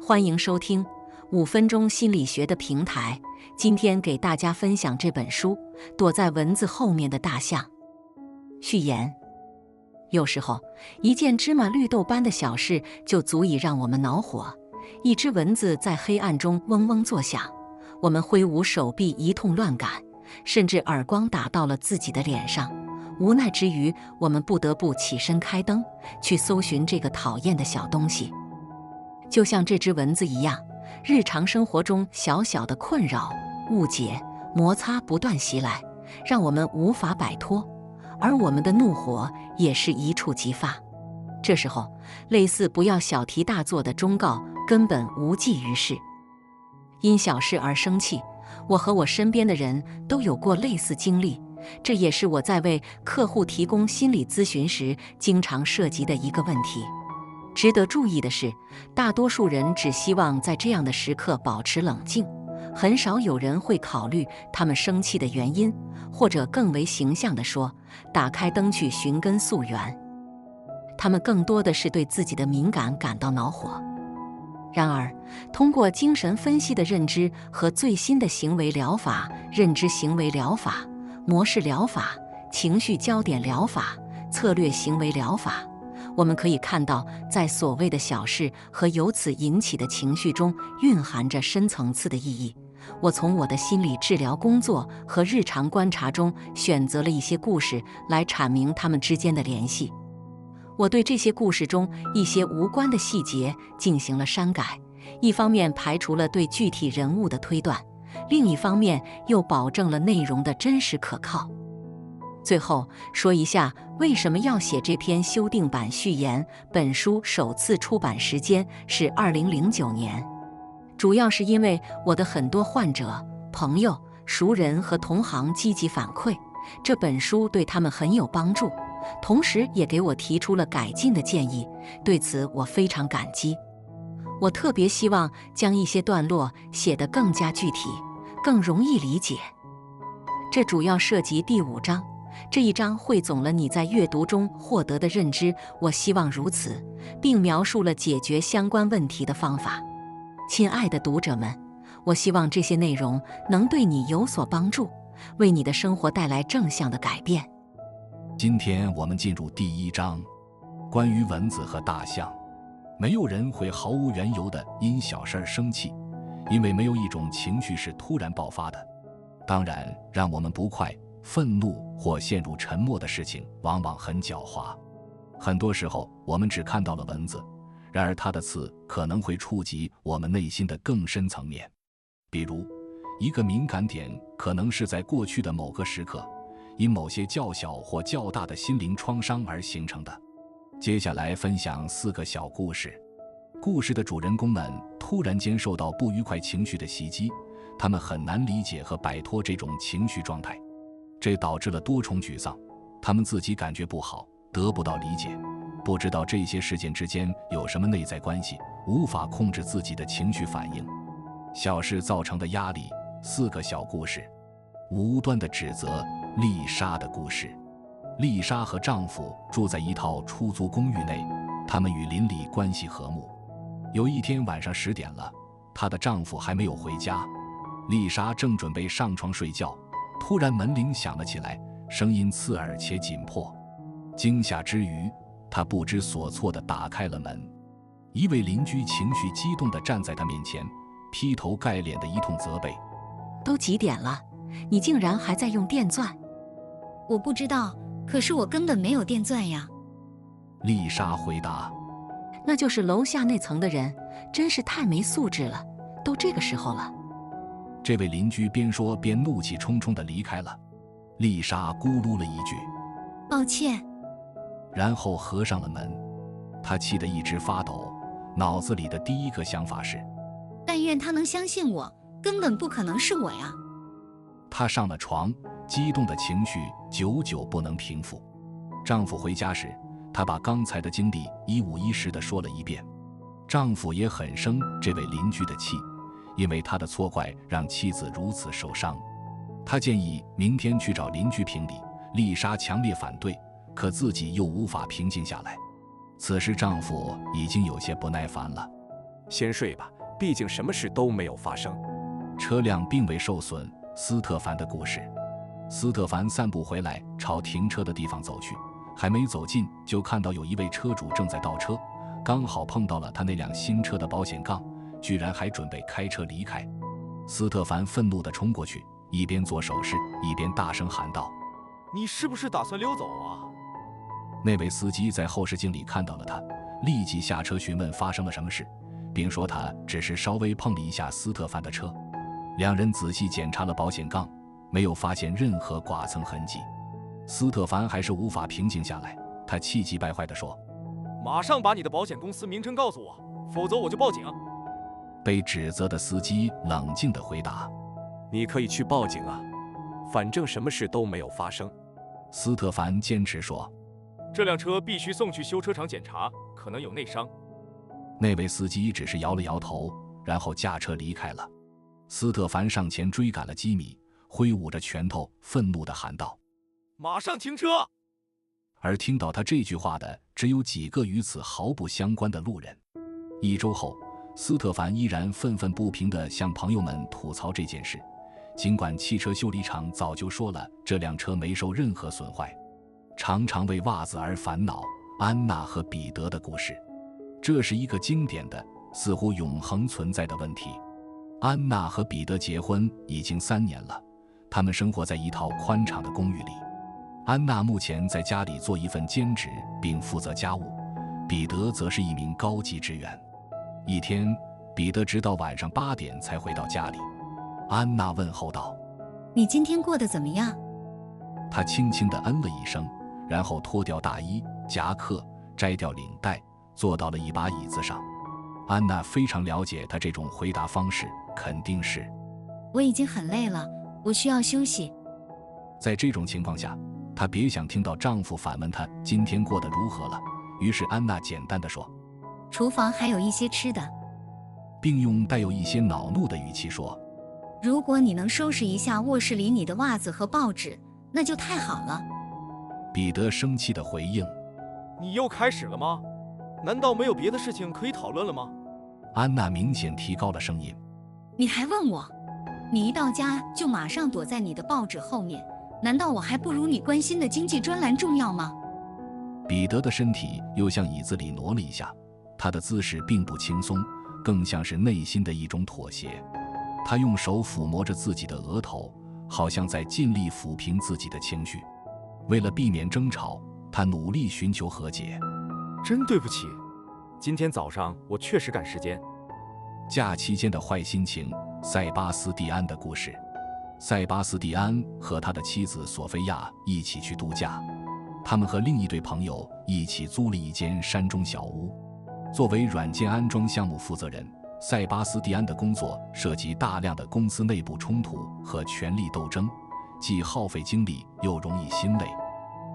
欢迎收听5分钟心理学的平台。今天给大家分享这本书《躲在蚊子后面的大象》。序言：有时候，一件芝麻绿豆般的小事就足以让我们恼火。一只蚊子在黑暗中嗡嗡作响，我们挥舞手臂一通乱赶，甚至耳光打到了自己的脸上。无奈之余，我们不得不起身开灯，去搜寻这个讨厌的小东西。就像这只蚊子一样，日常生活中小小的困扰、误解、摩擦不断袭来，让我们无法摆脱，而我们的怒火也是一触即发。这时候，类似不要小题大做的忠告根本无济于事。因小事而生气，我和我身边的人都有过类似经历，这也是我在为客户提供心理咨询时经常涉及的一个问题。值得注意的是，大多数人只希望在这样的时刻保持冷静，很少有人会考虑他们生气的原因，或者更为形象地说，打开灯去寻根溯源。他们更多的是对自己的敏感感到恼火。然而，通过精神分析的认知和最新的行为疗法、认知行为疗法、模式疗法、情绪焦点疗法、策略行为疗法，我们可以看到，在所谓的小事和由此引起的情绪中，蕴含着深层次的意义。我从我的心理治疗工作和日常观察中，选择了一些故事来阐明它们之间的联系。我对这些故事中一些无关的细节进行了删改，一方面排除了对具体人物的推断，另一方面又保证了内容的真实可靠。最后说一下为什么要写这篇修订版序言。本书首次出版时间是2009年，主要是因为我的很多患者、朋友、熟人和同行积极反馈，这本书对他们很有帮助，同时也给我提出了改进的建议，对此我非常感激。我特别希望将一些段落写得更加具体，更容易理解。这主要涉及第5章。这一章汇总了你在阅读中获得的认知，我希望如此，并描述了解决相关问题的方法。亲爱的读者们，我希望这些内容能对你有所帮助，为你的生活带来正向的改变。今天我们进入第1章，关于蚊子和大象。没有人会毫无缘由地因小事生气，因为没有一种情绪是突然爆发的。当然，让我们不快、愤怒或陷入沉默的事情往往很狡猾。很多时候我们只看到了蚊子，然而它的刺可能会触及我们内心的更深层面。比如，一个敏感点可能是在过去的某个时刻，因某些较小或较大的心灵创伤而形成的。接下来分享4个小故事。故事的主人公们突然间受到不愉快情绪的袭击，他们很难理解和摆脱这种情绪状态。这导致了多重沮丧，他们自己感觉不好，得不到理解，不知道这些事件之间有什么内在关系，无法控制自己的情绪反应。小事造成的压力。4个小故事。无端的指责。丽莎的故事。丽莎和丈夫住在一套出租公寓内，他们与邻里关系和睦。有一天晚上10点了，她的丈夫还没有回家，丽莎正准备上床睡觉，突然门铃响了起来，声音刺耳且紧迫。惊吓之余，她不知所措地打开了门。一位邻居情绪激动地站在她面前，劈头盖脸的一通责备。都几点了，你竟然还在用电钻？我不知道，可是我根本没有电钻呀。丽莎回答。那就是楼下那层的人，真是太没素质了，都这个时候了。这位邻居边说边怒气冲冲地离开了。丽莎咕噜了一句抱歉，然后合上了门。她气得一直发抖，脑子里的第一个想法是，但愿他能相信我，根本不可能是我呀。她上了床，激动的情绪久久不能平复。丈夫回家时，她把刚才的经历一五一十地说了一遍。丈夫也很生这位邻居的气，因为他的错怪让妻子如此受伤。他建议明天去找邻居评理，丽莎强烈反对，可自己又无法平静下来。此时丈夫已经有些不耐烦了。先睡吧，毕竟什么事都没有发生。车辆并未受损。斯特凡的故事。斯特凡散步回来，朝停车的地方走去，还没走近，就看到有一位车主正在倒车，刚好碰到了他那辆新车的保险杠，居然还准备开车离开。斯特凡愤怒地冲过去，一边做手势，一边大声喊道：“你是不是打算溜走啊？”那位司机在后视镜里看到了他，立即下车询问发生了什么事，并说他只是稍微碰了一下斯特凡的车。两人仔细检查了保险杠，没有发现任何剐蹭痕迹。斯特凡还是无法平静下来，他气急败坏地说：“马上把你的保险公司名称告诉我，否则我就报警。”被指责的司机冷静地回答：“你可以去报警啊，反正什么事都没有发生。”斯特凡坚持说：“这辆车必须送去修车厂检查，可能有内伤。”那位司机只是摇了摇头，然后驾车离开了。斯特凡上前追赶了几米，挥舞着拳头，愤怒地喊道：“马上停车！”而听到他这句话的只有几个与此毫不相关的路人。1周后，斯特凡依然愤愤不平地向朋友们吐槽这件事，尽管汽车修理厂早就说了这辆车没受任何损坏。常常为袜子而烦恼，安娜和彼得的故事。这是一个经典的，似乎永恒存在的问题。安娜和彼得结婚已经3年了，他们生活在一套宽敞的公寓里。安娜目前在家里做一份兼职，并负责家务，彼得则是一名高级职员。一天，彼得直到晚上8点才回到家里。安娜问候道：“你今天过得怎么样？”他轻轻地嗯了一声，然后脱掉大衣、夹克，摘掉领带，坐到了一把椅子上。安娜非常了解他这种回答方式，肯定是：“我已经很累了，我需要休息。”在这种情况下，她别想听到丈夫反问她今天过得如何了。于是安娜简单地说：“厨房还有一些吃的。”并用带有一些恼怒的语气说：“如果你能收拾一下卧室里你的袜子和报纸，那就太好了。”彼得生气地回应：“你又开始了吗？难道没有别的事情可以讨论了吗？”安娜明显提高了声音：“你还问我？你一到家就马上躲在你的报纸后面，难道我还不如你关心的经济专栏重要吗？”彼得的身体又向椅子里挪了一下，他的姿势并不轻松，更像是内心的一种妥协。他用手抚摸着自己的额头，好像在尽力抚平自己的情绪。为了避免争吵，他努力寻求和解。“真对不起，今天早上我确实赶时间。”假期间的坏心情，塞巴斯蒂安的故事。塞巴斯蒂安和他的妻子索菲亚一起去度假，他们和另一对朋友一起租了一间山中小屋。作为软件安装项目负责人，塞巴斯蒂安的工作涉及大量的公司内部冲突和权力斗争，既耗费精力又容易心累，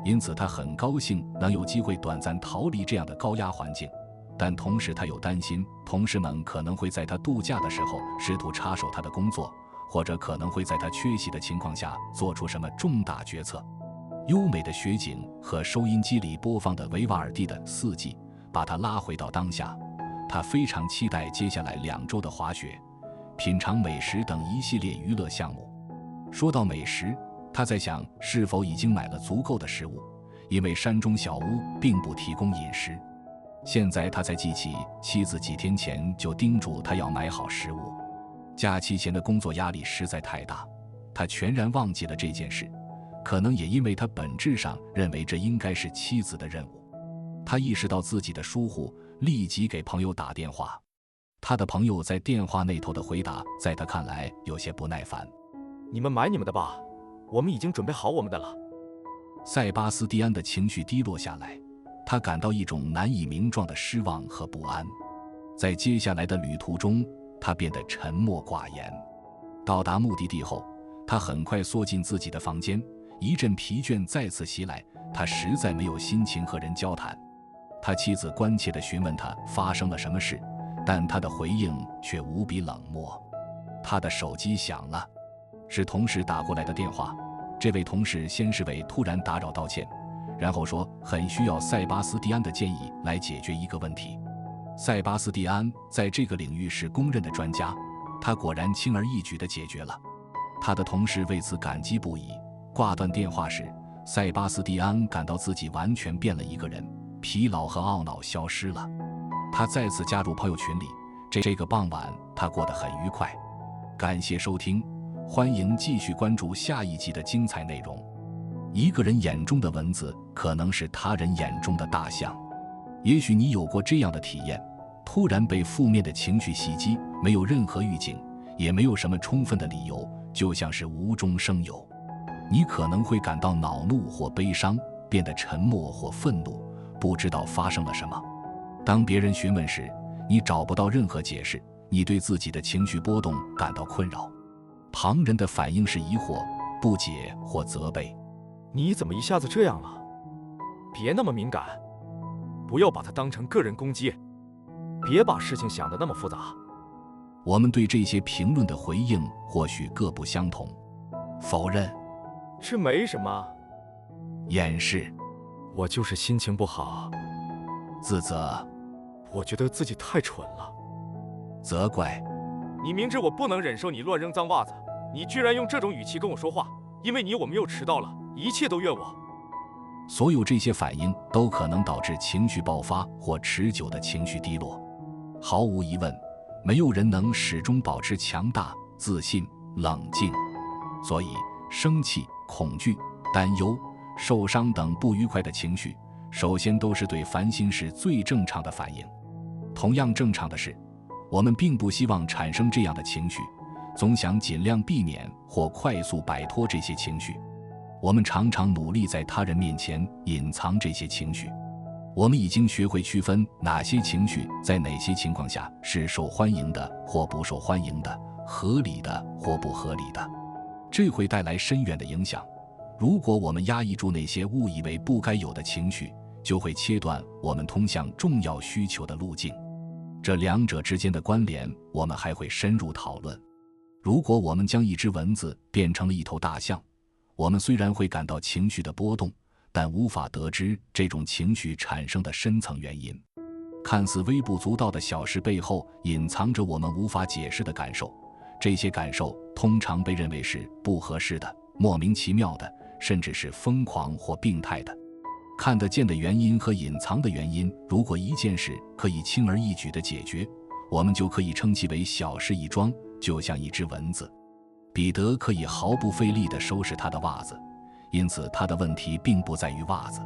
因此他很高兴能有机会短暂逃离这样的高压环境。但同时他又担心同事们可能会在他度假的时候试图插手他的工作，或者可能会在他缺席的情况下做出什么重大决策。优美的雪景和收音机里播放的维瓦尔第的四季把他拉回到当下。他非常期待接下来2周的滑雪、品尝美食等一系列娱乐项目。说到美食，他在想是否已经买了足够的食物，因为山中小屋并不提供饮食。现在他才记起妻子几天前就叮嘱他要买好食物。假期前的工作压力实在太大，他全然忘记了这件事，可能也因为他本质上认为这应该是妻子的任务。他意识到自己的疏忽，立即给朋友打电话。他的朋友在电话那头的回答在他看来有些不耐烦：“你们买你们的吧，我们已经准备好我们的了。”塞巴斯蒂安的情绪低落下来，他感到一种难以名状的失望和不安。在接下来的旅途中，他变得沉默寡言。到达目的地后，他很快缩进自己的房间，一阵疲倦再次袭来，他实在没有心情和人交谈。他妻子关切地询问他发生了什么事，但他的回应却无比冷漠。他的手机响了，是同事打过来的电话。这位同事先是为突然打扰道歉，然后说很需要塞巴斯蒂安的建议来解决一个问题。塞巴斯蒂安在这个领域是公认的专家，他果然轻而易举地解决了。他的同事为此感激不已。挂断电话时，塞巴斯蒂安感到自己完全变了一个人，疲劳和懊恼消失了。他再次加入朋友群里，这个傍晚他过得很愉快。感谢收听，欢迎继续关注下一集的精彩内容。一个人眼中的蚊子，可能是他人眼中的大象。也许你有过这样的体验，突然被负面的情绪袭击，没有任何预警，也没有什么充分的理由，就像是无中生有。你可能会感到恼怒或悲伤，变得沉默或愤怒，不知道发生了什么。当别人询问时，你找不到任何解释，你对自己的情绪波动感到困扰。旁人的反应是疑惑、不解或责备。你怎么一下子这样了？别那么敏感，不要把它当成个人攻击，别把事情想得那么复杂。我们对这些评论的回应或许各不相同。否认，这没什么。掩饰，我就是心情不好。自责，我觉得自己太蠢了。责怪，你明知我不能忍受你乱扔脏袜子，你居然用这种语气跟我说话，因为你我们又迟到了，一切都怨我。所有这些反应都可能导致情绪爆发或持久的情绪低落。毫无疑问，没有人能始终保持强大、自信、冷静。所以，生气、恐惧、担忧、受伤等不愉快的情绪，首先都是对烦心事最正常的反应。同样正常的是，我们并不希望产生这样的情绪，总想尽量避免或快速摆脱这些情绪。我们常常努力在他人面前隐藏这些情绪。我们已经学会区分哪些情绪在哪些情况下是受欢迎的或不受欢迎的，合理的或不合理的。这会带来深远的影响。如果我们压抑住那些误以为不该有的情绪，就会切断我们通向重要需求的路径。这两者之间的关联，我们还会深入讨论。如果我们将一只蚊子变成了一头大象，我们虽然会感到情绪的波动，但无法得知这种情绪产生的深层原因。看似微不足道的小事背后，隐藏着我们无法解释的感受。这些感受通常被认为是不合适的、莫名其妙的，甚至是疯狂或病态的。看得见的原因和隐藏的原因，如果一件事可以轻而易举地解决，我们就可以称其为小事一桩，就像一只蚊子。彼得可以毫不费力地收拾他的袜子，因此他的问题并不在于袜子。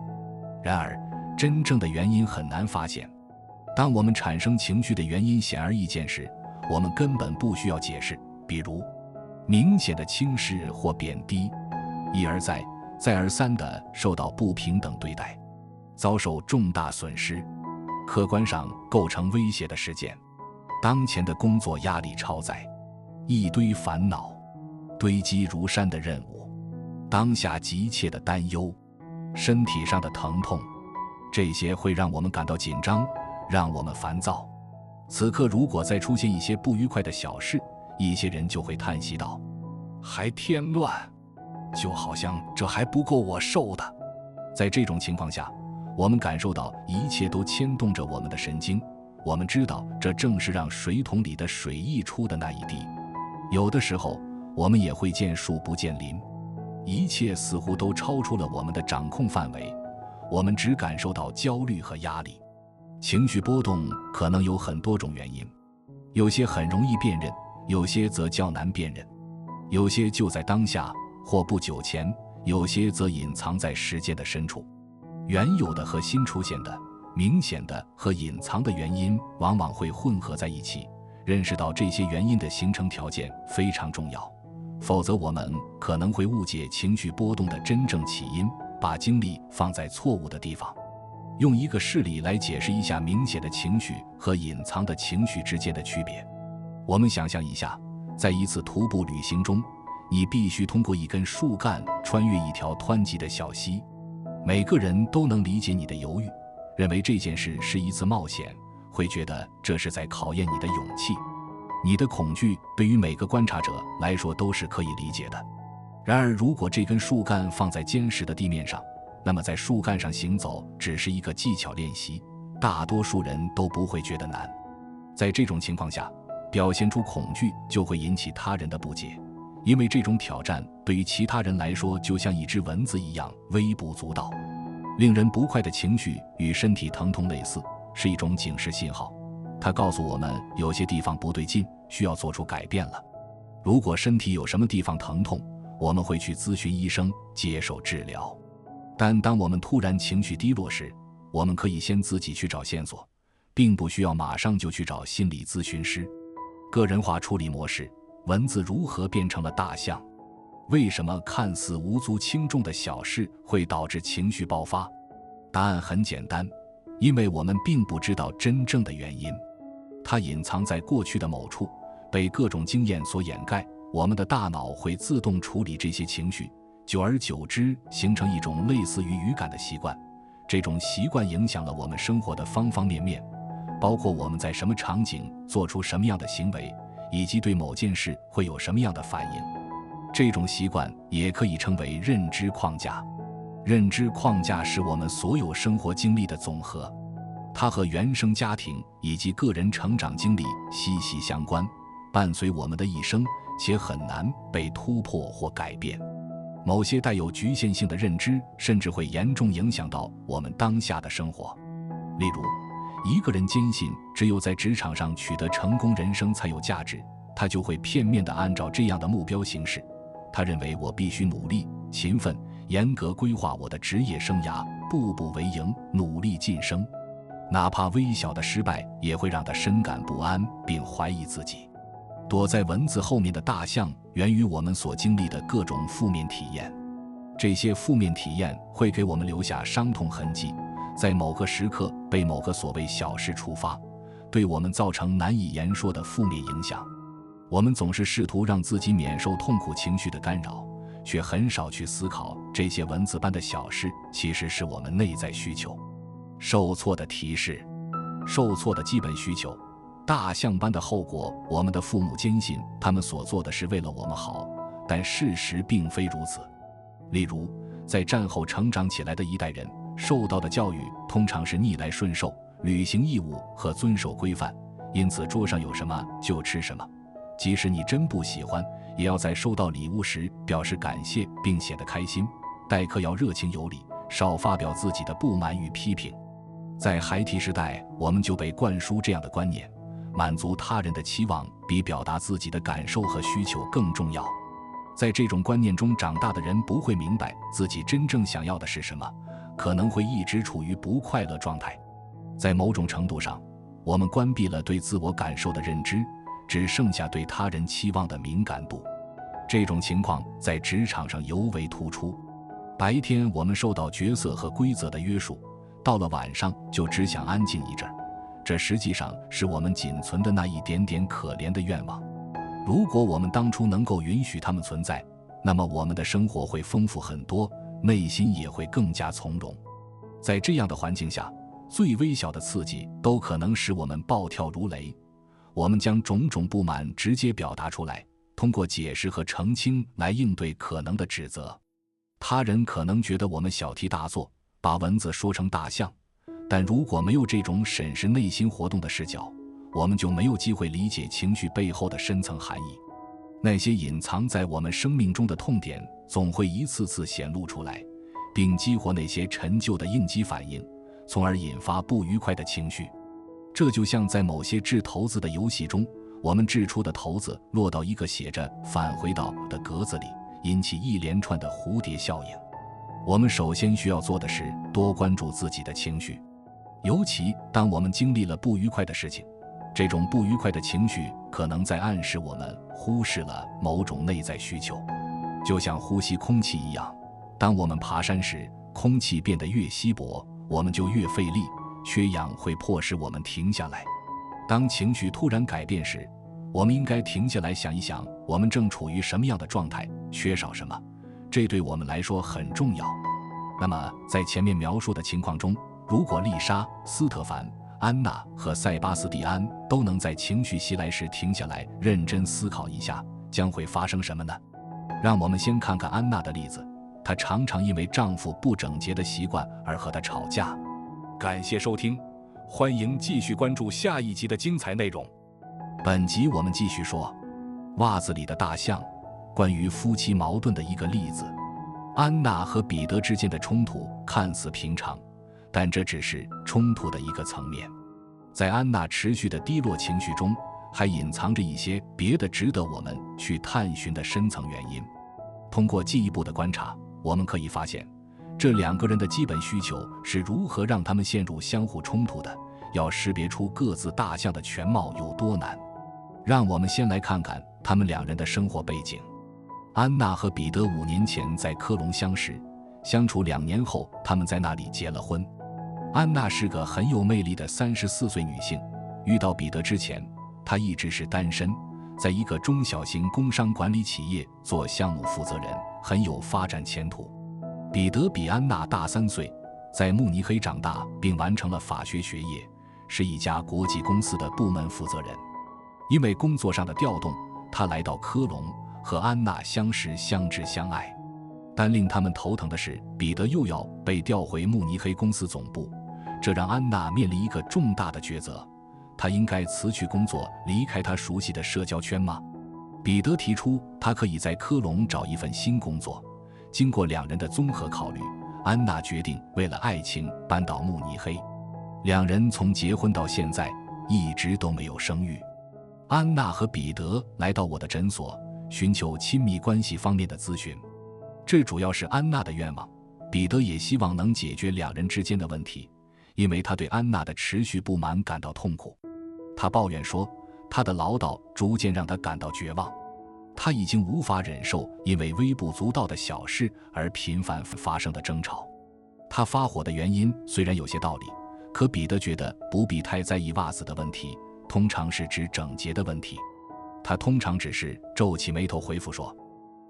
然而，真正的原因很难发现。当我们产生情绪的原因显而易见时，我们根本不需要解释，比如明显的轻视或贬低，一而再、再而三地受到不平等对待，遭受重大损失，客观上构成威胁的事件，当前的工作压力超载，一堆烦恼，堆积如山的任务，当下急切的担忧，身体上的疼痛，这些会让我们感到紧张，让我们烦躁。此刻如果再出现一些不愉快的小事，一些人就会叹息道：还添乱，就好像这还不够我受的。在这种情况下，我们感受到一切都牵动着我们的神经，我们知道这正是让水桶里的水溢出的那一滴。有的时候我们也会见树不见林，一切似乎都超出了我们的掌控范围，我们只感受到焦虑和压力。情绪波动可能有很多种原因，有些很容易辨认，有些则较难辨认，有些就在当下或不久前，有些则隐藏在时间的深处。原有的和新出现的，明显的和隐藏的原因往往会混合在一起，认识到这些原因的形成条件非常重要，否则我们可能会误解情绪波动的真正起因，把精力放在错误的地方。用一个事例来解释一下明显的情绪和隐藏的情绪之间的区别。我们想象一下，在一次徒步旅行中，你必须通过一根树干穿越一条湍急的小溪。每个人都能理解你的犹豫，认为这件事是一次冒险，会觉得这是在考验你的勇气。你的恐惧对于每个观察者来说都是可以理解的。然而，如果这根树干放在坚实的地面上，那么在树干上行走只是一个技巧练习，大多数人都不会觉得难。在这种情况下，表现出恐惧就会引起他人的不解，因为这种挑战对于其他人来说就像一只蚊子一样微不足道。令人不快的情绪与身体疼痛类似，是一种警示信号，它告诉我们有些地方不对劲，需要做出改变了。如果身体有什么地方疼痛，我们会去咨询医生，接受治疗。但当我们突然情绪低落时，我们可以先自己去找线索，并不需要马上就去找心理咨询师。个人化处理模式：蚊子如何变成了大象？为什么看似无足轻重的小事会导致情绪爆发？答案很简单，因为我们并不知道真正的原因，它隐藏在过去的某处，被各种经验所掩盖。我们的大脑会自动处理这些情绪，久而久之形成一种类似于语感的习惯。这种习惯影响了我们生活的方方面面，包括我们在什么场景做出什么样的行为，以及对某件事会有什么样的反应。这种习惯也可以称为认知框架。认知框架是我们所有生活经历的总和，它和原生家庭以及个人成长经历息息相关，伴随我们的一生，且很难被突破或改变。某些带有局限性的认知甚至会严重影响到我们当下的生活。例如，一个人坚信只有在职场上取得成功，人生才有价值，他就会片面地按照这样的目标行事。他认为我必须努力、勤奋、严格规划我的职业生涯，步步为营，努力晋升。哪怕微小的失败也会让他深感不安，并怀疑自己。躲在蚊子后面的大象源于我们所经历的各种负面体验，这些负面体验会给我们留下伤痛痕迹，在某个时刻被某个所谓小事触发，对我们造成难以言说的负面影响。我们总是试图让自己免受痛苦情绪的干扰，却很少去思考这些蚊子般的小事其实是我们内在需求。受挫的提示，受挫的基本需求。大象般的后果，我们的父母坚信他们所做的是为了我们好，但事实并非如此。例如，在战后成长起来的一代人，受到的教育通常是逆来顺受、履行义务和遵守规范，因此桌上有什么就吃什么，即使你真不喜欢，也要在收到礼物时表示感谢并显得开心，待客要热情有礼，少发表自己的不满与批评。在孩提时代，我们就被灌输这样的观念，满足他人的期望比表达自己的感受和需求更重要。在这种观念中长大的人不会明白自己真正想要的是什么，可能会一直处于不快乐状态。在某种程度上，我们关闭了对自我感受的认知，只剩下对他人期望的敏感度。这种情况在职场上尤为突出。白天我们受到角色和规则的约束，到了晚上就只想安静一阵儿。这实际上是我们仅存的那一点点可怜的愿望。如果我们当初能够允许它们存在，那么我们的生活会丰富很多，内心也会更加从容。在这样的环境下，最微小的刺激都可能使我们暴跳如雷。我们将种种不满直接表达出来，通过解释和澄清来应对可能的指责。他人可能觉得我们小题大做，把蚊子说成大象，但如果没有这种审视内心活动的视角，我们就没有机会理解情绪背后的深层含义。那些隐藏在我们生命中的痛点总会一次次显露出来，并激活那些陈旧的应激反应，从而引发不愉快的情绪。这就像在某些掷骰子的游戏中，我们掷出的骰子落到一个写着返回到的格子里，引起一连串的蝴蝶效应。我们首先需要做的是多关注自己的情绪，尤其当我们经历了不愉快的事情，这种不愉快的情绪可能在暗示我们忽视了某种内在需求。就像呼吸空气一样，当我们爬山时，空气变得越稀薄，我们就越费力，缺氧会迫使我们停下来。当情绪突然改变时，我们应该停下来想一想，我们正处于什么样的状态，缺少什么，这对我们来说很重要。那么在前面描述的情况中，如果丽莎、斯特凡、安娜和塞巴斯蒂安都能在情绪袭来时停下来认真思考一下，将会发生什么呢？让我们先看看安娜的例子。她常常因为丈夫不整洁的习惯而和她吵架。感谢收听，欢迎继续关注下一集的精彩内容。本集我们继续说袜子里的大象，关于夫妻矛盾的一个例子。安娜和彼得之间的冲突看似平常，但这只是冲突的一个层面。在安娜持续的低落情绪中，还隐藏着一些别的值得我们去探寻的深层原因。通过进一步的观察，我们可以发现，这两个人的基本需求是如何让他们陷入相互冲突的。要识别出各自大象的全貌有多难，让我们先来看看他们两人的生活背景。安娜和彼得5年前在科隆相识，相处2年后，他们在那里结了婚。安娜是个很有魅力的34岁女性，遇到彼得之前，她一直是单身，在一个中小型工商管理企业做项目负责人，很有发展前途。彼得比安娜大3岁，在慕尼黑长大，并完成了法学学业，是一家国际公司的部门负责人。因为工作上的调动，他来到科隆，和安娜相识相知相爱。但令他们头疼的是，彼得又要被调回慕尼黑公司总部，这让安娜面临一个重大的抉择：她应该辞去工作，离开她熟悉的社交圈吗？彼得提出他可以在科隆找一份新工作。经过2人的综合考虑，安娜决定为了爱情搬到慕尼黑。2人从结婚到现在一直都没有生育。安娜和彼得来到我的诊所，寻求亲密关系方面的咨询。这主要是安娜的愿望，彼得也希望能解决2人之间的问题，因为他对安娜的持续不满感到痛苦。他抱怨说，他的唠叨逐渐让他感到绝望。他已经无法忍受因为微不足道的小事而频繁发生的争吵。他发火的原因虽然有些道理，可彼得觉得不必太在意袜子的问题，通常是指整洁的问题。他通常只是皱起眉头回复说，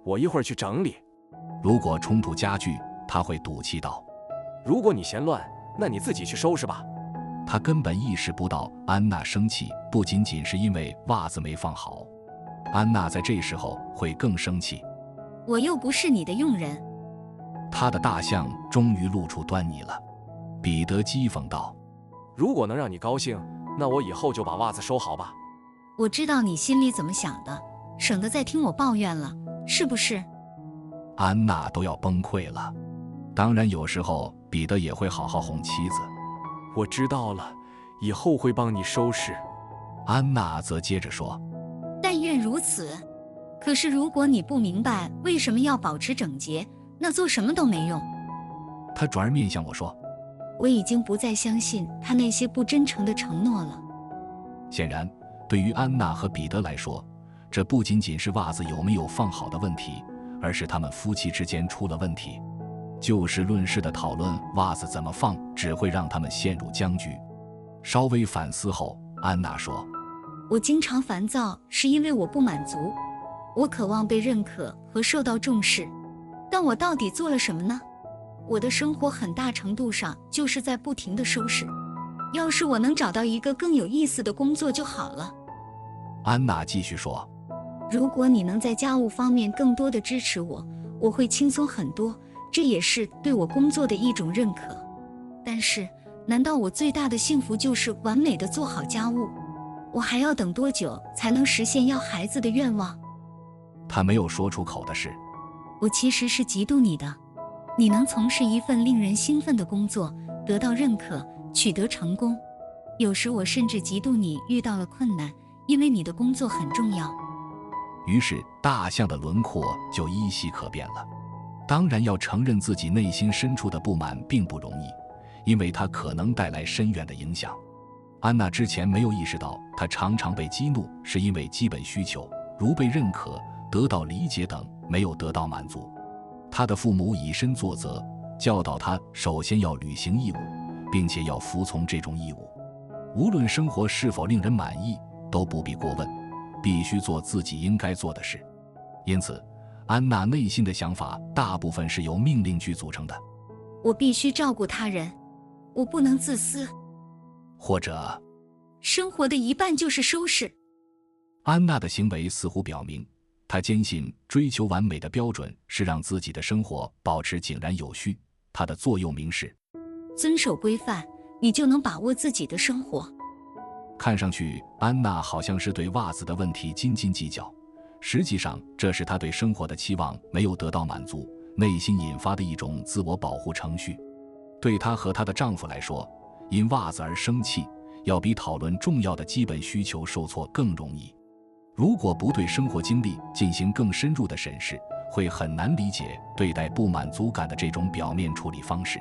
我一会儿去整理。如果冲突加剧，他会赌气道，如果你嫌乱，那你自己去收拾吧。他根本意识不到安娜生气不仅仅是因为袜子没放好，安娜在这时候会更生气。我又不是你的佣人。他的大象终于露出端倪了。彼得讥讽道，如果能让你高兴，那我以后就把袜子收好吧。我知道你心里怎么想的，省得再听我抱怨了，是不是？安娜都要崩溃了。当然有时候彼得也会好好哄妻子。我知道了，以后会帮你收拾。安娜则接着说，但愿如此。可是如果你不明白为什么要保持整洁，那做什么都没用。他转而面向我说，我已经不再相信他那些不真诚的承诺了。显然对于安娜和彼得来说，这不仅仅是袜子有没有放好的问题，而是他们夫妻之间出了问题。就事论事的讨论袜子怎么放，只会让他们陷入僵局。稍微反思后，安娜说，我经常烦躁是因为我不满足，我渴望被认可和受到重视，但我到底做了什么呢？我的生活很大程度上就是在不停地收拾。要是我能找到一个更有意思的工作就好了。安娜继续说，如果你能在家务方面更多的支持我，我会轻松很多，这也是对我工作的一种认可。但是，难道我最大的幸福就是完美的做好家务？我还要等多久才能实现要孩子的愿望？他没有说出口的是，我其实是嫉妒你的。你能从事一份令人兴奋的工作，得到认可，取得成功。有时我甚至嫉妒你遇到了困难，因为你的工作很重要。于是大象的轮廓就依稀可辨了。当然要承认自己内心深处的不满并不容易，因为它可能带来深远的影响。安娜之前没有意识到，她常常被激怒是因为基本需求，如被认可、得到理解等没有得到满足。她的父母以身作则，教导她首先要履行义务，并且要服从这种义务。无论生活是否令人满意，都不必过问，必须做自己应该做的事。因此，安娜内心的想法大部分是由命令句组成的。我必须照顾他人，我不能自私。或者，生活的一半就是收拾。安娜的行为似乎表明，她坚信追求完美的标准是让自己的生活保持井然有序。她的座右铭是：遵守规范，你就能把握自己的生活。看上去，安娜好像是对袜子的问题斤斤计较，实际上这是她对生活的期望没有得到满足，内心引发的一种自我保护程序。对她和她的丈夫来说，因袜子而生气，要比讨论重要的基本需求受挫更容易。如果不对生活经历进行更深入的审视，会很难理解对待不满足感的这种表面处理方式，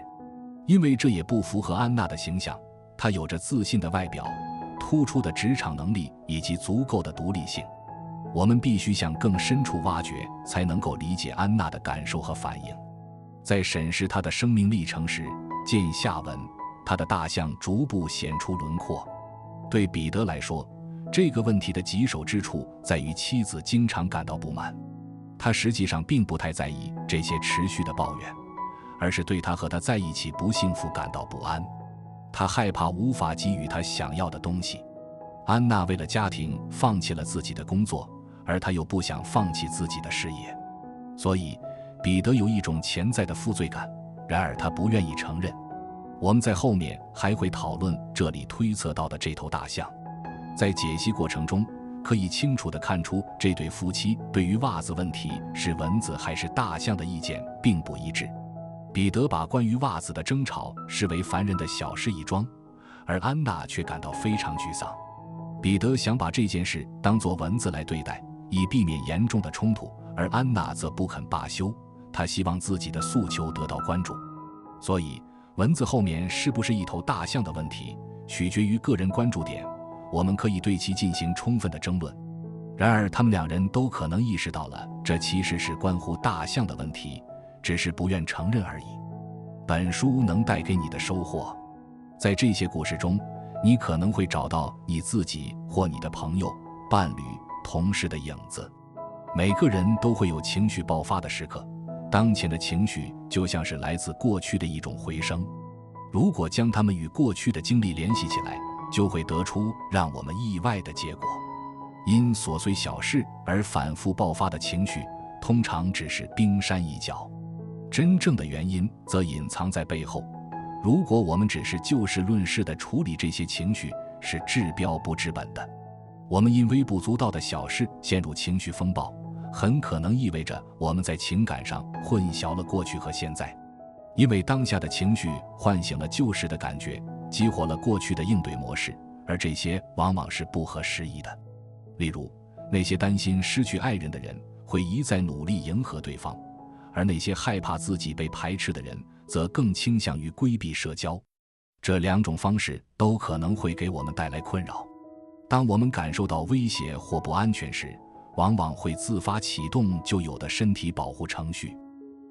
因为这也不符合安娜的形象。她有着自信的外表，突出的职场能力以及足够的独立性。我们必须向更深处挖掘，才能够理解安娜的感受和反应。在审视她的生命历程时，见下文，她的大象逐步显出轮廓。对彼得来说，这个问题的棘手之处在于妻子经常感到不满。他实际上并不太在意这些持续的抱怨，而是对他和他在一起不幸福感到不安。他害怕无法给予他想要的东西。安娜为了家庭放弃了自己的工作，而他又不想放弃自己的事业，所以彼得有一种潜在的负罪感，然而他不愿意承认。我们在后面还会讨论这里推测到的这头大象。在解析过程中，可以清楚地看出这对夫妻对于袜子问题是蚊子还是大象的意见并不一致。彼得把关于袜子的争吵视为凡人的小事一桩，而安娜却感到非常沮丧。彼得想把这件事当作蚊子来对待，以避免严重的冲突，而安娜则不肯罢休，她希望自己的诉求得到关注。所以蚊子后面是不是一头大象的问题，取决于个人关注点，我们可以对其进行充分的争论。然而他们两人都可能意识到了这其实是关乎大象的问题，只是不愿承认而已。本书能带给你的收获，在这些故事中，你可能会找到你自己或你的朋友、伴侣、同事的影子。每个人都会有情绪爆发的时刻，当前的情绪就像是来自过去的一种回声。如果将它们与过去的经历联系起来，就会得出让我们意外的结果。因琐碎小事而反复爆发的情绪，通常只是冰山一角，真正的原因则隐藏在背后。如果我们只是就事论事地处理这些情绪，是治标不治本的。我们因微不足道的小事陷入情绪风暴，很可能意味着我们在情感上混淆了过去和现在。因为当下的情绪唤醒了旧时的感觉，激活了过去的应对模式，而这些往往是不合时宜的。例如，那些担心失去爱人的人会一再努力迎合对方，而那些害怕自己被排斥的人则更倾向于规避社交。这两种方式都可能会给我们带来困扰。当我们感受到威胁或不安全时，往往会自发启动旧有的身体保护程序。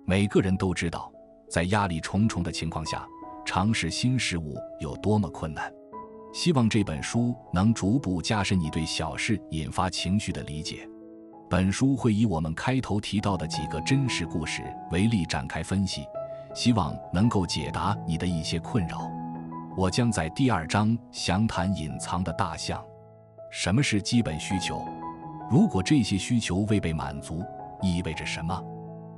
每个人都知道，在压力重重的情况下，尝试新事物有多么困难。希望这本书能逐步加深你对小事引发情绪的理解。本书会以我们开头提到的几个真实故事为例展开分析，希望能够解答你的一些困扰。我将在第2章详谈隐藏的大象。什么是基本需求？如果这些需求未被满足，意味着什么？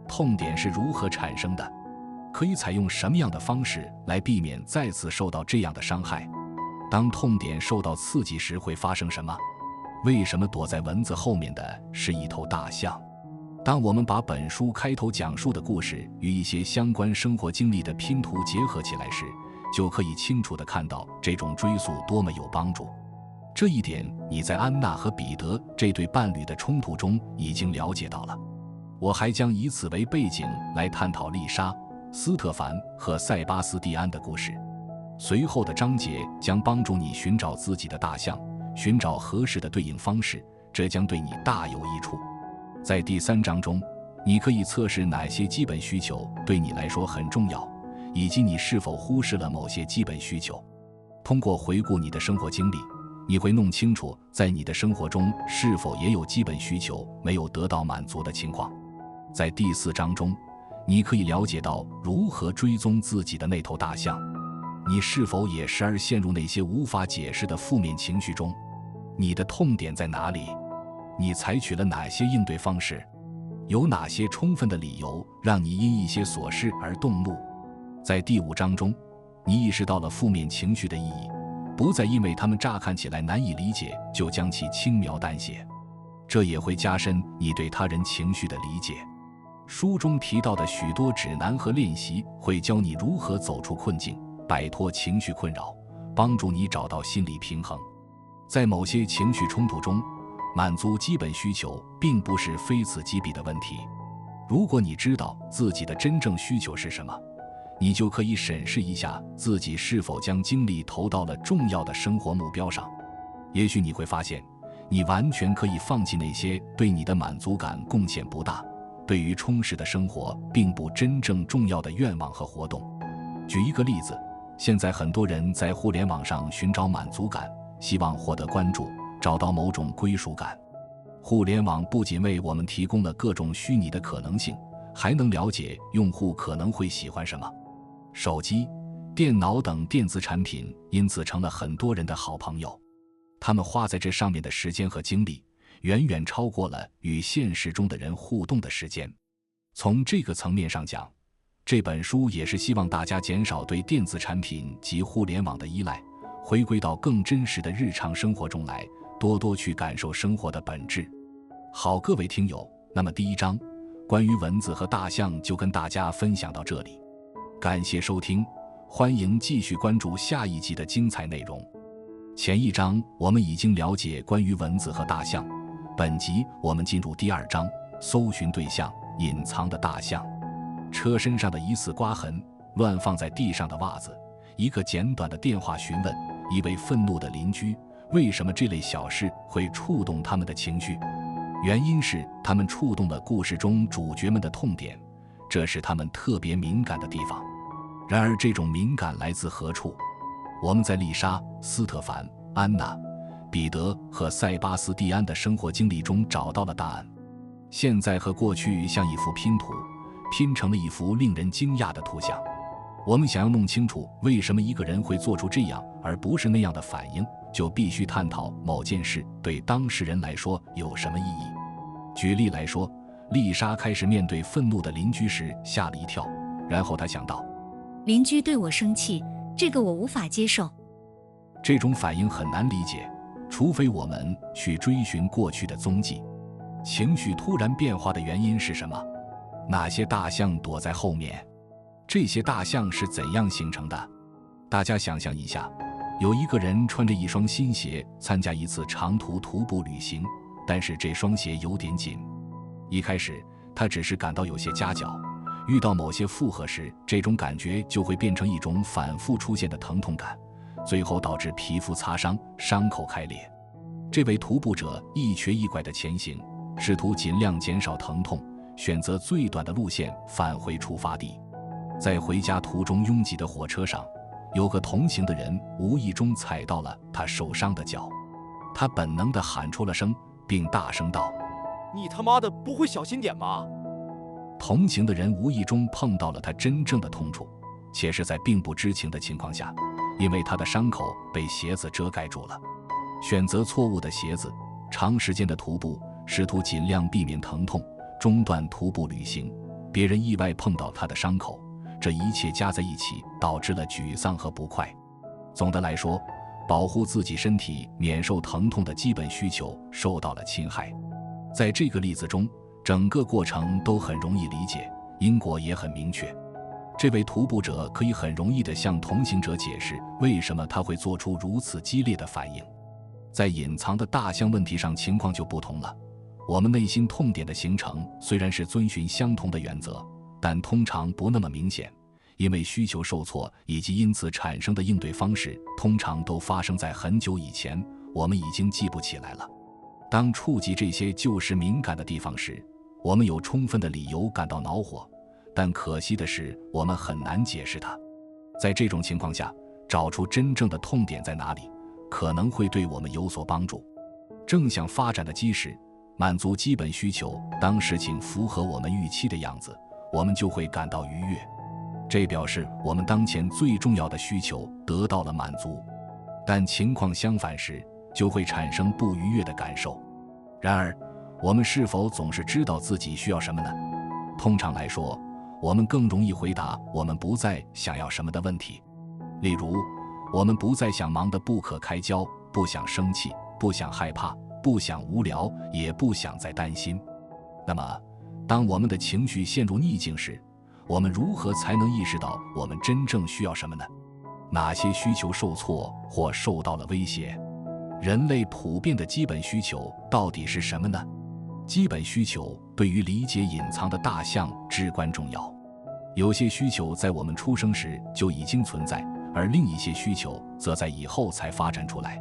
痛点是如何产生的？可以采用什么样的方式来避免再次受到这样的伤害？当痛点受到刺激时会发生什么？为什么躲在蚊子后面的是一头大象？当我们把本书开头讲述的故事与一些相关生活经历的拼图结合起来时，就可以清楚地看到这种追溯多么有帮助。这一点你在安娜和彼得这对伴侣的冲突中已经了解到了。我还将以此为背景来探讨丽莎、斯特凡和塞巴斯蒂安的故事。随后的章节将帮助你寻找自己的大象，寻找合适的对应方式，这将对你大有益处。在第3章中，你可以测试哪些基本需求对你来说很重要，以及你是否忽视了某些基本需求。通过回顾你的生活经历，你会弄清楚在你的生活中是否也有基本需求没有得到满足的情况。在第4章中，你可以了解到如何追踪自己的那头大象。你是否也时而陷入那些无法解释的负面情绪中？你的痛点在哪里？你采取了哪些应对方式？有哪些充分的理由让你因一些琐事而动怒？在第5章中，你意识到了负面情绪的意义，不再因为它们乍看起来难以理解就将其轻描淡写，这也会加深你对他人情绪的理解。书中提到的许多指南和练习会教你如何走出困境，摆脱情绪困扰，帮助你找到心理平衡。在某些情绪冲突中，满足基本需求并不是非此即彼的问题。如果你知道自己的真正需求是什么，你就可以审视一下自己是否将精力投到了重要的生活目标上。也许你会发现，你完全可以放弃那些对你的满足感贡献不大，对于充实的生活并不真正重要的愿望和活动。举一个例子，现在很多人在互联网上寻找满足感，希望获得关注，找到某种归属感。互联网不仅为我们提供了各种虚拟的可能性，还能了解用户可能会喜欢什么。手机、电脑等电子产品因此成了很多人的好朋友，他们花在这上面的时间和精力远远超过了与现实中的人互动的时间。从这个层面上讲，这本书也是希望大家减少对电子产品及互联网的依赖，回归到更真实的日常生活中来，多多去感受生活的本质。好，各位听友，那么第一章关于蚊子和大象就跟大家分享到这里，感谢收听，欢迎继续关注下一集的精彩内容。前一章我们已经了解关于蚊子和大象，本集我们进入第二章，搜寻对象：隐藏的大象。车身上的疑似刮痕，乱放在地上的袜子，一个简短的电话询问，一位愤怒的邻居，为什么这类小事会触动他们的情绪？原因是他们触动了故事中主角们的痛点，这是他们特别敏感的地方。然而这种敏感来自何处？我们在丽莎、斯特凡、安娜、彼得和塞巴斯蒂安的生活经历中找到了答案。现在和过去像一幅拼图，拼成了一幅令人惊讶的图像。我们想要弄清楚为什么一个人会做出这样而不是那样的反应，就必须探讨某件事对当事人来说有什么意义。举例来说，丽莎开始面对愤怒的邻居时吓了一跳，然后她想到，邻居对我生气，这个我无法接受。这种反应很难理解，除非我们去追寻过去的踪迹。情绪突然变化的原因是什么？哪些大象躲在后面？这些大象是怎样形成的？大家想象一下，有一个人穿着一双新鞋参加一次长途徒步旅行，但是这双鞋有点紧。一开始他只是感到有些夹脚，遇到某些负荷时，这种感觉就会变成一种反复出现的疼痛感，最后导致皮肤擦伤，伤口开裂。这位徒步者一瘸一拐地前行，试图尽量减少疼痛，选择最短的路线返回出发地。在回家途中拥挤的火车上，有个同行的人无意中踩到了他受伤的脚，他本能地喊出了声，并大声道：“你他妈的不会小心点吗？”同行的人无意中碰到了他真正的痛处，且是在并不知情的情况下，因为他的伤口被鞋子遮盖住了。选择错误的鞋子，长时间的徒步，试图尽量避免疼痛，中断徒步旅行，别人意外碰到他的伤口，这一切加在一起导致了沮丧和不快。总的来说，保护自己身体免受疼痛的基本需求受到了侵害。在这个例子中，整个过程都很容易理解，因果也很明确。这位徒步者可以很容易地向同行者解释为什么他会做出如此激烈的反应。在隐藏的大象问题上情况就不同了，我们内心痛点的形成虽然是遵循相同的原则，但通常不那么明显，因为需求受挫以及因此产生的应对方式通常都发生在很久以前，我们已经记不起来了。当触及这些旧时敏感的地方时，我们有充分的理由感到恼火，但可惜的是我们很难解释它。在这种情况下，找出真正的痛点在哪里，可能会对我们有所帮助。正向发展的基石，满足基本需求，当事情符合我们预期的样子，我们就会感到愉悦，这表示我们当前最重要的需求得到了满足。但情况相反时，就会产生不愉悦的感受。然而，我们是否总是知道自己需要什么呢？通常来说，我们更容易回答我们不再想要什么的问题。例如，我们不再想忙得不可开交，不想生气，不想害怕，不想无聊，也不想再担心。那么，当我们的情绪陷入逆境时，我们如何才能意识到我们真正需要什么呢？哪些需求受挫或受到了威胁？人类普遍的基本需求到底是什么呢？基本需求对于理解隐藏的大象至关重要。有些需求在我们出生时就已经存在，而另一些需求则在以后才发展出来，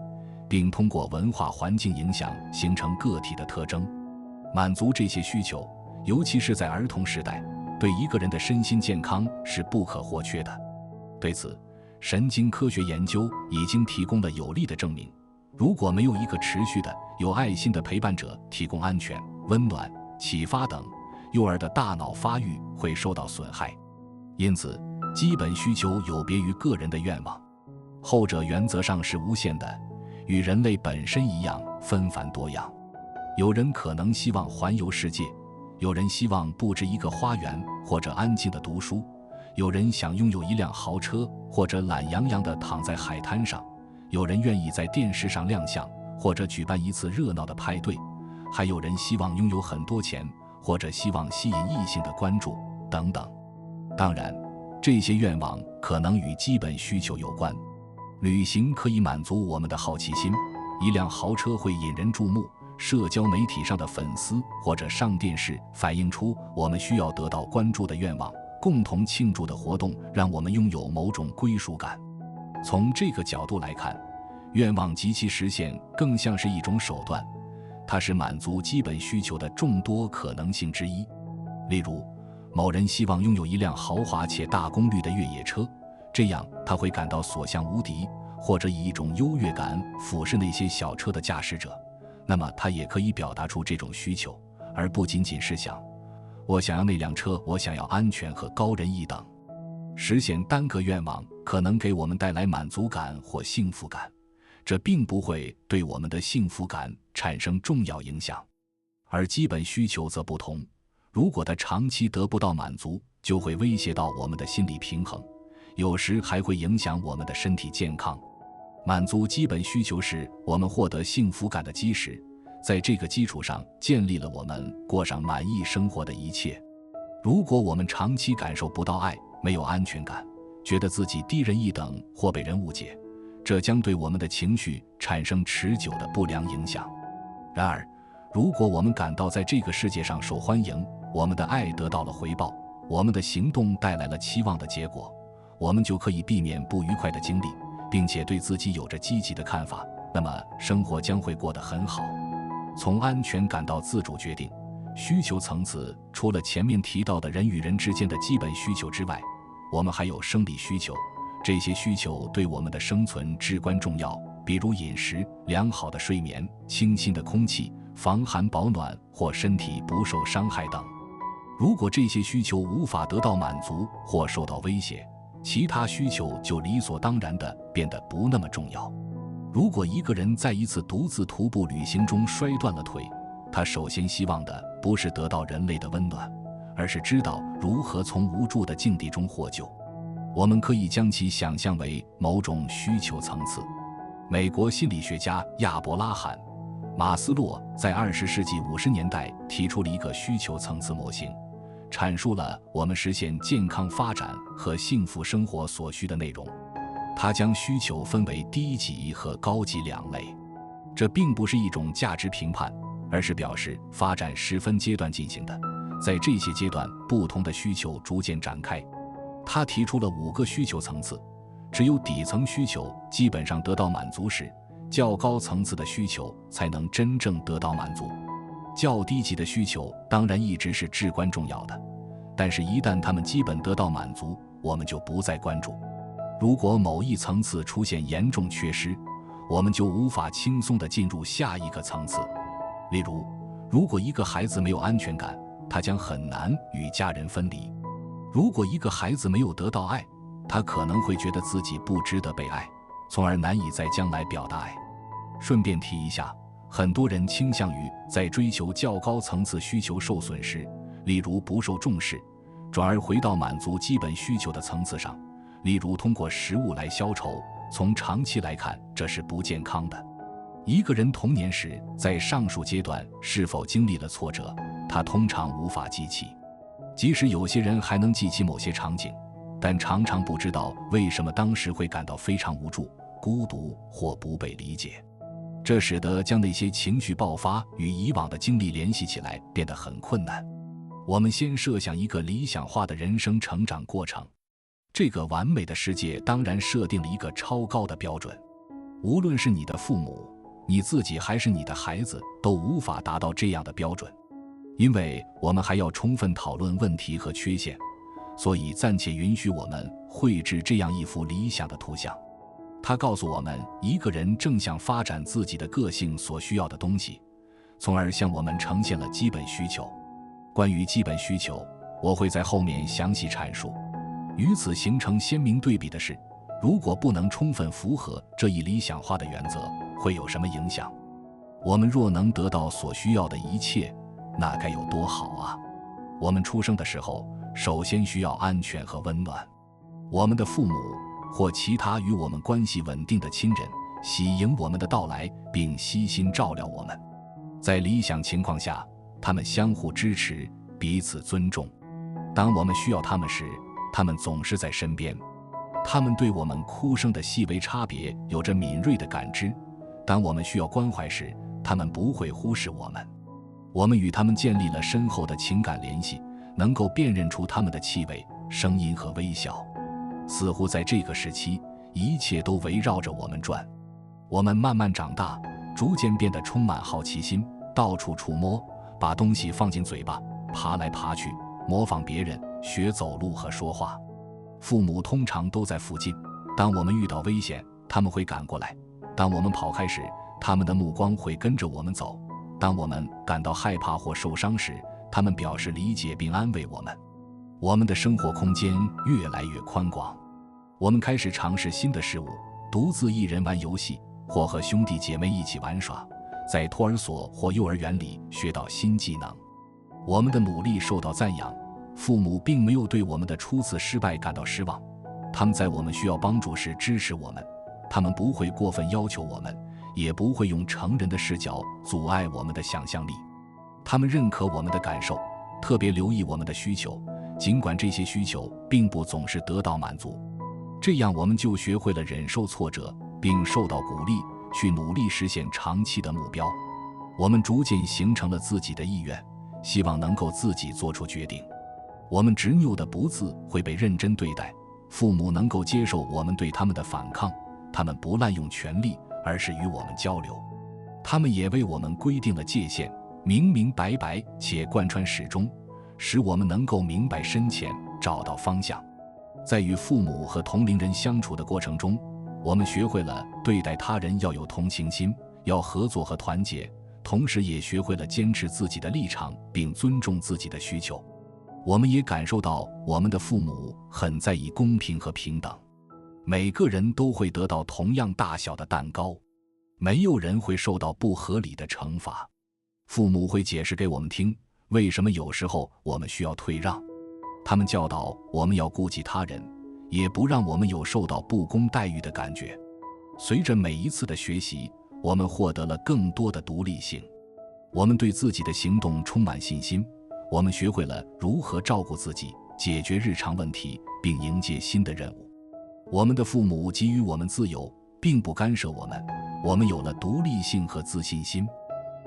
并通过文化环境影响形成个体的特征。满足这些需求，尤其是在儿童时代，对一个人的身心健康是不可或缺的。对此，神经科学研究已经提供了有力的证明。如果没有一个持续的、有爱心的陪伴者提供安全、温暖、启发等，幼儿的大脑发育会受到损害。因此，基本需求有别于个人的愿望，后者原则上是无限的，与人类本身一样纷繁多样。有人可能希望环游世界，有人希望布置一个花园或者安静地读书，有人想拥有一辆豪车或者懒洋洋地躺在海滩上，有人愿意在电视上亮相或者举办一次热闹的派对，还有人希望拥有很多钱或者希望吸引异性的关注等等。当然，这些愿望可能与基本需求有关。旅行可以满足我们的好奇心，一辆豪车会引人注目，社交媒体上的粉丝或者上电视反映出我们需要得到关注的愿望，共同庆祝的活动让我们拥有某种归属感。从这个角度来看，愿望及其实现更像是一种手段，它是满足基本需求的众多可能性之一。例如，某人希望拥有一辆豪华且大功率的越野车，这样他会感到所向无敌，或者以一种优越感俯视那些小车的驾驶者。那么他也可以表达出这种需求，而不仅仅是想我想要那辆车，我想要安全和高人一等。实现单个愿望可能给我们带来满足感或幸福感，这并不会对我们的幸福感产生重要影响。而基本需求则不同，如果它长期得不到满足，就会威胁到我们的心理平衡，有时还会影响我们的身体健康。满足基本需求是我们获得幸福感的基石，在这个基础上建立了我们过上满意生活的一切。如果我们长期感受不到爱，没有安全感，觉得自己低人一等或被人误解，这将对我们的情绪产生持久的不良影响。然而，如果我们感到在这个世界上受欢迎，我们的爱得到了回报，我们的行动带来了期望的结果，我们就可以避免不愉快的经历，并且对自己有着积极的看法，那么生活将会过得很好。从安全感到自主决定，需求层次除了前面提到的人与人之间的基本需求之外，我们还有生理需求，这些需求对我们的生存至关重要，比如饮食、良好的睡眠、清新的空气、防寒保暖或身体不受伤害等。如果这些需求无法得到满足或受到威胁，其他需求就理所当然地变得不那么重要。如果一个人在一次独自徒步旅行中摔断了腿，他首先希望的不是得到人类的温暖，而是知道如何从无助的境地中获救。我们可以将其想象为某种需求层次。美国心理学家亚伯拉罕·马斯洛在20世纪50年代提出了一个需求层次模型，阐述了我们实现健康发展和幸福生活所需的内容。他将需求分为低级和高级两类，这并不是一种价值评判，而是表示发展是分阶段进行的，在这些阶段不同的需求逐渐展开。他提出了5个需求层次，只有底层需求基本上得到满足时，较高层次的需求才能真正得到满足。较低级的需求当然一直是至关重要的，但是一旦它们基本得到满足，我们就不再关注。如果某一层次出现严重缺失，我们就无法轻松地进入下一个层次。例如，如果一个孩子没有安全感，他将很难与家人分离。如果一个孩子没有得到爱，他可能会觉得自己不值得被爱，从而难以在将来表达爱。顺便提一下，很多人倾向于在追求较高层次需求受损时，例如不受重视，转而回到满足基本需求的层次上，例如通过食物来消愁，从长期来看，这是不健康的。一个人童年时在上述阶段是否经历了挫折，他通常无法记起。即使有些人还能记起某些场景，但常常不知道为什么当时会感到非常无助、孤独或不被理解。这使得将那些情绪爆发与以往的经历联系起来变得很困难。我们先设想一个理想化的人生成长过程，这个完美的世界当然设定了一个超高的标准，无论是你的父母、你自己还是你的孩子，都无法达到这样的标准。因为我们还要充分讨论问题和缺陷，所以暂且允许我们绘制这样一幅理想的图像。它告诉我们，一个人正向发展自己的个性所需要的东西，从而向我们呈现了基本需求。关于基本需求，我会在后面详细阐述。与此形成鲜明对比的是，如果不能充分符合这一理想化的原则，会有什么影响？我们若能得到所需要的一切，那该有多好啊！我们出生的时候，首先需要安全和温暖。我们的父母或其他与我们关系稳定的亲人喜迎我们的到来，并悉心照料我们。在理想情况下，他们相互支持，彼此尊重。当我们需要他们时，他们总是在身边。他们对我们哭声的细微差别有着敏锐的感知。当我们需要关怀时，他们不会忽视我们。我们与他们建立了深厚的情感联系，能够辨认出他们的气味、声音和微笑。似乎在这个时期，一切都围绕着我们转。我们慢慢长大，逐渐变得充满好奇心，到处触摸，把东西放进嘴巴，爬来爬去，模仿别人，学走路和说话。父母通常都在附近，当我们遇到危险，他们会赶过来；当我们跑开时，他们的目光会跟着我们走；当我们感到害怕或受伤时，他们表示理解并安慰我们。我们的生活空间越来越宽广，我们开始尝试新的事物，独自一人玩游戏，或和兄弟姐妹一起玩耍，在托儿所或幼儿园里学到新技能。我们的努力受到赞扬，父母并没有对我们的初次失败感到失望，他们在我们需要帮助时支持我们，他们不会过分要求我们，也不会用成人的视角阻碍我们的想象力。他们认可我们的感受，特别留意我们的需求，尽管这些需求并不总是得到满足。这样我们就学会了忍受挫折，并受到鼓励，去努力实现长期的目标。我们逐渐形成了自己的意愿，希望能够自己做出决定。我们执拗的不字会被认真对待，父母能够接受我们对他们的反抗，他们不滥用权力，而是与我们交流。他们也为我们规定了界限，明明白白且贯穿始终，使我们能够明白深浅，找到方向。在与父母和同龄人相处的过程中，我们学会了对待他人要有同情心，要合作和团结，同时也学会了坚持自己的立场，并尊重自己的需求。我们也感受到我们的父母很在意公平和平等，每个人都会得到同样大小的蛋糕，没有人会受到不合理的惩罚。父母会解释给我们听，为什么有时候我们需要退让。他们教导我们要顾及他人，也不让我们有受到不公待遇的感觉。随着每一次的学习，我们获得了更多的独立性。我们对自己的行动充满信心，我们学会了如何照顾自己，解决日常问题，并迎接新的任务。我们的父母给予我们自由，并不干涉我们，我们有了独立性和自信心。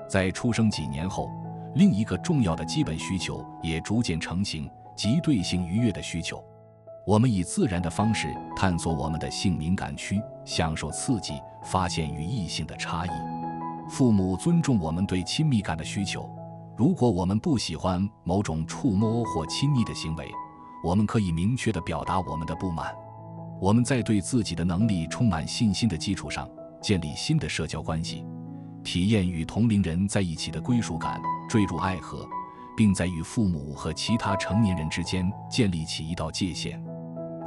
在出生几年后，另一个重要的基本需求也逐渐成型，即对性愉悦的需求。我们以自然的方式探索我们的性敏感区，享受刺激，发现与异性的差异。父母尊重我们对亲密感的需求，如果我们不喜欢某种触摸或亲昵的行为，我们可以明确地表达我们的不满。我们在对自己的能力充满信心的基础上，建立新的社交关系，体验与同龄人在一起的归属感，坠入爱河，并在与父母和其他成年人之间建立起一道界限。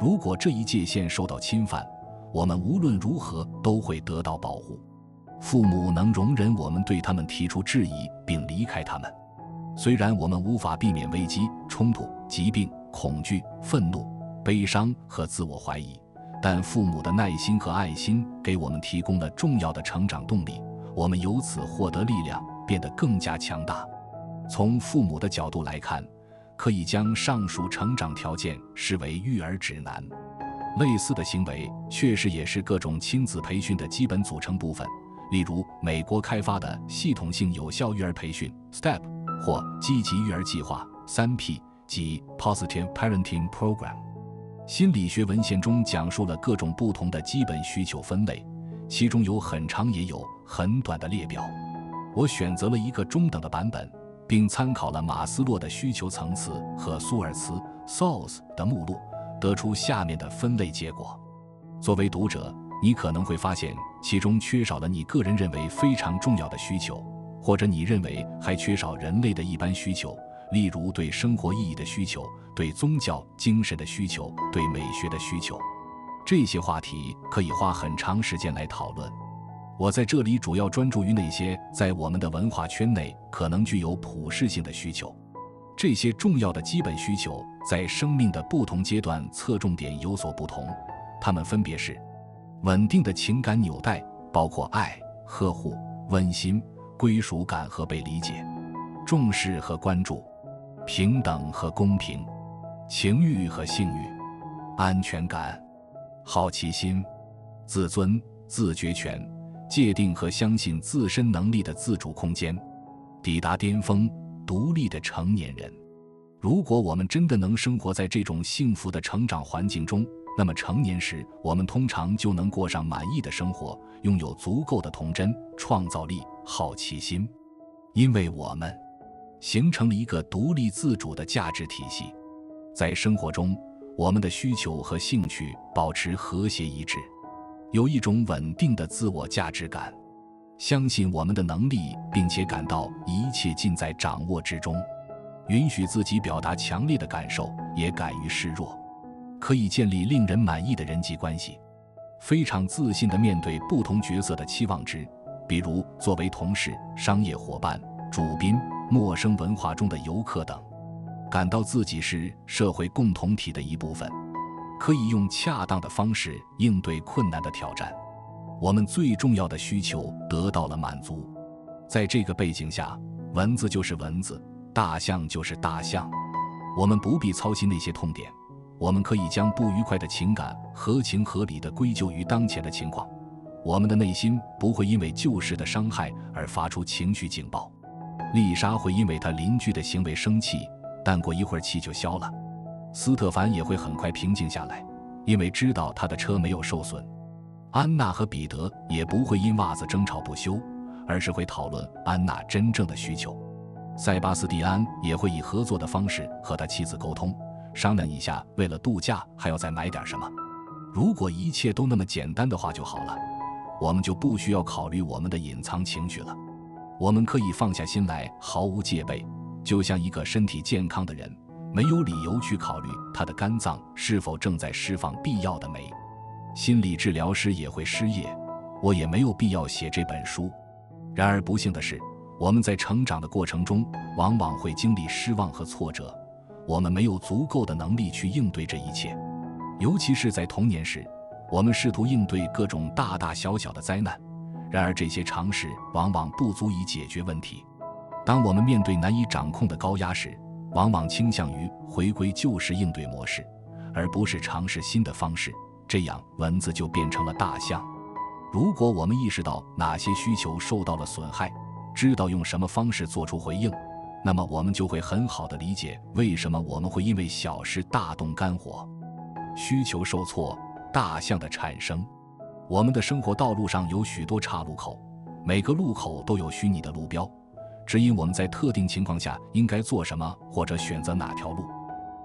如果这一界限受到侵犯，我们无论如何都会得到保护。父母能容忍我们对他们提出质疑并离开他们。虽然我们无法避免危机、冲突、疾病、恐惧、愤怒、悲伤和自我怀疑，但父母的耐心和爱心给我们提供了重要的成长动力，我们由此获得力量，变得更加强大。从父母的角度来看，可以将上述成长条件视为育儿指南。类似的行为确实也是各种亲子培训的基本组成部分，例如美国开发的系统性有效育儿培训 STEP 或积极育儿计划 3P 及 Positive Parenting Program。心理学文献中讲述了各种不同的基本需求分类，其中有很长也有很短的列表。我选择了一个中等的版本，并参考了马斯洛的需求层次和苏尔茨 Souls 的目录，得出下面的分类结果。作为读者，你可能会发现其中缺少了你个人认为非常重要的需求，或者你认为还缺少人类的一般需求，例如对生活意义的需求，对宗教精神的需求，对美学的需求。这些话题可以花很长时间来讨论。我在这里主要专注于那些在我们的文化圈内可能具有普适性的需求。这些重要的基本需求在生命的不同阶段侧重点有所不同，它们分别是稳定的情感纽带，包括爱、呵护、温馨、归属感和被理解；重视和关注；平等和公平；情欲和性欲；安全感；好奇心；自尊、自决权；界定和相信自身能力的自主空间；抵达巅峰，独立的成年人。如果我们真的能生活在这种幸福的成长环境中，那么成年时我们通常就能过上满意的生活，拥有足够的童真、创造力、好奇心，因为我们形成了一个独立自主的价值体系。在生活中，我们的需求和兴趣保持和谐一致，有一种稳定的自我价值感，相信我们的能力，并且感到一切尽在掌握之中，允许自己表达强烈的感受，也敢于示弱，可以建立令人满意的人际关系，非常自信地面对不同角色的期望值，比如作为同事、商业伙伴、主宾、陌生文化中的游客等，感到自己是社会共同体的一部分，可以用恰当的方式应对困难的挑战。我们最重要的需求得到了满足。在这个背景下，蚊子就是蚊子，大象就是大象。我们不必操心那些痛点，我们可以将不愉快的情感合情合理地归咎于当前的情况。我们的内心不会因为旧时的伤害而发出情绪警报。丽莎会因为她邻居的行为生气，但过一会儿气就消了。斯特凡也会很快平静下来，因为知道他的车没有受损。安娜和彼得也不会因袜子争吵不休，而是会讨论安娜真正的需求。塞巴斯蒂安也会以合作的方式和他妻子沟通，商量一下为了度假还要再买点什么。如果一切都那么简单的话就好了，我们就不需要考虑我们的隐藏情绪了。我们可以放下心来，毫无戒备，就像一个身体健康的人，没有理由去考虑他的肝脏是否正在释放必要的酶。心理治疗师也会失业，我也没有必要写这本书。然而不幸的是，我们在成长的过程中往往会经历失望和挫折，我们没有足够的能力去应对这一切。尤其是在童年时，我们试图应对各种大大小小的灾难，然而这些尝试往往不足以解决问题。当我们面对难以掌控的高压时，往往倾向于回归旧式应对模式，而不是尝试新的方式，这样蚊子就变成了大象。如果我们意识到哪些需求受到了损害，知道用什么方式做出回应，那么我们就会很好地理解为什么我们会因为小事大动肝火。需求受挫，大象的产生。我们的生活道路上有许多岔路口，每个路口都有虚拟的路标，指引我们在特定情况下应该做什么或者选择哪条路。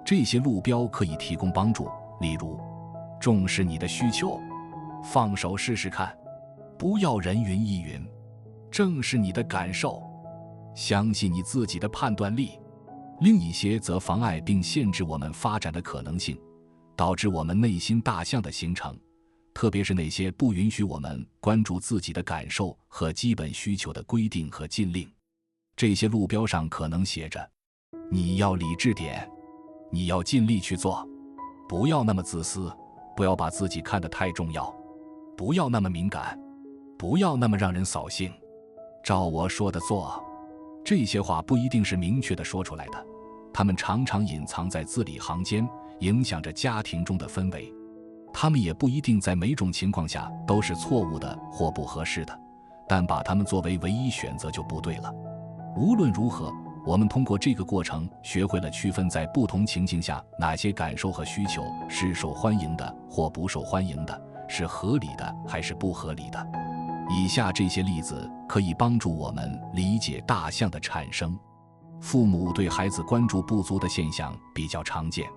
这些路标可以提供帮助，例如重视你的需求，放手试试看，不要人云亦云，正视你的感受，相信你自己的判断力。另一些则妨碍并限制我们发展的可能性，导致我们内心大象的形成，特别是那些不允许我们关注自己的感受和基本需求的规定和禁令。这些路标上可能写着：你要理智点，你要尽力去做，不要那么自私，不要把自己看得太重要，不要那么敏感，不要那么让人扫兴，照我说的做。这些话不一定是明确的说出来的，他们常常隐藏在字里行间，影响着家庭中的氛围。他们也不一定在每种情况下都是错误的或不合适的，但把它们作为唯一选择就不对了。无论如何，我们通过这个过程学会了区分在不同情境下哪些感受和需求是受欢迎的或不受欢迎的，是合理的还是不合理的。以下这些例子可以帮助我们理解大象的产生。父母对孩子关注不足的现象比较常见，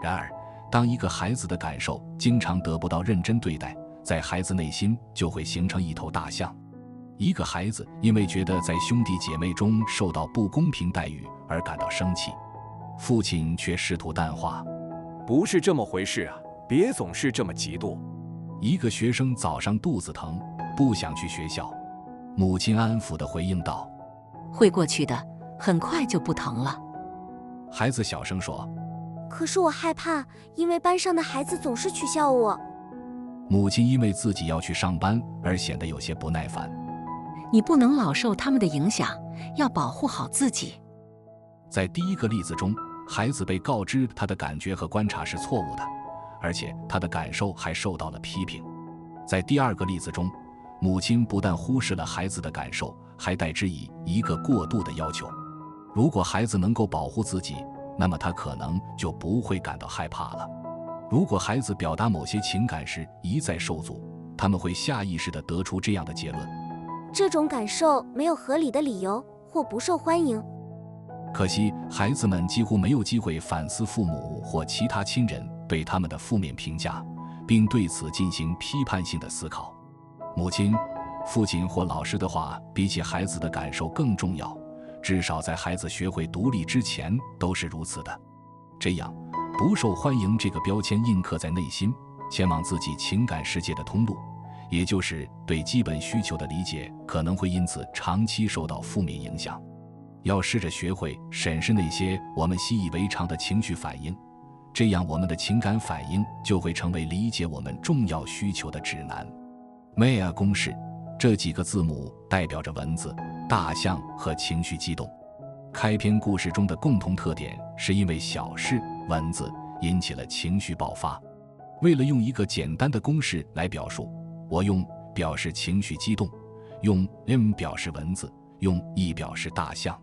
然而当一个孩子的感受经常得不到认真对待，在孩子内心就会形成一头大象。一个孩子因为觉得在兄弟姐妹中受到不公平待遇而感到生气，父亲却试图淡化，不是这么回事啊，别总是这么嫉妒。一个学生早上肚子疼，不想去学校，母亲安抚地回应道，会过去的，很快就不疼了。孩子小声说，可是我害怕，因为班上的孩子总是取笑我。母亲因为自己要去上班而显得有些不耐烦，你不能老受他们的影响，要保护好自己。在第一个例子中，孩子被告知他的感觉和观察是错误的，而且他的感受还受到了批评。在第二个例子中，母亲不但忽视了孩子的感受，还代之以一个过度的要求。如果孩子能够保护自己，那么他可能就不会感到害怕了。如果孩子表达某些情感时一再受阻，他们会下意识地得出这样的结论：这种感受没有合理的理由或不受欢迎。可惜，孩子们几乎没有机会反思父母或其他亲人对他们的负面评价，并对此进行批判性的思考。母亲、父亲或老师的话比起孩子的感受更重要，至少在孩子学会独立之前都是如此的。这样，不受欢迎这个标签印刻在内心，前往自己情感世界的通路，也就是对基本需求的理解，可能会因此长期受到负面影响。要试着学会审视那些我们习以为常的情绪反应，这样我们的情感反应就会成为理解我们重要需求的指南。Maya 公式，这几个字母代表着蚊子、大象和情绪激动。开篇故事中的共同特点是因为小事蚊子引起了情绪爆发。为了用一个简单的公式来表述，我用表示情绪激动，用 M 表示蚊子，用 E 表示大象。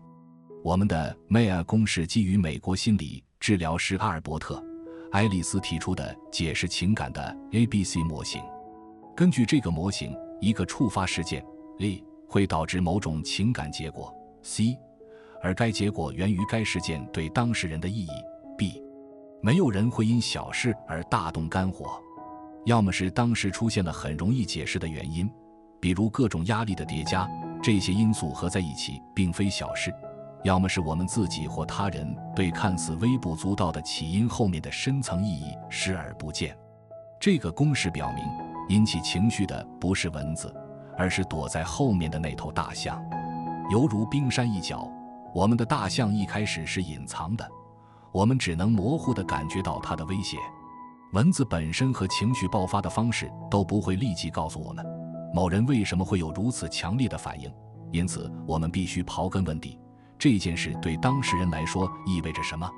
我们的 Maya 公式基于美国心理治疗师阿尔伯特·爱丽丝提出的解释情感的 ABC 模型。根据这个模型，一个触发事件 A 会导致某种情感结果 C， 而该结果源于该事件对当事人的意义 B。 没有人会因小事而大动肝火，要么是当时出现了很容易解释的原因，比如各种压力的叠加，这些因素合在一起并非小事，要么是我们自己或他人对看似微不足道的起因后面的深层意义视而不见。这个公式表明，引起情绪的不是蚊子，而是躲在后面的那头大象。犹如冰山一角，我们的大象一开始是隐藏的，我们只能模糊地感觉到它的威胁。蚊子本身和情绪爆发的方式都不会立即告诉我们某人为什么会有如此强烈的反应，因此我们必须刨根问底，这件事对当事人来说意味着什么。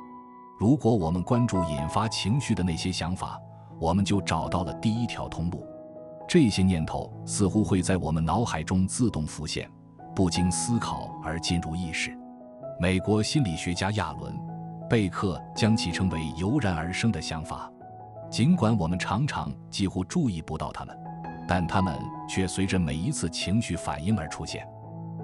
如果我们关注引发情绪的那些想法，我们就找到了第一条通路。这些念头似乎会在我们脑海中自动浮现，不经思考而进入意识。美国心理学家亚伦·贝克将其称为油然而生的想法。尽管我们常常几乎注意不到它们，但它们却随着每一次情绪反应而出现。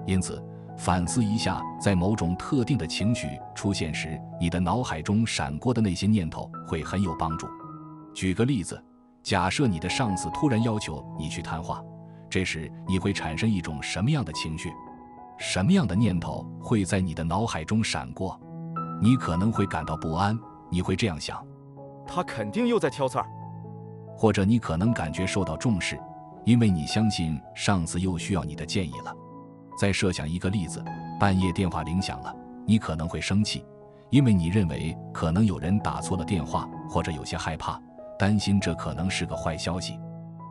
因此，反思一下，在某种特定的情绪出现时，你的脑海中闪过的那些念头会很有帮助。举个例子，假设你的上司突然要求你去谈话，这时你会产生一种什么样的情绪？什么样的念头会在你的脑海中闪过？你可能会感到不安，你会这样想：他肯定又在挑刺儿。或者你可能感觉受到重视，因为你相信上司又需要你的建议了。再设想一个例子，半夜电话铃响了，你可能会生气，因为你认为可能有人打错了电话，或者有些害怕，担心这可能是个坏消息。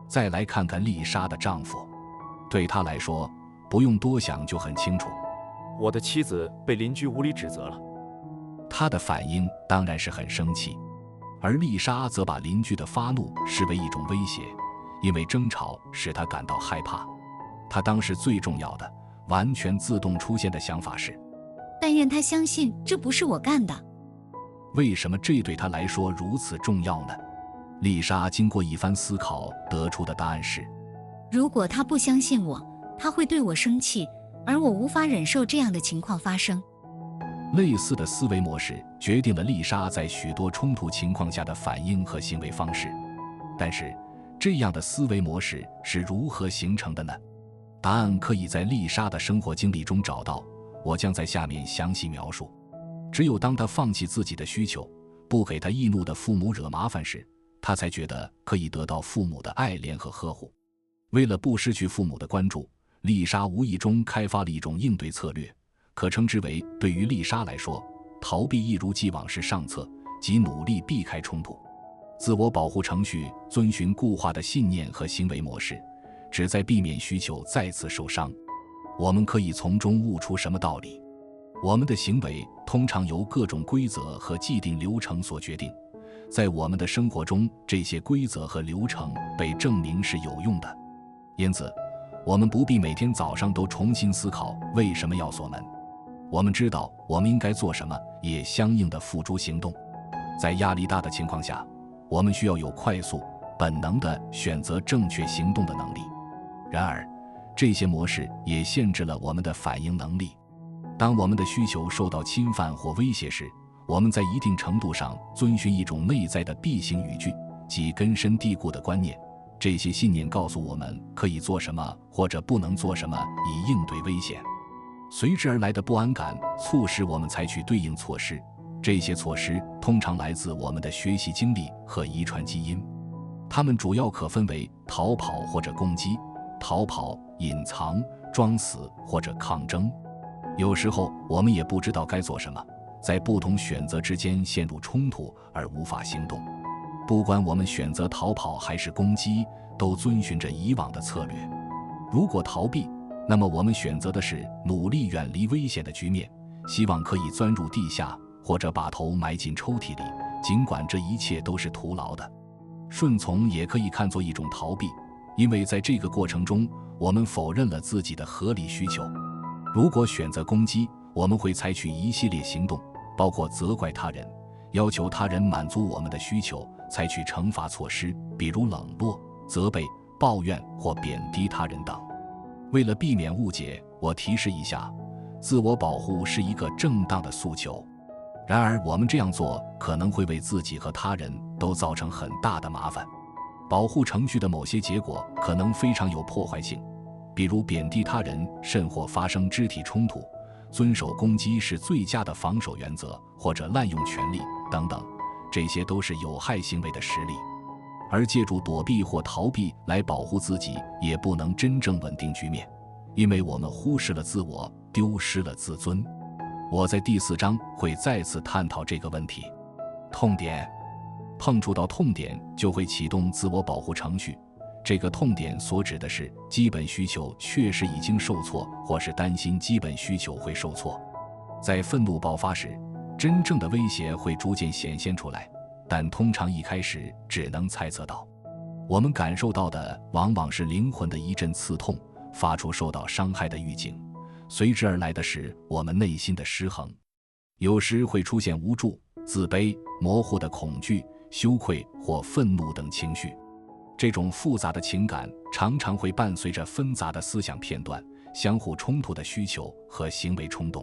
再来看看丽莎的丈夫，对他来说，不用多想就很清楚，我的妻子被邻居无理指责了。他的反应当然是很生气，而丽莎则把邻居的发怒视为一种威胁，因为争吵使他感到害怕。他当时最重要的、完全自动出现的想法是：但愿他相信这不是我干的。为什么这对他来说如此重要呢？丽莎经过一番思考得出的答案是：如果他不相信我，他会对我生气，而我无法忍受这样的情况发生。类似的思维模式决定了丽莎在许多冲突情况下的反应和行为方式。但是，这样的思维模式是如何形成的呢？答案可以在丽莎的生活经历中找到，我将在下面详细描述。只有当她放弃自己的需求，不给她易怒的父母惹麻烦时，她才觉得可以得到父母的爱怜和呵护。为了不失去父母的关注，丽莎无意中开发了一种应对策略，可称之为对于丽莎来说，逃避一如既往是上策，即努力避开冲突。自我保护程序遵循固化的信念和行为模式，旨在避免需求再次受伤。我们可以从中悟出什么道理？我们的行为通常由各种规则和既定流程所决定，在我们的生活中，这些规则和流程被证明是有用的。因此，我们不必每天早上都重新思考为什么要锁门。我们知道我们应该做什么，也相应的付诸行动。在压力大的情况下，我们需要有快速、本能的选择正确行动的能力。然而，这些模式也限制了我们的反应能力。当我们的需求受到侵犯或威胁时，我们在一定程度上遵循一种内在的必行语句，即根深蒂固的观念。这些信念告诉我们可以做什么或者不能做什么以应对危险。随之而来的不安感促使我们采取对应措施，这些措施通常来自我们的学习经历和遗传基因。它们主要可分为逃跑或者攻击、逃跑、隐藏、装死或者抗争。有时候我们也不知道该做什么，在不同选择之间陷入冲突而无法行动。不管我们选择逃跑还是攻击，都遵循着以往的策略。如果逃避，那么我们选择的是努力远离危险的局面，希望可以钻入地下或者把头埋进抽屉里，尽管这一切都是徒劳的。顺从也可以看作一种逃避，因为在这个过程中，我们否认了自己的合理需求。如果选择攻击，我们会采取一系列行动，包括责怪他人，要求他人满足我们的需求，采取惩罚措施，比如冷落、责备、抱怨或贬低他人等。为了避免误解，我提示一下，自我保护是一个正当的诉求。然而，我们这样做可能会为自己和他人都造成很大的麻烦。保护程序的某些结果可能非常有破坏性，比如贬低他人，甚或发生肢体冲突，遵守攻击是最佳的防守原则，或者滥用权力等等，这些都是有害行为的实例。而借助躲避或逃避来保护自己，也不能真正稳定局面，因为我们忽视了自我，丢失了自尊。我在第4章会再次探讨这个问题。痛点，碰触到痛点就会启动自我保护程序。这个痛点所指的是基本需求确实已经受挫，或是担心基本需求会受挫。在愤怒爆发时，真正的威胁会逐渐显现出来，但通常一开始只能猜测到。我们感受到的往往是灵魂的一阵刺痛，发出受到伤害的预警，随之而来的是我们内心的失衡。有时会出现无助、自卑、模糊的恐惧、羞愧或愤怒等情绪。这种复杂的情感常常会伴随着纷杂的思想片段、相互冲突的需求和行为冲动。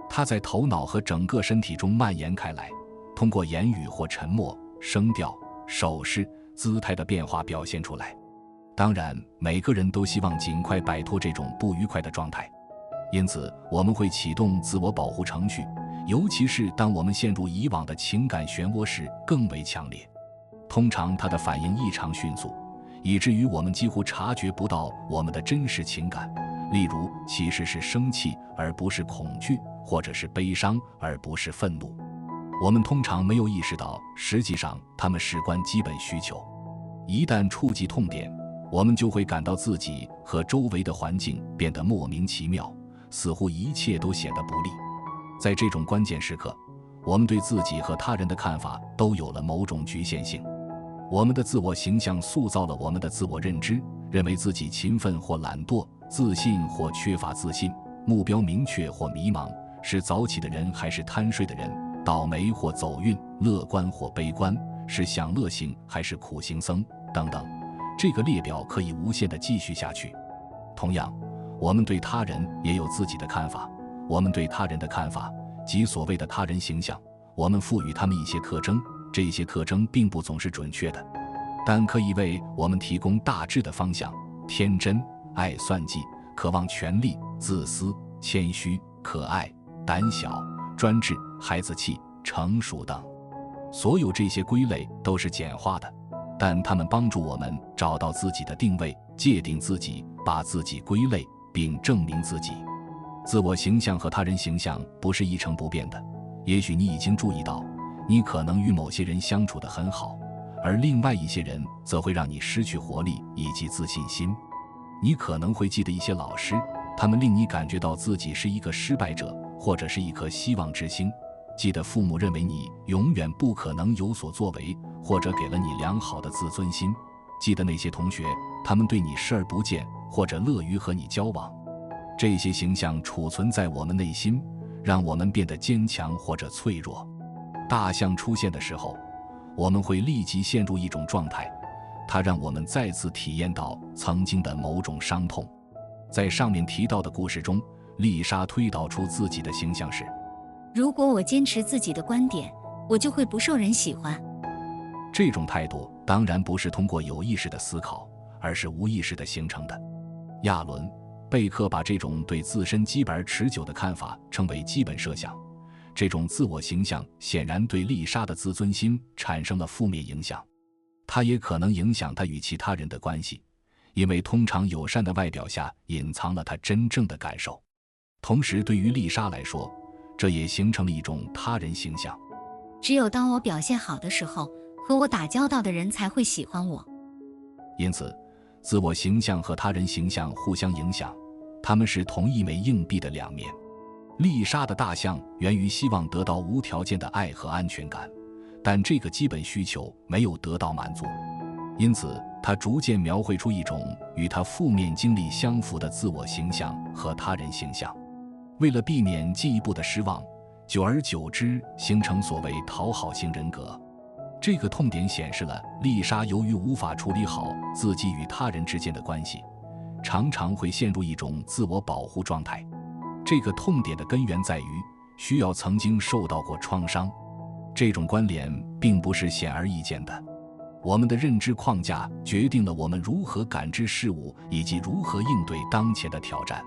它在头脑和整个身体中蔓延开来，通过言语或沉默、声调、手势、姿态的变化表现出来。当然，每个人都希望尽快摆脱这种不愉快的状态，因此我们会启动自我保护程序，尤其是当我们陷入以往的情感漩涡时更为强烈。通常它的反应异常迅速，以至于我们几乎察觉不到我们的真实情感，例如其实是生气而不是恐惧，或者是悲伤而不是愤怒。我们通常没有意识到，实际上它们事关基本需求。一旦触及痛点，我们就会感到自己和周围的环境变得莫名其妙，似乎一切都显得不利。在这种关键时刻，我们对自己和他人的看法都有了某种局限性。我们的自我形象塑造了我们的自我认知，认为自己勤奋或懒惰，自信或缺乏自信，目标明确或迷茫，是早起的人还是贪睡的人，倒霉或走运，乐观或悲观，是享乐型还是苦行僧等等。这个列表可以无限地继续下去。同样，我们对他人也有自己的看法。我们对他人的看法，即所谓的他人形象，我们赋予他们一些特征，这些特征并不总是准确的，但可以为我们提供大致的方向：天真、爱算计、渴望权力、自私、谦虚、可爱、胆小、专制、孩子气、成熟等。所有这些归类都是简化的，但它们帮助我们找到自己的定位，界定自己，把自己归类，并证明自己。自我形象和他人形象不是一成不变的，也许你已经注意到，你可能与某些人相处得很好，而另外一些人则会让你失去活力以及自信心。你可能会记得一些老师，他们令你感觉到自己是一个失败者，或者是一颗希望之星。记得父母认为你永远不可能有所作为，或者给了你良好的自尊心。记得那些同学，他们对你视而不见，或者乐于和你交往。这些形象储存在我们内心，让我们变得坚强或者脆弱。大象出现的时候，我们会立即陷入一种状态，它让我们再次体验到曾经的某种伤痛。在上面提到的故事中，丽莎推导出自己的形象是：如果我坚持自己的观点，我就会不受人喜欢。这种态度当然不是通过有意识的思考，而是无意识地形成的。亚伦·贝克把这种对自身基本而持久的看法称为基本设想。这种自我形象显然对丽莎的自尊心产生了负面影响，它也可能影响她与其他人的关系，因为通常友善的外表下隐藏了她真正的感受。同时，对于丽莎来说，这也形成了一种他人形象。只有当我表现好的时候，和我打交道的人才会喜欢我。因此，自我形象和他人形象互相影响，它们是同一枚硬币的两面。丽莎的大象源于希望得到无条件的爱和安全感，但这个基本需求没有得到满足，因此她逐渐描绘出一种与她负面经历相符的自我形象和他人形象。为了避免进一步的失望，久而久之形成所谓讨好型人格。这个痛点显示了丽莎由于无法处理好自己与他人之间的关系，常常会陷入一种自我保护状态。这个痛点的根源在于需要曾经受到过创伤。这种关联并不是显而易见的。我们的认知框架决定了我们如何感知事物，以及如何应对当前的挑战。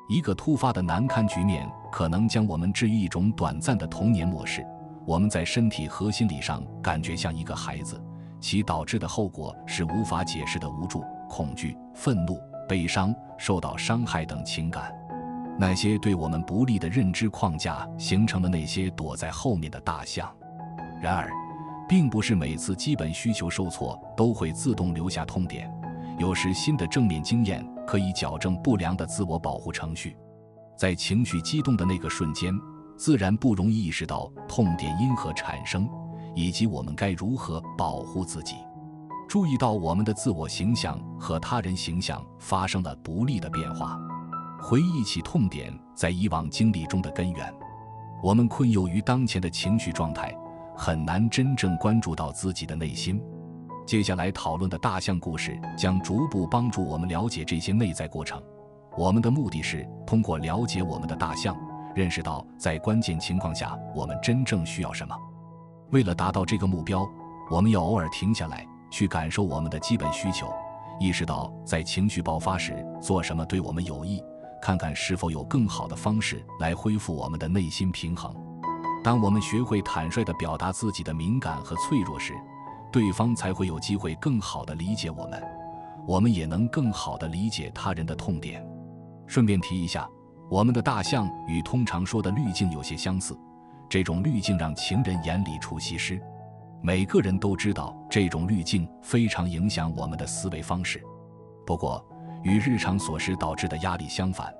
一个突发的难堪局面可能将我们置于一种短暂的童年模式，我们在身体和心理上感觉像一个孩子，其导致的后果是无法解释的无助、恐惧、愤怒、悲伤、受到伤害等情感。那些对我们不利的认知框架形成了那些躲在后面的大象。然而，并不是每次基本需求受挫都会自动留下痛点，有时新的正面经验可以矫正不良的自我保护程序。在情绪激动的那个瞬间，自然不容易意识到痛点因何产生，以及我们该如何保护自己。注意到我们的自我形象和他人形象发生了不利的变化，回忆起痛点在以往经历中的根源。我们困囿于当前的情绪状态，很难真正关注到自己的内心。接下来讨论的大象故事将逐步帮助我们了解这些内在过程。我们的目的是通过了解我们的大象，认识到在关键情况下我们真正需要什么。为了达到这个目标，我们要偶尔停下来，去感受我们的基本需求，意识到在情绪爆发时做什么对我们有益，看看是否有更好的方式来恢复我们的内心平衡。当我们学会坦率地表达自己的敏感和脆弱时，对方才会有机会更好地理解我们，我们也能更好地理解他人的痛点。顺便提一下，我们的大象与通常说的滤镜有些相似，这种滤镜让情人眼里出西施。每个人都知道这种滤镜非常影响我们的思维方式。不过，与日常琐事导致的压力相反，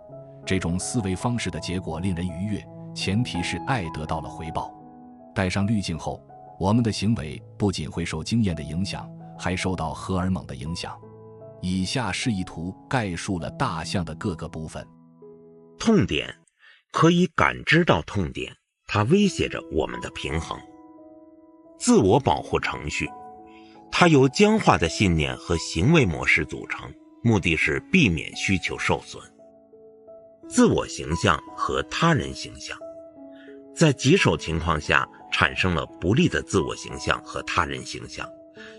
这种思维方式的结果令人愉悦，前提是爱得到了回报。戴上滤镜后，我们的行为不仅会受经验的影响，还受到荷尔蒙的影响。以下示意图概述了大象的各个部分。痛点，可以感知到痛点，它威胁着我们的平衡。自我保护程序，它由僵化的信念和行为模式组成，目的是避免需求受损。自我形象和他人形象，在棘手情况下产生了不利的自我形象和他人形象，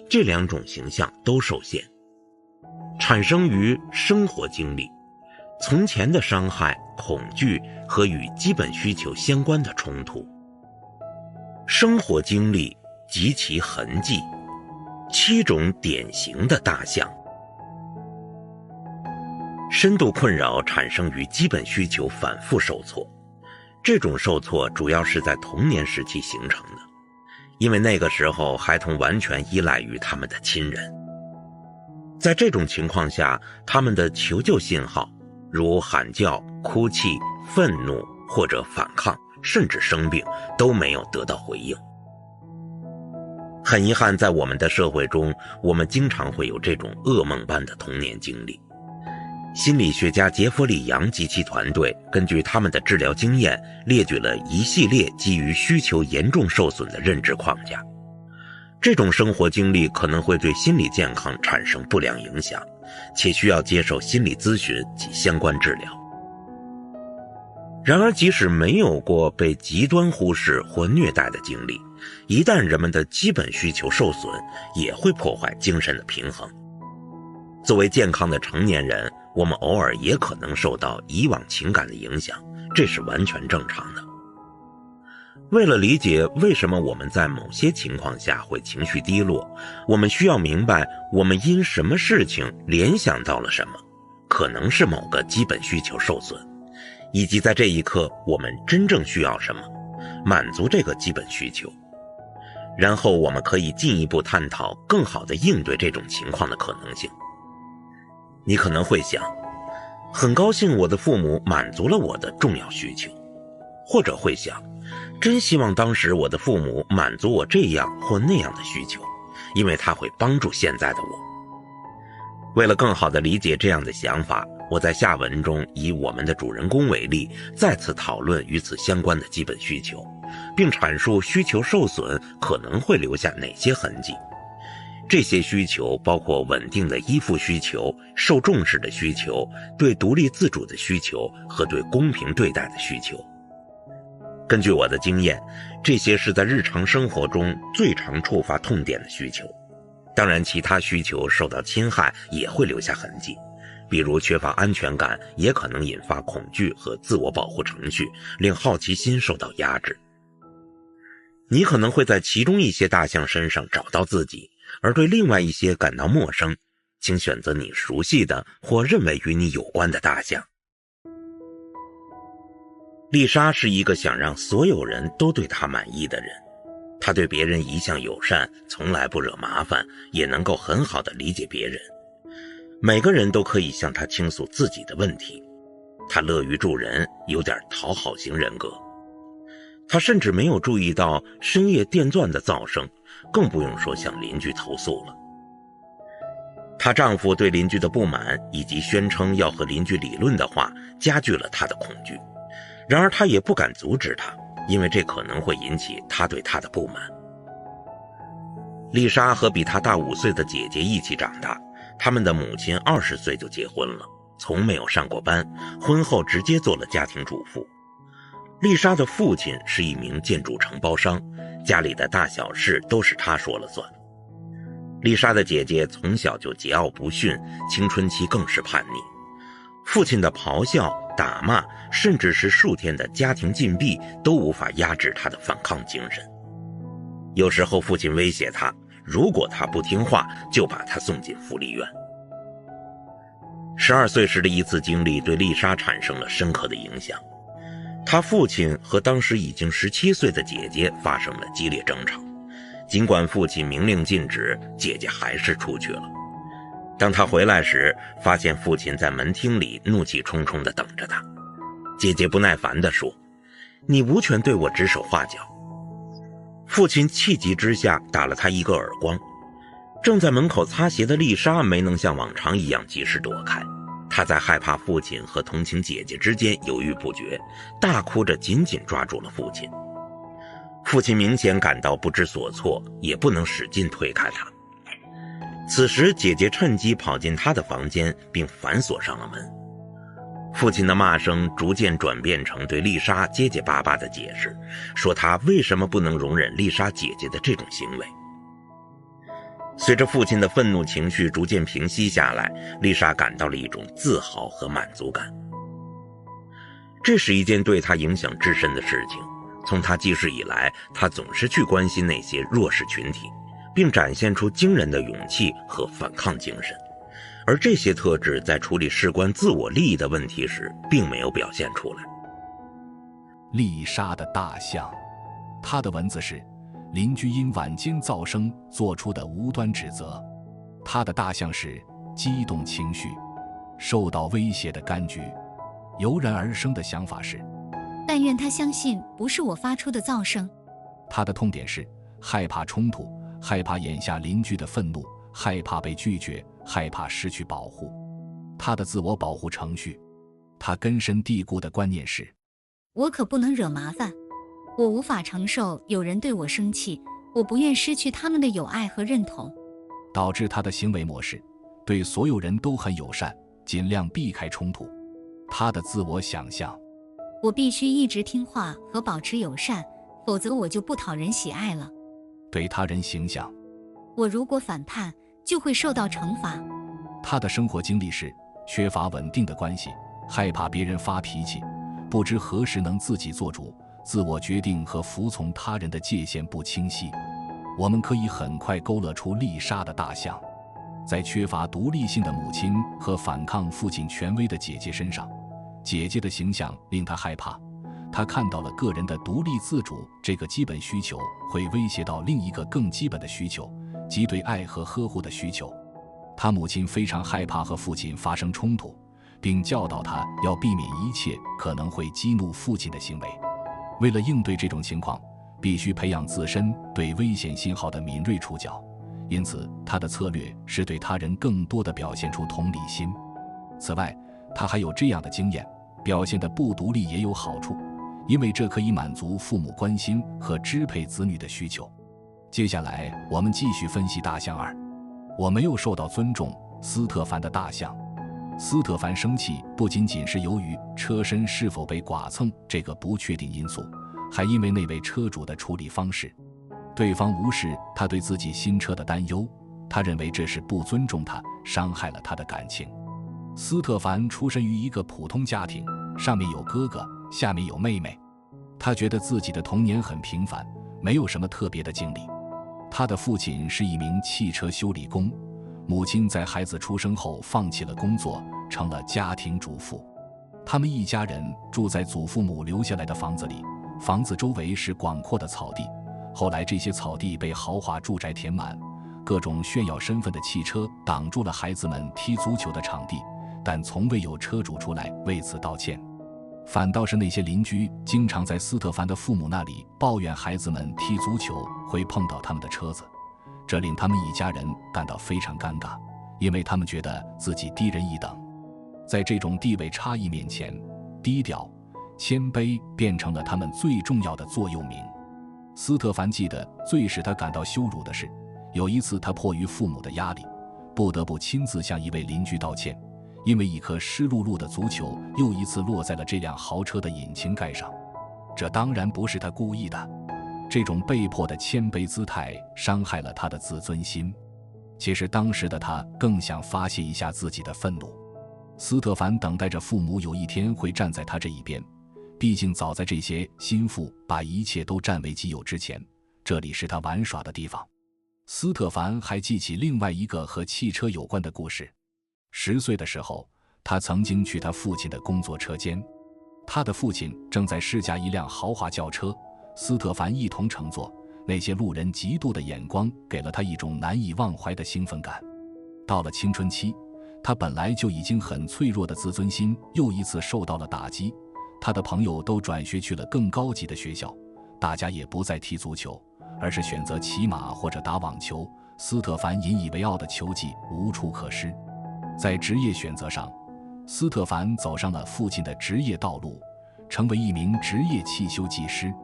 这两种形象都受限。产生于生活经历，从前的伤害、恐惧和与基本需求相关的冲突。生活经历及其痕迹，7种典型的大象。深度困扰产生于基本需求反复受挫，这种受挫主要是在童年时期形成的，因为那个时候孩童完全依赖于他们的亲人。在这种情况下，他们的求救信号，如喊叫、哭泣、愤怒或者反抗，甚至生病，都没有得到回应。很遗憾，在我们的社会中，我们经常会有这种噩梦般的童年经历。心理学家杰弗里·杨及其团队根据他们的治疗经验，列举了一系列基于需求严重受损的认知框架。这种生活经历可能会对心理健康产生不良影响，且需要接受心理咨询及相关治疗。然而，即使没有过被极端忽视或虐待的经历，一旦人们的基本需求受损，也会破坏精神的平衡。作为健康的成年人，我们偶尔也可能受到以往情感的影响，这是完全正常的。为了理解为什么我们在某些情况下会情绪低落，我们需要明白我们因什么事情联想到了什么，可能是某个基本需求受损，以及在这一刻我们真正需要什么，满足这个基本需求。然后我们可以进一步探讨更好地应对这种情况的可能性。你可能会想，很高兴我的父母满足了我的重要需求，或者会想，真希望当时我的父母满足我这样或那样的需求，因为它会帮助现在的我。为了更好地理解这样的想法，我在下文中以我们的主人公为例，再次讨论与此相关的基本需求，并阐述需求受损可能会留下哪些痕迹。这些需求包括稳定的依附需求、受重视的需求、对独立自主的需求和对公平对待的需求。根据我的经验，这些是在日常生活中最常触发痛点的需求。当然，其他需求受到侵害也会留下痕迹，比如缺乏安全感也可能引发恐惧和自我保护程序，令好奇心受到压制。你可能会在其中一些大象身上找到自己，而对另外一些感到陌生，请选择你熟悉的或认为与你有关的大象。丽莎是一个想让所有人都对她满意的人，她对别人一向友善，从来不惹麻烦，也能够很好地理解别人。每个人都可以向她倾诉自己的问题，她乐于助人，有点讨好型人格。她甚至没有注意到深夜电钻的噪声，更不用说向邻居投诉了。她丈夫对邻居的不满以及宣称要和邻居理论的话，加剧了她的恐惧。然而她也不敢阻止他，因为这可能会引起他对她的不满。丽莎和比她大5岁的姐姐一起长大，他们的母亲20岁就结婚了，从没有上过班，婚后直接做了家庭主妇。丽莎的父亲是一名建筑承包商，家里的大小事都是他说了算。丽莎的姐姐从小就桀骜不驯，青春期更是叛逆。父亲的咆哮、打骂，甚至是数天的家庭禁闭，都无法压制她的反抗精神。有时候父亲威胁她，如果她不听话，就把她送进福利院。12岁时的一次经历对丽莎产生了深刻的影响。他父亲和当时已经17岁的姐姐发生了激烈争吵，尽管父亲明令禁止，姐姐还是出去了。当他回来时，发现父亲在门厅里怒气冲冲地等着他。姐姐不耐烦地说：“你无权对我指手画脚。”父亲气急之下打了他一个耳光。正在门口擦鞋的丽莎没能像往常一样及时躲开，她在害怕父亲和同情姐姐之间犹豫不决，大哭着紧紧抓住了父亲。父亲明显感到不知所措，也不能使劲推开他。此时姐姐趁机跑进他的房间，并反锁上了门。父亲的骂声逐渐转变成对丽莎结结巴巴的解释，说他为什么不能容忍丽莎姐姐的这种行为。随着父亲的愤怒情绪逐渐平息下来，丽莎感到了一种自豪和满足感。这是一件对她影响至深的事情。从她记事以来，她总是去关心那些弱势群体，并展现出惊人的勇气和反抗精神。而这些特质在处理事关自我利益的问题时，并没有表现出来。丽莎的大象，她的文字是邻居因晚间噪声做出的无端指责。他的大象是激动情绪，受到威胁的柑橘。油然而生的想法是，但愿他相信不是我发出的噪声。他的痛点是害怕冲突，害怕眼下邻居的愤怒，害怕被拒绝，害怕失去保护。他的自我保护程序，他根深蒂固的观念是，我可不能惹麻烦。我无法承受有人对我生气，我不愿失去他们的友爱和认同。导致他的行为模式对所有人都很友善，尽量避开冲突。他的自我想象，我必须一直听话和保持友善，否则我就不讨人喜爱了。对他人形象，我如果反叛，就会受到惩罚。他的生活经历是缺乏稳定的关系，害怕别人发脾气，不知何时能自己做主，自我决定和服从他人的界限不清晰。我们可以很快勾勒出丽莎的大象。在缺乏独立性的母亲和反抗父亲权威的姐姐身上，姐姐的形象令她害怕。她看到了个人的独立自主这个基本需求会威胁到另一个更基本的需求，即对爱和呵护的需求。她母亲非常害怕和父亲发生冲突，并教导她要避免一切可能会激怒父亲的行为。为了应对这种情况，必须培养自身对危险信号的敏锐触角，因此他的策略是对他人更多地表现出同理心。此外，他还有这样的经验，表现得不独立也有好处，因为这可以满足父母关心和支配子女的需求。接下来我们继续分析大象2。我没有受到尊重，斯特凡的大象。斯特凡生气不仅仅是由于车身是否被剐蹭这个不确定因素，还因为那位车主的处理方式。对方无视他对自己新车的担忧，他认为这是不尊重他，伤害了他的感情。斯特凡出身于一个普通家庭，上面有哥哥，下面有妹妹。他觉得自己的童年很平凡，没有什么特别的经历。他的父亲是一名汽车修理工，母亲在孩子出生后放弃了工作，成了家庭主妇。他们一家人住在祖父母留下来的房子里，房子周围是广阔的草地。后来这些草地被豪华住宅填满，各种炫耀身份的汽车挡住了孩子们踢足球的场地，但从未有车主出来为此道歉。反倒是那些邻居经常在斯特凡的父母那里抱怨孩子们踢足球会碰到他们的车子，这令他们一家人感到非常尴尬，因为他们觉得自己低人一等。在这种地位差异面前，低调、谦卑变成了他们最重要的座右铭。斯特凡记得最使他感到羞辱的是，有一次他迫于父母的压力，不得不亲自向一位邻居道歉，因为一颗湿漉漉的足球又一次落在了这辆豪车的引擎盖上。这当然不是他故意的，这种被迫的谦卑姿态伤害了他的自尊心。其实当时的他更想发泄一下自己的愤怒。斯特凡等待着父母有一天会站在他这一边，毕竟早在这些心腹把一切都占为己有之前，这里是他玩耍的地方。斯特凡还记起另外一个和汽车有关的故事。10岁的时候，他曾经去他父亲的工作车间。他的父亲正在试驾一辆豪华轿车，斯特凡一同乘坐，那些路人嫉妒的眼光给了他一种难以忘怀的兴奋感。到了青春期，他本来就已经很脆弱的自尊心又一次受到了打击，他的朋友都转学去了更高级的学校，大家也不再踢足球，而是选择骑马或者打网球。斯特凡引以为傲的球技无处可施。在职业选择上，斯特凡走上了父亲的职业道路，成为一名职业汽修技师。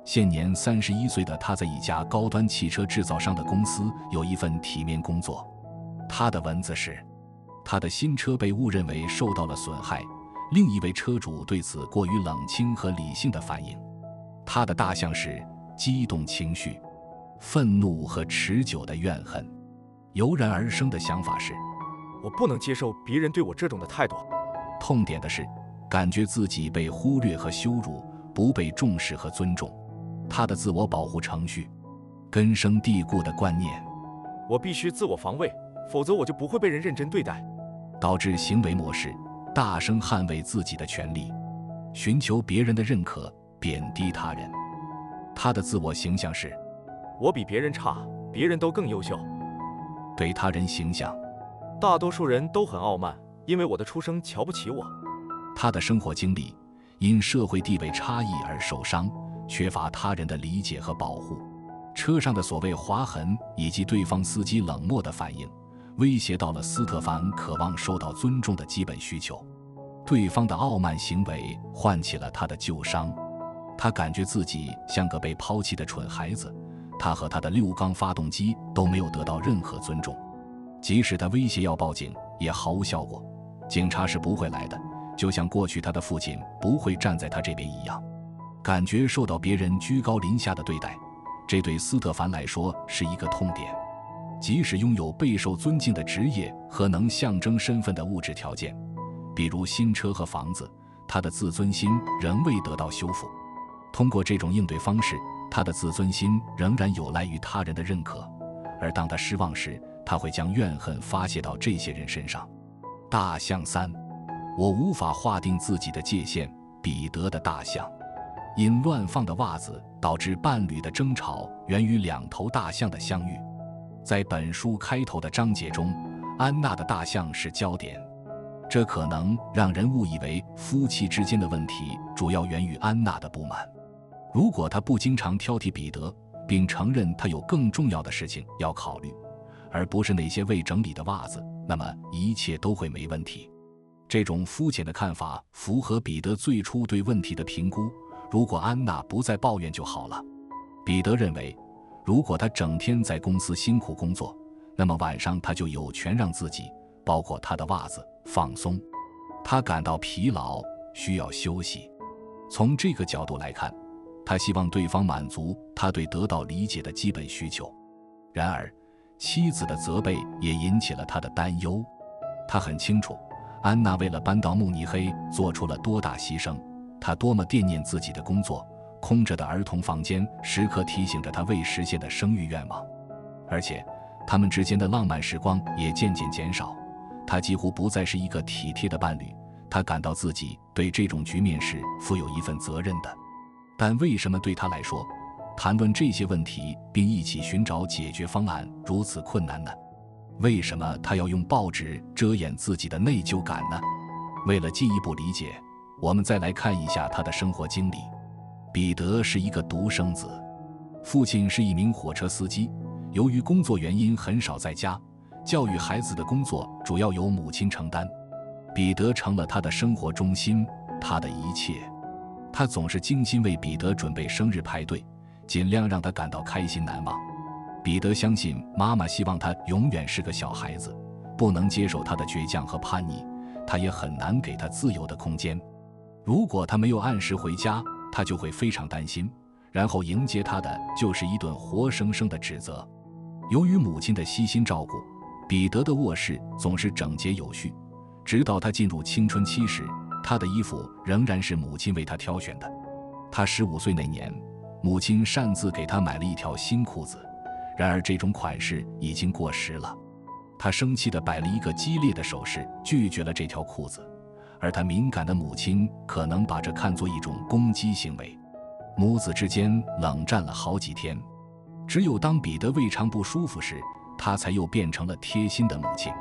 现年31岁的他在一家高端汽车制造商的公司有一份体面工作。他的文字是：他的新车被误认为受到了损害，另一位车主对此过于冷清和理性的反应。他的大象是激动情绪、愤怒和持久的怨恨。油然而生的想法是：我不能接受别人对我这种的态度。痛点的是感觉自己被忽略和羞辱，不被重视和尊重。他的自我保护程序，根深蒂固的观念：我必须自我防卫，否则我就不会被人认真对待。导致行为模式：大声捍卫自己的权利，寻求别人的认可，贬低他人。他的自我形象是：我比别人差，别人都更优秀。对他人形象：大多数人都很傲慢，因为我的出生瞧不起我。他的生活经历因社会地位差异而受伤，缺乏他人的理解和保护。车上的所谓划痕以及对方司机冷漠的反应，威胁到了斯特凡渴望受到尊重的基本需求。对方的傲慢行为唤起了他的旧伤，他感觉自己像个被抛弃的蠢孩子，他和他的6缸发动机都没有得到任何尊重。即使他威胁要报警，也毫无效果，警察是不会来的，就像过去他的父亲不会站在他这边一样。感觉受到别人居高临下的对待，这对斯特凡来说是一个痛点。即使拥有备受尊敬的职业和能象征身份的物质条件，比如新车和房子，他的自尊心仍未得到修复。通过这种应对方式，他的自尊心仍然有赖于他人的认可，而当他失望时，他会将怨恨发泄到这些人身上。大象3，我无法划定自己的界限。彼得的大象。因乱放的袜子导致伴侣的争吵，源于2头大象的相遇。在本书开头的章节中，安娜的大象是焦点，这可能让人误以为夫妻之间的问题主要源于安娜的不满。如果她不经常挑剔彼得，并承认他有更重要的事情要考虑，而不是那些未整理的袜子，那么一切都会没问题。这种肤浅的看法符合彼得最初对问题的评估，如果安娜不再抱怨就好了。彼得认为，如果他整天在公司辛苦工作，那么晚上他就有权让自己，包括他的袜子，放松。他感到疲劳，需要休息。从这个角度来看，他希望对方满足他对得到理解的基本需求。然而，妻子的责备也引起了他的担忧。他很清楚，安娜为了搬到慕尼黑做出了多大牺牲，她多么惦念自己的工作，空着的儿童房间时刻提醒着她未实现的生育愿望。而且，他们之间的浪漫时光也渐渐减少，他几乎不再是一个体贴的伴侣。他感到自己对这种局面是负有一份责任的。但为什么对他来说，谈论这些问题并一起寻找解决方案如此困难呢？为什么他要用报纸遮掩自己的内疚感呢？为了进一步理解，我们再来看一下他的生活经历。彼得是一个独生子，父亲是一名火车司机，由于工作原因很少在家，教育孩子的工作主要由母亲承担。彼得成了他的生活中心，他的一切。他总是精心为彼得准备生日派对，尽量让他感到开心难忘。彼得相信妈妈希望他永远是个小孩子，不能接受他的倔强和叛逆，他也很难给他自由的空间。如果他没有按时回家，他就会非常担心，然后迎接他的就是一顿活生生的指责。由于母亲的悉心照顾，彼得的卧室总是整洁有序，直到他进入青春期时，他的衣服仍然是母亲为他挑选的。他15岁那年，母亲擅自给他买了一条新裤子，然而这种款式已经过时了。他生气地摆了一个激烈的手势，拒绝了这条裤子，而他敏感的母亲可能把这看作一种攻击行为。母子之间冷战了好几天，只有当彼得胃肠不舒服时，他才又变成了贴心的母亲。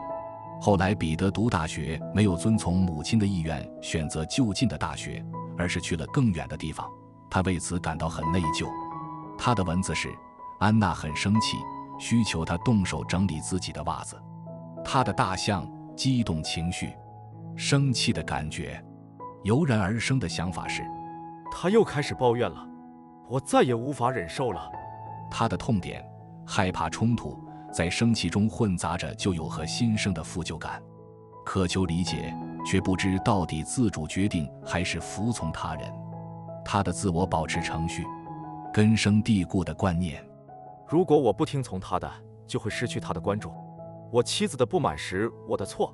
后来彼得读大学没有遵从母亲的意愿选择就近的大学，而是去了更远的地方，他为此感到很内疚。他的文字是：安娜很生气，需求他动手整理自己的袜子。他的大象激动情绪，生气的感觉。油然而生的想法是：他又开始抱怨了，我再也无法忍受了。他的痛点，害怕冲突，在生气中混杂着就有和新生的负疚感，渴求理解，却不知到底自主决定还是服从他人。他的自我保持程序，根深蒂固的观念：如果我不听从他的，就会失去他的关注。我妻子的不满时，我的错。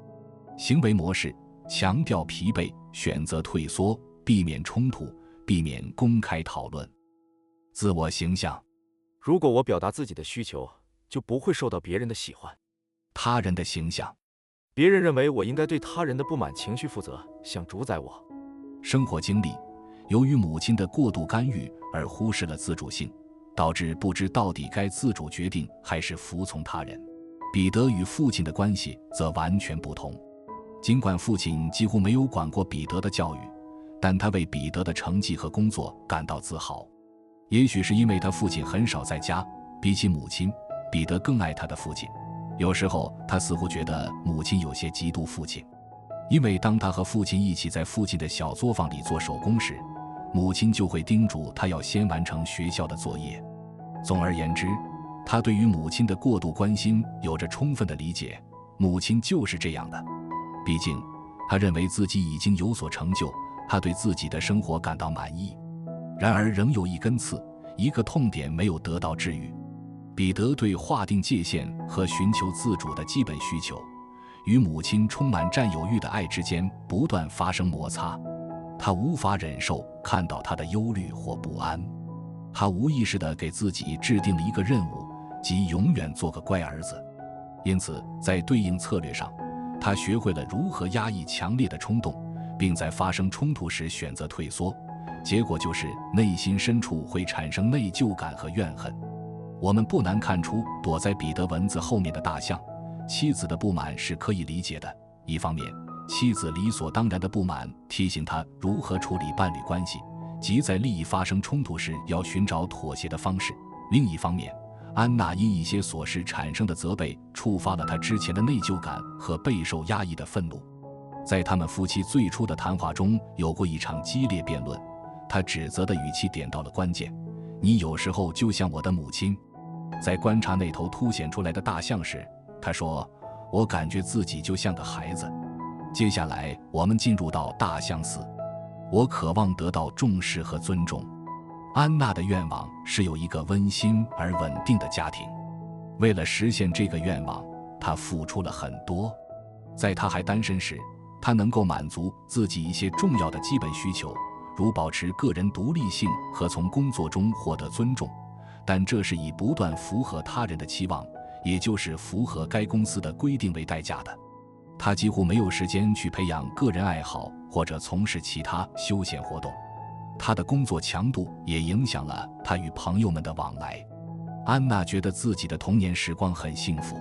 行为模式强调疲惫，选择退缩，避免冲突，避免公开讨论。自我形象：如果我表达自己的需求，就不会受到别人的喜欢。他人的形象：别人认为我应该对他人的不满情绪负责，想主宰我。生活经历：由于母亲的过度干预而忽视了自主性，导致不知到底该自主决定还是服从他人。彼得与父亲的关系则完全不同。尽管父亲几乎没有管过彼得的教育，但他为彼得的成绩和工作感到自豪。也许是因为他父亲很少在家，比起母亲，彼得更爱他的父亲。有时候他似乎觉得母亲有些嫉妒父亲，因为当他和父亲一起在父亲的小作坊里做手工时，母亲就会叮嘱他要先完成学校的作业。总而言之，他对于母亲的过度关心有着充分的理解，母亲就是这样的。毕竟他认为自己已经有所成就，他对自己的生活感到满意。然而仍有一根刺，一个痛点没有得到治愈。彼得对划定界限和寻求自主的基本需求，与母亲充满占有欲的爱之间不断发生摩擦。他无法忍受看到他的忧虑或不安，他无意识地给自己制定了一个任务，即永远做个乖儿子。因此在对应策略上，他学会了如何压抑强烈的冲动，并在发生冲突时选择退缩，结果就是内心深处会产生内疚感和怨恨。我们不难看出，躲在彼得文字后面的大象，妻子的不满是可以理解的。一方面，妻子理所当然的不满提醒他如何处理伴侣关系，即在利益发生冲突时要寻找妥协的方式；另一方面，安娜因一些琐事产生的责备触发了她之前的内疚感和备受压抑的愤怒。在他们夫妻最初的谈话中有过一场激烈辩论，他指责的语气点到了关键：你有时候就像我的母亲。在观察那头凸显出来的大象时，他说：我感觉自己就像个孩子。接下来我们进入到大象4，我渴望得到重视和尊重。安娜的愿望是有一个温馨而稳定的家庭，为了实现这个愿望，她付出了很多。在她还单身时，她能够满足自己一些重要的基本需求，如保持个人独立性和从工作中获得尊重，但这是以不断符合他人的期望，也就是符合该公司的规定为代价的。他几乎没有时间去培养个人爱好或者从事其他休闲活动，他的工作强度也影响了他与朋友们的往来。安娜觉得自己的童年时光很幸福，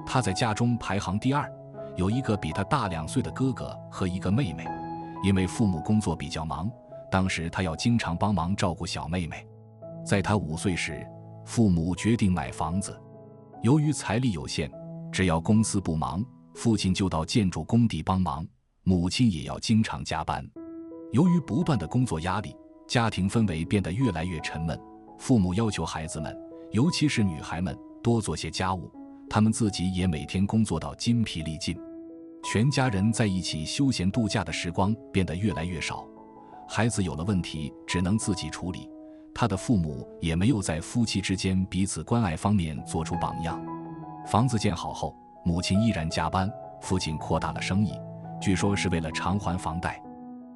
她在家中排行第2，有一个比她大2岁的哥哥和一个妹妹。因为父母工作比较忙，当时她要经常帮忙照顾小妹妹。在她5岁时，父母决定买房子。由于财力有限，只要公司不忙，父亲就到建筑工地帮忙，母亲也要经常加班。由于不断的工作压力，家庭氛围变得越来越沉闷。父母要求孩子们，尤其是女孩们，多做些家务，他们自己也每天工作到筋疲力尽。全家人在一起休闲度假的时光变得越来越少，孩子有了问题只能自己处理，他的父母也没有在夫妻之间彼此关爱方面做出榜样。房子建好后，母亲依然加班，父亲扩大了生意，据说是为了偿还房贷。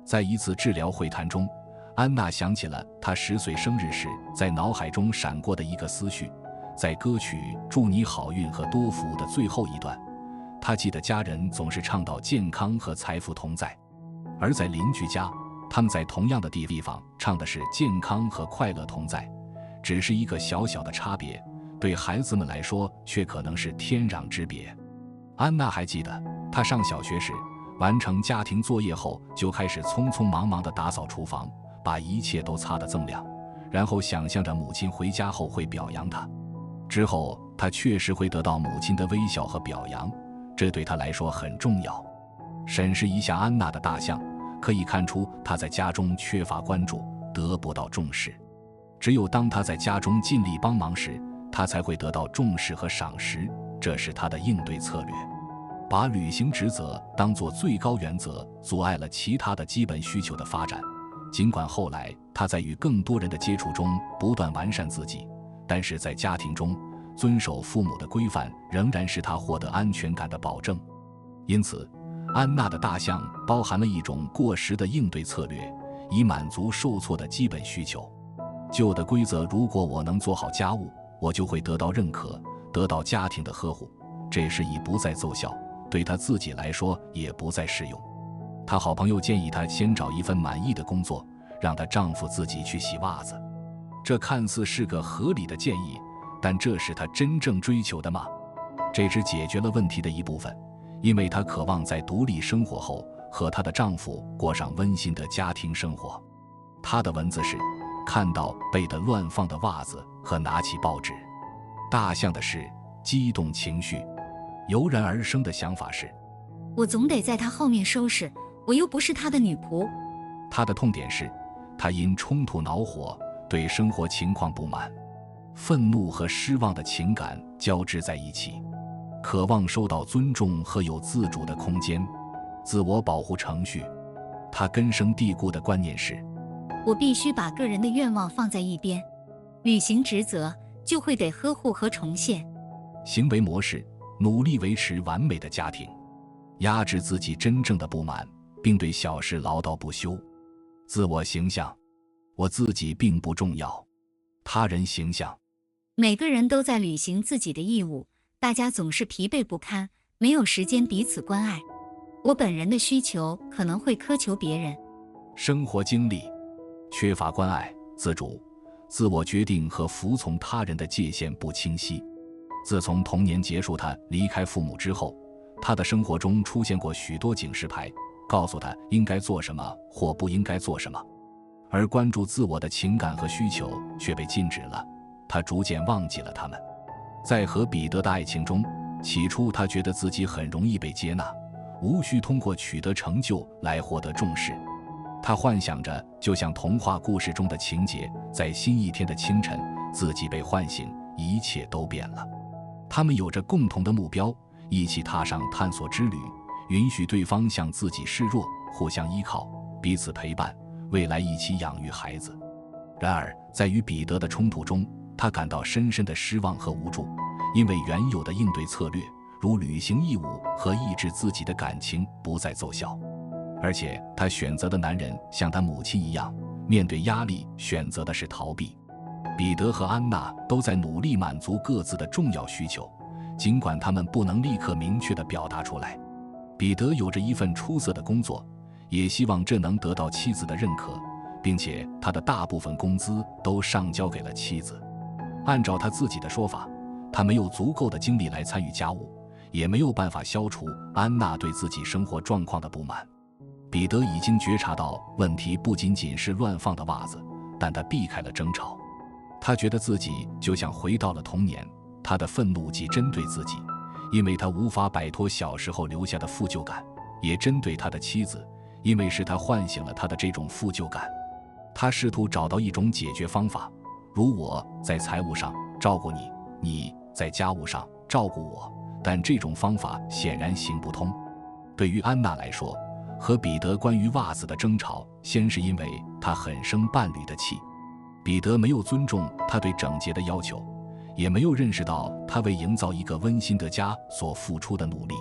在一次治疗会谈中，安娜想起了她10岁生日时在脑海中闪过的一个思绪，在歌曲《祝你好运和多福》的最后一段，她记得家人总是倡导健康和财富同在。而在邻居家，他们在同样的地方唱的是健康和快乐同在，只是一个小小的差别，对孩子们来说却可能是天壤之别。安娜还记得，她上小学时，完成家庭作业后就开始匆匆忙忙地打扫厨房，把一切都擦得锃亮，然后想象着母亲回家后会表扬她。之后她确实会得到母亲的微笑和表扬，这对她来说很重要。审视一下安娜的大象，可以看出她在家中缺乏关注，得不到重视。只有当她在家中尽力帮忙时，她才会得到重视和赏识，这是她的应对策略。把履行职责当作最高原则，阻碍了其他的基本需求的发展。尽管后来她在与更多人的接触中不断完善自己，但是在家庭中遵守父母的规范仍然是她获得安全感的保证。因此，安娜的大象包含了一种过时的应对策略，以满足受挫的基本需求。旧的规则，如果我能做好家务，我就会得到认可，得到家庭的呵护，这时已不再奏效，对她自己来说也不再适用。她好朋友建议她先找一份满意的工作，让她丈夫自己去洗袜子。这看似是个合理的建议，但这是她真正追求的吗？这只解决了问题的一部分，因为她渴望在独立生活后和她的丈夫过上温馨的家庭生活。她的文字是：看到被得乱放的袜子和拿起报纸。大象的是激动情绪，油然而生的想法是：我总得在他后面收拾，我又不是他的女仆。他的痛点是，他因冲突恼火，对生活情况不满，愤怒和失望的情感交织在一起，渴望受到尊重和有自主的空间，自我保护程序。他根深蒂固的观念是：我必须把个人的愿望放在一边，履行职责就会得呵护和重现。行为模式：努力维持完美的家庭，压制自己真正的不满，并对小事唠叨不休。自我形象：我自己并不重要。他人形象：每个人都在履行自己的义务，大家总是疲惫不堪，没有时间彼此关爱。我本人的需求可能会苛求别人。生活经历：缺乏关爱、自主、自我决定和服从他人的界限不清晰。自从童年结束，他离开父母之后，他的生活中出现过许多警示牌，告诉他应该做什么或不应该做什么，而关注自我的情感和需求却被禁止了。他逐渐忘记了他们。在和彼得的爱情中，起初他觉得自己很容易被接纳，无需通过取得成就来获得重视。他幻想着就像童话故事中的情节，在新一天的清晨，自己被唤醒，一切都变了。他们有着共同的目标，一起踏上探索之旅，允许对方向自己示弱，互相依靠，彼此陪伴，未来一起养育孩子。然而，在与彼得的冲突中，他感到深深的失望和无助，因为原有的应对策略，如履行义务和抑制自己的感情，不再奏效。而且，他选择的男人像他母亲一样，面对压力选择的是逃避。彼得和安娜都在努力满足各自的重要需求，尽管他们不能立刻明确地表达出来。彼得有着一份出色的工作，也希望这能得到妻子的认可，并且他的大部分工资都上交给了妻子。按照他自己的说法，他没有足够的精力来参与家务，也没有办法消除安娜对自己生活状况的不满。彼得已经觉察到问题不仅仅是乱放的袜子，但他避开了争吵。他觉得自己就像回到了童年，他的愤怒既针对自己，因为他无法摆脱小时候留下的负疚感，也针对他的妻子，因为是他唤醒了他的这种负疚感。他试图找到一种解决方法，如我在财务上照顾你，你在家务上照顾我，但这种方法显然行不通。对于安娜来说，和彼得关于袜子的争吵，先是因为他很生伴侣的气。彼得没有尊重他对整洁的要求，也没有认识到他为营造一个温馨的家所付出的努力。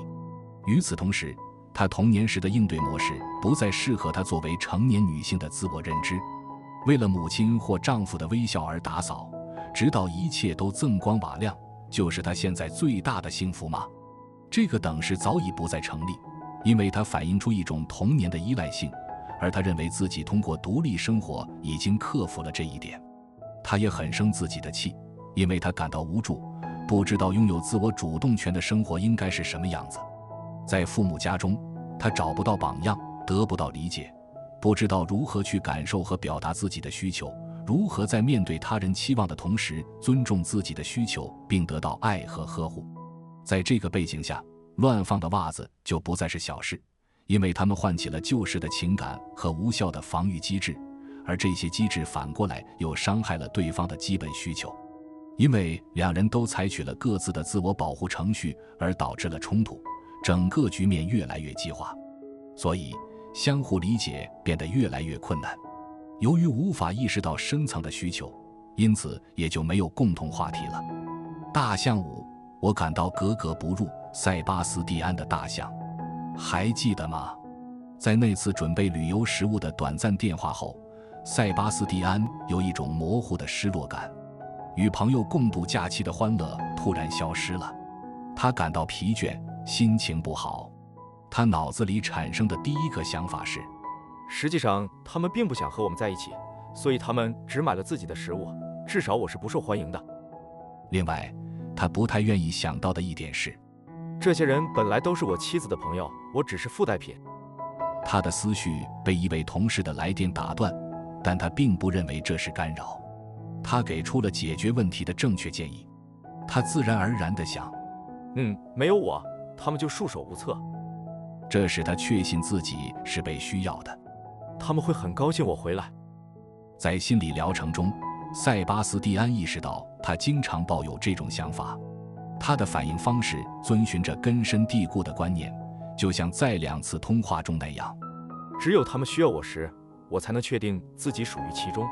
与此同时，他童年时的应对模式不再适合他作为成年女性的自我认知。为了母亲或丈夫的微笑而打扫，直到一切都锃光瓦亮，就是他现在最大的幸福吗？这个等式早已不再成立，因为它反映出一种童年的依赖性，而他认为自己通过独立生活已经克服了这一点。他也很生自己的气，因为他感到无助，不知道拥有自我主动权的生活应该是什么样子。在父母家中，他找不到榜样，得不到理解，不知道如何去感受和表达自己的需求，如何在面对他人期望的同时尊重自己的需求并得到爱和呵护。在这个背景下，乱放的袜子就不再是小事，因为他们唤起了旧时的情感和无效的防御机制，而这些机制反过来又伤害了对方的基本需求。因为两人都采取了各自的自我保护程序，而导致了冲突，整个局面越来越激化，所以相互理解变得越来越困难。由于无法意识到深层的需求，因此也就没有共同话题了。大象5，我感到格格不入。塞巴斯蒂安的大象，还记得吗？在那次准备旅游食物的短暂电话后，塞巴斯蒂安有一种模糊的失落感，与朋友共度假期的欢乐突然消失了。他感到疲倦，心情不好。他脑子里产生的第一个想法是，实际上他们并不想和我们在一起，所以他们只买了自己的食物，至少我是不受欢迎的。另外，他不太愿意想到的一点是，这些人本来都是我妻子的朋友，我只是附带品。他的思绪被一位同事的来电打断，但他并不认为这是干扰。他给出了解决问题的正确建议。他自然而然地想，没有我，他们就束手无策。这使他确信自己是被需要的。他们会很高兴我回来。在心理疗程中，塞巴斯蒂安意识到他经常抱有这种想法。他的反应方式遵循着根深蒂固的观念，就像在2次通话中那样，只有他们需要我时，我才能确定自己属于其中。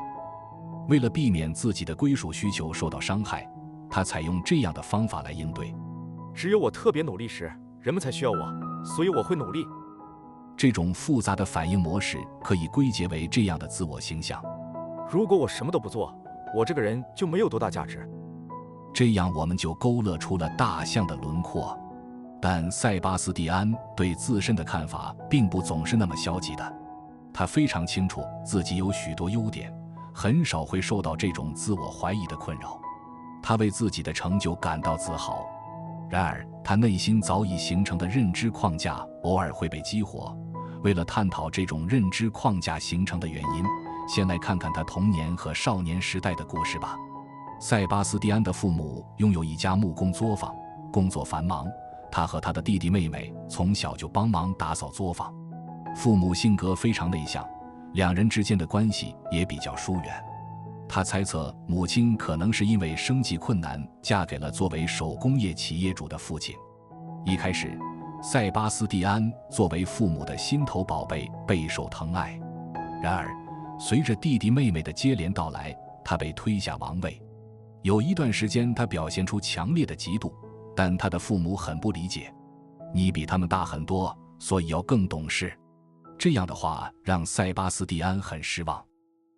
为了避免自己的归属需求受到伤害，他采用这样的方法来应对。只有我特别努力时，人们才需要我，所以我会努力。这种复杂的反应模式可以归结为这样的自我形象：如果我什么都不做，我这个人就没有多大价值。这样我们就勾勒出了大象的轮廓。但塞巴斯蒂安对自身的看法并不总是那么消极的，他非常清楚自己有许多优点，很少会受到这种自我怀疑的困扰。他为自己的成就感到自豪。然而，他内心早已形成的认知框架偶尔会被激活。为了探讨这种认知框架形成的原因，先来看看他童年和少年时代的故事吧。塞巴斯蒂安的父母拥有一家木工作坊，工作繁忙，他和他的弟弟妹妹从小就帮忙打扫作坊。父母性格非常内向，两人之间的关系也比较疏远。他猜测母亲可能是因为生计困难嫁给了作为手工业企业主的父亲。一开始，塞巴斯蒂安作为父母的心头宝贝备受疼爱。然而，随着弟弟妹妹的接连到来，他被推下王位。有一段时间，他表现出强烈的嫉妒，但他的父母很不理解。你比他们大很多，所以要更懂事。这样的话让塞巴斯蒂安很失望。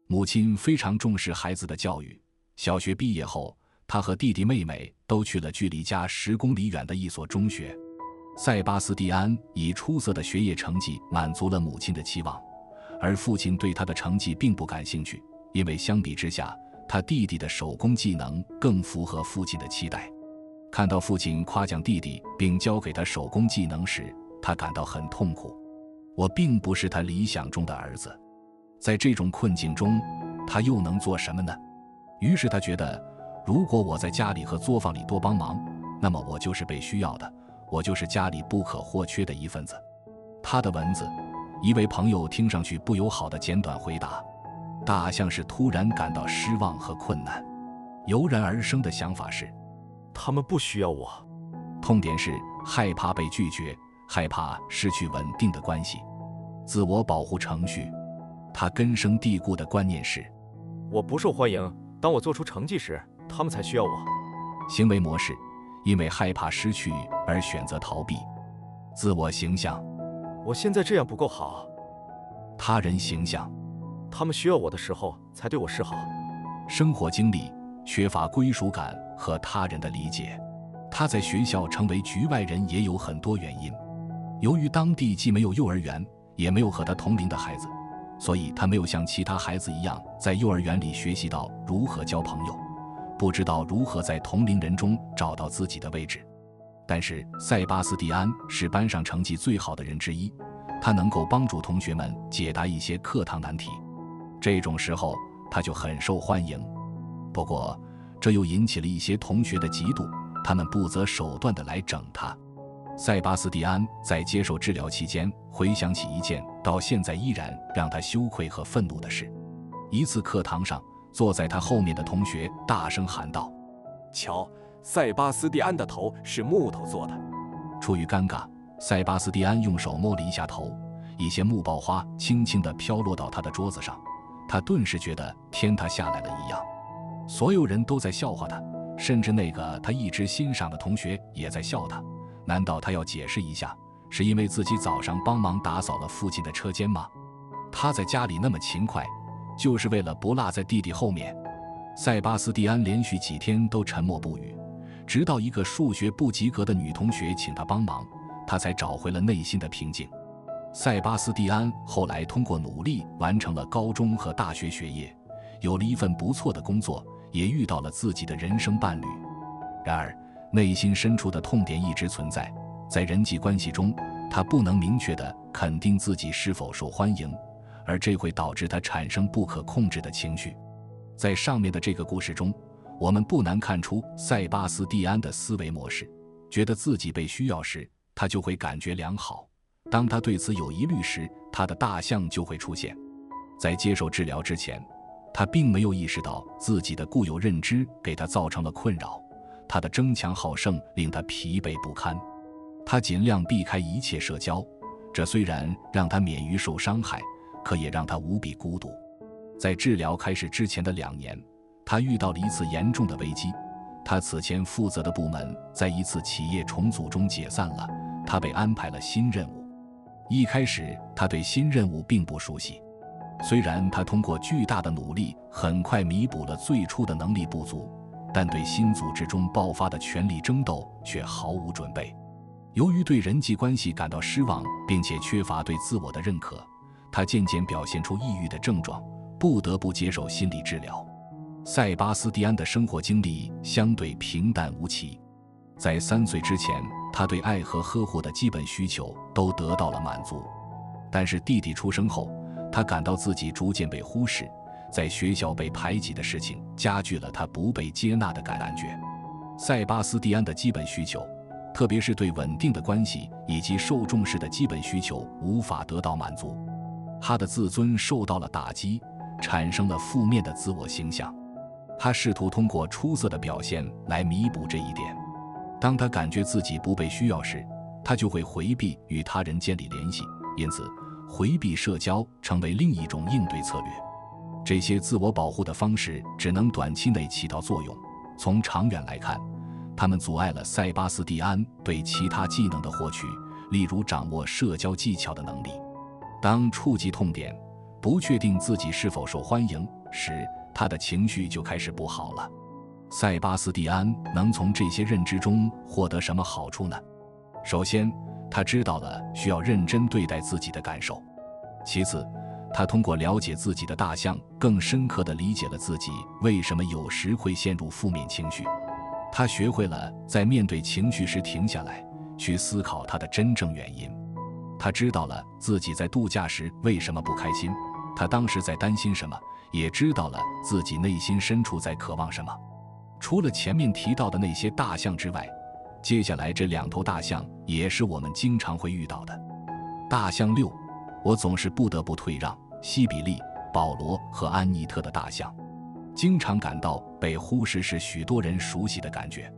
母亲非常重视孩子的教育。小学毕业后，他和弟弟妹妹都去了距离家10公里远的一所中学。塞巴斯蒂安以出色的学业成绩满足了母亲的期望，而父亲对他的成绩并不感兴趣，因为相比之下，他弟弟的手工技能更符合父亲的期待。看到父亲夸奖弟弟并教给他手工技能时，他感到很痛苦。我并不是他理想中的儿子。在这种困境中，他又能做什么呢？于是他觉得，如果我在家里和作坊里多帮忙，那么我就是被需要的，我就是家里不可或缺的一份子。他的文字，一位朋友听上去不友好的简短回答。大象是突然感到失望和困难，油然而生的想法是，他们不需要我。痛点是害怕被拒绝，害怕失去稳定的关系。自我保护程序，他根深蒂固的观念是，我不受欢迎，当我做出成绩时，他们才需要我。行为模式，因为害怕失去而选择逃避。自我形象，我现在这样不够好。他人形象，他们需要我的时候才对我示好。生活经历，缺乏归属感和他人的理解。他在学校成为局外人也有很多原因。由于当地既没有幼儿园，也没有和他同龄的孩子，所以他没有像其他孩子一样在幼儿园里学习到如何交朋友，不知道如何在同龄人中找到自己的位置。但是塞巴斯蒂安是班上成绩最好的人之一，他能够帮助同学们解答一些课堂难题，这种时候他就很受欢迎。不过这又引起了一些同学的嫉妒，他们不择手段地来整他。塞巴斯蒂安在接受治疗期间回想起一件到现在依然让他羞愧和愤怒的事。一次课堂上，坐在他后面的同学大声喊道：瞧，塞巴斯蒂安的头是木头做的。出于尴尬，塞巴斯蒂安用手摸了一下头，一些木爆花轻轻地飘落到他的桌子上，他顿时觉得天塌下来了一样。所有人都在笑话他，甚至那个他一直欣赏的同学也在笑他。难道他要解释一下，是因为自己早上帮忙打扫了父亲的车间吗？他在家里那么勤快，就是为了不落在弟弟后面。塞巴斯蒂安连续几天都沉默不语，直到一个数学不及格的女同学请他帮忙，他才找回了内心的平静。塞巴斯蒂安后来通过努力完成了高中和大学学业，有了一份不错的工作，也遇到了自己的人生伴侣。然而内心深处的痛点一直存在，在人际关系中，他不能明确地肯定自己是否受欢迎，而这会导致他产生不可控制的情绪。在上面的这个故事中，我们不难看出塞巴斯蒂安的思维模式，觉得自己被需要时，他就会感觉良好；当他对此有疑虑时，他的大象就会出现。在接受治疗之前，他并没有意识到自己的固有认知给他造成了困扰，他的争强好胜令他疲惫不堪。他尽量避开一切社交，这虽然让他免于受伤害，可也让他无比孤独。在治疗开始之前的2年，他遇到了一次严重的危机。他此前负责的部门在一次企业重组中解散了，他被安排了新任务。一开始他对新任务并不熟悉，虽然他通过巨大的努力很快弥补了最初的能力不足，但对新组织中爆发的权力争斗却毫无准备。由于对人际关系感到失望，并且缺乏对自我的认可，他渐渐表现出抑郁的症状，不得不接受心理治疗。塞巴斯蒂安的生活经历相对平淡无奇。在3岁之前，他对爱和呵护的基本需求都得到了满足。但是弟弟出生后，他感到自己逐渐被忽视，在学校被排挤的事情加剧了他不被接纳的感觉。塞巴斯蒂安的基本需求，特别是对稳定的关系以及受重视的基本需求无法得到满足，他的自尊受到了打击，产生了负面的自我形象。他试图通过出色的表现来弥补这一点。当他感觉自己不被需要时，他就会回避与他人建立联系，因此回避社交成为另一种应对策略。这些自我保护的方式只能短期内起到作用，从长远来看，他们阻碍了塞巴斯蒂安对其他技能的获取，例如掌握社交技巧的能力。当触及痛点，不确定自己是否受欢迎时，他的情绪就开始不好了。塞巴斯蒂安能从这些认知中获得什么好处呢？首先，他知道了需要认真对待自己的感受。其次，他通过了解自己的大象，更深刻地理解了自己为什么有时会陷入负面情绪。他学会了在面对情绪时停下来，去思考它的真正原因。他知道了自己在度假时为什么不开心，他当时在担心什么，也知道了自己内心深处在渴望什么。除了前面提到的那些大象之外，接下来这2头大象也是我们经常会遇到的。大象6，我总是不得不退让，西比利、保罗和安妮特的大象。经常感到被忽视是许多人熟悉的感觉，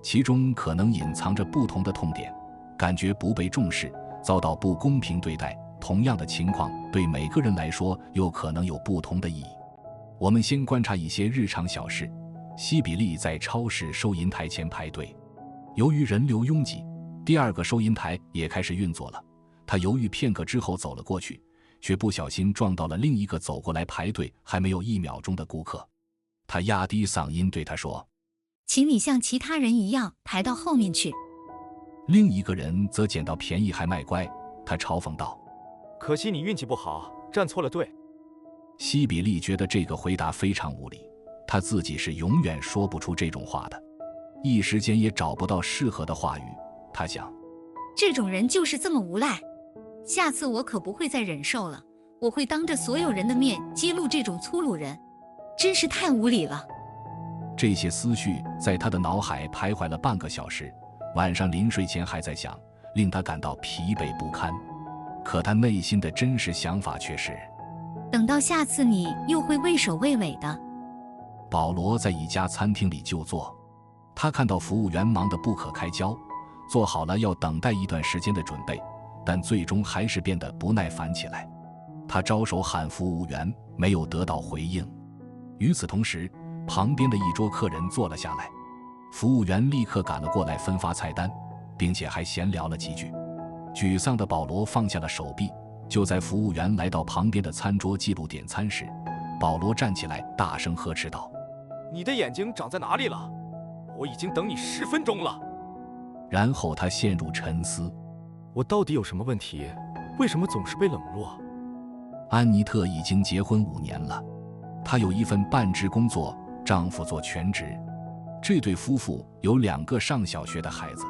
其中可能隐藏着不同的痛点，感觉不被重视，遭到不公平对待。同样的情况对每个人来说又可能有不同的意义。我们先观察一些日常小事。西比利在超市收银台前排队，由于人流拥挤，第2个收银台也开始运作了。他犹豫片刻之后走了过去，却不小心撞到了另一个走过来排队还没有1秒钟的顾客。他压低嗓音对他说：请你像其他人一样排到后面去。另一个人则捡到便宜还卖乖，他嘲讽道：可惜你运气不好，站错了队。西比利觉得这个回答非常无理，他自己是永远说不出这种话的，一时间也找不到适合的话语。他想，这种人就是这么无赖，下次我可不会再忍受了，我会当着所有人的面揭露这种粗鲁人，真是太无理了。这些思绪在他的脑海徘徊了半个小时，晚上临睡前还在想，令他感到疲惫不堪。可他内心的真实想法却是，等到下次你又会畏首畏尾的。保罗在一家餐厅里就坐，他看到服务员忙得不可开交，做好了要等待一段时间的准备，但最终还是变得不耐烦起来。他招手喊服务员，没有得到回应。与此同时，旁边的一桌客人坐了下来，服务员立刻赶了过来分发菜单，并且还闲聊了几句。沮丧的保罗放下了手臂，就在服务员来到旁边的餐桌记录点餐时，保罗站起来大声呵斥道：你的眼睛长在哪里了？我已经等你10分钟了。然后他陷入沉思，我到底有什么问题？为什么总是被冷落？安妮特已经结婚5年了，她有一份半职工作，丈夫做全职。这对夫妇有2个上小学的孩子。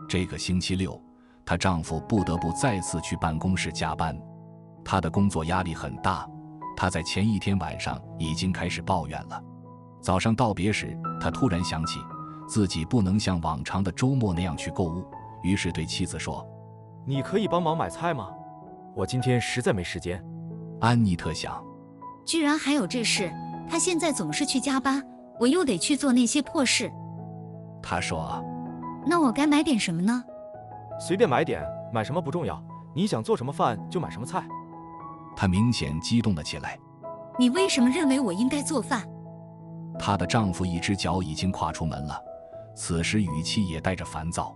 这个星期六，她丈夫不得不再次去办公室加班。她的工作压力很大，她在前一天晚上已经开始抱怨了。早上道别时，她突然想起自己不能像往常的周末那样去购物，于是对妻子说：你可以帮忙买菜吗？我今天实在没时间。安妮特想，居然还有这事，他现在总是去加班，我又得去做那些破事。她说，那我该买点什么呢？随便买点，买什么不重要，你想做什么饭就买什么菜。她明显激动了起来。你为什么认为我应该做饭？她的丈夫一只脚已经跨出门了，此时语气也带着烦躁。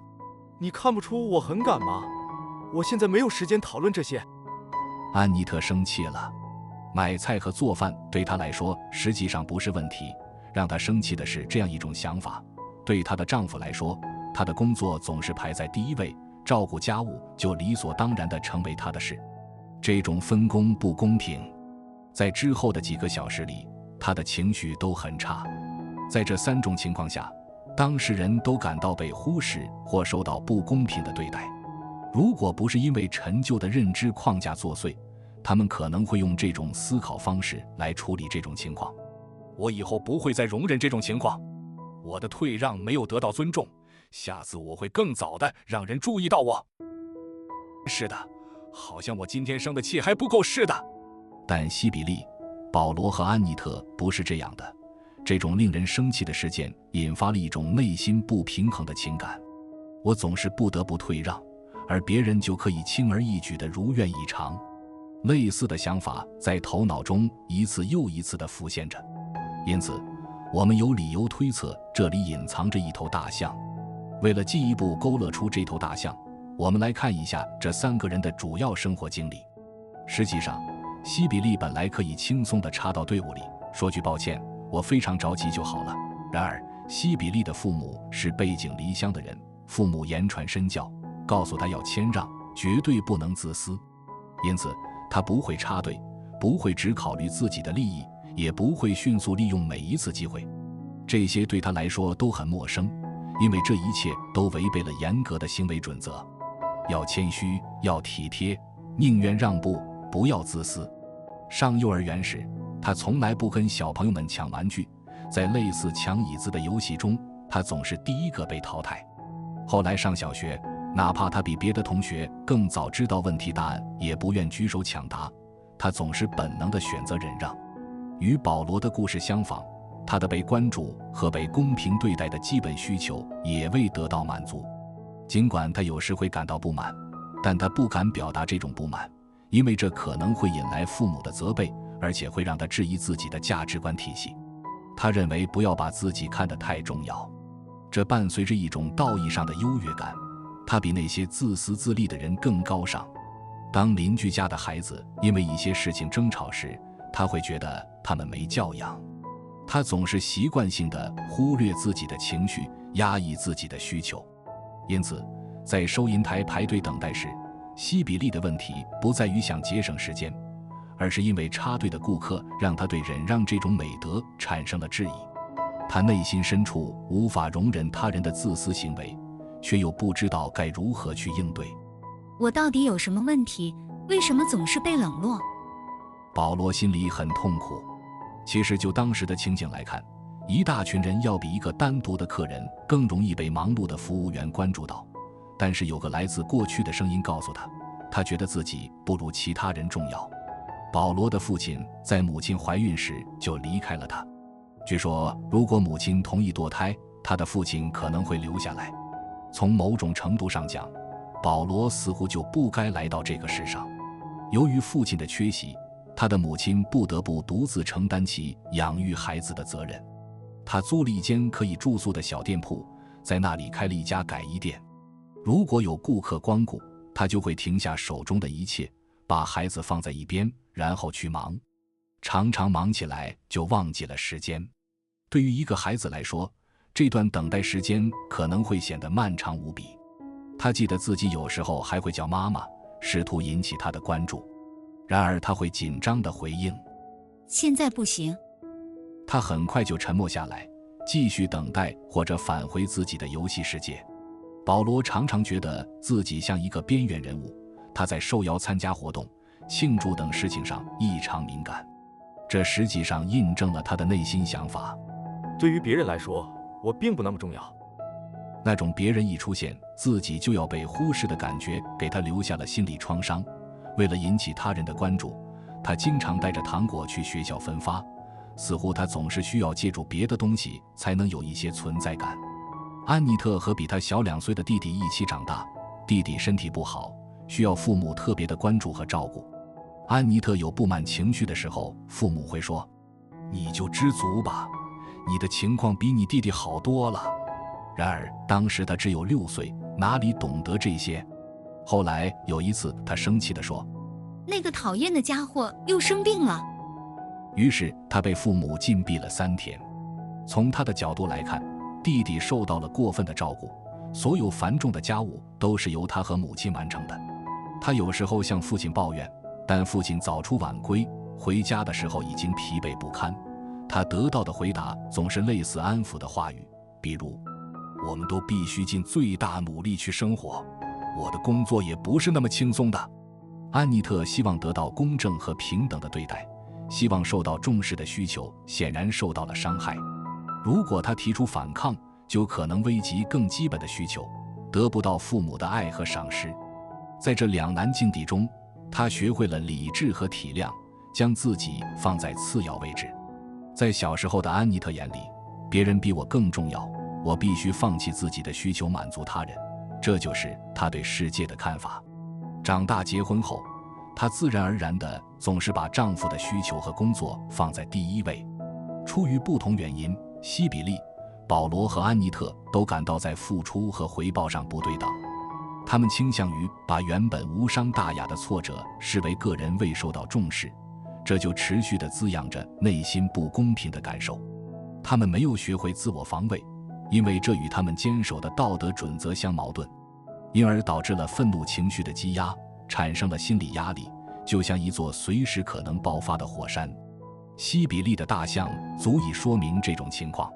你看不出我很赶吗？我现在没有时间讨论这些。安妮特生气了，买菜和做饭对她来说实际上不是问题，让她生气的是这样一种想法：对她的丈夫来说，她的工作总是排在第一位，照顾家务就理所当然地成为她的事。这种分工不公平。在之后的几个小时里，她的情绪都很差。在这3种情况下，当事人都感到被忽视或受到不公平的对待。如果不是因为陈旧的认知框架作祟，他们可能会用这种思考方式来处理这种情况。我以后不会再容忍这种情况。我的退让没有得到尊重，下次我会更早的让人注意到我。是的，好像我今天生的气还不够似的。但西比利、保罗和安妮特不是这样的。这种令人生气的事件引发了一种内心不平衡的情感。我总是不得不退让，而别人就可以轻而易举地如愿以偿。类似的想法在头脑中一次又一次地浮现着，因此我们有理由推测这里隐藏着一头大象。为了进一步勾勒出这头大象，我们来看一下这3个人的主要生活经历。实际上，西比利本来可以轻松地插到队伍里，说句抱歉，我非常着急就好了。然而，西比利的父母是背井离乡的人，父母言传身教，告诉他要谦让，绝对不能自私。因此，他不会插队，不会只考虑自己的利益，也不会迅速利用每一次机会。这些对他来说都很陌生，因为这一切都违背了严格的行为准则：要谦虚，要体贴，宁愿让步，不要自私。上幼儿园时，他从来不跟小朋友们抢玩具，在类似抢椅子的游戏中，他总是第一个被淘汰。后来上小学，哪怕他比别的同学更早知道问题答案，也不愿举手抢答，他总是本能地选择忍让。与保罗的故事相仿，他的被关注和被公平对待的基本需求也未得到满足。尽管他有时会感到不满，但他不敢表达这种不满，因为这可能会引来父母的责备，而且会让他质疑自己的价值观体系。他认为不要把自己看得太重要，这伴随着一种道义上的优越感，他比那些自私自利的人更高尚。当邻居家的孩子因为一些事情争吵时，他会觉得他们没教养。他总是习惯性地忽略自己的情绪，压抑自己的需求。因此，在收银台排队等待时，西比利的问题不在于想节省时间，而是因为插队的顾客让他对忍让这种美德产生了质疑。他内心深处无法容忍他人的自私行为，却又不知道该如何去应对。我到底有什么问题？为什么总是被冷落？保罗心里很痛苦。其实就当时的情景来看，一大群人要比一个单独的客人更容易被忙碌的服务员关注到。但是有个来自过去的声音告诉他，他觉得自己不如其他人重要。保罗的父亲在母亲怀孕时就离开了他。据说如果母亲同意堕胎，他的父亲可能会留下来。从某种程度上讲，保罗似乎就不该来到这个世上。由于父亲的缺席，他的母亲不得不独自承担起养育孩子的责任。他租了一间可以住宿的小店铺，在那里开了一家改衣店。如果有顾客光顾，他就会停下手中的一切，把孩子放在一边，然后去忙。常常忙起来就忘记了时间。对于一个孩子来说，这段等待时间可能会显得漫长无比。他记得自己有时候还会叫妈妈，试图引起他的关注。然而他会紧张地回应，现在不行。他很快就沉默下来，继续等待或者返回自己的游戏世界。保罗常常觉得自己像一个边缘人物，他在受邀参加活动、庆祝等事情上异常敏感。这实际上印证了他的内心想法。对于别人来说，我并不那么重要。那种别人一出现，自己就要被忽视的感觉，给他留下了心理创伤。为了引起他人的关注，他经常带着糖果去学校分发，似乎他总是需要借助别的东西才能有一些存在感。安妮特和比他小2岁的弟弟一起长大，弟弟身体不好，需要父母特别的关注和照顾。安妮特有不满情绪的时候，父母会说：“你就知足吧，你的情况比你弟弟好多了。”然而当时他只有6岁，哪里懂得这些？后来有一次，他生气地说：“那个讨厌的家伙又生病了。”于是他被父母禁闭了3天。从他的角度来看，弟弟受到了过分的照顾，所有繁重的家务都是由他和母亲完成的。他有时候向父亲抱怨，但父亲早出晚归，回家的时候已经疲惫不堪。他得到的回答总是类似安抚的话语，比如：“我们都必须尽最大努力去生活，我的工作也不是那么轻松的。”安妮特希望得到公正和平等的对待，希望受到重视的需求显然受到了伤害。如果他提出反抗，就可能危及更基本的需求，得不到父母的爱和赏识。在这两难境地中，他学会了理智和体谅，将自己放在次要位置。在小时候的安妮特眼里，别人比我更重要，我必须放弃自己的需求满足他人，这就是她对世界的看法。长大结婚后，她自然而然地总是把丈夫的需求和工作放在第一位。出于不同原因，西比利、保罗和安妮特都感到在付出和回报上不对等。他们倾向于把原本无伤大雅的挫折视为个人未受到重视，这就持续地滋养着内心不公平的感受。他们没有学会自我防卫，因为这与他们坚守的道德准则相矛盾，因而导致了愤怒情绪的积压，产生了心理压力，就像一座随时可能爆发的火山。西比利的大象足以说明这种情况。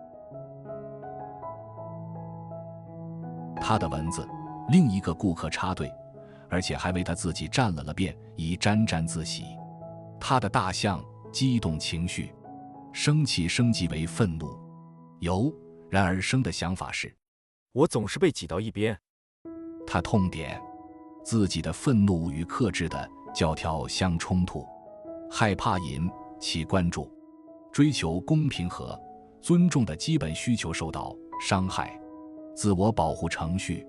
他的蚊子，另一个顾客插队，而且还为他自己占了遍，以沾沾自喜。他的大象激动情绪，生气升级为愤怒。然而生的想法是，我总是被挤到一边。他痛点，自己的愤怒与克制的教条相冲突，害怕引起关注，追求公平和尊重的基本需求受到伤害，自我保护程序，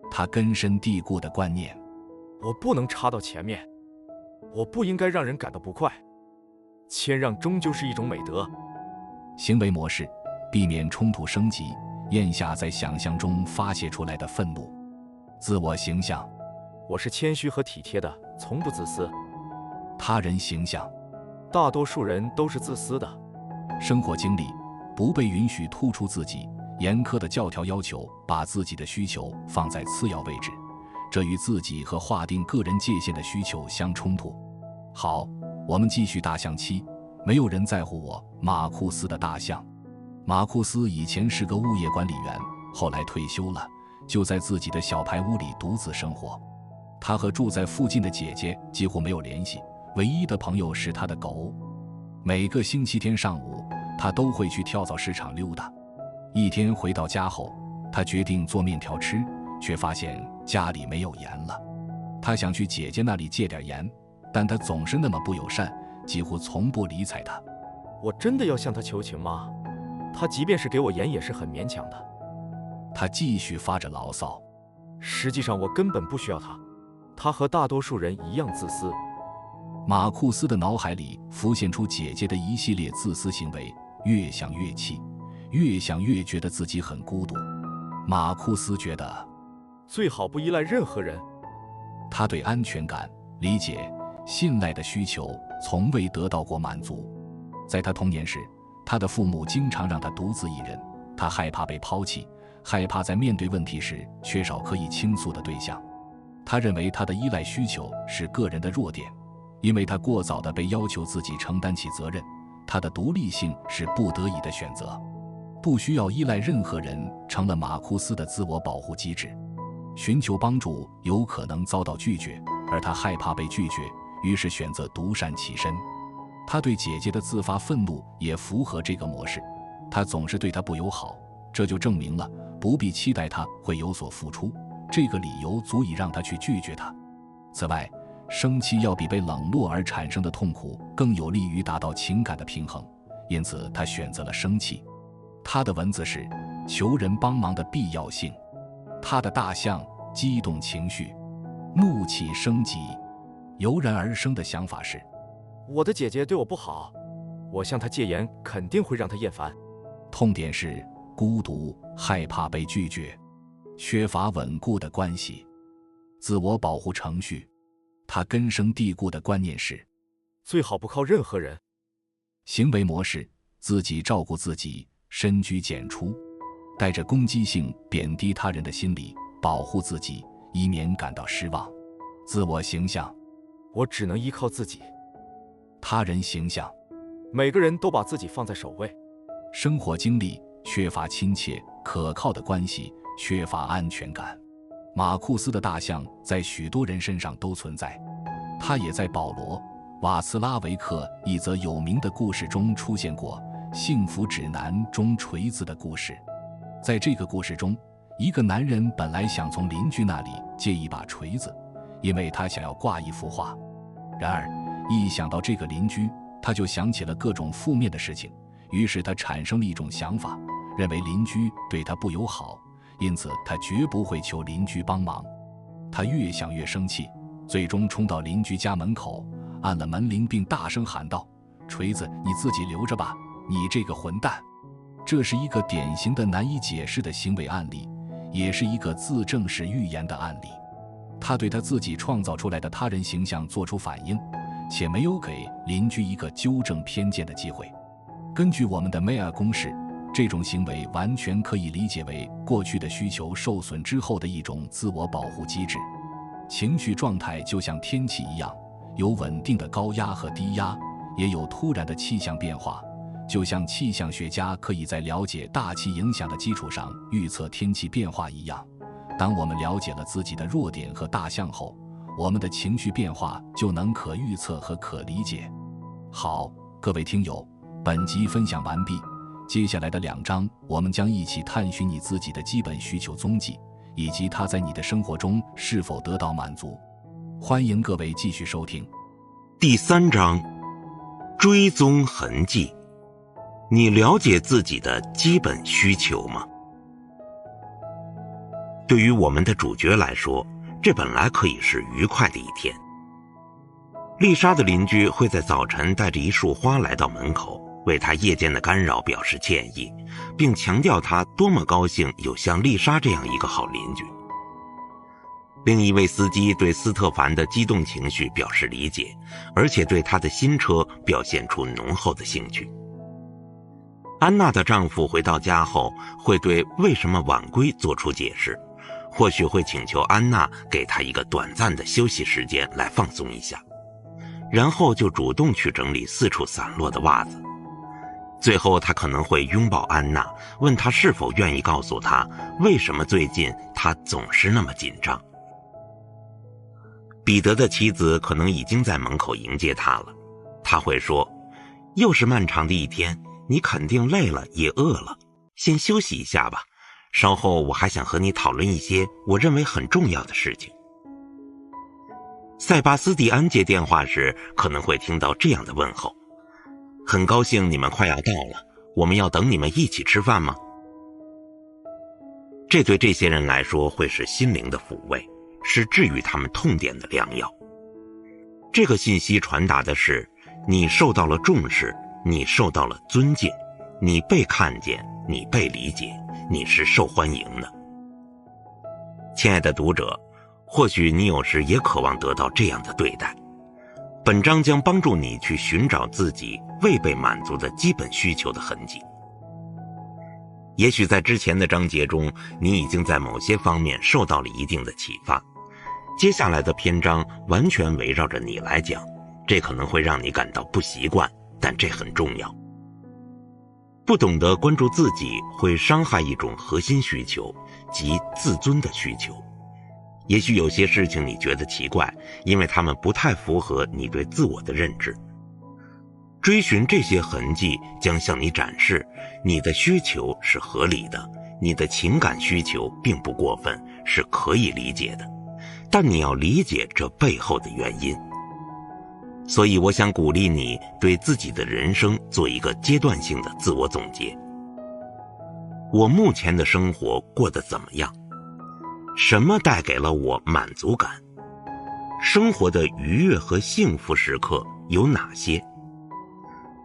他根深蒂固的观念：我不能插到前面，我不应该让人感到不快，谦让终究是一种美德。行为模式，避免冲突升级，咽下在想象中发泄出来的愤怒。自我形象，我是谦虚和体贴的，从不自私。他人形象，大多数人都是自私的。生活经历，不被允许突出自己，严苛的教条要求把自己的需求放在次要位置，这与自己和划定个人界限的需求相冲突。好，我们继续大象期，没有人在乎我。马库斯的大象。马库斯以前是个物业管理员，后来退休了，就在自己的小排屋里独自生活。他和住在附近的姐姐几乎没有联系，唯一的朋友是他的狗。每个星期天上午，他都会去跳蚤市场溜达。一天回到家后，他决定做面条吃，却发现家里没有盐了。他想去姐姐那里借点盐，但她总是那么不友善，几乎从不理睬他。我真的要向他求情吗？他即便是给我盐也是很勉强的。他继续发着牢骚。实际上我根本不需要他，他和大多数人一样自私。马库斯的脑海里浮现出姐姐的一系列自私行为，越想越气，越想越觉得自己很孤独。马库斯觉得最好不依赖任何人。他对安全感、理解、信赖的需求从未得到过满足。在他童年时，他的父母经常让他独自一人，他害怕被抛弃，害怕在面对问题时缺少可以倾诉的对象。他认为他的依赖需求是个人的弱点，因为他过早地被要求自己承担起责任。他的独立性是不得已的选择，不需要依赖任何人成了马库斯的自我保护机制。寻求帮助有可能遭到拒绝，而他害怕被拒绝，于是选择独善其身。他对姐姐的自发愤怒也符合这个模式，他总是对她不友好，这就证明了不必期待她会有所付出，这个理由足以让他去拒绝她。此外，生气要比被冷落而产生的痛苦更有利于达到情感的平衡，因此他选择了生气。他的文字是求人帮忙的必要性。他的大象激动情绪，怒气升级，油然而生的想法是：我的姐姐对我不好，我向她戒盐肯定会让她厌烦。痛点是孤独，害怕被拒绝，缺乏稳固的关系，自我保护程序。他根深蒂固的观念是最好不靠任何人。行为模式：自己照顾自己，深居简出，带着攻击性贬低他人的心理，保护自己，以免感到失望。自我形象：我只能依靠自己。他人形象：每个人都把自己放在首位。生活经历：缺乏亲切可靠的关系，缺乏安全感。马库斯的大象在许多人身上都存在，他也在保罗·瓦茨拉维克一则有名的故事中出现过，《幸福指南》中锤子的故事。在这个故事中，一个男人本来想从邻居那里借一把锤子，因为他想要挂一幅画。然而一想到这个邻居，他就想起了各种负面的事情，于是他产生了一种想法，认为邻居对他不友好，因此他绝不会求邻居帮忙。他越想越生气，最终冲到邻居家门口，按了门铃，并大声喊道：锤子你自己留着吧，你这个混蛋。这是一个典型的难以解释的行为案例，也是一个自证实预言的案例。他对他自己创造出来的他人形象做出反应，且没有给邻居一个纠正偏见的机会。根据我们的梅尔公式，这种行为完全可以理解为过去的需求受损之后的一种自我保护机制。情绪状态就像天气一样，有稳定的高压和低压，也有突然的气象变化。就像气象学家可以在了解大气影响的基础上预测天气变化一样，当我们了解了自己的弱点和大象后，我们的情绪变化就能可预测和可理解。好，各位听友，本集分享完毕。接下来的2章，我们将一起探寻你自己的基本需求踪迹，以及它在你的生活中是否得到满足。欢迎各位继续收听。第3章，追踪痕迹。你了解自己的基本需求吗？对于我们的主角来说，这本来可以是愉快的一天。丽莎的邻居会在早晨带着一束花来到门口，为她夜间的干扰表示歉意，并强调她多么高兴有像丽莎这样一个好邻居。另一位司机对斯特凡的激动情绪表示理解，而且对他的新车表现出浓厚的兴趣。安娜的丈夫回到家后会对为什么晚归做出解释，或许会请求安娜给他一个短暂的休息时间来放松一下。然后就主动去整理四处散落的袜子。最后他可能会拥抱安娜，问她是否愿意告诉他为什么最近他总是那么紧张。彼得的妻子可能已经在门口迎接他了，他会说，又是漫长的一天，你肯定累了也饿了，先休息一下吧，稍后我还想和你讨论一些我认为很重要的事情。塞巴斯蒂安接电话时可能会听到这样的问候，很高兴你们快要到了，我们要等你们一起吃饭吗？这对这些人来说会是心灵的抚慰，是治愈他们痛点的良药。这个信息传达的是，你受到了重视，你受到了尊敬，你被看见，你被理解，你是受欢迎的。亲爱的读者，或许你有时也渴望得到这样的对待。本章将帮助你去寻找自己未被满足的基本需求的痕迹。也许在之前的章节中，你已经在某些方面受到了一定的启发，接下来的篇章完全围绕着你来讲，这可能会让你感到不习惯，但这很重要。不懂得关注自己，会伤害一种核心需求，即自尊的需求。也许有些事情你觉得奇怪，因为它们不太符合你对自我的认知。追寻这些痕迹将向你展示，你的需求是合理的，你的情感需求并不过分，是可以理解的，但你要理解这背后的原因。所以我想鼓励你对自己的人生做一个阶段性的自我总结。我目前的生活过得怎么样？什么带给了我满足感？生活的愉悦和幸福时刻有哪些？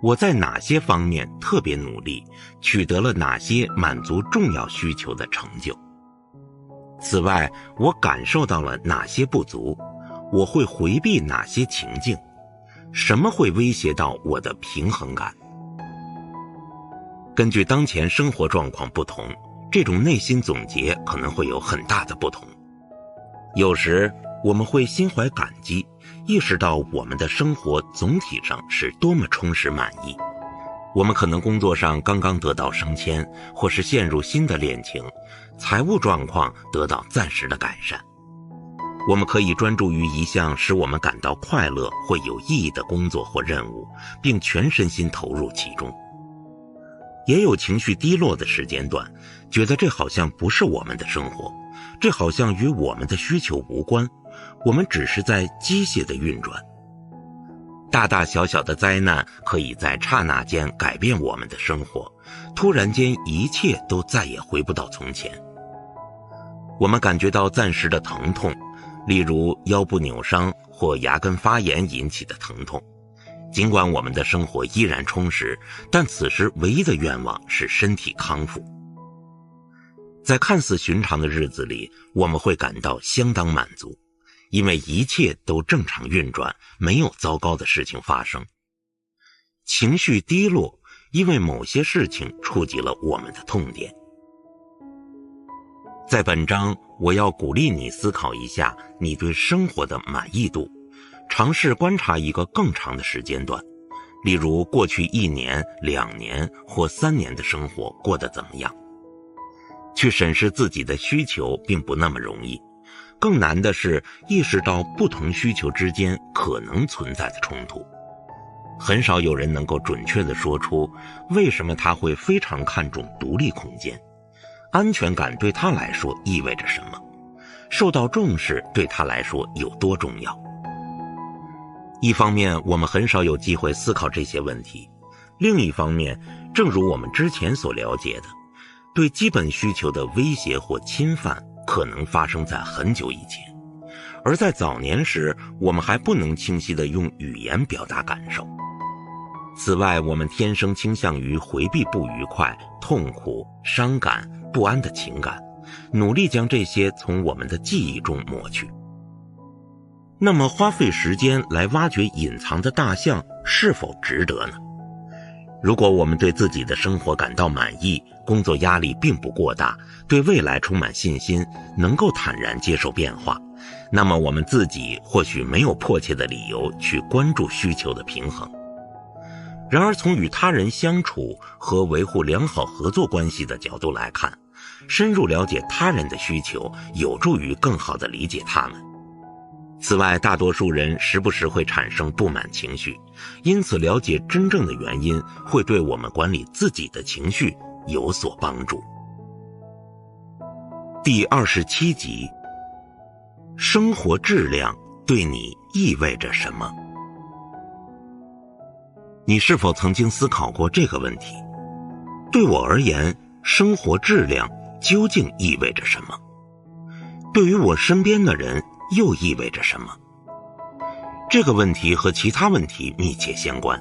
我在哪些方面特别努力，取得了哪些满足重要需求的成就？此外，我感受到了哪些不足？我会回避哪些情境？什么会威胁到我的平衡感？根据当前生活状况不同，这种内心总结可能会有很大的不同。有时我们会心怀感激，意识到我们的生活总体上是多么充实满意。我们可能工作上刚刚得到升迁，或是陷入新的恋情，财务状况得到暂时的改善。我们可以专注于一项使我们感到快乐或有意义的工作或任务，并全身心投入其中。也有情绪低落的时间段，觉得这好像不是我们的生活，这好像与我们的需求无关，我们只是在机械的运转。大大小小的灾难可以在刹那间改变我们的生活，突然间一切都再也回不到从前。我们感觉到暂时的疼痛，例如腰部扭伤或牙根发炎引起的疼痛。尽管我们的生活依然充实，但此时唯一的愿望是身体康复。在看似寻常的日子里，我们会感到相当满足，因为一切都正常运转，没有糟糕的事情发生。情绪低落，因为某些事情触及了我们的痛点。在本章，我要鼓励你思考一下你对生活的满意度，尝试观察一个更长的时间段，例如过去1年、2年或3年的生活过得怎么样。去审视自己的需求并不那么容易，更难的是意识到不同需求之间可能存在的冲突。很少有人能够准确地说出为什么他会非常看重独立空间，安全感对他来说意味着什么，受到重视对他来说有多重要。一方面，我们很少有机会思考这些问题；另一方面，正如我们之前所了解的，对基本需求的威胁或侵犯可能发生在很久以前，而在早年时，我们还不能清晰地用语言表达感受。此外，我们天生倾向于回避不愉快、痛苦、伤感、不安的情感，努力将这些从我们的记忆中抹去。那么花费时间来挖掘隐藏的大象是否值得呢？如果我们对自己的生活感到满意，工作压力并不过大，对未来充满信心，能够坦然接受变化，那么我们自己或许没有迫切的理由去关注需求的平衡。然而从与他人相处和维护良好合作关系的角度来看，深入了解他人的需求有助于更好地理解他们。此外，大多数人时不时会产生不满情绪，因此了解真正的原因会对我们管理自己的情绪有所帮助。第27集，生活质量对你意味着什么？你是否曾经思考过这个问题？对我而言，生活质量究竟意味着什么？对于我身边的人又意味着什么？这个问题和其他问题密切相关。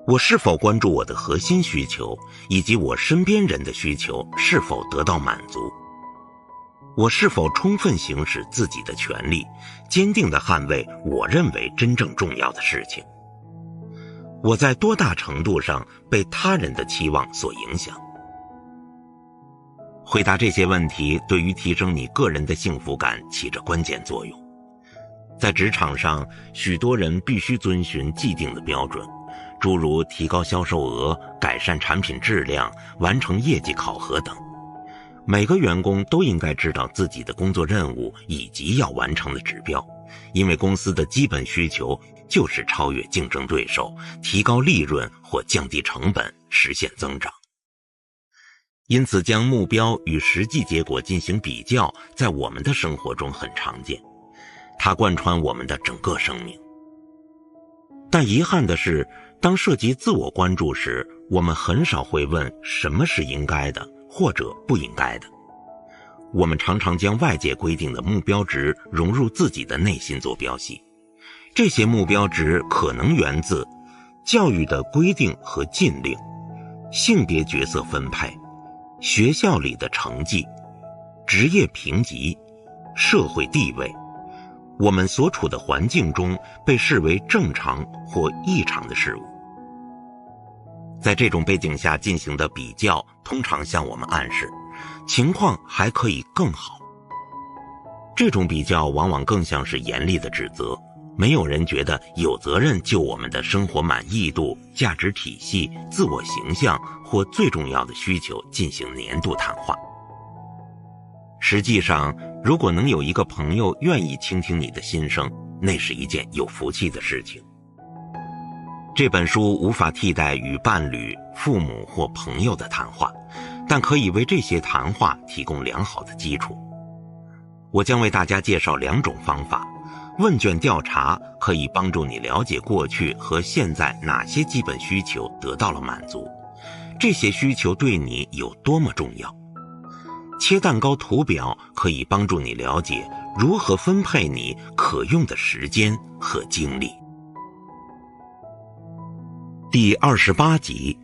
我是否关注我的核心需求，以及我身边人的需求是否得到满足？我是否充分行使自己的权利，坚定地捍卫我认为真正重要的事情？我在多大程度上被他人的期望所影响？回答这些问题对于提升你个人的幸福感起着关键作用。在职场上，许多人必须遵循既定的标准，诸如提高销售额、改善产品质量、完成业绩考核等。每个员工都应该知道自己的工作任务以及要完成的指标，因为公司的基本需求就是超越竞争对手，提高利润或降低成本，实现增长。因此，将目标与实际结果进行比较，在我们的生活中很常见，它贯穿我们的整个生命。但遗憾的是，当涉及自我关注时，我们很少会问什么是应该的或者不应该的。我们常常将外界规定的目标值融入自己的内心做标系，这些目标值可能源自教育的规定和禁令、性别角色分配、学校里的成绩、职业评级、社会地位，我们所处的环境中被视为正常或异常的事物。在这种背景下进行的比较，通常向我们暗示，情况还可以更好。这种比较往往更像是严厉的指责，没有人觉得有责任就我们的生活满意度、价值体系、自我形象或最重要的需求进行年度谈话。实际上，如果能有一个朋友愿意倾听你的心声，那是一件有福气的事情。这本书无法替代与伴侣、父母或朋友的谈话，但可以为这些谈话提供良好的基础。我将为大家介绍2种方法。问卷调查可以帮助你了解过去和现在哪些基本需求得到了满足，这些需求对你有多么重要。切蛋糕图表可以帮助你了解如何分配你可用的时间和精力。第28集，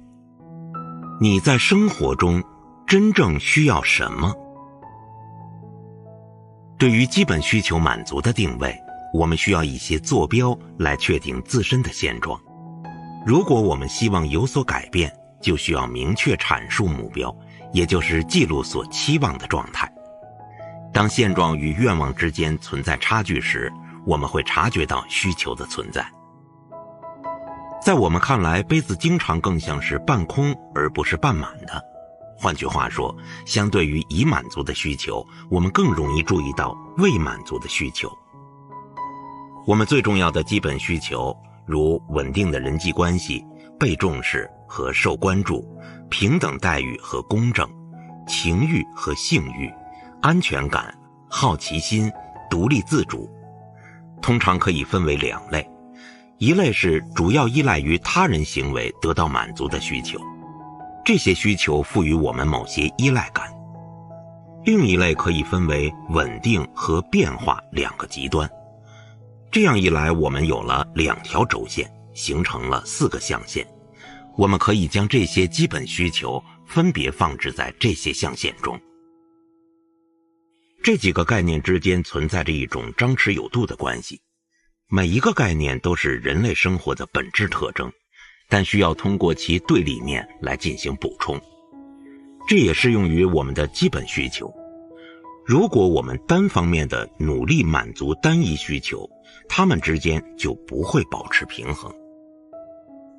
你在生活中真正需要什么？对于基本需求满足的定位，我们需要一些坐标来确定自身的现状。如果我们希望有所改变，就需要明确阐述目标，也就是记录所期望的状态。当现状与愿望之间存在差距时，我们会察觉到需求的存在。在我们看来，杯子经常更像是半空而不是半满的。换句话说，相对于已满足的需求，我们更容易注意到未满足的需求。我们最重要的基本需求，如稳定的人际关系、被重视和受关注、平等待遇和公正、情欲和性欲、安全感、好奇心、独立自主，通常可以分为2类。一类是主要依赖于他人行为得到满足的需求，这些需求赋予我们某些依赖感。另一类可以分为稳定和变化2个极端。这样一来，我们有了2条轴线，形成了4个象限。我们可以将这些基本需求分别放置在这些象限中。这几个概念之间存在着一种张弛有度的关系。每一个概念都是人类生活的本质特征，但需要通过其对立面来进行补充。这也适用于我们的基本需求。如果我们单方面的努力满足单一需求，它们之间就不会保持平衡。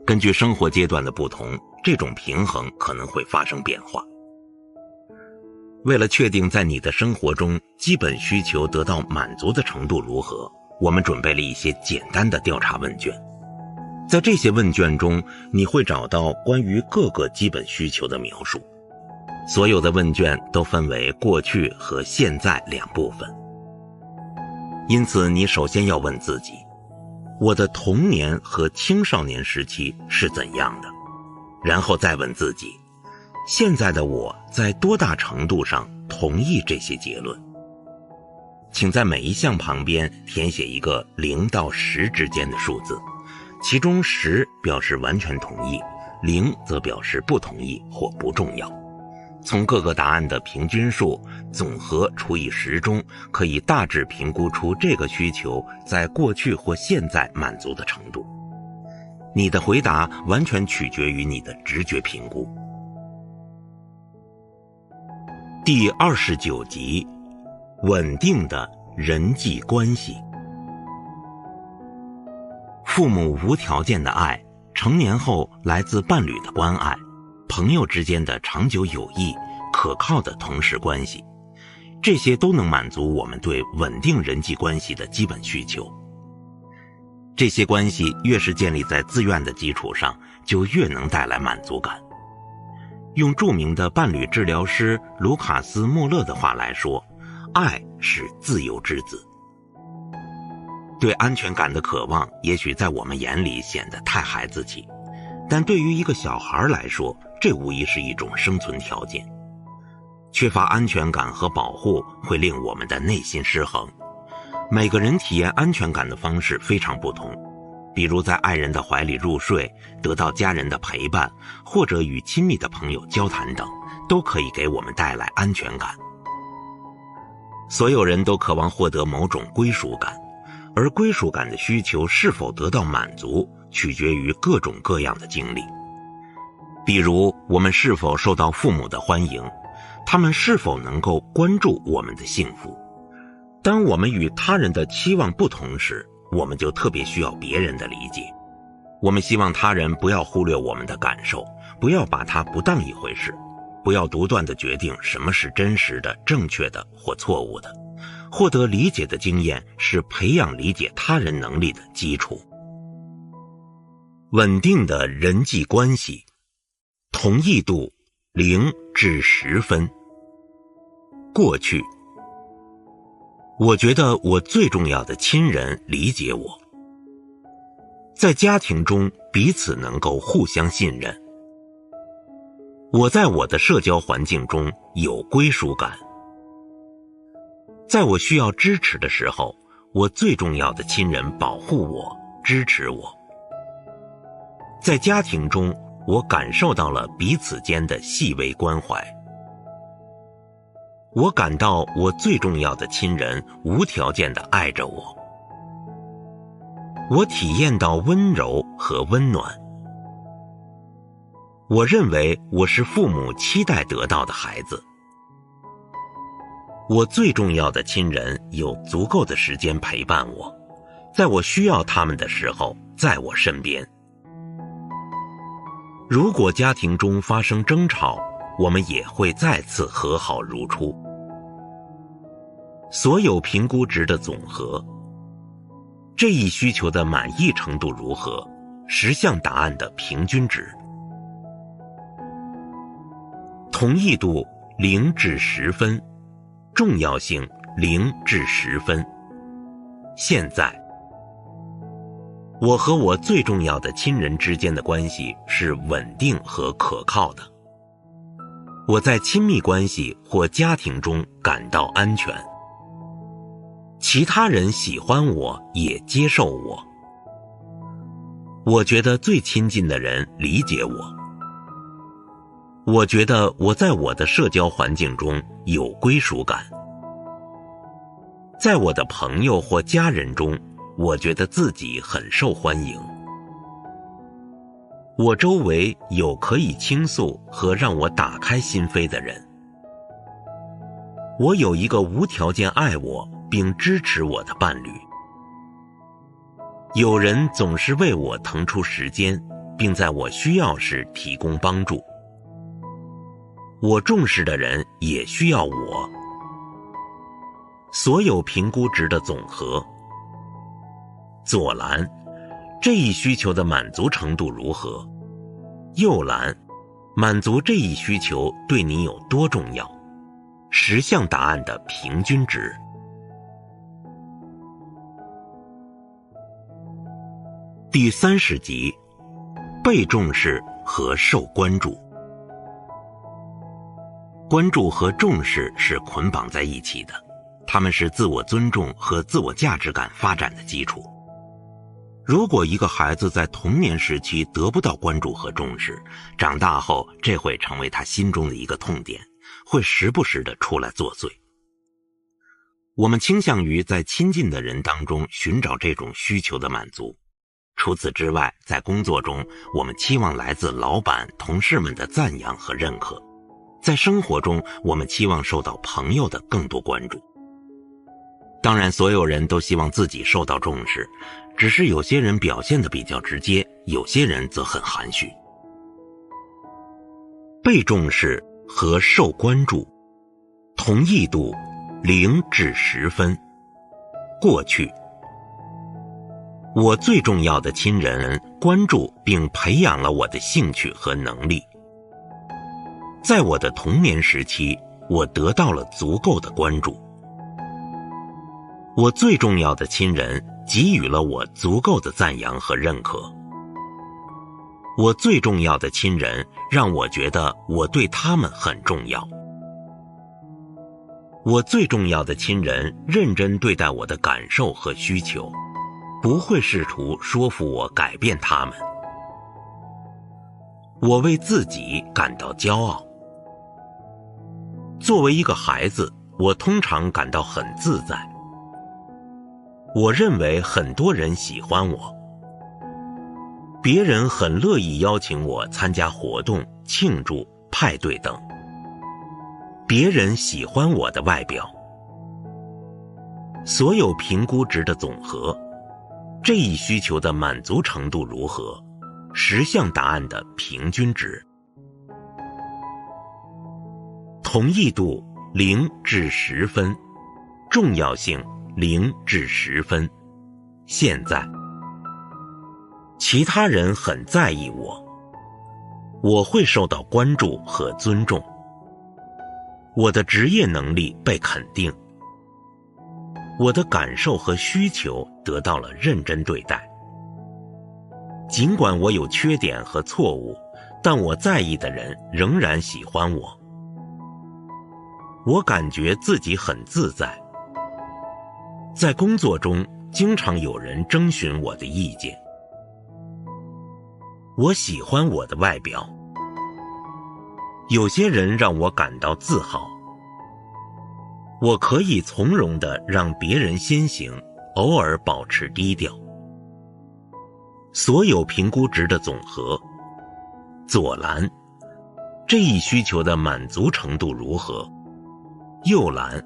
根据生活阶段的不同，这种平衡可能会发生变化。为了确定在你的生活中基本需求得到满足的程度如何，我们准备了一些简单的调查问卷。在这些问卷中，你会找到关于各个基本需求的描述。所有的问卷都分为过去和现在两部分。因此，你首先要问自己，我的童年和青少年时期是怎样的？然后再问自己，现在的我在多大程度上同意这些结论？请在每一项旁边填写一个0到10之间的数字，其中10表示完全同意，0则表示不同意或不重要。从各个答案的平均数总和除以10中，可以大致评估出这个需求在过去或现在满足的程度。你的回答完全取决于你的直觉评估。第29集，稳定的人际关系。父母无条件的爱，成年后来自伴侣的关爱，朋友之间的长久友谊，可靠的同事关系，这些都能满足我们对稳定人际关系的基本需求。这些关系越是建立在自愿的基础上，就越能带来满足感。用著名的伴侣治疗师卢卡斯·莫勒的话来说，爱是自由之子。对安全感的渴望也许在我们眼里显得太孩子气，但对于一个小孩来说，这无疑是一种生存条件。缺乏安全感和保护会令我们的内心失衡。每个人体验安全感的方式非常不同，比如在爱人的怀里入睡，得到家人的陪伴，或者与亲密的朋友交谈等，都可以给我们带来安全感。所有人都渴望获得某种归属感，而归属感的需求是否得到满足，取决于各种各样的经历。比如，我们是否受到父母的欢迎，他们是否能够关注我们的幸福。当我们与他人的期望不同时，我们就特别需要别人的理解。我们希望他人不要忽略我们的感受，不要把它不当一回事，不要独断地决定什么是真实的、正确的或错误的。获得理解的经验是培养理解他人能力的基础。稳定的人际关系，同意度0至10分。过去，我觉得我最重要的亲人理解我。在家庭中，彼此能够互相信任。我在我的社交环境中有归属感。在我需要支持的时候，我最重要的亲人保护我，支持我。在家庭中，我感受到了彼此间的细微关怀。我感到我最重要的亲人无条件地爱着我。我体验到温柔和温暖。我认为我是父母期待得到的孩子。我最重要的亲人有足够的时间陪伴我，在我需要他们的时候，在我身边。如果家庭中发生争吵，我们也会再次和好如初。所有评估值的总和，这一需求的满意程度如何，10项答案的平均值。同意度0至10分，重要性0至10分。现在，我和我最重要的亲人之间的关系是稳定和可靠的。我在亲密关系或家庭中感到安全。其他人喜欢我，也接受我。我觉得最亲近的人理解我。我觉得我在我的社交环境中有归属感。在我的朋友或家人中，我觉得自己很受欢迎。我周围有可以倾诉和让我打开心扉的人。我有一个无条件爱我并支持我的伴侣。有人总是为我腾出时间，并在我需要时提供帮助。我重视的人也需要我。所有评估值的总和。左栏，这一需求的满足程度如何？右栏，满足这一需求对你有多重要？10项答案的平均值。第30集，被重视和受关注。关注和重视是捆绑在一起的，它们是自我尊重和自我价值感发展的基础。如果一个孩子在童年时期得不到关注和重视，长大后这会成为他心中的一个痛点，会时不时地出来作祟。我们倾向于在亲近的人当中寻找这种需求的满足。除此之外，在工作中，我们期望来自老板、同事们的赞扬和认可。在生活中，我们期望受到朋友的更多关注。当然，所有人都希望自己受到重视，只是有些人表现得比较直接，有些人则很含蓄。被重视和受关注，同意度0至10分。过去，我最重要的亲人关注并培养了我的兴趣和能力。在我的童年时期，我得到了足够的关注。我最重要的亲人给予了我足够的赞扬和认可。我最重要的亲人让我觉得我对他们很重要。我最重要的亲人认真对待我的感受和需求，不会试图说服我改变他们。我为自己感到骄傲。作为一个孩子，我通常感到很自在。我认为很多人喜欢我，别人很乐意邀请我参加活动、庆祝、派对等。别人喜欢我的外表。所有评估值的总和，这一需求的满足程度如何？10项答案的平均值。同意度0至10分，重要性0至10分。现在，其他人很在意我，我会受到关注和尊重。我的职业能力被肯定，我的感受和需求得到了认真对待。尽管我有缺点和错误，但我在意的人仍然喜欢我。我感觉自己很自在。在工作中，经常有人征询我的意见。我喜欢我的外表。有些人让我感到自豪。我可以从容地让别人先行，偶尔保持低调。所有评估值的总和。左栏，这一需求的满足程度如何？右栏，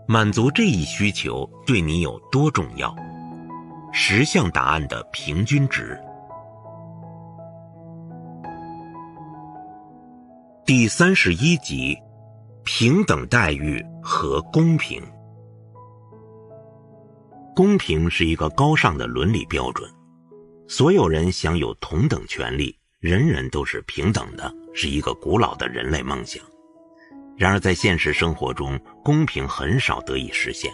满足这一需求对你有多重要？10项答案的平均值。第31集，平等待遇和公平。公平是一个高尚的伦理标准，所有人享有同等权利，人人都是平等的，是一个古老的人类梦想。然而在现实生活中，公平很少得以实现。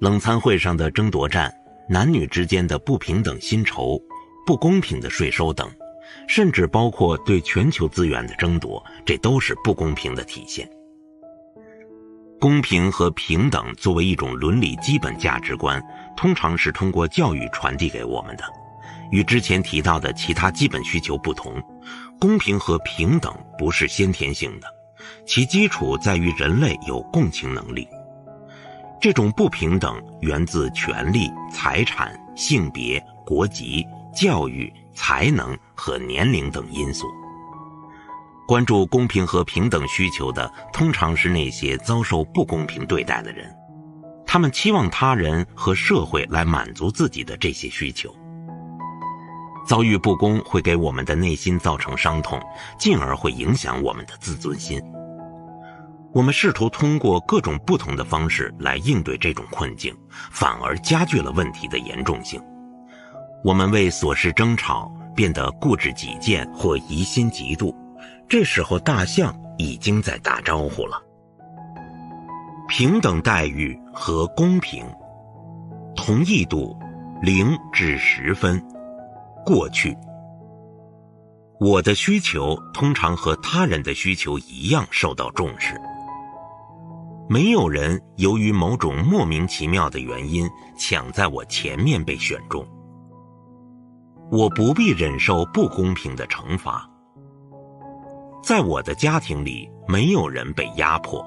冷餐会上的争夺战，男女之间的不平等薪酬，不公平的税收等，甚至包括对全球资源的争夺，这都是不公平的体现。公平和平等作为一种伦理基本价值观，通常是通过教育传递给我们的。与之前提到的其他基本需求不同，公平和平等不是先天性的，其基础在于人类有共情能力。这种不平等源自权力、财产、性别、国籍、教育、才能和年龄等因素。关注公平和平等需求的，通常是那些遭受不公平对待的人，他们期望他人和社会来满足自己的这些需求。遭遇不公会给我们的内心造成伤痛，进而会影响我们的自尊心。我们试图通过各种不同的方式来应对这种困境，反而加剧了问题的严重性。我们为琐事争吵，变得固执己见或疑心嫉妒，这时候大象已经在打招呼了。平等待遇和公平，同意度0至10分。过去，我的需求通常和他人的需求一样受到重视。没有人由于某种莫名其妙的原因抢在我前面被选中。我不必忍受不公平的惩罚。在我的家庭里，没有人被压迫。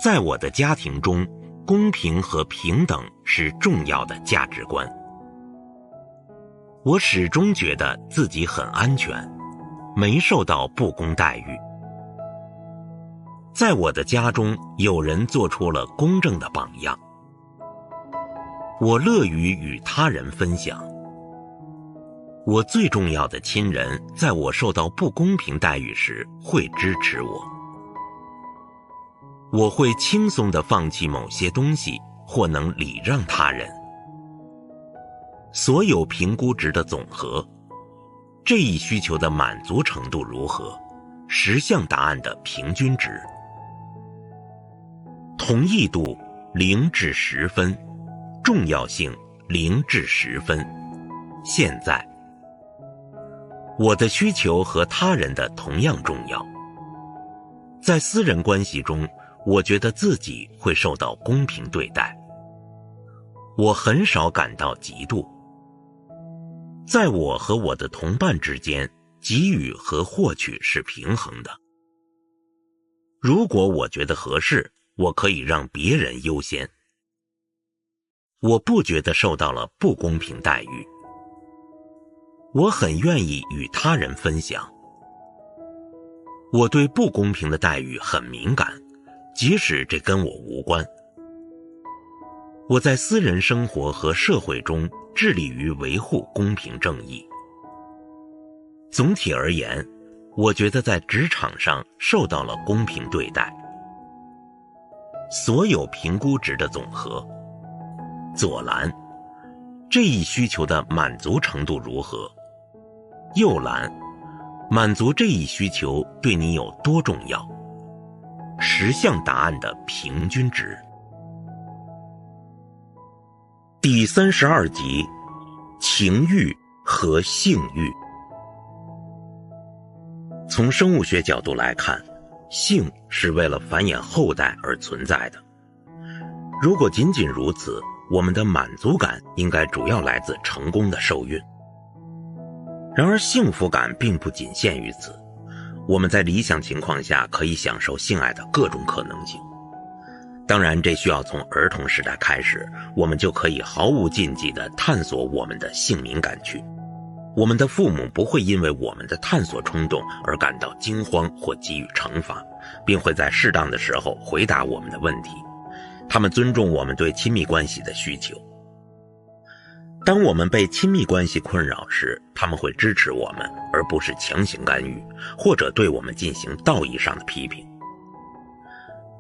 在我的家庭中，公平和平等是重要的价值观。我始终觉得自己很安全，没受到不公待遇。在我的家中，有人做出了公正的榜样。我乐于与他人分享。我最重要的亲人在我受到不公平待遇时会支持我。我会轻松地放弃某些东西，或能礼让他人。所有评估值的总和，这一需求的满足程度如何，10项答案的平均值。同意度0至10分，重要性0至10分。现在，我的需求和他人的同样重要。在私人关系中，我觉得自己会受到公平对待。我很少感到嫉妒。在我和我的同伴之间，给予和获取是平衡的。如果我觉得合适，我可以让别人优先。我不觉得受到了不公平待遇。我很愿意与他人分享。我对不公平的待遇很敏感，即使这跟我无关。我在私人生活和社会中致力于维护公平正义。总体而言，我觉得在职场上受到了公平对待。所有评估值的总和。左栏，这一需求的满足程度如何？右栏，满足这一需求对你有多重要？10项答案的平均值。第32集，情欲和性欲。从生物学角度来看，性是为了繁衍后代而存在的。如果仅仅如此，我们的满足感应该主要来自成功的受孕。然而幸福感并不仅限于此，我们在理想情况下可以享受性爱的各种可能性。当然，这需要从儿童时代开始，我们就可以毫无禁忌地探索我们的性敏感区。我们的父母不会因为我们的探索冲动而感到惊慌或给予惩罚，并会在适当的时候回答我们的问题。他们尊重我们对亲密关系的需求。当我们被亲密关系困扰时，他们会支持我们，而不是强行干预，或者对我们进行道义上的批评。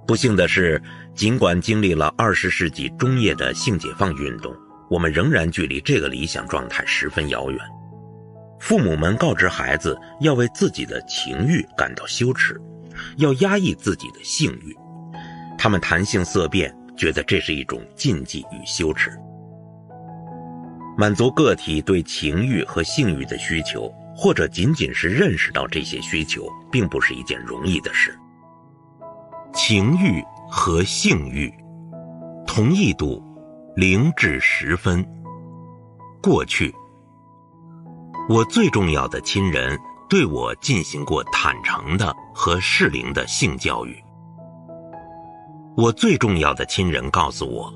不幸的是，尽管经历了20世纪中叶的性解放运动，我们仍然距离这个理想状态十分遥远。父母们告知孩子要为自己的情欲感到羞耻，要压抑自己的性欲。他们谈性色变，觉得这是一种禁忌与羞耻。满足个体对情欲和性欲的需求，或者仅仅是认识到这些需求，并不是一件容易的事。情欲和性欲，同意度0至10分。过去，我最重要的亲人对我进行过坦诚的和适龄的性教育。我最重要的亲人告诉我，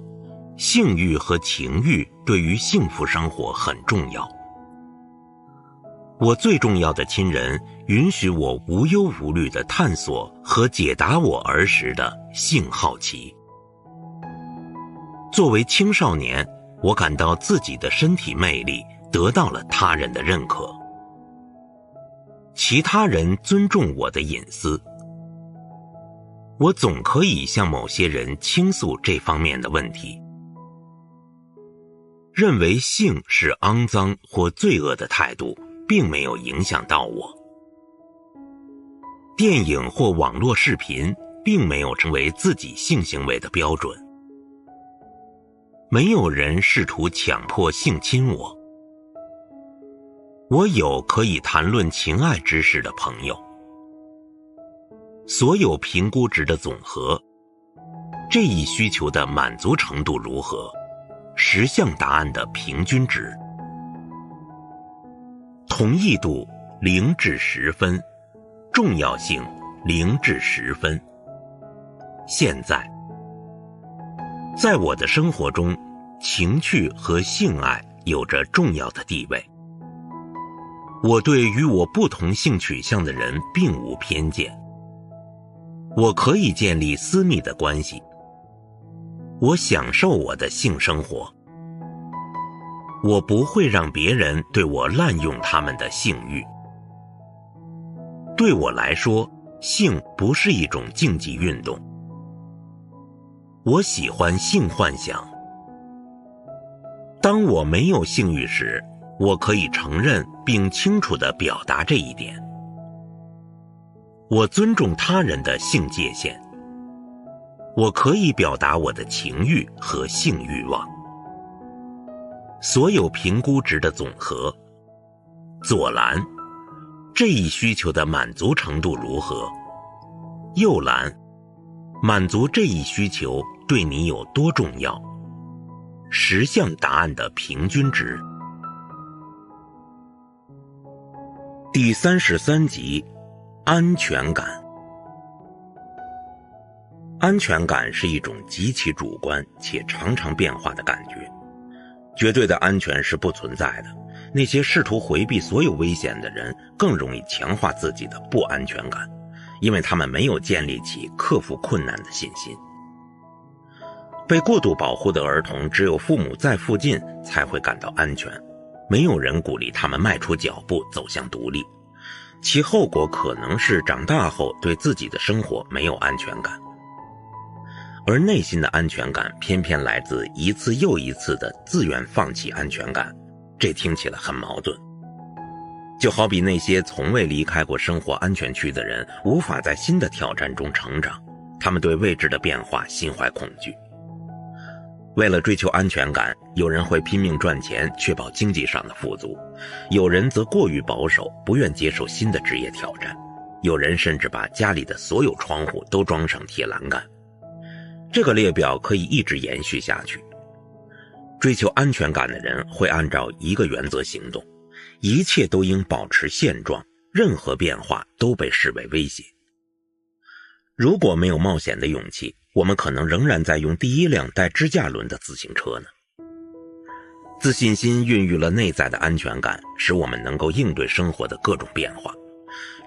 性欲和情欲对于幸福生活很重要。我最重要的亲人允许我无忧无虑地探索和解答我儿时的性好奇。作为青少年，我感到自己的身体魅力得到了他人的认可，其他人尊重我的隐私，我总可以向某些人倾诉这方面的问题。认为性是肮脏或罪恶的态度并没有影响到我。电影或网络视频并没有成为自己性行为的标准。没有人试图强迫性侵我。我有可以谈论情爱之事的朋友。所有评估值的总和，这一需求的满足程度如何，10项答案的平均值。同意度0至10分，重要性0至10分。现在，在我的生活中，情趣和性爱有着重要的地位。我对与我不同性取向的人并无偏见。我可以建立私密的关系。我享受我的性生活。我不会让别人对我滥用他们的性欲。对我来说，性不是一种竞技运动。我喜欢性幻想。当我没有性欲时，我可以承认并清楚地表达这一点。我尊重他人的性界限。我可以表达我的情欲和性欲望。所有评估值的总和。左栏，这一需求的满足程度如何？右栏，满足这一需求对你有多重要？10项答案的平均值。第33集，安全感。安全感是一种极其主观且常常变化的感觉。绝对的安全是不存在的，那些试图回避所有危险的人更容易强化自己的不安全感，因为他们没有建立起克服困难的信心。被过度保护的儿童只有父母在附近才会感到安全，没有人鼓励他们迈出脚步走向独立，其后果可能是长大后对自己的生活没有安全感。而内心的安全感偏偏来自一次又一次的自愿放弃安全感，这听起来很矛盾。就好比那些从未离开过生活安全区的人无法在新的挑战中成长，他们对未知的变化心怀恐惧。为了追求安全感，有人会拼命赚钱，确保经济上的富足；有人则过于保守，不愿接受新的职业挑战；有人甚至把家里的所有窗户都装上铁栏杆。这个列表可以一直延续下去。追求安全感的人会按照一个原则行动：一切都应保持现状，任何变化都被视为威胁。如果没有冒险的勇气，我们可能仍然在用第一辆带支架轮的自行车呢。自信心孕育了内在的安全感，使我们能够应对生活的各种变化。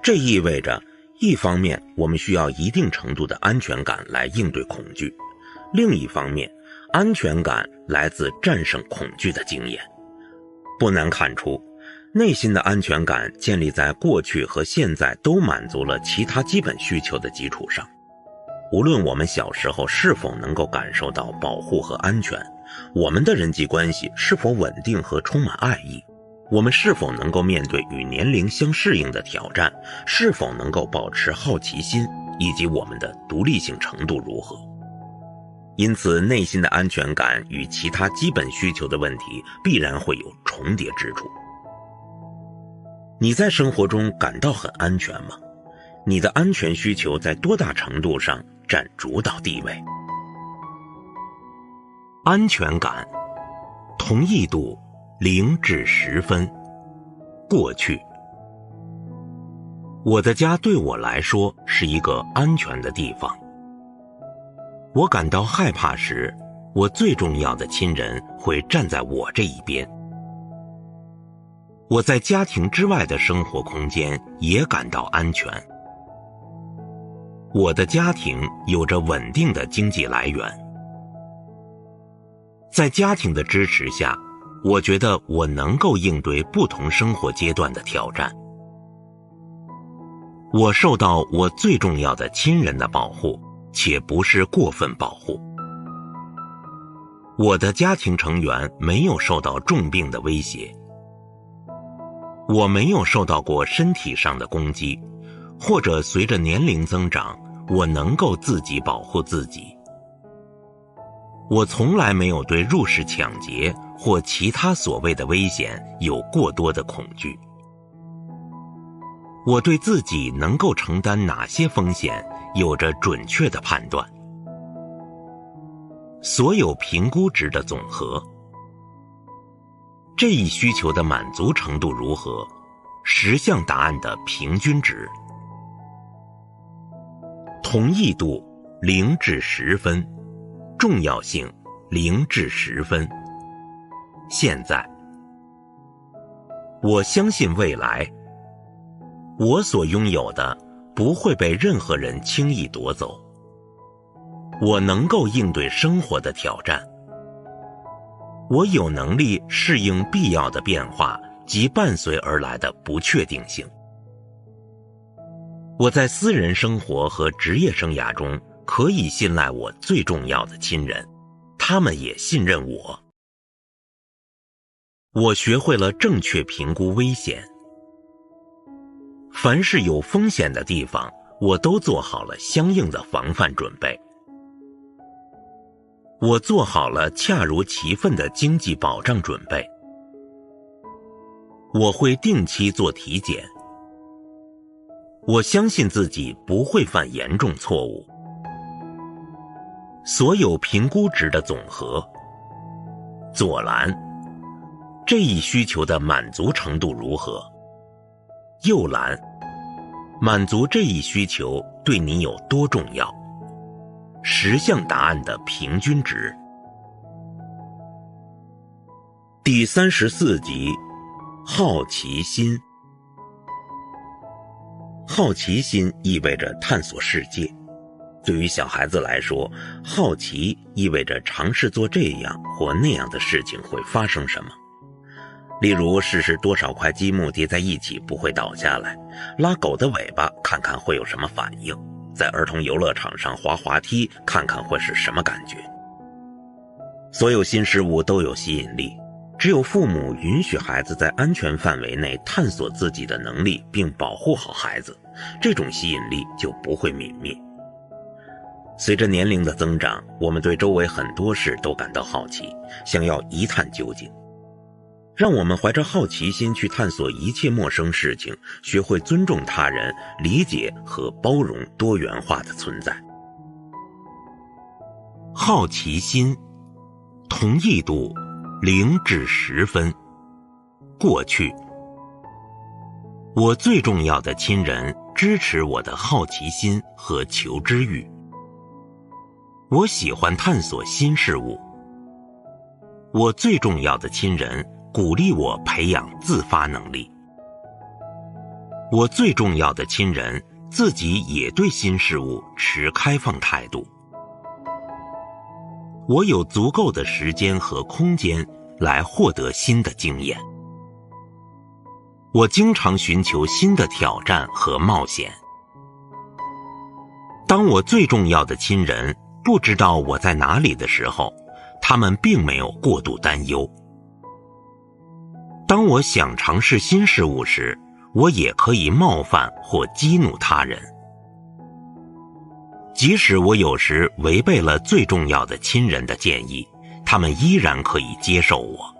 这意味着，一方面我们需要一定程度的安全感来应对恐惧，另一方面，安全感来自战胜恐惧的经验。不难看出，内心的安全感建立在过去和现在都满足了其他基本需求的基础上。无论我们小时候是否能够感受到保护和安全，我们的人际关系是否稳定和充满爱意，我们是否能够面对与年龄相适应的挑战，是否能够保持好奇心，以及我们的独立性程度如何。因此，内心的安全感与其他基本需求的问题必然会有重叠之处。你在生活中感到很安全吗？你的安全需求在多大程度上占主导地位？安全感，同意度0至10分。过去，我的家对我来说是一个安全的地方。我感到害怕时，我最重要的亲人会站在我这一边。我在家庭之外的生活空间也感到安全。我的家庭有着稳定的经济来源。在家庭的支持下，我觉得我能够应对不同生活阶段的挑战。我受到我最重要的亲人的保护，且不是过分保护。我的家庭成员没有受到重病的威胁。我没有受到过身体上的攻击，或者随着年龄增长，我能够自己保护自己。我从来没有对入室抢劫或其他所谓的危险有过多的恐惧。我对自己能够承担哪些风险有着准确的判断。所有评估值的总和，这一需求的满足程度如何？10项答案的平均值。同意度0至10分，重要性0至10分。现在，我相信未来，我所拥有的不会被任何人轻易夺走。我能够应对生活的挑战。我有能力适应必要的变化及伴随而来的不确定性。我在私人生活和职业生涯中可以信赖我最重要的亲人，他们也信任我。我学会了正确评估危险。凡是有风险的地方，我都做好了相应的防范准备。我做好了恰如其分的经济保障准备。我会定期做体检。我相信自己不会犯严重错误。所有评估值的总和。左栏，这一需求的满足程度如何？右栏，满足这一需求对你有多重要？10项答案的平均值。第34集，好奇心。好奇心意味着探索世界。对于小孩子来说，好奇意味着尝试做这样或那样的事情会发生什么。例如，试试多少块积木叠在一起不会倒下来，拉狗的尾巴看看会有什么反应，在儿童游乐场上滑滑梯看看会是什么感觉。所有新事物都有吸引力，只有父母允许孩子在安全范围内探索自己的能力并保护好孩子，这种吸引力就不会泯灭。随着年龄的增长，我们对周围很多事都感到好奇，想要一探究竟。让我们怀着好奇心去探索一切陌生事情，学会尊重他人，理解和包容多元化的存在。好奇心，同意度0至10分。过去，我最重要的亲人支持我的好奇心和求知欲。我喜欢探索新事物。我最重要的亲人鼓励我培养自发能力。我最重要的亲人自己也对新事物持开放态度。我有足够的时间和空间来获得新的经验。我经常寻求新的挑战和冒险。当我最重要的亲人不知道我在哪里的时候，他们并没有过度担忧。当我想尝试新事物时，我也可以冒犯或激怒他人。即使我有时违背了最重要的亲人的建议，他们依然可以接受我。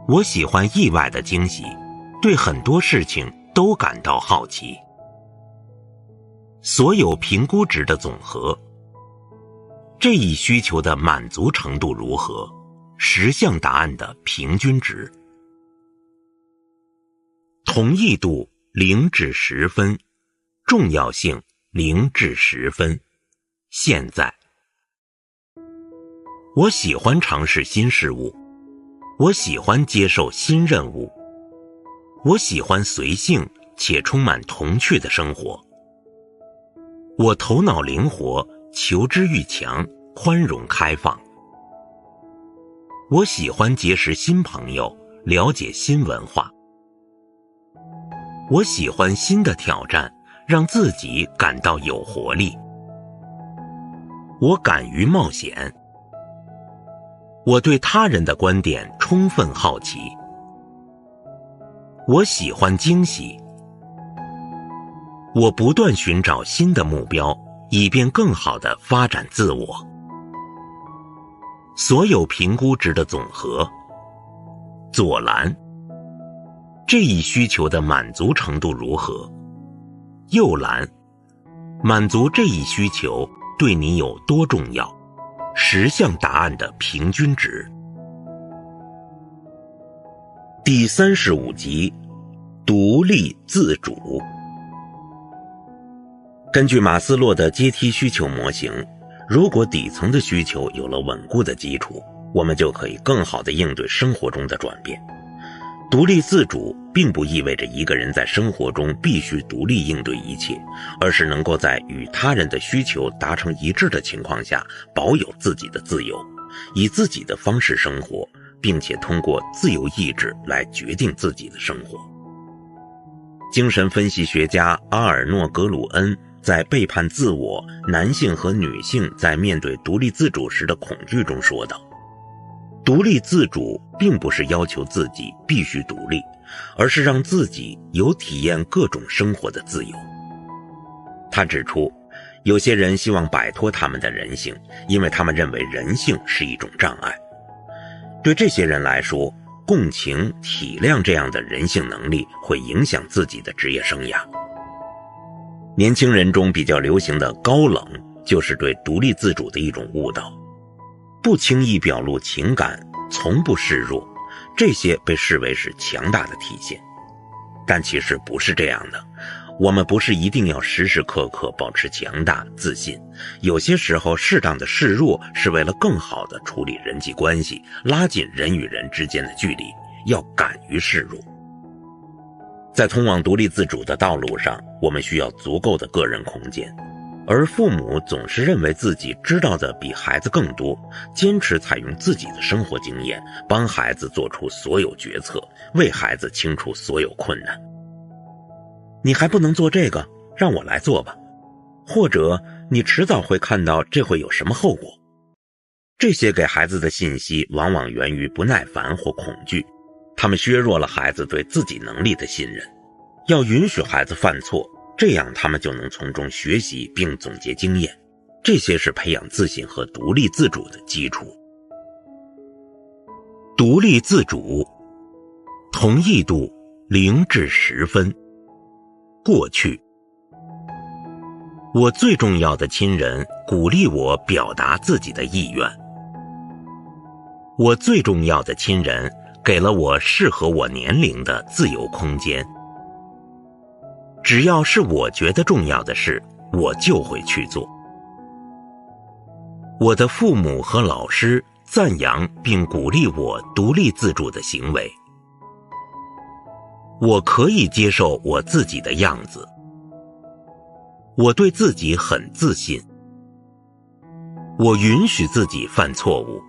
我喜欢意外的惊喜，对很多事情都感到好奇。所有评估值的总和。这一需求的满足程度如何？10项答案的平均值。同意度0至10分，重要性0至10分。现在，我喜欢尝试新事物。我喜欢接受新任务，我喜欢随性且充满童趣的生活。我头脑灵活，求知欲强，宽容开放。我喜欢结识新朋友，了解新文化。我喜欢新的挑战，让自己感到有活力。我敢于冒险。我对他人的观点充分好奇。我喜欢惊喜。我不断寻找新的目标，以便更好地发展自我。所有评估值的总和。左栏。这一需求的满足程度如何？右栏。满足这一需求对你有多重要？10项答案的平均值。第35集，独立自主。根据马斯洛的阶梯需求模型，如果底层的需求有了稳固的基础，我们就可以更好地应对生活中的转变。独立自主并不意味着一个人在生活中必须独立应对一切，而是能够在与他人的需求达成一致的情况下，保有自己的自由，以自己的方式生活，并且通过自由意志来决定自己的生活。精神分析学家阿尔诺·格鲁恩在《背叛自我：男性和女性在面对独立自主时的恐惧》中说道，独立自主并不是要求自己必须独立，而是让自己有体验各种生活的自由。他指出，有些人希望摆脱他们的人性，因为他们认为人性是一种障碍。对这些人来说，共情、体谅这样的人性能力会影响自己的职业生涯。年轻人中比较流行的高冷，就是对独立自主的一种误导。不轻易表露情感，从不示弱，这些被视为是强大的体现。但其实不是这样的，我们不是一定要时时刻刻保持强大自信，有些时候适当的示弱是为了更好地处理人际关系，拉近人与人之间的距离，要敢于示弱。在通往独立自主的道路上，我们需要足够的个人空间，而父母总是认为自己知道的比孩子更多，坚持采用自己的生活经验，帮孩子做出所有决策，为孩子清除所有困难。你还不能做这个，让我来做吧。或者你迟早会看到这会有什么后果。这些给孩子的信息往往源于不耐烦或恐惧，他们削弱了孩子对自己能力的信任。要允许孩子犯错，这样他们就能从中学习并总结经验，这些是培养自信和独立自主的基础。独立自主，同意度0至10分。过去，我最重要的亲人鼓励我表达自己的意愿。我最重要的亲人给了我适合我年龄的自由空间。只要是我觉得重要的事，我就会去做。我的父母和老师赞扬并鼓励我独立自主的行为。我可以接受我自己的样子。我对自己很自信。我允许自己犯错误。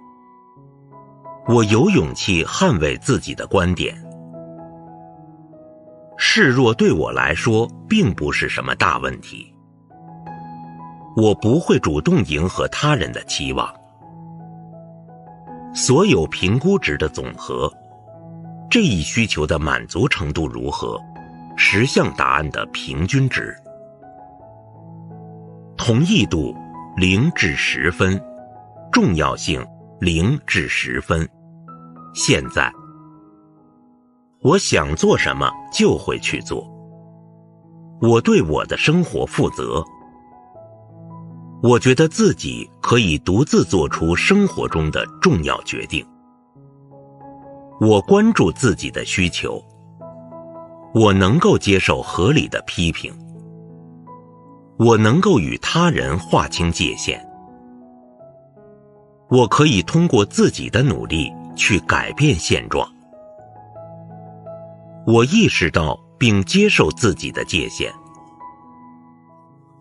我有勇气捍卫自己的观点。示弱对我来说并不是什么大问题。我不会主动迎合他人的期望。所有评估值的总和，这一需求的满足程度如何？10项答案的平均值。同意度0至10分，重要性0至10分。现在，我想做什么就会去做。我对我的生活负责。我觉得自己可以独自做出生活中的重要决定。我关注自己的需求。我能够接受合理的批评。我能够与他人划清界限。我可以通过自己的努力去改变现状。我意识到并接受自己的界限，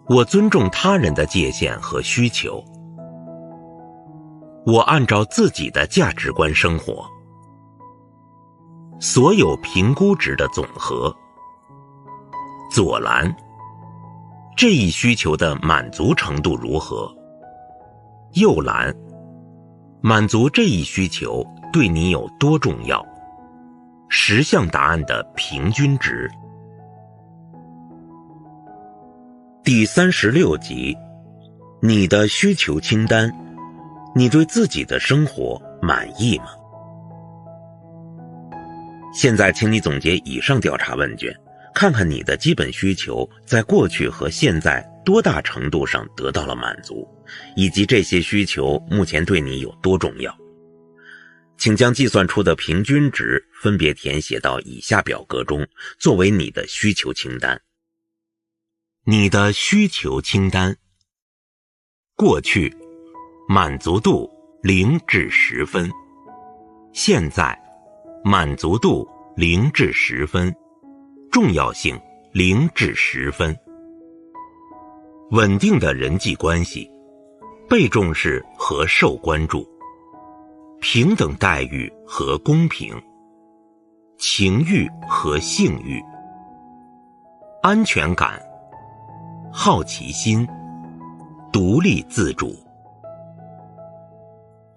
我尊重他人的界限和需求，我按照自己的价值观生活。所有评估值的总和。左栏，这一需求的满足程度如何？右栏，满足这一需求对你有多重要？10项答案的平均值。第36集，你的需求清单，你对自己的生活满意吗？现在请你总结以上调查问卷，看看你的基本需求在过去和现在多大程度上得到了满足，以及这些需求目前对你有多重要。请将计算出的平均值分别填写到以下表格中，作为你的需求清单。你的需求清单。过去，满足度0至10分。现在，满足度0至10分。重要性0至10分。稳定的人际关系，被重视和受关注，平等待遇和公平，情欲和性欲，安全感，好奇心，独立自主。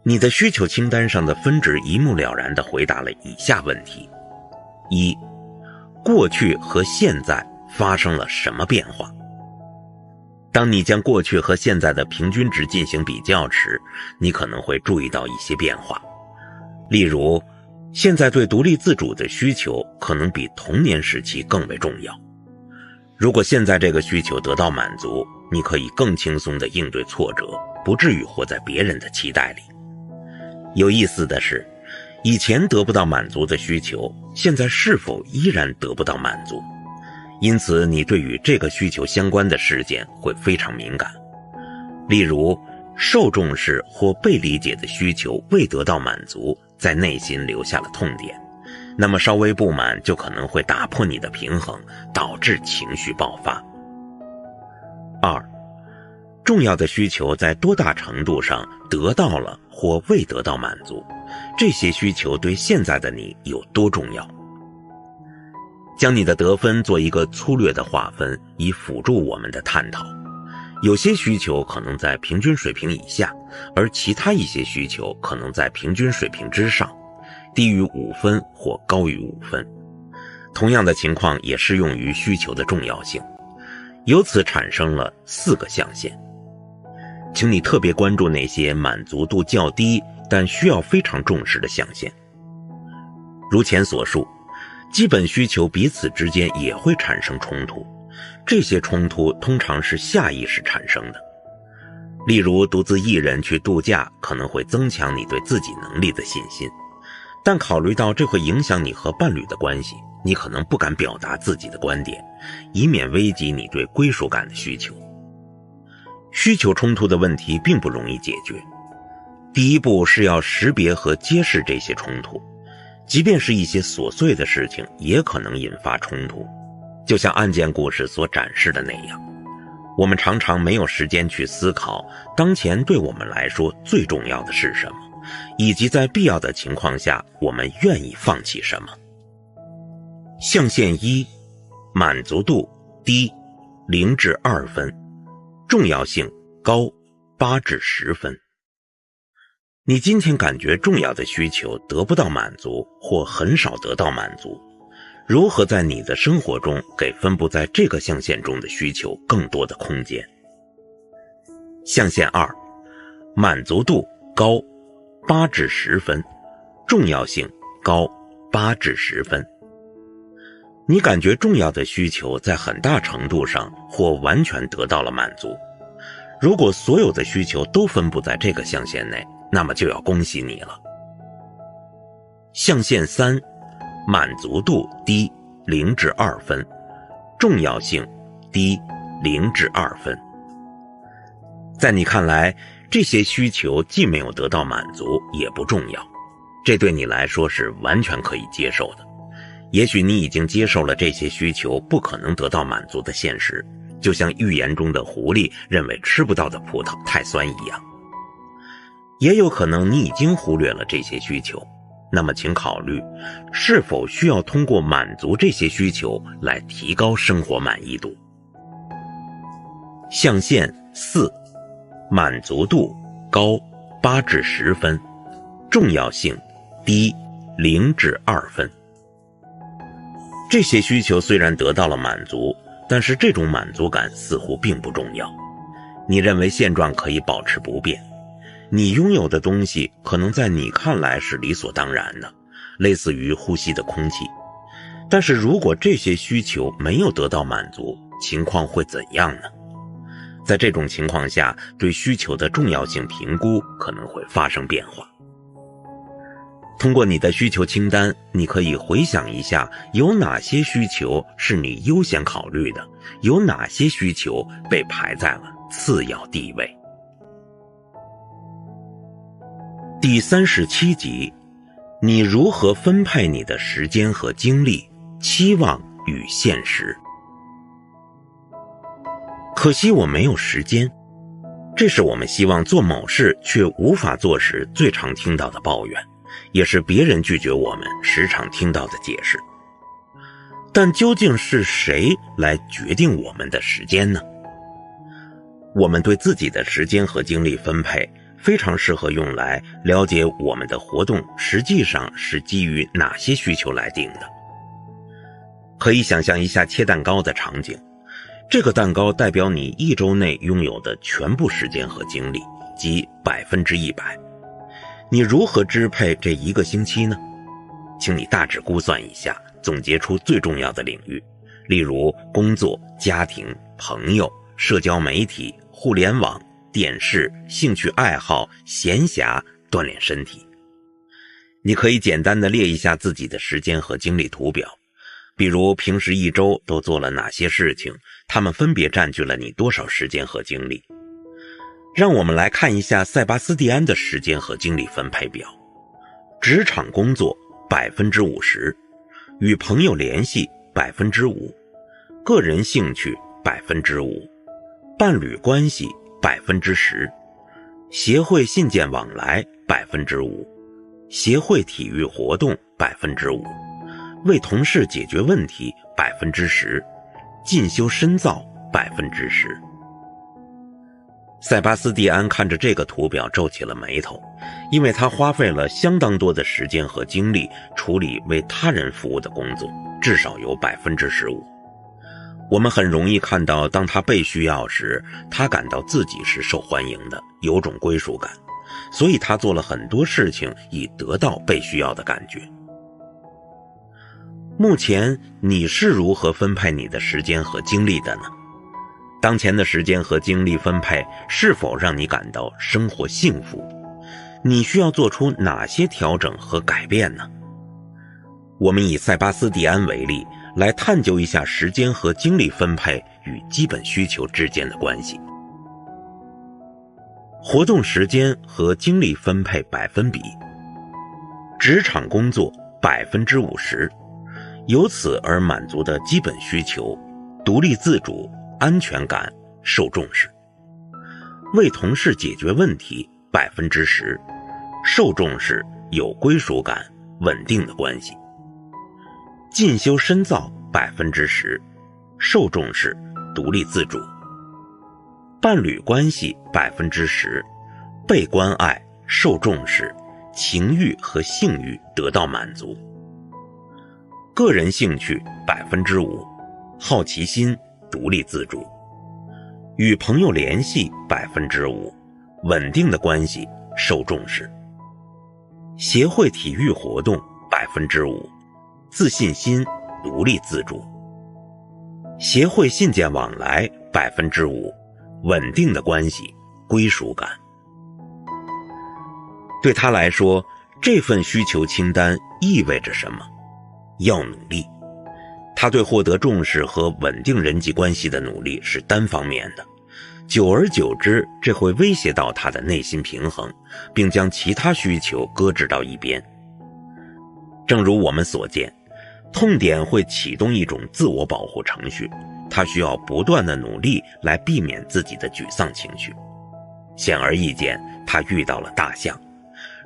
你的需求清单上的分值一目了然地回答了以下问题：一、过去和现在发生了什么变化？当你将过去和现在的平均值进行比较时，你可能会注意到一些变化。例如，现在对独立自主的需求可能比童年时期更为重要。如果现在这个需求得到满足，你可以更轻松地应对挫折，不至于活在别人的期待里。有意思的是，以前得不到满足的需求，现在是否依然得不到满足？因此，你对于这个需求相关的事件会非常敏感。例如，受重视或被理解的需求未得到满足，在内心留下了痛点，那么稍微不满就可能会打破你的平衡，导致情绪爆发。二、重要的需求在多大程度上得到了或未得到满足，这些需求对现在的你有多重要？将你的得分做一个粗略的划分，以辅助我们的探讨。有些需求可能在平均水平以下，而其他一些需求可能在平均水平之上，低于5分或高于5分。同样的情况也适用于需求的重要性，由此产生了4个象限。请你特别关注那些满足度较低但需要非常重视的象限。如前所述，基本需求彼此之间也会产生冲突，这些冲突通常是下意识产生的。例如，独自一人去度假可能会增强你对自己能力的信心，但考虑到这会影响你和伴侣的关系，你可能不敢表达自己的观点，以免危及你对归属感的需求。需求冲突的问题并不容易解决，第一步是要识别和揭示这些冲突，即便是一些琐碎的事情也可能引发冲突，就像案件故事所展示的那样。我们常常没有时间去思考当前对我们来说最重要的是什么，以及在必要的情况下我们愿意放弃什么。象限1，满足度低0至2分，重要性高8至10分。你今天感觉重要的需求得不到满足或很少得到满足，如何在你的生活中给分布在这个象限中的需求更多的空间？象限2，满足度高8至10分，重要性高8至10分。你感觉重要的需求在很大程度上或完全得到了满足，如果所有的需求都分布在这个象限内，那么就要恭喜你了。象限3，满足度低0至2分，重要性低0至2分。在你看来，这些需求既没有得到满足，也不重要。这对你来说是完全可以接受的。也许你已经接受了这些需求不可能得到满足的现实，就像寓言中的狐狸认为吃不到的葡萄太酸一样。也有可能你已经忽略了这些需求，那么请考虑是否需要通过满足这些需求来提高生活满意度。象限4，满足度高8至10分，重要性低0至2分。这些需求虽然得到了满足，但是这种满足感似乎并不重要。你认为现状可以保持不变，你拥有的东西可能在你看来是理所当然的，类似于呼吸的空气。但是如果这些需求没有得到满足，情况会怎样呢？在这种情况下，对需求的重要性评估可能会发生变化。通过你的需求清单，你可以回想一下有哪些需求是你优先考虑的，有哪些需求被排在了次要地位。第37集，你如何分配你的时间和精力，期望与现实。可惜我没有时间，这是我们希望做某事却无法做时最常听到的抱怨，也是别人拒绝我们时常听到的解释。但究竟是谁来决定我们的时间呢？我们对自己的时间和精力分配非常适合用来了解我们的活动实际上是基于哪些需求来定的。可以想象一下切蛋糕的场景，这个蛋糕代表你1周内拥有的全部时间和精力，即100%。你如何支配这1个星期呢？请你大致估算一下，总结出最重要的领域，例如工作、家庭、朋友、社交媒体、互联网、电视、兴趣爱好、闲暇、锻炼身体。你可以简单地列一下自己的时间和精力图表，比如平时1周都做了哪些事情，它们分别占据了你多少时间和精力。让我们来看一下塞巴斯蒂安的时间和精力分配表。职场工作 50%， 与朋友联系 5%， 个人兴趣 5%， 伴侣关系 10%， 协会信件往来 5%， 协会体育活动 5%， 为同事解决问题 10%， 进修深造 10%。塞巴斯蒂安看着这个图表皱起了眉头，因为他花费了相当多的时间和精力处理为他人服务的工作，至少有 15%。 我们很容易看到，当他被需要时，他感到自己是受欢迎的，有种归属感，所以他做了很多事情以得到被需要的感觉。目前你是如何分配你的时间和精力的呢？当前的时间和精力分配是否让你感到生活幸福？你需要做出哪些调整和改变呢？我们以塞巴斯蒂安为例，来探究一下时间和精力分配与基本需求之间的关系。活动时间和精力分配百分比。职场工作 50%， 由此而满足的基本需求，独立自主、安全感、受重视。为同事解决问题 10%， 受重视、有归属感、稳定的关系。进修深造 10%， 受重视、独立自主。伴侣关系 10%， 被关爱、受重视，情欲和性欲得到满足。个人兴趣 5%， 好奇心、独立自主。与朋友联系 5%， 稳定的关系，受重视。协会体育活动 5%， 自信心、独立自主。协会信件往来 5%， 稳定的关系，归属感。对他来说，这份需求清单意味着什么？要努力。他对获得重视和稳定人际关系的努力是单方面的，久而久之，这会威胁到他的内心平衡，并将其他需求搁置到一边。正如我们所见，痛点会启动一种自我保护程序，它需要不断的努力来避免自己的沮丧情绪。显而易见，他遇到了大象。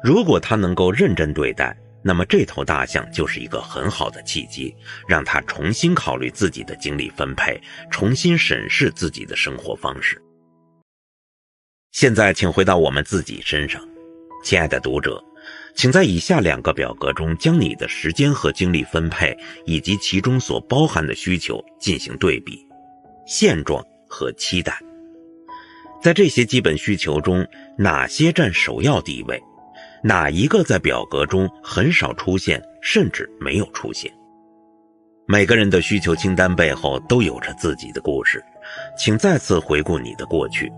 如果他能够认真对待，那么这头大象就是一个很好的契机，让他重新考虑自己的精力分配，重新审视自己的生活方式。现在请回到我们自己身上，亲爱的读者，请在以下2个表格中将你的时间和精力分配以及其中所包含的需求进行对比，现状和期待。在这些基本需求中，哪些占首要地位？哪一个在表格中很少出现，甚至没有出现？每个人的需求清单背后都有着自己的故事，请再次回顾你的过去，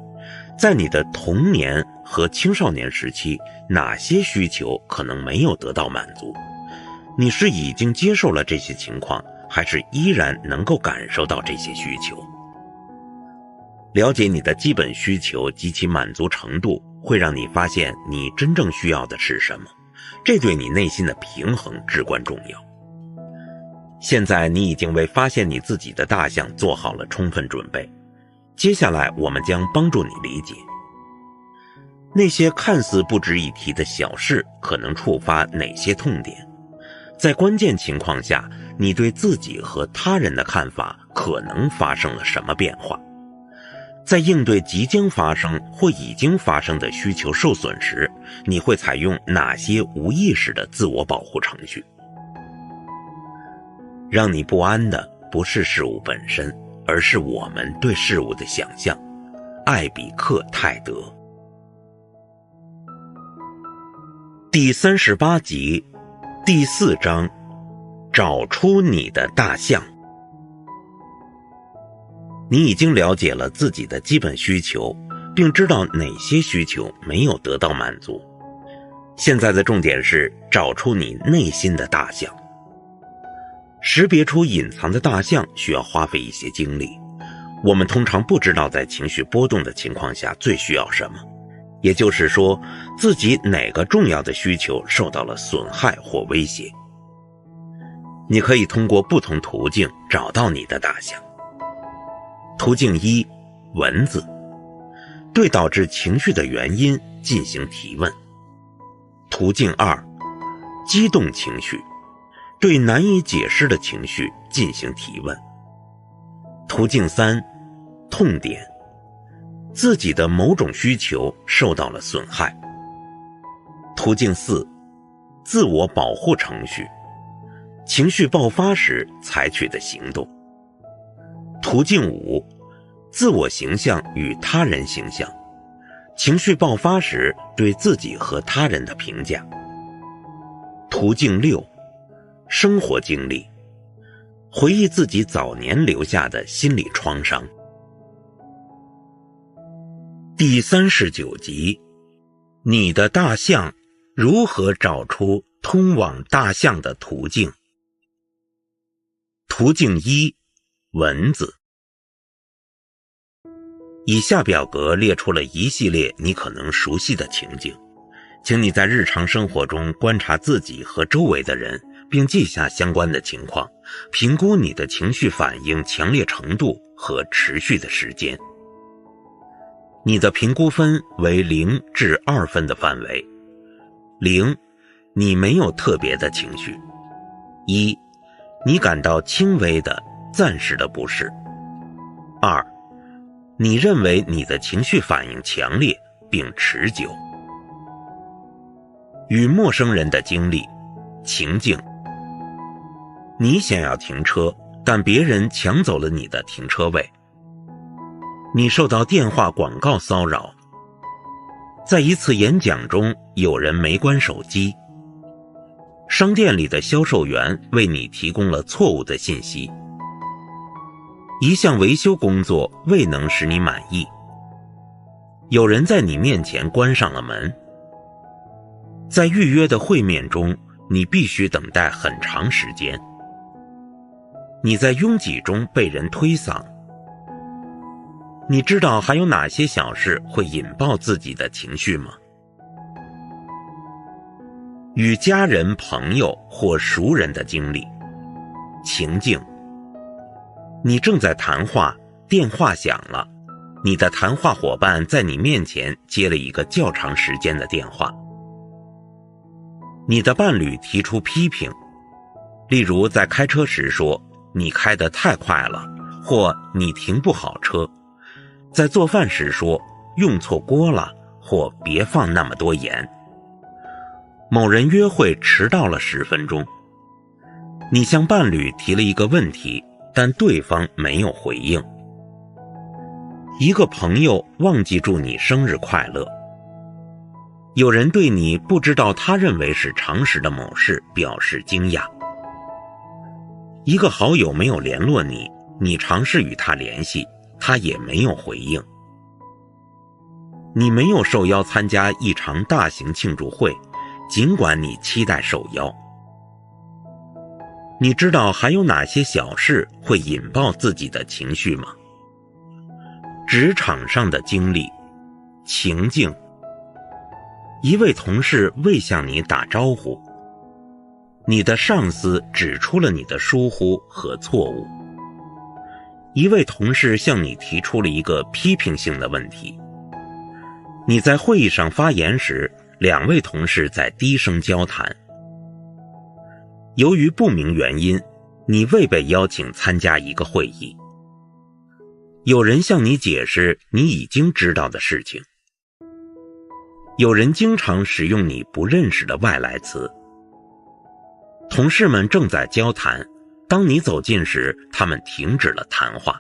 在你的童年和青少年时期，哪些需求可能没有得到满足？你是已经接受了这些情况，还是依然能够感受到这些需求？了解你的基本需求及其满足程度，会让你发现你真正需要的是什么，这对你内心的平衡至关重要。现在你已经为发现你自己的大象做好了充分准备，接下来我们将帮助你理解那些看似不值一提的小事可能触发哪些痛点，在关键情况下，你对自己和他人的看法可能发生了什么变化。在应对即将发生或已经发生的需求受损时，你会采用哪些无意识的自我保护程序？让你不安的不是事物本身，而是我们对事物的想象。艾比克泰德。第38集，第4章，找出你的大象。你已经了解了自己的基本需求，并知道哪些需求没有得到满足。现在的重点是找出你内心的大象。识别出隐藏的大象需要花费一些精力，我们通常不知道在情绪波动的情况下最需要什么，也就是说，自己哪个重要的需求受到了损害或威胁。你可以通过不同途径找到你的大象。途径1，文字，对导致情绪的原因进行提问。途径2，激动情绪，对难以解释的情绪进行提问。途径3，痛点，自己的某种需求受到了损害。途径4，自我保护程序，情绪爆发时采取的行动。途径5，自我形象与他人形象，情绪爆发时对自己和他人的评价。途径6，生活经历，回忆自己早年留下的心理创伤。第39集，你的大象，如何找出通往大象的途径？途径1，文字。以下表格列出了一系列你可能熟悉的情境，请你在日常生活中观察自己和周围的人，并记下相关的情况，评估你的情绪反应强烈程度和持续的时间。你的评估分为0至2分的范围。0，你没有特别的情绪。1，你感到轻微的、暂时的不适。2，你认为你的情绪反应强烈并持久。与陌生人的经历，情境：你想要停车，但别人抢走了你的停车位。你受到电话广告骚扰。在一次演讲中，有人没关手机。商店里的销售员为你提供了错误的信息。一项维修工作未能使你满意。有人在你面前关上了门。在预约的会面中，你必须等待很长时间。你在拥挤中被人推搡。你知道还有哪些小事会引爆自己的情绪吗？与家人、朋友或熟人的经历。情境：你正在谈话，电话响了，你的谈话伙伴在你面前接了一个较长时间的电话。你的伴侣提出批评，例如在开车时说你开得太快了，或你停不好车；在做饭时说用错锅了，或别放那么多盐。某人约会迟到了10分钟，你向伴侣提了一个问题，但对方没有回应。一个朋友忘记祝你生日快乐，有人对你不知道他认为是常识的某事表示惊讶。一个好友没有联络你，你尝试与他联系，他也没有回应。你没有受邀参加一场大型庆祝会，尽管你期待受邀。你知道还有哪些小事会引爆自己的情绪吗？职场上的经历。情境：一位同事未向你打招呼，你的上司指出了你的疏忽和错误。一位同事向你提出了一个批评性的问题。你在会议上发言时，2位同事在低声交谈。由于不明原因，你未被邀请参加一个会议。有人向你解释你已经知道的事情。有人经常使用你不认识的外来词。同事们正在交谈，当你走近时，他们停止了谈话。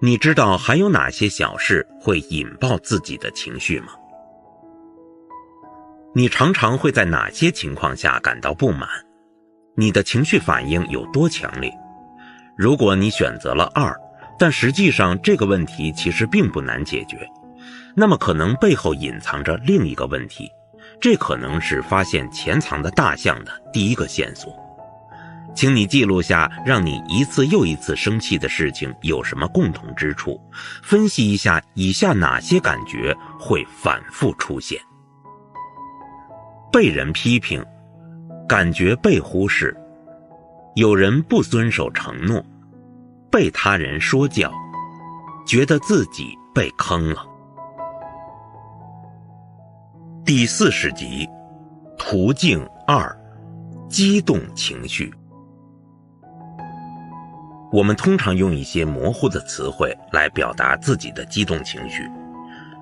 你知道还有哪些小事会引爆自己的情绪吗？你常常会在哪些情况下感到不满？你的情绪反应有多强烈？如果你选择了2，但实际上这个问题其实并不难解决，那么可能背后隐藏着另一个问题，这可能是发现潜藏的大象的第一个线索。请你记录下让你一次又一次生气的事情有什么共同之处，分析一下以下哪些感觉会反复出现。被人批评，感觉被忽视，有人不遵守承诺，被他人说教，觉得自己被坑了。第40集，途径2，激动情绪。我们通常用一些模糊的词汇来表达自己的激动情绪，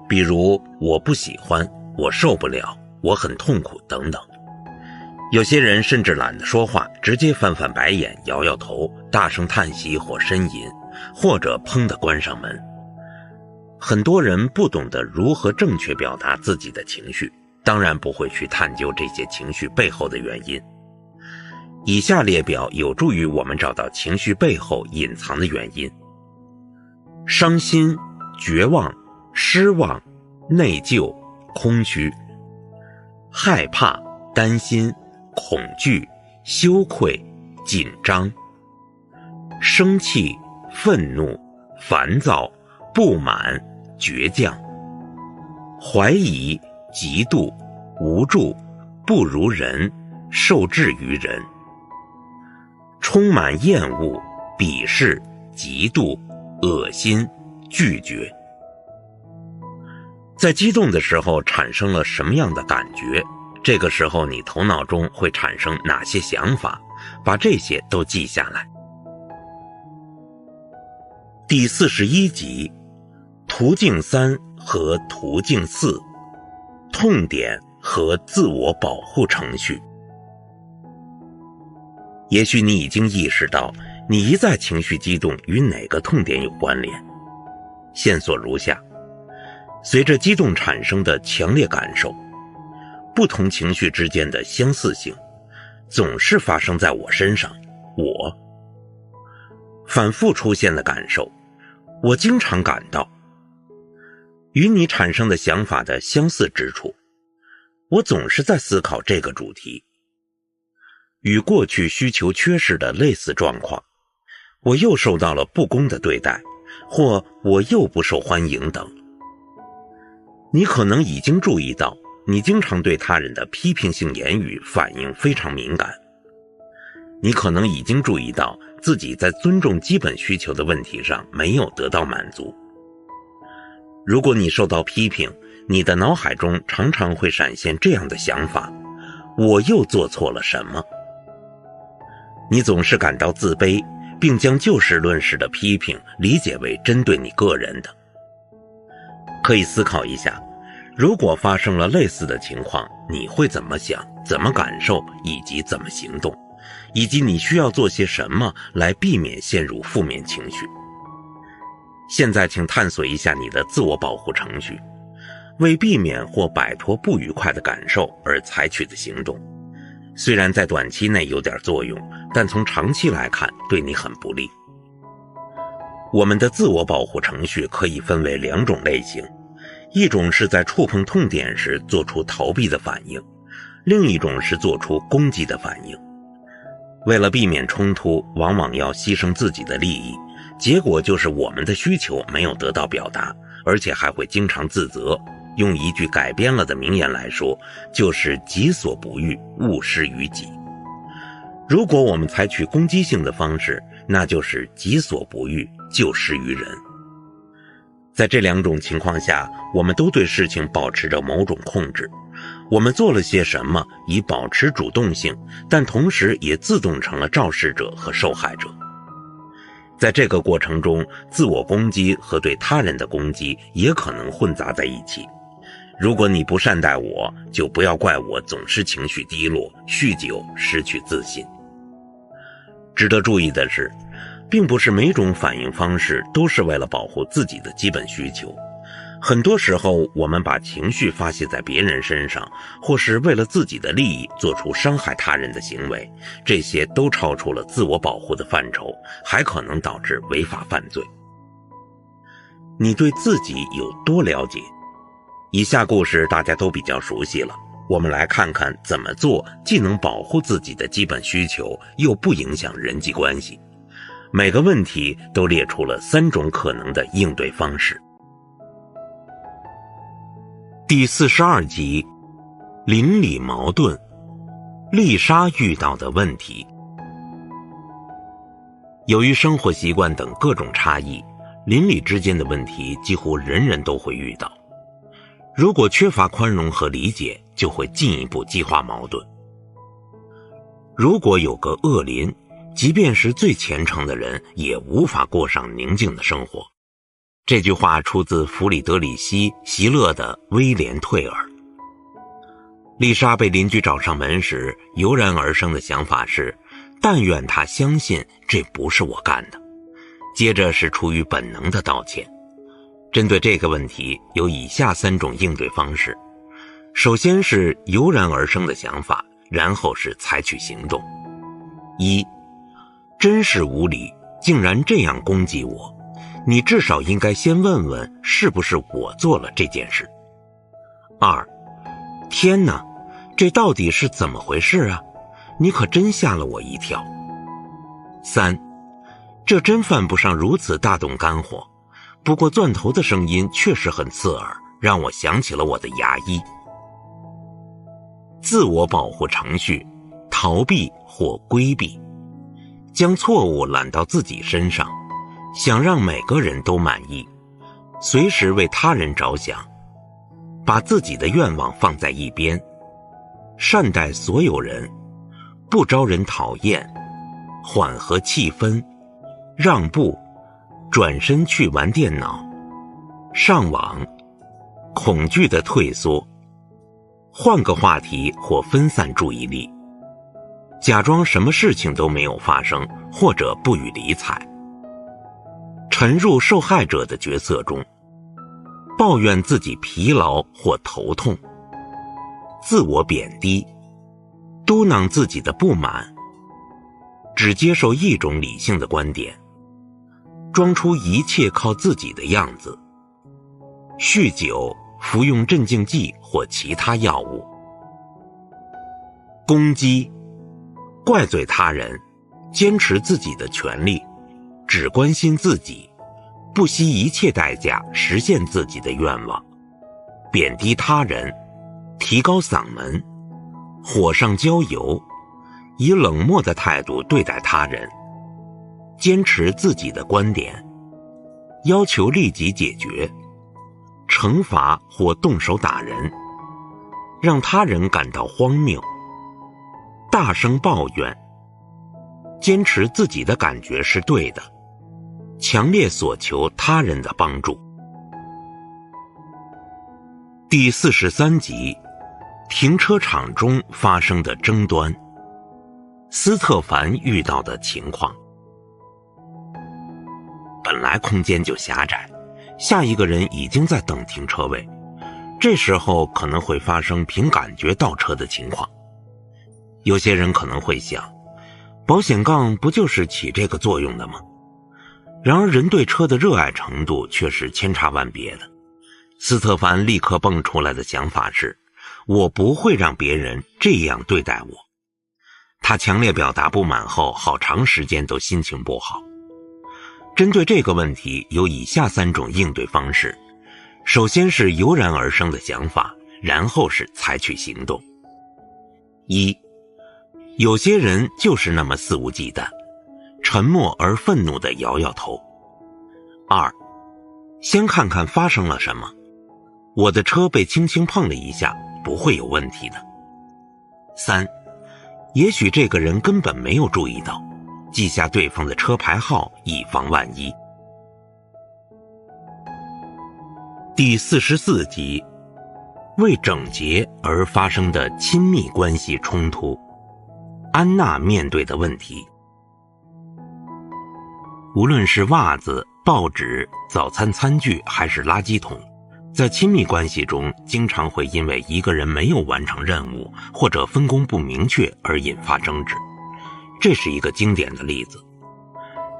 比如我不喜欢，我受不了，我很痛苦等等。有些人甚至懒得说话，直接翻翻白眼，摇摇头，大声叹息或呻吟，或者砰地关上门。很多人不懂得如何正确表达自己的情绪，当然不会去探究这些情绪背后的原因。以下列表有助于我们找到情绪背后隐藏的原因：伤心、绝望、失望、内疚、空虚；害怕、担心、恐惧、羞愧、紧张；生气、愤怒、烦躁、不满、倔强；怀疑、嫉妒、无助、不如人、受制于人；充满厌恶、鄙视、嫉妒、恶心、拒绝。在激动的时候产生了什么样的感觉？这个时候你头脑中会产生哪些想法？把这些都记下来。第41集，途径3和途径4，痛点和自我保护程序。也许你已经意识到，你一再情绪激动与哪个痛点有关联。线索如下：随着激动产生的强烈感受，不同情绪之间的相似性总是发生在我身上。我反复出现的感受，我经常感到与你产生的想法的相似之处。我总是在思考这个主题。与过去需求缺失的类似状况，我又受到了不公的对待，或我又不受欢迎等。你可能已经注意到，你经常对他人的批评性言语反应非常敏感。你可能已经注意到自己在尊重基本需求的问题上没有得到满足。如果你受到批评，你的脑海中常常会闪现这样的想法：我又做错了什么？你总是感到自卑，并将就事论事的批评理解为针对你个人的。可以思考一下，如果发生了类似的情况，你会怎么想、怎么感受以及怎么行动，以及你需要做些什么来避免陷入负面情绪。现在请探索一下你的自我保护程序，为避免或摆脱不愉快的感受而采取的行动，虽然在短期内有点作用，但从长期来看对你很不利。我们的自我保护程序可以分为2种类型，一种是在触碰痛点时做出逃避的反应，另一种是做出攻击的反应。为了避免冲突，往往要牺牲自己的利益，结果就是我们的需求没有得到表达，而且还会经常自责。用一句改编了的名言来说，就是己所不欲，勿施于己。如果我们采取攻击性的方式，那就是己所不欲，就施于人。在这2种情况下，我们都对事情保持着某种控制。我们做了些什么以保持主动性，但同时也自动成了肇事者和受害者。在这个过程中，自我攻击和对他人的攻击也可能混杂在一起。如果你不善待我，就不要怪我总是情绪低落、酗酒、失去自信。值得注意的是，并不是每种反应方式都是为了保护自己的基本需求。很多时候，我们把情绪发泄在别人身上，或是为了自己的利益做出伤害他人的行为，这些都超出了自我保护的范畴，还可能导致违法犯罪。你对自己有多了解？以下故事大家都比较熟悉了，我们来看看怎么做既能保护自己的基本需求，又不影响人际关系。每个问题都列出了3种可能的应对方式。第42集，邻里矛盾，丽莎遇到的问题。由于生活习惯等各种差异，邻里之间的问题几乎人人都会遇到。如果缺乏宽容和理解，就会进一步激化矛盾。如果有个恶邻，即便是最虔诚的人，也无法过上宁静的生活。这句话出自弗里德里希·席勒的《威廉·退尔》。丽莎被邻居找上门时，油然而生的想法是，但愿他相信这不是我干的。接着是出于本能的道歉。针对这个问题，有以下3种应对方式。首先是油然而生的想法，然后是采取行动。1. 真是无理，竟然这样攻击我，你至少应该先问问是不是我做了这件事。2. 天哪，这到底是怎么回事啊？你可真吓了我一跳。3. 这真犯不上如此大动肝火，不过钻头的声音确实很刺耳，让我想起了我的牙医。自我保护程序，逃避或规避，将错误揽到自己身上，想让每个人都满意，随时为他人着想，把自己的愿望放在一边，善待所有人，不招人讨厌，缓和气氛，让步，转身去玩电脑，上网，恐惧的退缩，换个话题或分散注意力，假装什么事情都没有发生，或者不予理睬，沉入受害者的角色中，抱怨自己疲劳或头痛，自我贬低，嘟囔自己的不满，只接受一种理性的观点，装出一切靠自己的样子，酗酒，服用镇静剂或其他药物，攻击，怪罪他人，坚持自己的权利，只关心自己，不惜一切代价实现自己的愿望，贬低他人，提高嗓门，火上浇油，以冷漠的态度对待他人，坚持自己的观点，要求立即解决，惩罚或动手打人，让他人感到荒谬，大声抱怨，坚持自己的感觉是对的，强烈索求他人的帮助。第43集，停车场中发生的争端，斯特凡遇到的情况。本来空间就狭窄，下一个人已经在等停车位，这时候可能会发生凭感觉倒车的情况。有些人可能会想，保险杠不就是起这个作用的吗？然而人对车的热爱程度却是千差万别的。斯特凡立刻蹦出来的想法是，我不会让别人这样对待我。他强烈表达不满后，好长时间都心情不好。针对这个问题，有以下3种应对方式。首先是油然而生的想法，然后是采取行动。1. 有些人就是那么肆无忌惮，沉默而愤怒地摇摇头。2. 先看看发生了什么，我的车被轻轻碰了一下，不会有问题的。3. 也许这个人根本没有注意到，记下对方的车牌号，以防万一。第44集，为整洁而发生的亲密关系冲突，安娜面对的问题。无论是袜子、报纸、早餐餐具还是垃圾桶，在亲密关系中经常会因为一个人没有完成任务或者分工不明确而引发争执，这是一个经典的例子。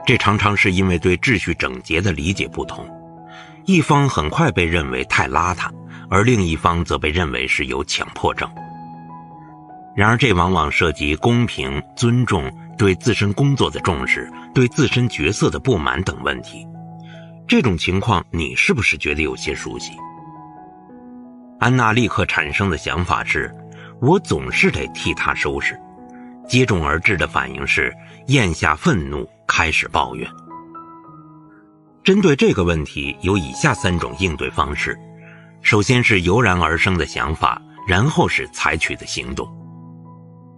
这常常是因为对秩序整洁的理解不同，一方很快被认为太邋遢，而另一方则被认为是有强迫症。然而这往往涉及公平、尊重、对自身工作的重视、对自身角色的不满等问题。这种情况你是不是觉得有些熟悉？安娜立刻产生的想法是，我总是得替他收拾。接踵而至的反应是咽下愤怒，开始抱怨。针对这个问题，有以下3种应对方式。首先是油然而生的想法，然后是采取的行动。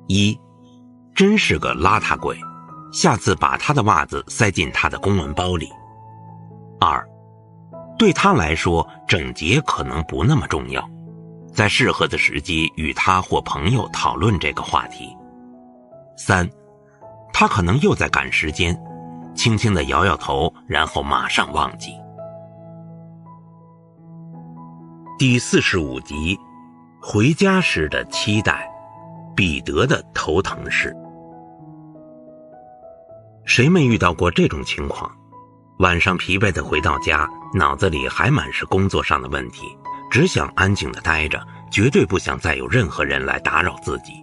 1. 真是个邋遢鬼，下次把他的袜子塞进他的公文包里。2. 对他来说，整洁可能不那么重要，在适合的时机与他或朋友讨论这个话题。3. 他可能又在赶时间，轻轻地摇摇头，然后马上忘记。第45集，回家时的期待，彼得的头疼事。谁没遇到过这种情况？晚上疲惫地回到家，脑子里还满是工作上的问题，只想安静地待着，绝对不想再有任何人来打扰自己。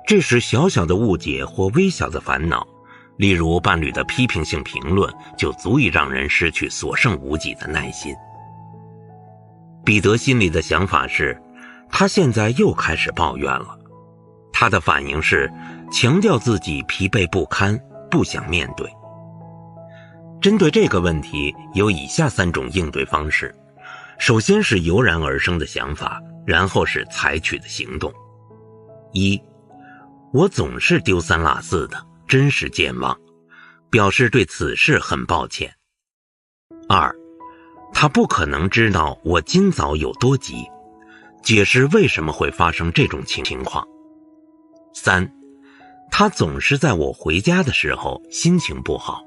这时小小的误解或微小的烦恼，例如伴侣的批评性评论，就足以让人失去所剩无几的耐心。彼得心里的想法是，他现在又开始抱怨了。他的反应是强调自己疲惫不堪，不想面对。针对这个问题，有以下3种应对方式。首先是油然而生的想法，然后是采取的行动。1. 我总是丢三落四的，真是健忘，表示对此事很抱歉。2. 他不可能知道我今早有多急，解释为什么会发生这种情况。3. 他总是在我回家的时候心情不好，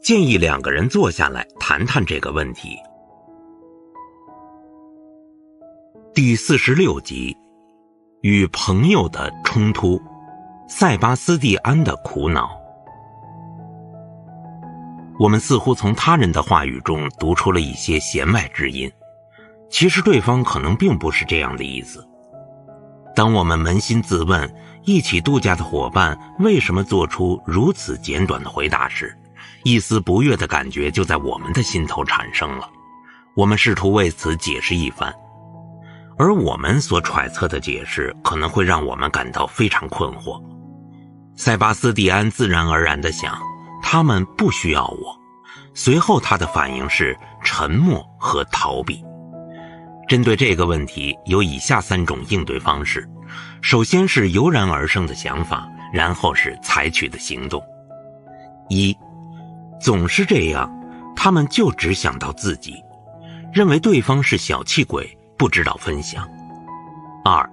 建议2个人坐下来谈谈这个问题。第46集，与朋友的冲突，塞巴斯蒂安的苦恼。我们似乎从他人的话语中读出了一些弦外之音，其实对方可能并不是这样的意思。当我们扪心自问，一起度假的伙伴为什么做出如此简短的回答时，一丝不悦的感觉就在我们的心头产生了。我们试图为此解释一番，而我们所揣测的解释可能会让我们感到非常困惑。塞巴斯蒂安自然而然地想，他们不需要我。随后他的反应是沉默和逃避。针对这个问题，有以下3种应对方式。首先是油然而生的想法，然后是采取的行动。1. 总是这样，他们就只想到自己，认为对方是小气鬼，不知道分享。2.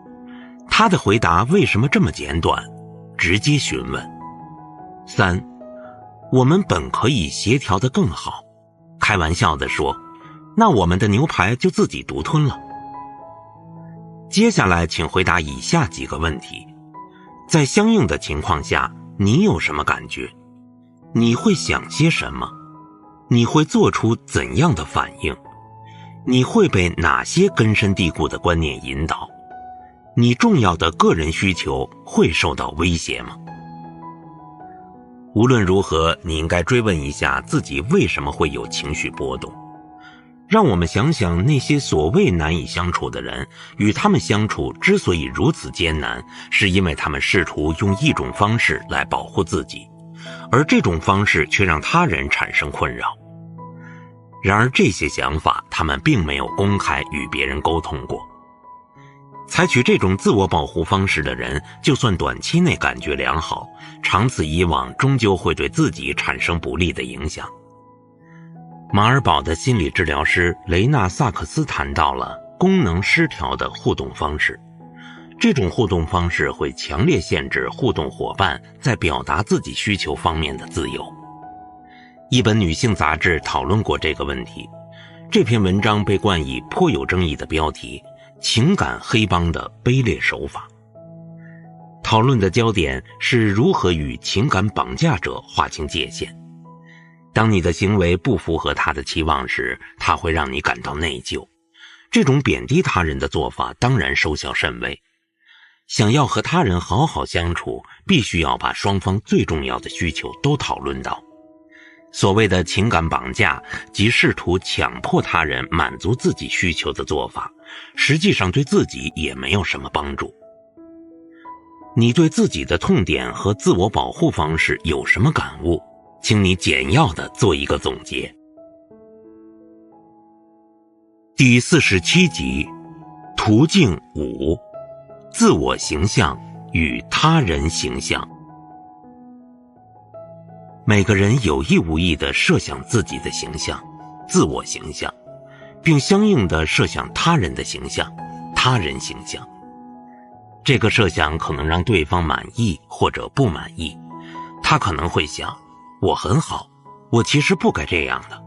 他的回答为什么这么简短？直接询问。3. 我们本可以协调得更好，开玩笑地说，那我们的牛排就自己独吞了。接下来请回答以下几个问题。在相应的情况下，你有什么感觉？你会想些什么？你会做出怎样的反应？你会被哪些根深蒂固的观念引导？你重要的个人需求会受到威胁吗？无论如何，你应该追问一下自己为什么会有情绪波动。让我们想想那些所谓难以相处的人，与他们相处之所以如此艰难，是因为他们试图用一种方式来保护自己，而这种方式却让他人产生困扰。然而这些想法他们并没有公开与别人沟通过。采取这种自我保护方式的人，就算短期内感觉良好，长此以往终究会对自己产生不利的影响。马尔堡的心理治疗师雷纳·萨克斯谈到了功能失调的互动方式。这种互动方式会强烈限制互动伙伴在表达自己需求方面的自由。一本女性杂志讨论过这个问题，这篇文章被冠以颇有争议的标题“情感黑帮的卑劣手法”。讨论的焦点是如何与情感绑架者划清界限。当你的行为不符合他的期望时，他会让你感到内疚。这种贬低他人的做法当然收效甚微。想要和他人好好相处，必须要把双方最重要的需求都讨论到。所谓的情感绑架，即试图强迫他人满足自己需求的做法，实际上对自己也没有什么帮助。你对自己的痛点和自我保护方式有什么感悟？请你简要地做一个总结。第47集，途径5：自我形象与他人形象。每个人有意无意地设想自己的形象，自我形象，并相应地设想他人的形象，他人形象。这个设想可能让对方满意或者不满意。他可能会想，我很好，我其实不该这样的，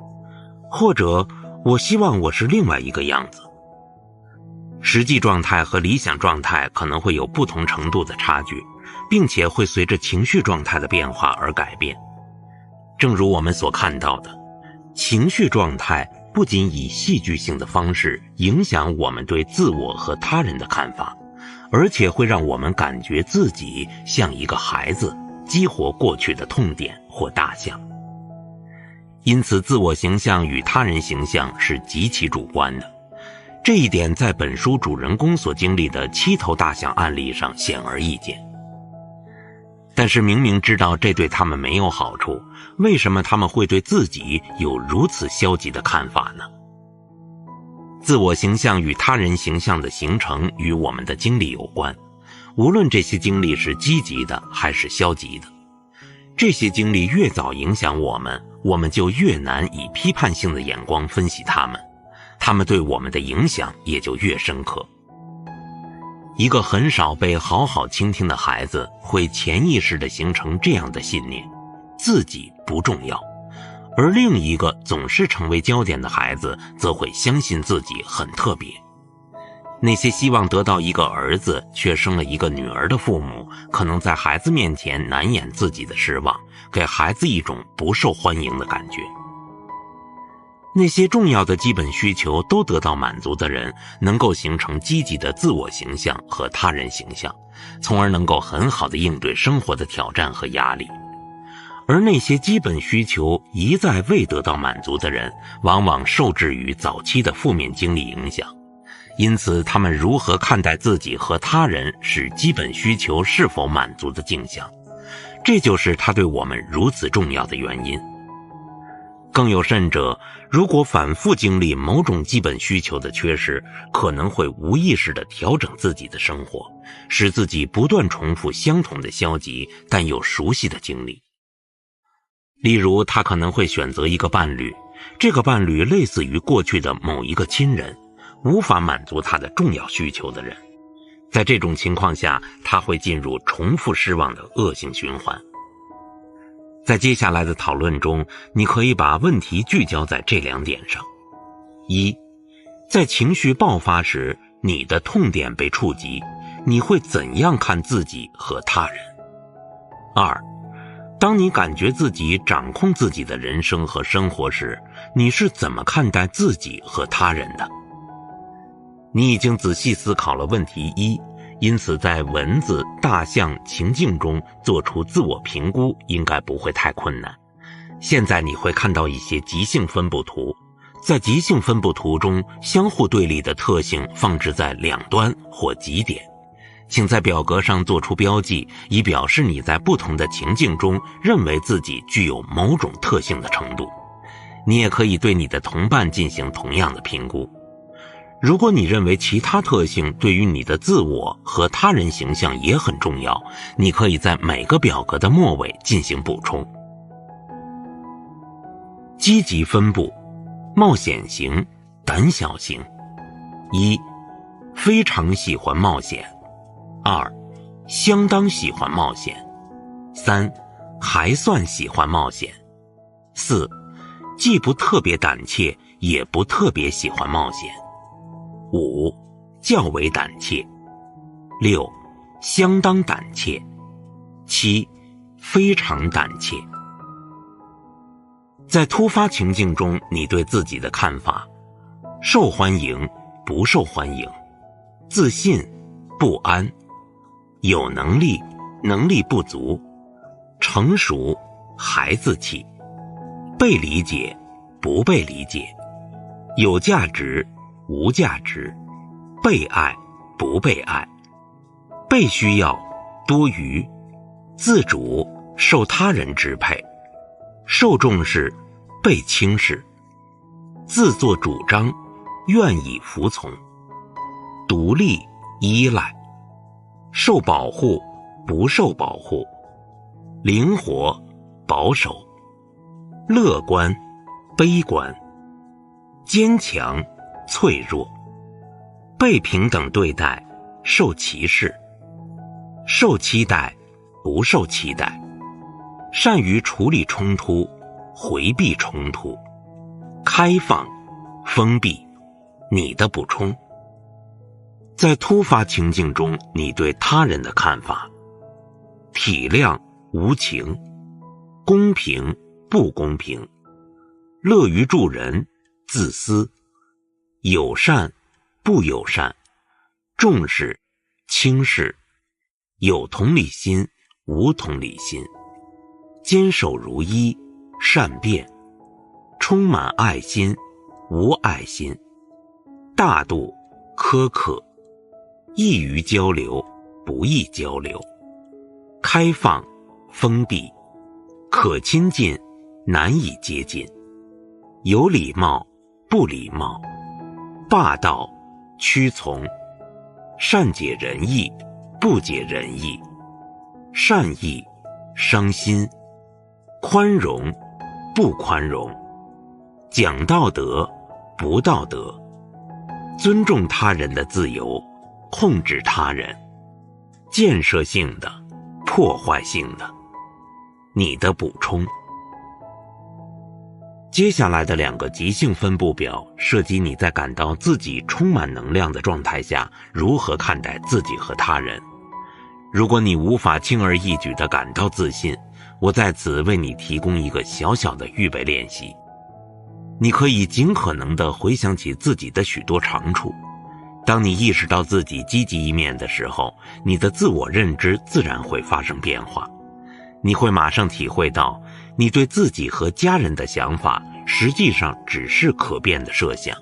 或者我希望我是另外一个样子。实际状态和理想状态可能会有不同程度的差距，并且会随着情绪状态的变化而改变。正如我们所看到的，情绪状态不仅以戏剧性的方式影响我们对自我和他人的看法，而且会让我们感觉自己像一个孩子，激活过去的痛点或大象。因此自我形象与他人形象是极其主观的，这一点在本书主人公所经历的7头大象案例上显而易见。但是明明知道这对他们没有好处，为什么他们会对自己有如此消极的看法呢？自我形象与他人形象的形成与我们的经历有关，无论这些经历是积极的还是消极的。这些经历越早影响我们，我们就越难以批判性的眼光分析它们，它们对我们的影响也就越深刻。一个很少被好好倾听的孩子会潜意识地形成这样的信念：自己不重要。而另一个总是成为焦点的孩子则会相信自己很特别。那些希望得到一个儿子却生了一个女儿的父母，可能在孩子面前难掩自己的失望，给孩子一种不受欢迎的感觉。那些重要的基本需求都得到满足的人，能够形成积极的自我形象和他人形象，从而能够很好地应对生活的挑战和压力。而那些基本需求一再未得到满足的人，往往受制于早期的负面经历影响，因此他们如何看待自己和他人是基本需求是否满足的镜像，这就是它对我们如此重要的原因。更有甚者，如果反复经历某种基本需求的缺失，可能会无意识地调整自己的生活，使自己不断重复相同的消极但又熟悉的经历。例如，他可能会选择一个伴侣，这个伴侣类似于过去的某一个亲人，无法满足他的重要需求的人。在这种情况下，他会进入重复失望的恶性循环。在接下来的讨论中，你可以把问题聚焦在这2点上：一，在情绪爆发时，你的痛点被触及，你会怎样看自己和他人？二，当你感觉自己掌控自己的人生和生活时，你是怎么看待自己和他人的？你已经仔细思考了问题一，因此在蚊子、大象情境中做出自我评估应该不会太困难。现在你会看到一些极性分布图，在极性分布图中，相互对立的特性放置在两端或极点。请在表格上做出标记，以表示你在不同的情境中认为自己具有某种特性的程度。你也可以对你的同伴进行同样的评估。如果你认为其他特性对于你的自我和他人形象也很重要，你可以在每个表格的末尾进行补充。积极分布：冒险型、胆小型。一、非常喜欢冒险。二、相当喜欢冒险。三、还算喜欢冒险。四、既不特别胆怯，也不特别喜欢冒险。五、较为胆怯。六、相当胆怯。七、非常胆怯。在突发情境中，你对自己的看法：受欢迎，不受欢迎；自信，不安；有能力，能力不足；成熟，孩子气；被理解，不被理解；有价值，无价值；被爱，不被爱；被需要，多余；自主，受他人支配；受重视，被轻视；自作主张，愿意服从；独立，依赖；受保护，不受保护；灵活，保守；乐观，悲观；坚强，脆弱；被平等对待，受歧视；受期待，不受期待；善于处理冲突，回避冲突；开放，封闭。你的补充：在突发情境中，你对他人的看法：体谅，无情；公平，不公平；乐于助人，自私；友善，不友善；重视，轻视；有同理心，无同理心；坚守如一，善变；充满爱心，无爱心；大度，苛刻；易于交流，不易交流；开放，封闭；可亲近，难以接近；有礼貌，不礼貌；霸道，屈从；善解人意，不解人意；善意，伤心；宽容，不宽容；讲道德，不道德；尊重他人的自由，控制他人；建设性的，破坏性的。你的补充：接下来的2个极性分布表涉及你在感到自己充满能量的状态下如何看待自己和他人。如果你无法轻而易举地感到自信，我在此为你提供一个小小的预备练习。你可以尽可能地回想起自己的许多长处。当你意识到自己积极一面的时候，你的自我认知自然会发生变化。你会马上体会到，你对自己和家人的想法实际上只是可变的设想。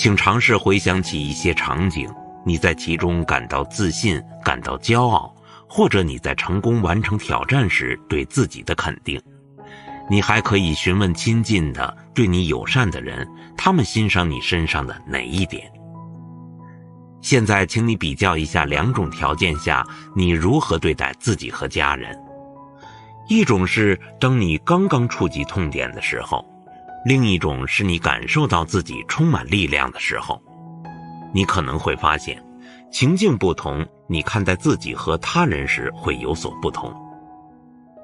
请尝试回想起一些场景，你在其中感到自信，感到骄傲，或者你在成功完成挑战时对自己的肯定。你还可以询问亲近的、对你友善的人，他们欣赏你身上的哪一点。现在请你比较一下两种条件下你如何对待自己和家人。一种是当你刚刚触及痛点的时候，另一种是你感受到自己充满力量的时候。你可能会发现，情境不同，你看待自己和他人时会有所不同。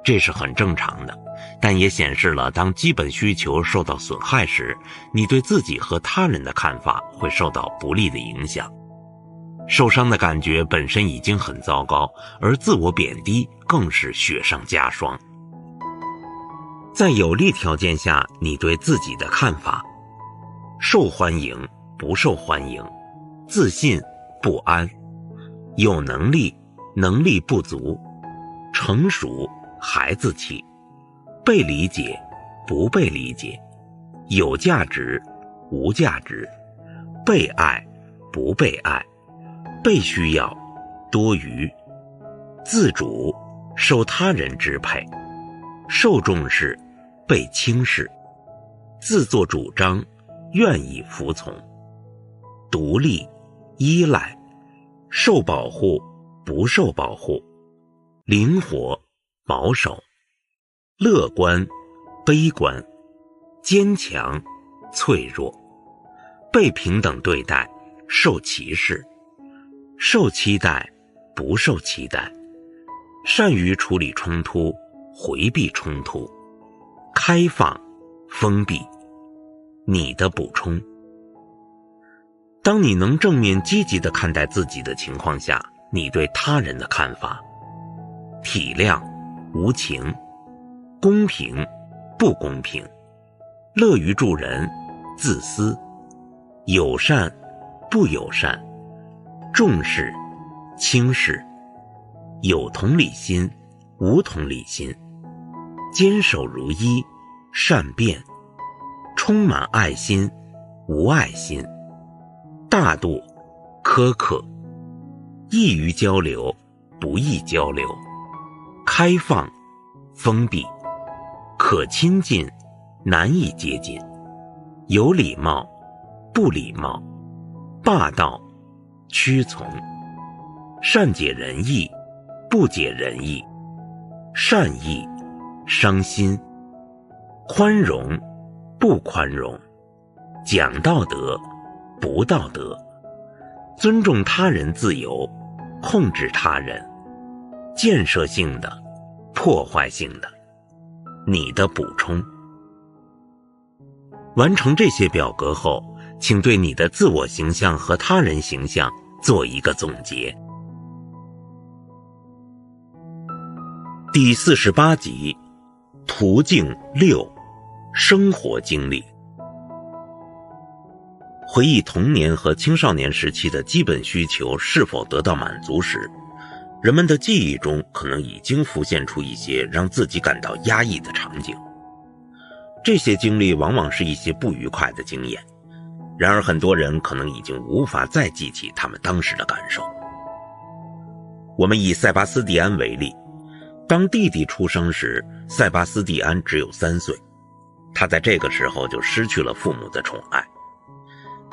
这是很正常的，但也显示了当基本需求受到损害时，你对自己和他人的看法会受到不利的影响。受伤的感觉本身已经很糟糕，而自我贬低更是雪上加霜。在有利条件下，你对自己的看法：受欢迎、不受欢迎，自信、不安，有能力、能力不足，成熟、孩子气，被理解、不被理解，有价值、无价值，被爱、不被爱，被需要、多余，自主、受他人支配，受重视、被轻视，自作主张、愿意服从，独立、依赖，受保护、不受保护，灵活、保守，乐观、悲观，坚强、脆弱，被平等对待、受歧视，受期待、不受期待，善于处理冲突、回避冲突，开放、封闭。你的补充：当你能正面积极地看待自己的情况下，你对他人的看法：体谅、无情，公平、不公平，乐于助人、自私，友善、不友善，重视、轻视，有同理心、无同理心，坚守如一、善变，充满爱心、无爱心，大度、苛刻，易于交流、不易交流，开放、封闭，可亲近、难以接近，有礼貌、不礼貌，霸道、屈从，善解人意、不解人意，善意、伤心，宽容、不宽容，讲道德、不道德，尊重他人自由，控制他人，建设性的、破坏性的。你的补充：完成这些表格后，请对你的自我形象和他人形象做一个总结。第48集，途径6，生活经历。回忆童年和青少年时期的基本需求是否得到满足时，人们的记忆中可能已经浮现出一些让自己感到压抑的场景。这些经历往往是一些不愉快的经验，然而很多人可能已经无法再记起他们当时的感受。我们以塞巴斯蒂安为例，当弟弟出生时，塞巴斯蒂安只有3岁，他在这个时候就失去了父母的宠爱。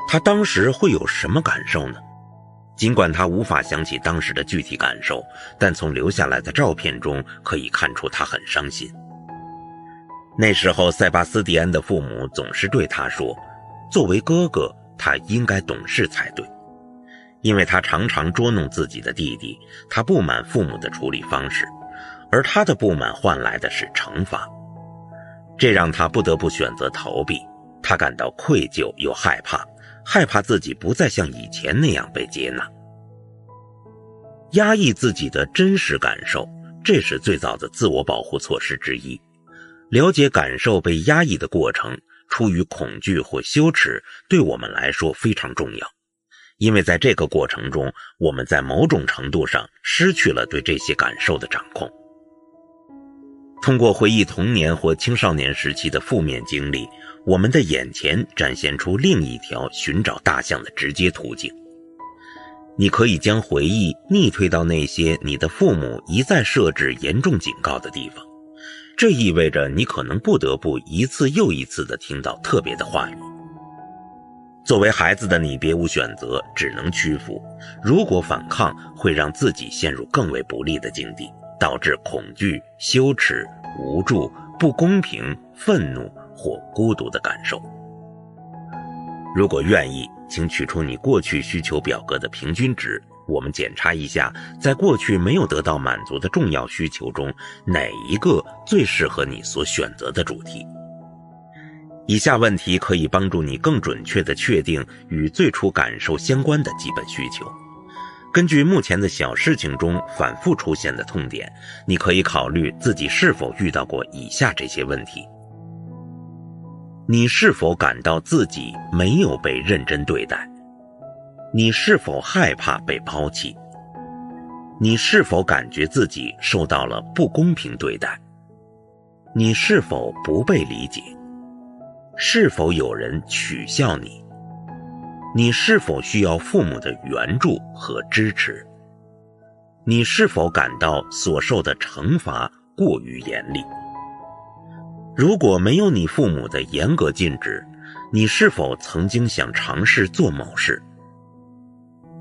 他当时会有什么感受呢？尽管他无法想起当时的具体感受，但从留下来的照片中可以看出他很伤心。那时候塞巴斯蒂安的父母总是对他说，作为哥哥，他应该懂事才对。因为他常常捉弄自己的弟弟，他不满父母的处理方式，而他的不满换来的是惩罚。这让他不得不选择逃避，他感到愧疚又害怕，害怕自己不再像以前那样被接纳。压抑自己的真实感受，这是最早的自我保护措施之一。了解感受被压抑的过程，出于恐惧或羞耻，对我们来说非常重要，因为在这个过程中，我们在某种程度上失去了对这些感受的掌控。通过回忆童年或青少年时期的负面经历，我们的眼前展现出另一条寻找大象的直接途径。你可以将回忆逆推到那些你的父母一再设置严重警告的地方，这意味着你可能不得不一次又一次地听到特别的话语。作为孩子的你别无选择，只能屈服。如果反抗，会让自己陷入更为不利的境地，导致恐惧、羞耻、无助、不公平、愤怒或孤独的感受。如果愿意，请取出你过去需求表格的平均值，我们检查一下，在过去没有得到满足的重要需求中，哪一个最适合你所选择的主题。以下问题可以帮助你更准确地确定与最初感受相关的基本需求。根据目前的小事情中反复出现的痛点，你可以考虑自己是否遇到过以下这些问题。你是否感到自己没有被认真对待？你是否害怕被抛弃？你是否感觉自己受到了不公平对待？你是否不被理解？是否有人取笑你？你是否需要父母的援助和支持？你是否感到所受的惩罚过于严厉？如果没有你父母的严格禁止，你是否曾经想尝试做某事？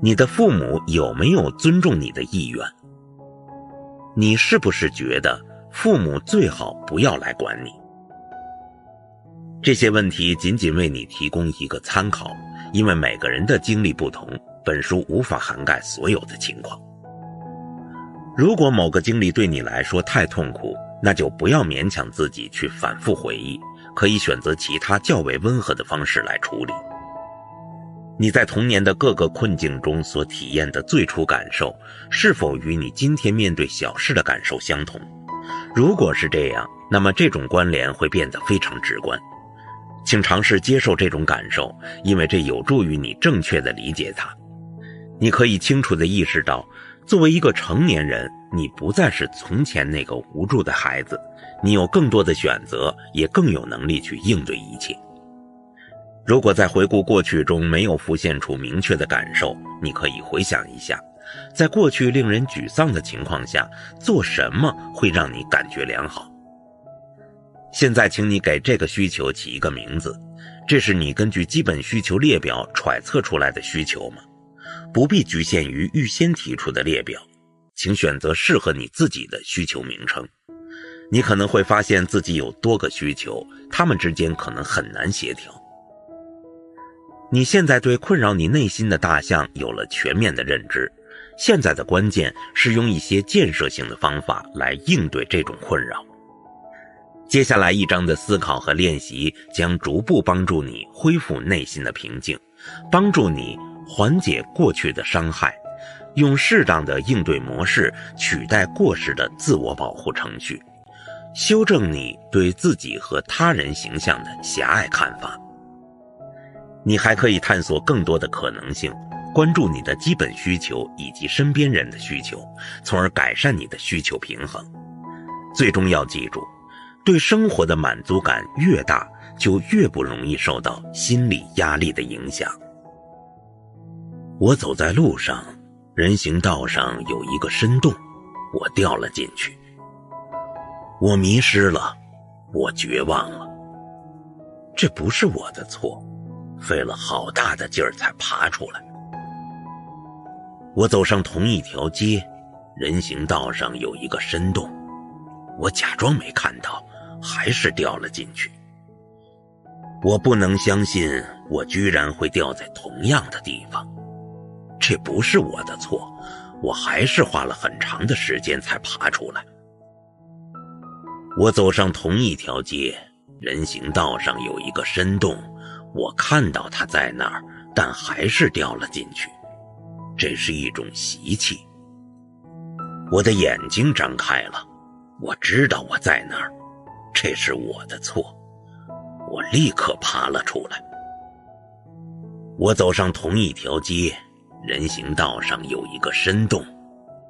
你的父母有没有尊重你的意愿？你是不是觉得父母最好不要来管你？这些问题仅仅为你提供一个参考，因为每个人的经历不同，本书无法涵盖所有的情况。如果某个经历对你来说太痛苦，那就不要勉强自己去反复回忆，可以选择其他较为温和的方式来处理。你在童年的各个困境中所体验的最初感受，是否与你今天面对小事的感受相同？如果是这样，那么这种关联会变得非常直观。请尝试接受这种感受，因为这有助于你正确地理解它。你可以清楚地意识到，作为一个成年人，你不再是从前那个无助的孩子，你有更多的选择，也更有能力去应对一切。如果在回顾过去中没有浮现出明确的感受，你可以回想一下，在过去令人沮丧的情况下，做什么会让你感觉良好？现在请你给这个需求起一个名字，这是你根据基本需求列表揣测出来的需求吗？不必局限于预先提出的列表，请选择适合你自己的需求名称。你可能会发现自己有多个需求，它们之间可能很难协调。你现在对困扰你内心的大象有了全面的认知，现在的关键是用一些建设性的方法来应对这种困扰。接下来一章的思考和练习将逐步帮助你恢复内心的平静，帮助你缓解过去的伤害，用适当的应对模式取代过时的自我保护程序，修正你对自己和他人形象的狭隘看法。你还可以探索更多的可能性，关注你的基本需求以及身边人的需求，从而改善你的需求平衡。最终要记住，对生活的满足感越大，就越不容易受到心理压力的影响。我走在路上，人行道上有一个深洞，我掉了进去。我迷失了，我绝望了。这不是我的错，费了好大的劲儿才爬出来。我走上同一条街，人行道上有一个深洞，我假装没看到，还是掉了进去。我不能相信我居然会掉在同样的地方。这不是我的错，我还是花了很长的时间才爬出来。我走上同一条街，人行道上有一个深洞，我看到它在那儿，但还是掉了进去。这是一种习气。我的眼睛张开了，我知道我在那儿，这是我的错。我立刻爬了出来。我走上同一条街，人行道上有一个深洞，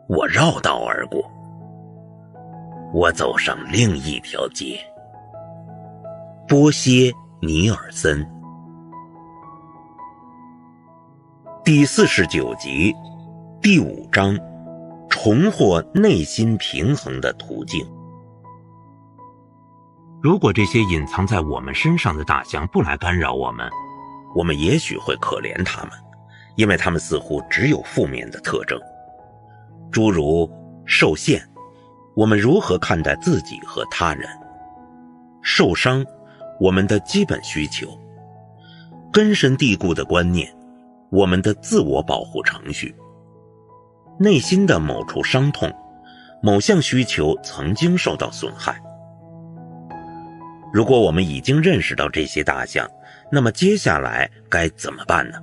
我绕道而过。我走上另一条街。波歇·尼尔森。第49集，第5章，重获内心平衡的途径。如果这些隐藏在我们身上的大象不来干扰我们也许会可怜它们，因为它们似乎只有负面的特征，诸如受限，我们如何看待自己和他人；受伤，我们的基本需求；根深蒂固的观念，我们的自我保护程序；内心的某处伤痛，某项需求曾经受到损害。如果我们已经认识到这些大象，那么接下来该怎么办呢？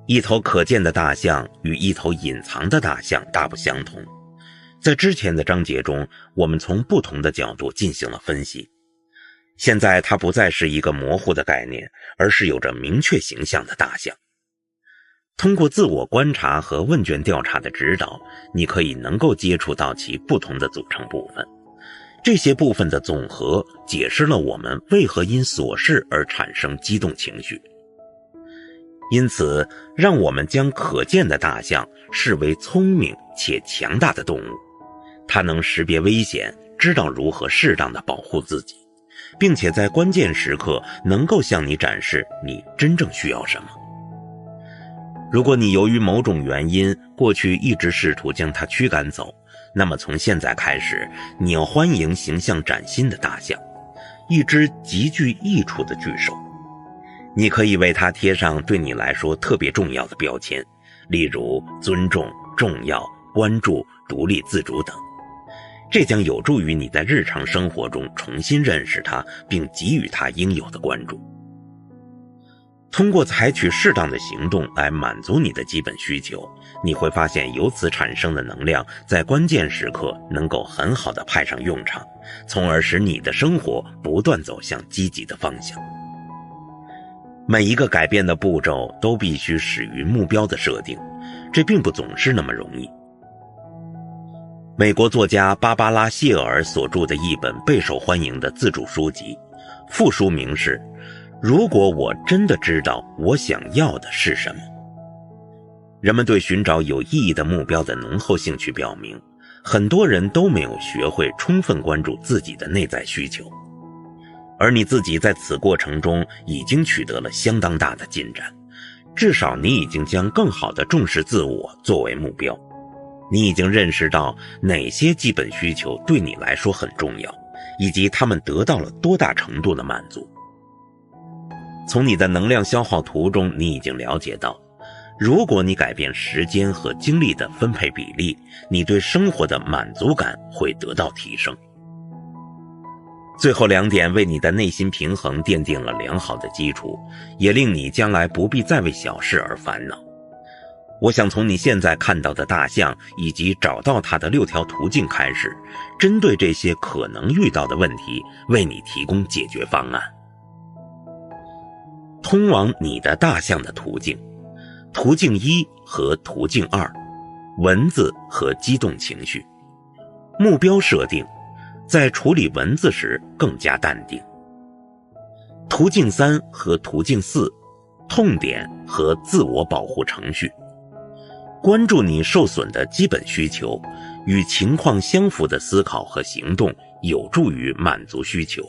一头可见的大象与一头隐藏的大象大不相同。在之前的章节中，我们从不同的角度进行了分析。现在它不再是一个模糊的概念，而是有着明确形象的大象。通过自我观察和问卷调查的指导，你可以能够接触到其不同的组成部分。这些部分的总和解释了我们为何因琐事而产生激动情绪。因此，让我们将可见的大象视为聪明且强大的动物。它能识别危险，知道如何适当地保护自己，并且在关键时刻能够向你展示你真正需要什么。如果你由于某种原因过去一直试图将它驱赶走，那么从现在开始，你要欢迎形象崭新的大象，一只极具益处的巨兽。你可以为它贴上对你来说特别重要的标签，例如尊重、重要、关注、独立自主等。这将有助于你在日常生活中重新认识它，并给予它应有的关注。通过采取适当的行动来满足你的基本需求，你会发现由此产生的能量在关键时刻能够很好地派上用场，从而使你的生活不断走向积极的方向。每一个改变的步骤都必须始于目标的设定，这并不总是那么容易。美国作家芭芭拉·谢尔所著的一本备受欢迎的自主书籍，副书名是如果我真的知道我想要的是什么。人们对寻找有意义的目标的浓厚兴趣表明，很多人都没有学会充分关注自己的内在需求，而你自己在此过程中已经取得了相当大的进展，至少你已经将更好地重视自我作为目标。你已经认识到哪些基本需求对你来说很重要，以及它们得到了多大程度的满足。从你的能量消耗图中，你已经了解到，如果你改变时间和精力的分配比例，你对生活的满足感会得到提升。最后2点为你的内心平衡奠定了良好的基础，也令你将来不必再为小事而烦恼。我想从你现在看到的大象以及找到它的6条途径开始，针对这些可能遇到的问题，为你提供解决方案。通往你的大象的途径，途径1和途径2，文字和激动情绪。目标设定，在处理文字时更加淡定。途径3和途径4，痛点和自我保护程序。关注你受损的基本需求，与情况相符的思考和行动有助于满足需求。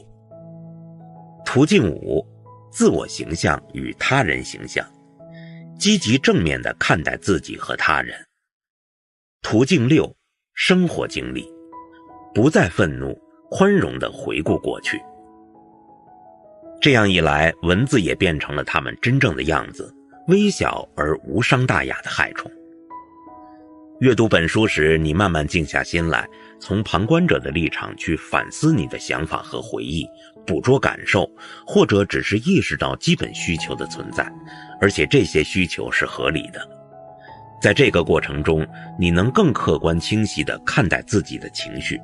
途径5，自我形象与他人形象，积极正面地看待自己和他人。途径6，生活经历，不再愤怒，宽容地回顾过去。这样一来，文字也变成了他们真正的样子，微小而无伤大雅的害虫。阅读本书时，你慢慢静下心来，从旁观者的立场去反思你的想法和回忆，捕捉感受，或者只是意识到基本需求的存在，而且这些需求是合理的。在这个过程中，你能更客观清晰地看待自己的情绪。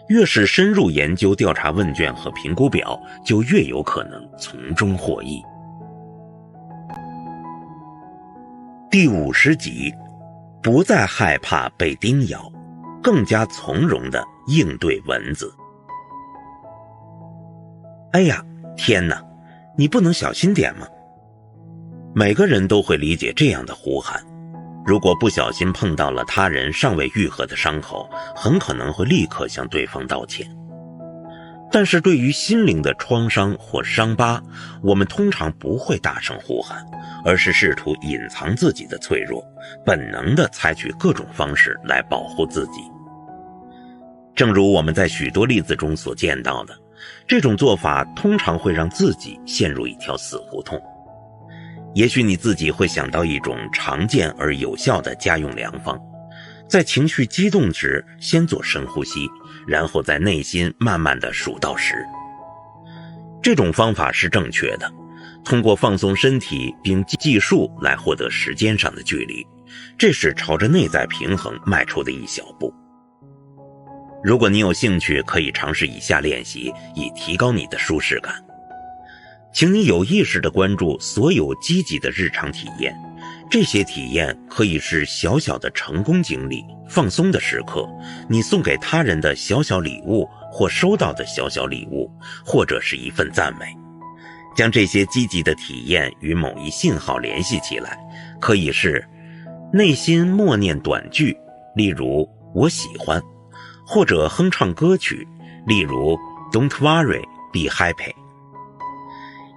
越是深入研究调查问卷和评估表，就越有可能从中获益。第50集，不再害怕被叮咬，更加从容地应对蚊子。哎呀，天哪，你不能小心点吗？每个人都会理解这样的呼喊，如果不小心碰到了他人尚未愈合的伤口，很可能会立刻向对方道歉。但是对于心灵的创伤或伤疤，我们通常不会大声呼喊，而是试图隐藏自己的脆弱，本能地采取各种方式来保护自己。正如我们在许多例子中所见到的，这种做法通常会让自己陷入一条死胡同。也许你自己会想到一种常见而有效的家用良方，在情绪激动时先做深呼吸，然后在内心慢慢地数到10。这种方法是正确的，通过放松身体并计数来获得时间上的距离，这是朝着内在平衡迈出的一小步。如果你有兴趣，可以尝试以下练习，以提高你的舒适感。请你有意识地关注所有积极的日常体验，这些体验可以是小小的成功经历、放松的时刻，你送给他人的小小礼物或收到的小小礼物，或者是一份赞美。将这些积极的体验与某一信号联系起来，可以是内心默念短句，例如我喜欢，或者哼唱歌曲，例如 Don't worry, be happy。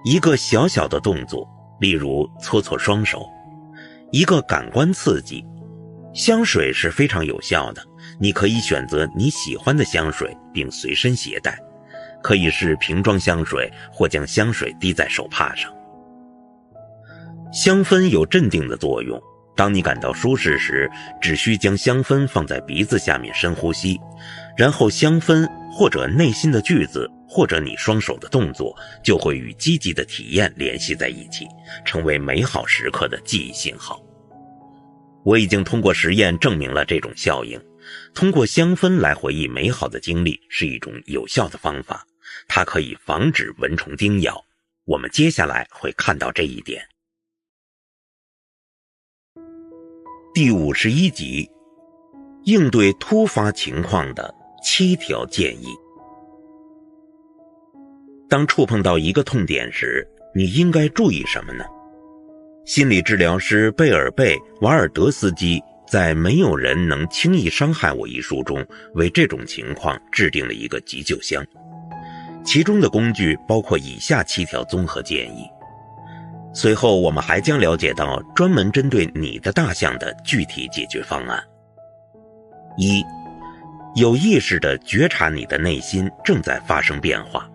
一个小小的动作，例如搓搓双手，一个感官刺激，香水是非常有效的，你可以选择你喜欢的香水并随身携带，可以是瓶装香水或将香水滴在手帕上。香氛有镇定的作用，当你感到舒适时，只需将香氛放在鼻子下面深呼吸，然后香氛或者内心的句子或者你双手的动作就会与积极的体验联系在一起，成为美好时刻的记忆信号。我已经通过实验证明了这种效应，通过香氛来回忆美好的经历是一种有效的方法，它可以防止蚊虫叮咬。我们接下来会看到这一点。第51集，应对突发情况的7条建议。当触碰到一个痛点时，你应该注意什么呢？心理治疗师贝尔贝·瓦尔德斯基在《没有人能轻易伤害我》一书中，为这种情况制定了一个急救箱，其中的工具包括以下7条综合建议。随后我们还将了解到专门针对你的大象的具体解决方案。1. 有意识地觉察你的内心正在发生变化，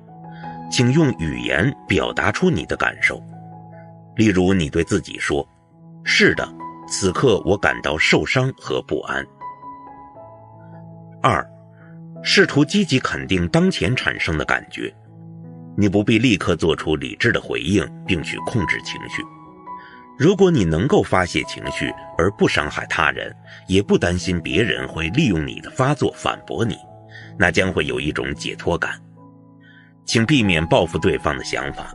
请用语言表达出你的感受。例如你对自己说，是的，此刻我感到受伤和不安。2. 试图积极肯定当前产生的感觉，你不必立刻做出理智的回应并去控制情绪。如果你能够发泄情绪而不伤害他人，也不担心别人会利用你的发作反驳你，那将会有一种解脱感。请避免报复对方的想法，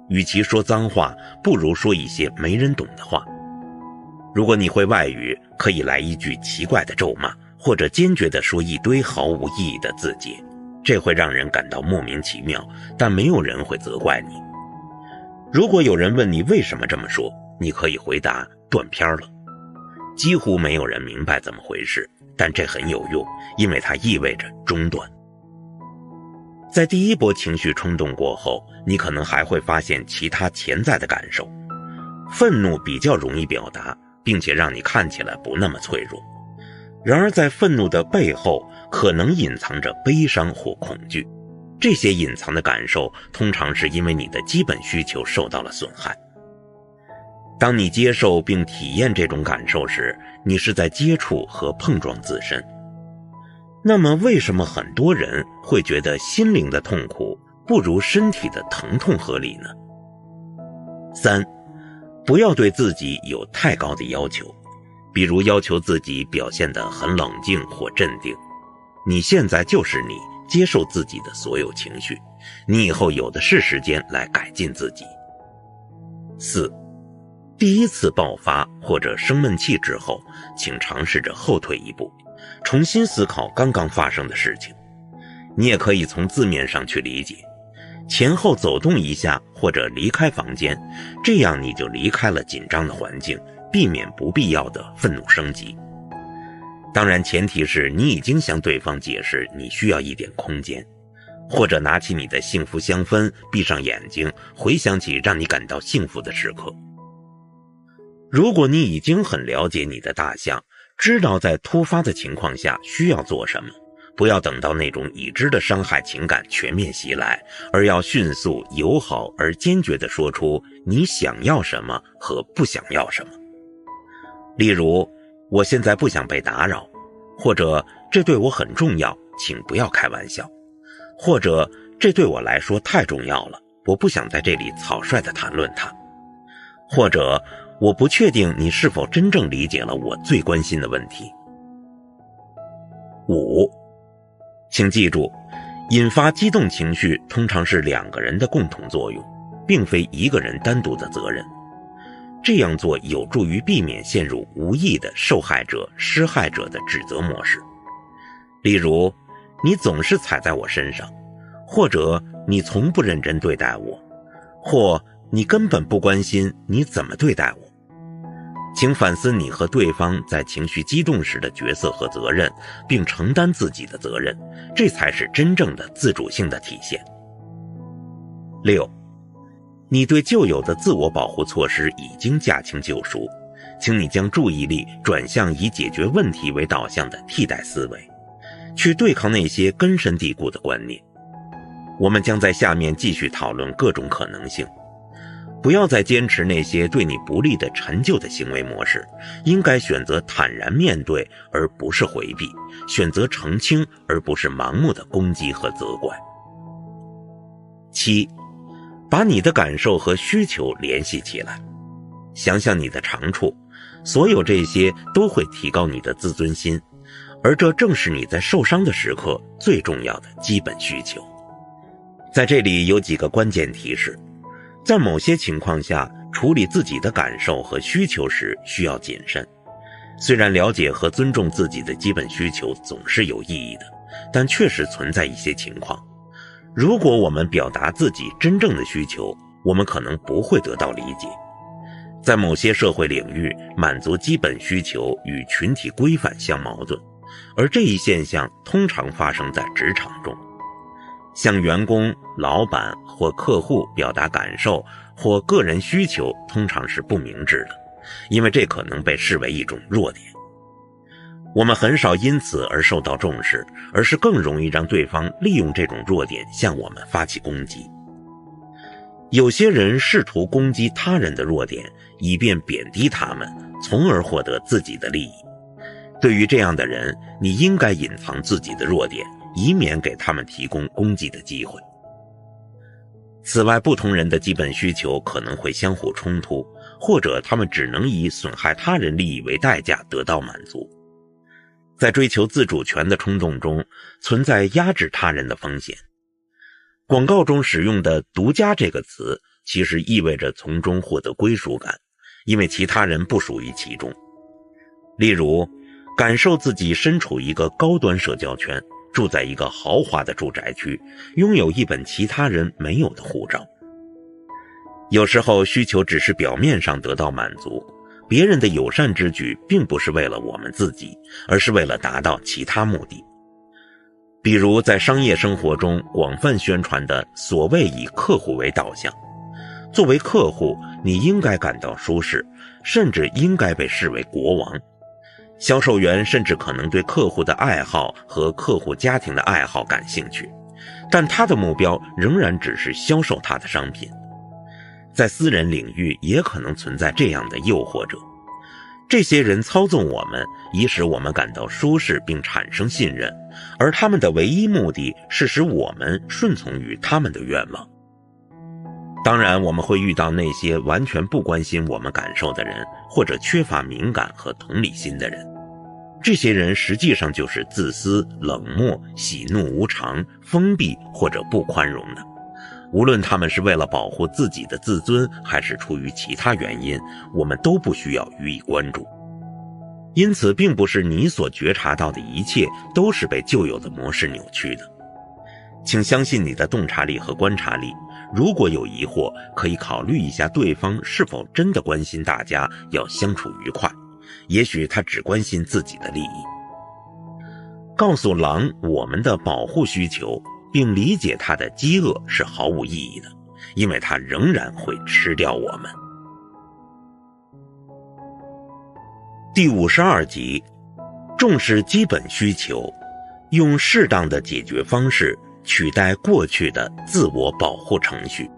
与其说脏话，不如说一些没人懂的话。如果你会外语，可以来一句奇怪的咒骂，或者坚决地说一堆毫无意义的字节，这会让人感到莫名其妙，但没有人会责怪你。如果有人问你为什么这么说，你可以回答断片了。几乎没有人明白怎么回事，但这很有用，因为它意味着中断。在第一波情绪冲动过后，你可能还会发现其他潜在的感受。愤怒比较容易表达，并且让你看起来不那么脆弱。然而在愤怒的背后，可能隐藏着悲伤或恐惧。这些隐藏的感受通常是因为你的基本需求受到了损害。当你接受并体验这种感受时，你是在接触和碰撞自身。那么为什么很多人会觉得心灵的痛苦不如身体的疼痛合理呢？3. 不要对自己有太高的要求，比如要求自己表现得很冷静或镇定。你现在就是你，接受自己的所有情绪，你以后有的是时间来改进自己。4. 第一次爆发或者生闷气之后，请尝试着后退一步，重新思考刚刚发生的事情，你也可以从字面上去理解，前后走动一下或者离开房间，这样你就离开了紧张的环境，避免不必要的愤怒升级。当然前提是你已经向对方解释你需要一点空间，或者拿起你的幸福香氛，闭上眼睛，回想起让你感到幸福的时刻。如果你已经很了解你的大象，知道在突发的情况下需要做什么，不要等到那种已知的伤害情感全面袭来，而要迅速、友好而坚决地说出你想要什么和不想要什么。例如，我现在不想被打扰，或者这对我很重要，请不要开玩笑，或者这对我来说太重要了，我不想在这里草率地谈论它，或者我不确定你是否真正理解了我最关心的问题。5. 请记住，引发激动情绪通常是2个人的共同作用，并非1个人单独的责任。这样做有助于避免陷入无意的受害者、施害者的指责模式。例如，你总是踩在我身上，或者你从不认真对待我，或你根本不关心你怎么对待我。请反思你和对方在情绪激动时的角色和责任，并承担自己的责任，这才是真正的自主性的体现。6. 你对旧有的自我保护措施已经驾轻就熟，请你将注意力转向以解决问题为导向的替代思维，去对抗那些根深蒂固的观念。我们将在下面继续讨论各种可能性。不要再坚持那些对你不利的陈旧的行为模式，应该选择坦然面对而不是回避，选择澄清而不是盲目的攻击和责怪。7. 把你的感受和需求联系起来，想想你的长处，所有这些都会提高你的自尊心，而这正是你在受伤的时刻最重要的基本需求。在这里有几个关键提示，在某些情况下，处理自己的感受和需求时需要谨慎。虽然了解和尊重自己的基本需求总是有意义的，但确实存在一些情况，如果我们表达自己真正的需求，我们可能不会得到理解。在某些社会领域，满足基本需求与群体规范相矛盾，而这一现象通常发生在职场中。向员工、老板或客户表达感受或个人需求通常是不明智的，因为这可能被视为一种弱点。我们很少因此而受到重视，而是更容易让对方利用这种弱点向我们发起攻击。有些人试图攻击他人的弱点，以便贬低他们，从而获得自己的利益。对于这样的人，你应该隐藏自己的弱点，以免给他们提供攻击的机会。此外，不同人的基本需求可能会相互冲突，或者他们只能以损害他人利益为代价得到满足。在追求自主权的冲动中，存在压制他人的风险。广告中使用的独家这个词，其实意味着从中获得归属感，因为其他人不属于其中。例如，感受自己身处一个高端社交圈，住在一个豪华的住宅区，拥有一本其他人没有的护照。有时候需求只是表面上得到满足，别人的友善之举并不是为了我们自己，而是为了达到其他目的。比如在商业生活中广泛宣传的所谓以客户为导向，作为客户，你应该感到舒适，甚至应该被视为国王。销售员甚至可能对客户的爱好和客户家庭的爱好感兴趣，但他的目标仍然只是销售他的商品。在私人领域也可能存在这样的诱惑者，这些人操纵我们，以使我们感到舒适并产生信任，而他们的唯一目的是使我们顺从于他们的愿望。当然，我们会遇到那些完全不关心我们感受的人，或者缺乏敏感和同理心的人。这些人实际上就是自私、冷漠、喜怒无常、封闭或者不宽容的。无论他们是为了保护自己的自尊，还是出于其他原因，我们都不需要予以关注。因此，并不是你所觉察到的一切都是被旧有的模式扭曲的。请相信你的洞察力和观察力，如果有疑惑，可以考虑一下对方是否真的关心大家要相处愉快，也许他只关心自己的利益。告诉狼我们的保护需求，并理解它的饥饿是毫无意义的，因为它仍然会吃掉我们。第52集，重视基本需求，用适当的解决方式取代过去的自我保护程序。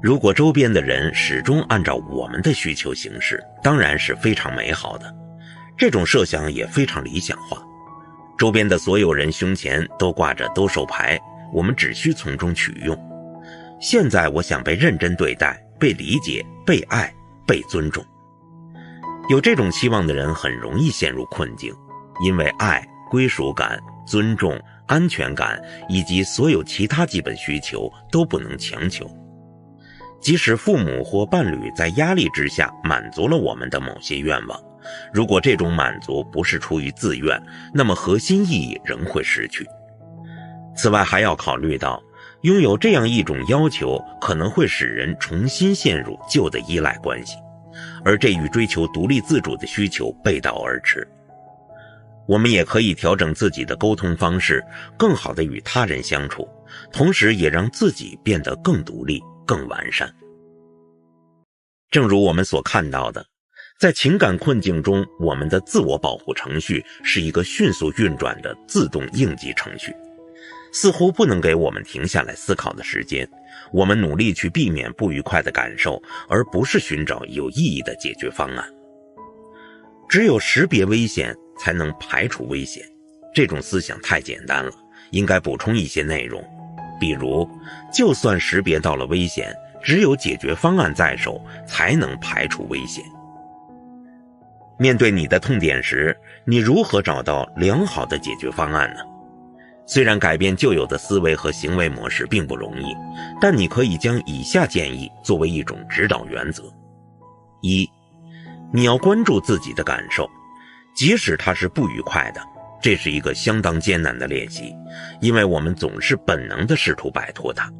如果周边的人始终按照我们的需求行事，当然是非常美好的，这种设想也非常理想化。周边的所有人胸前都挂着兜售牌，我们只需从中取用。现在我想被认真对待，被理解，被爱，被尊重。有这种期望的人很容易陷入困境，因为爱、归属感、尊重、安全感以及所有其他基本需求都不能强求。即使父母或伴侣在压力之下满足了我们的某些愿望，如果这种满足不是出于自愿，那么核心意义仍会失去。此外，还要考虑到，拥有这样一种要求可能会使人重新陷入旧的依赖关系，而这与追求独立自主的需求背道而驰。我们也可以调整自己的沟通方式，更好地与他人相处，同时也让自己变得更独立、更完善。正如我们所看到的，在情感困境中，我们的自我保护程序是一个迅速运转的自动应急程序，似乎不能给我们停下来思考的时间。我们努力去避免不愉快的感受，而不是寻找有意义的解决方案。只有识别危险，才能排除危险。这种思想太简单了，应该补充一些内容。比如，就算识别到了危险，只有解决方案在手，才能排除危险。面对你的痛点时，你如何找到良好的解决方案呢？虽然改变旧有的思维和行为模式并不容易，但你可以将以下建议作为一种指导原则。一，你要关注自己的感受，即使它是不愉快的，这是一个相当艰难的练习，因为我们总是本能地试图摆脱它。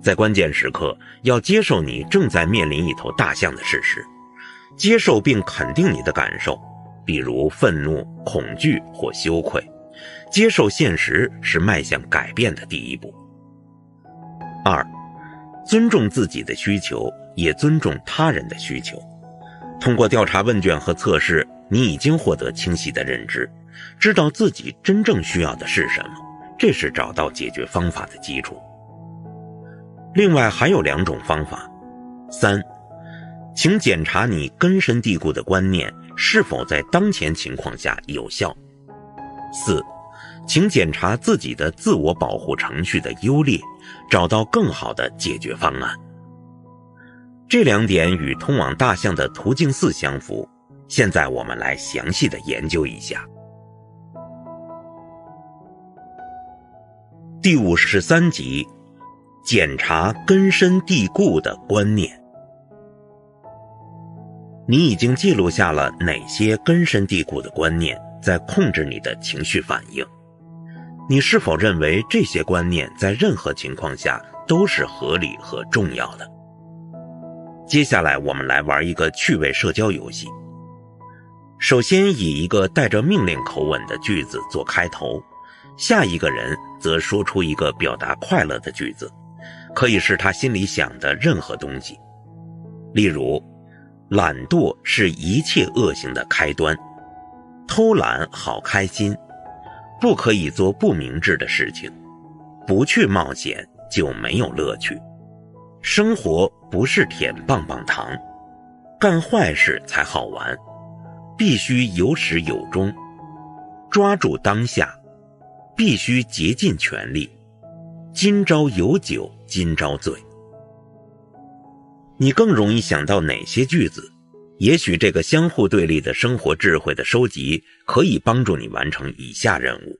在关键时刻，要接受你正在面临一头大象的事实，接受并肯定你的感受，比如愤怒、恐惧或羞愧。接受现实是迈向改变的第一步。二，尊重自己的需求，也尊重他人的需求。通过调查问卷和测试，你已经获得清晰的认知，知道自己真正需要的是什么，这是找到解决方法的基础。另外还有两种方法。三，请检查你根深蒂固的观念是否在当前情况下有效。四，请检查自己的自我保护程序的优劣，找到更好的解决方案。这两点与通往大象的途径4相符，现在我们来详细的研究一下。第53集，检查根深蒂固的观念。你已经记录下了哪些根深蒂固的观念在控制你的情绪反应？你是否认为这些观念在任何情况下都是合理和重要的？接下来我们来玩一个趣味社交游戏。首先以一个带着命令口吻的句子做开头，下一个人则说出一个表达快乐的句子，可以是他心里想的任何东西。例如，懒惰是一切恶行的开端，偷懒好开心，不可以做不明智的事情，不去冒险就没有乐趣，生活不是舔棒棒糖，干坏事才好玩，必须有始有终，抓住当下，必须竭尽全力，今朝有酒今朝醉。你更容易想到哪些句子？也许这个相互对立的生活智慧的收集可以帮助你完成以下任务。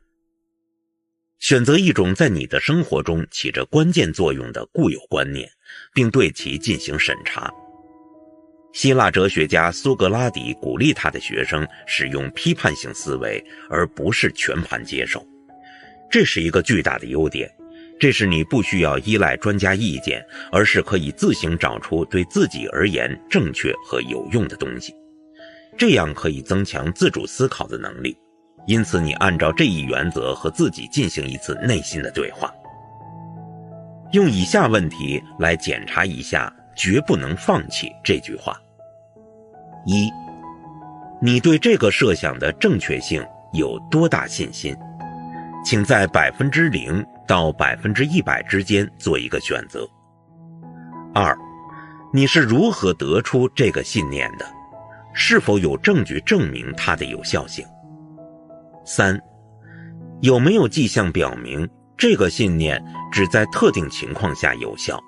选择一种在你的生活中起着关键作用的固有观念，并对其进行审查。希腊哲学家苏格拉底鼓励他的学生使用批判性思维，而不是全盘接受。这是一个巨大的优点，这是你不需要依赖专家意见，而是可以自行找出对自己而言正确和有用的东西，这样可以增强自主思考的能力。因此你按照这一原则和自己进行一次内心的对话。用以下问题来检查一下绝不能放弃这句话。一，你对这个设想的正确性有多大信心？请在0%到100%之间做一个选择。二，你是如何得出这个信念的？是否有证据证明它的有效性？三，有没有迹象表明这个信念只在特定情况下有效？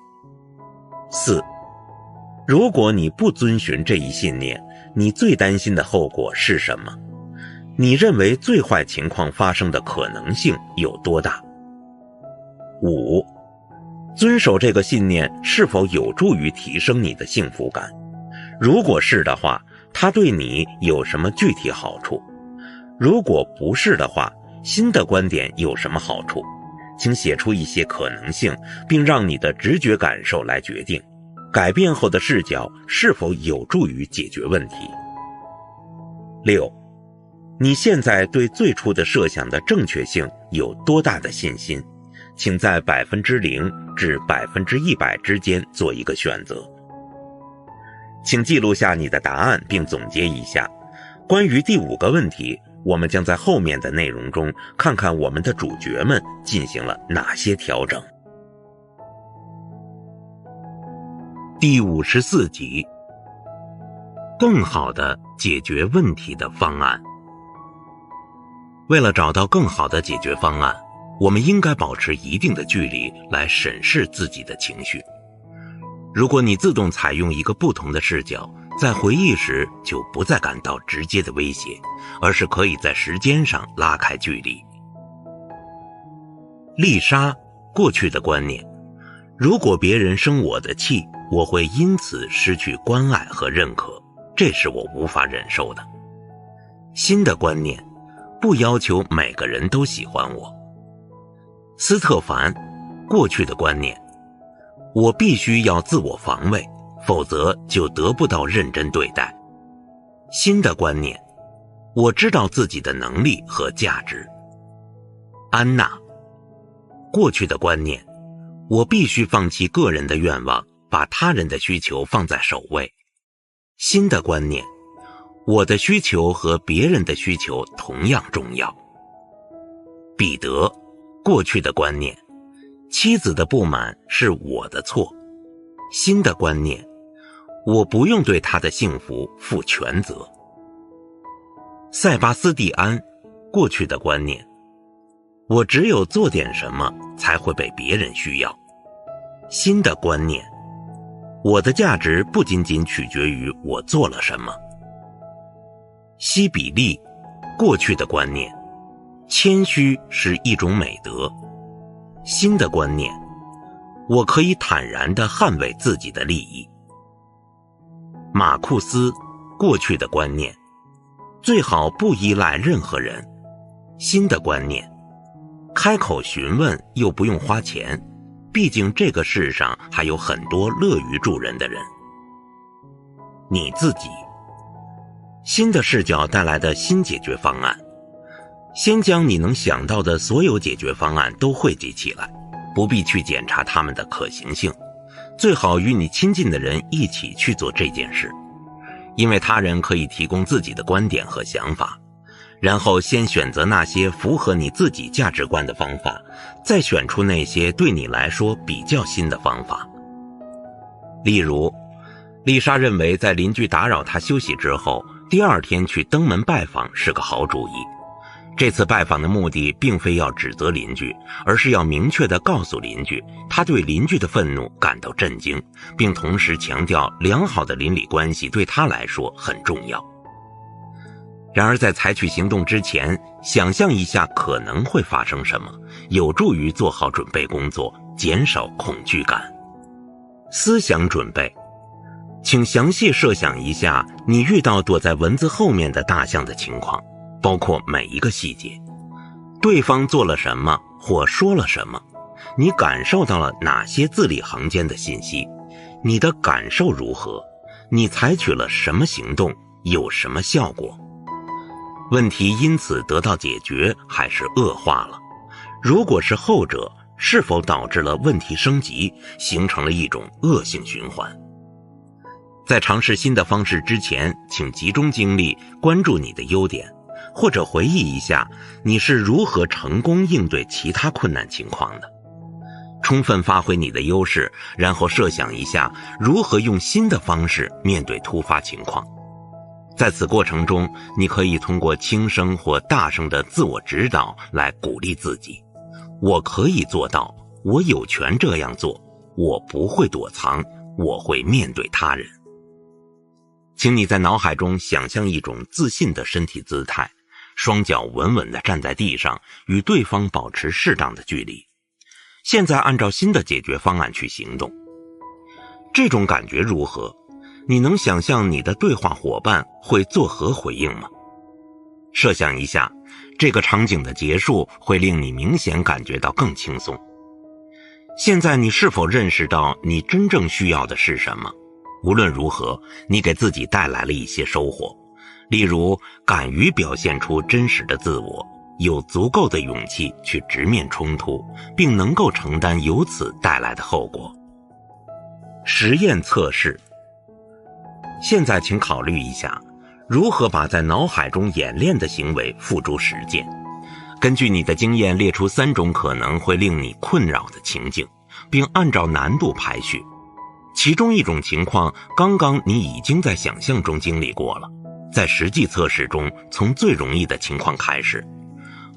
四，如果你不遵循这一信念，你最担心的后果是什么？你认为最坏情况发生的可能性有多大？五，遵守这个信念是否有助于提升你的幸福感？如果是的话，它对你有什么具体好处？如果不是的话，新的观点有什么好处？请写出一些可能性，并让你的直觉感受来决定，改变后的视角是否有助于解决问题。六，你现在对最初的设想的正确性有多大的信心？请在0%至100%之间做一个选择。请记录下你的答案并总结一下。关于第5个问题，我们将在后面的内容中看看我们的主角们进行了哪些调整。第54集，更好的解决问题的方案。为了找到更好的解决方案，我们应该保持一定的距离来审视自己的情绪。如果你自动采用一个不同的视角，在回忆时就不再感到直接的威胁，而是可以在时间上拉开距离。丽莎，过去的观念，如果别人生我的气，我会因此失去关爱和认可，这是我无法忍受的。新的观念，不要求每个人都喜欢我。斯特凡，过去的观念，我必须要自我防卫，否则就得不到认真对待。新的观念，我知道自己的能力和价值。安娜，过去的观念，我必须放弃个人的愿望，把他人的需求放在首位。新的观念，我的需求和别人的需求同样重要。彼得，过去的观念，妻子的不满是我的错。新的观念，我不用对她的幸福负全责。塞巴斯蒂安，过去的观念，我只有做点什么才会被别人需要。新的观念，我的价值不仅仅取决于我做了什么。西比利，过去的观念，谦虚是一种美德。新的观念，我可以坦然地捍卫自己的利益。马库斯，过去的观念，最好不依赖任何人。新的观念，开口询问又不用花钱，毕竟这个世上还有很多乐于助人的人。你自己，新的视角带来的新解决方案。先将你能想到的所有解决方案都汇集起来，不必去检查它们的可行性，最好与你亲近的人一起去做这件事，因为他人可以提供自己的观点和想法，然后先选择那些符合你自己价值观的方法，再选出那些对你来说比较新的方法。例如，丽莎认为在邻居打扰她休息之后，第2天去登门拜访是个好主意。这次拜访的目的并非要指责邻居，而是要明确地告诉邻居，他对邻居的愤怒感到震惊，并同时强调良好的邻里关系对他来说很重要。然而在采取行动之前，想象一下可能会发生什么，有助于做好准备工作，减少恐惧感。思想准备，请详细设想一下你遇到躲在蚊子后面的大象的情况，包括每一个细节，对方做了什么，或说了什么？你感受到了哪些字里行间的信息？你的感受如何？你采取了什么行动？有什么效果？问题因此得到解决，还是恶化了？如果是后者，是否导致了问题升级，形成了一种恶性循环？在尝试新的方式之前，请集中精力关注你的优点，或者回忆一下你是如何成功应对其他困难情况的。充分发挥你的优势，然后设想一下如何用新的方式面对突发情况。在此过程中，你可以通过轻声或大声的自我指导来鼓励自己：我可以做到，我有权这样做，我不会躲藏，我会面对他人。请你在脑海中想象一种自信的身体姿态，双脚稳稳地站在地上，与对方保持适当的距离。现在按照新的解决方案去行动。这种感觉如何？你能想象你的对话伙伴会作何回应吗？设想一下，这个场景的结束会令你明显感觉到更轻松。现在你是否认识到你真正需要的是什么？无论如何，你给自己带来了一些收获，例如敢于表现出真实的自我，有足够的勇气去直面冲突，并能够承担由此带来的后果。实验测试。现在请考虑一下，如何把在脑海中演练的行为付诸实践。根据你的经验列出3种可能会令你困扰的情境，并按照难度排序。其中一种情况，刚刚你已经在想象中经历过了，在实际测试中从最容易的情况开始，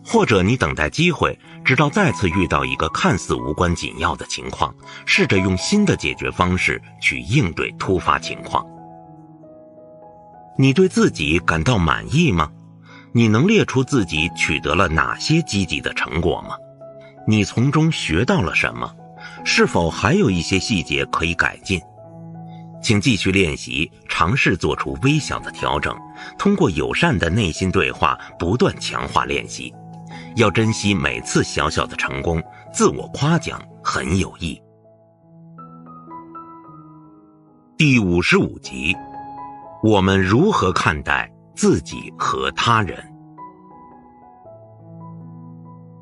或者你等待机会，直到再次遇到一个看似无关紧要的情况，试着用新的解决方式去应对突发情况。你对自己感到满意吗？你能列出自己取得了哪些积极的成果吗？你从中学到了什么？是否还有一些细节可以改进？请继续练习，尝试做出微小的调整，通过友善的内心对话不断强化练习。要珍惜每次小小的成功，自我夸奖很有益。第55集，我们如何看待自己和他人？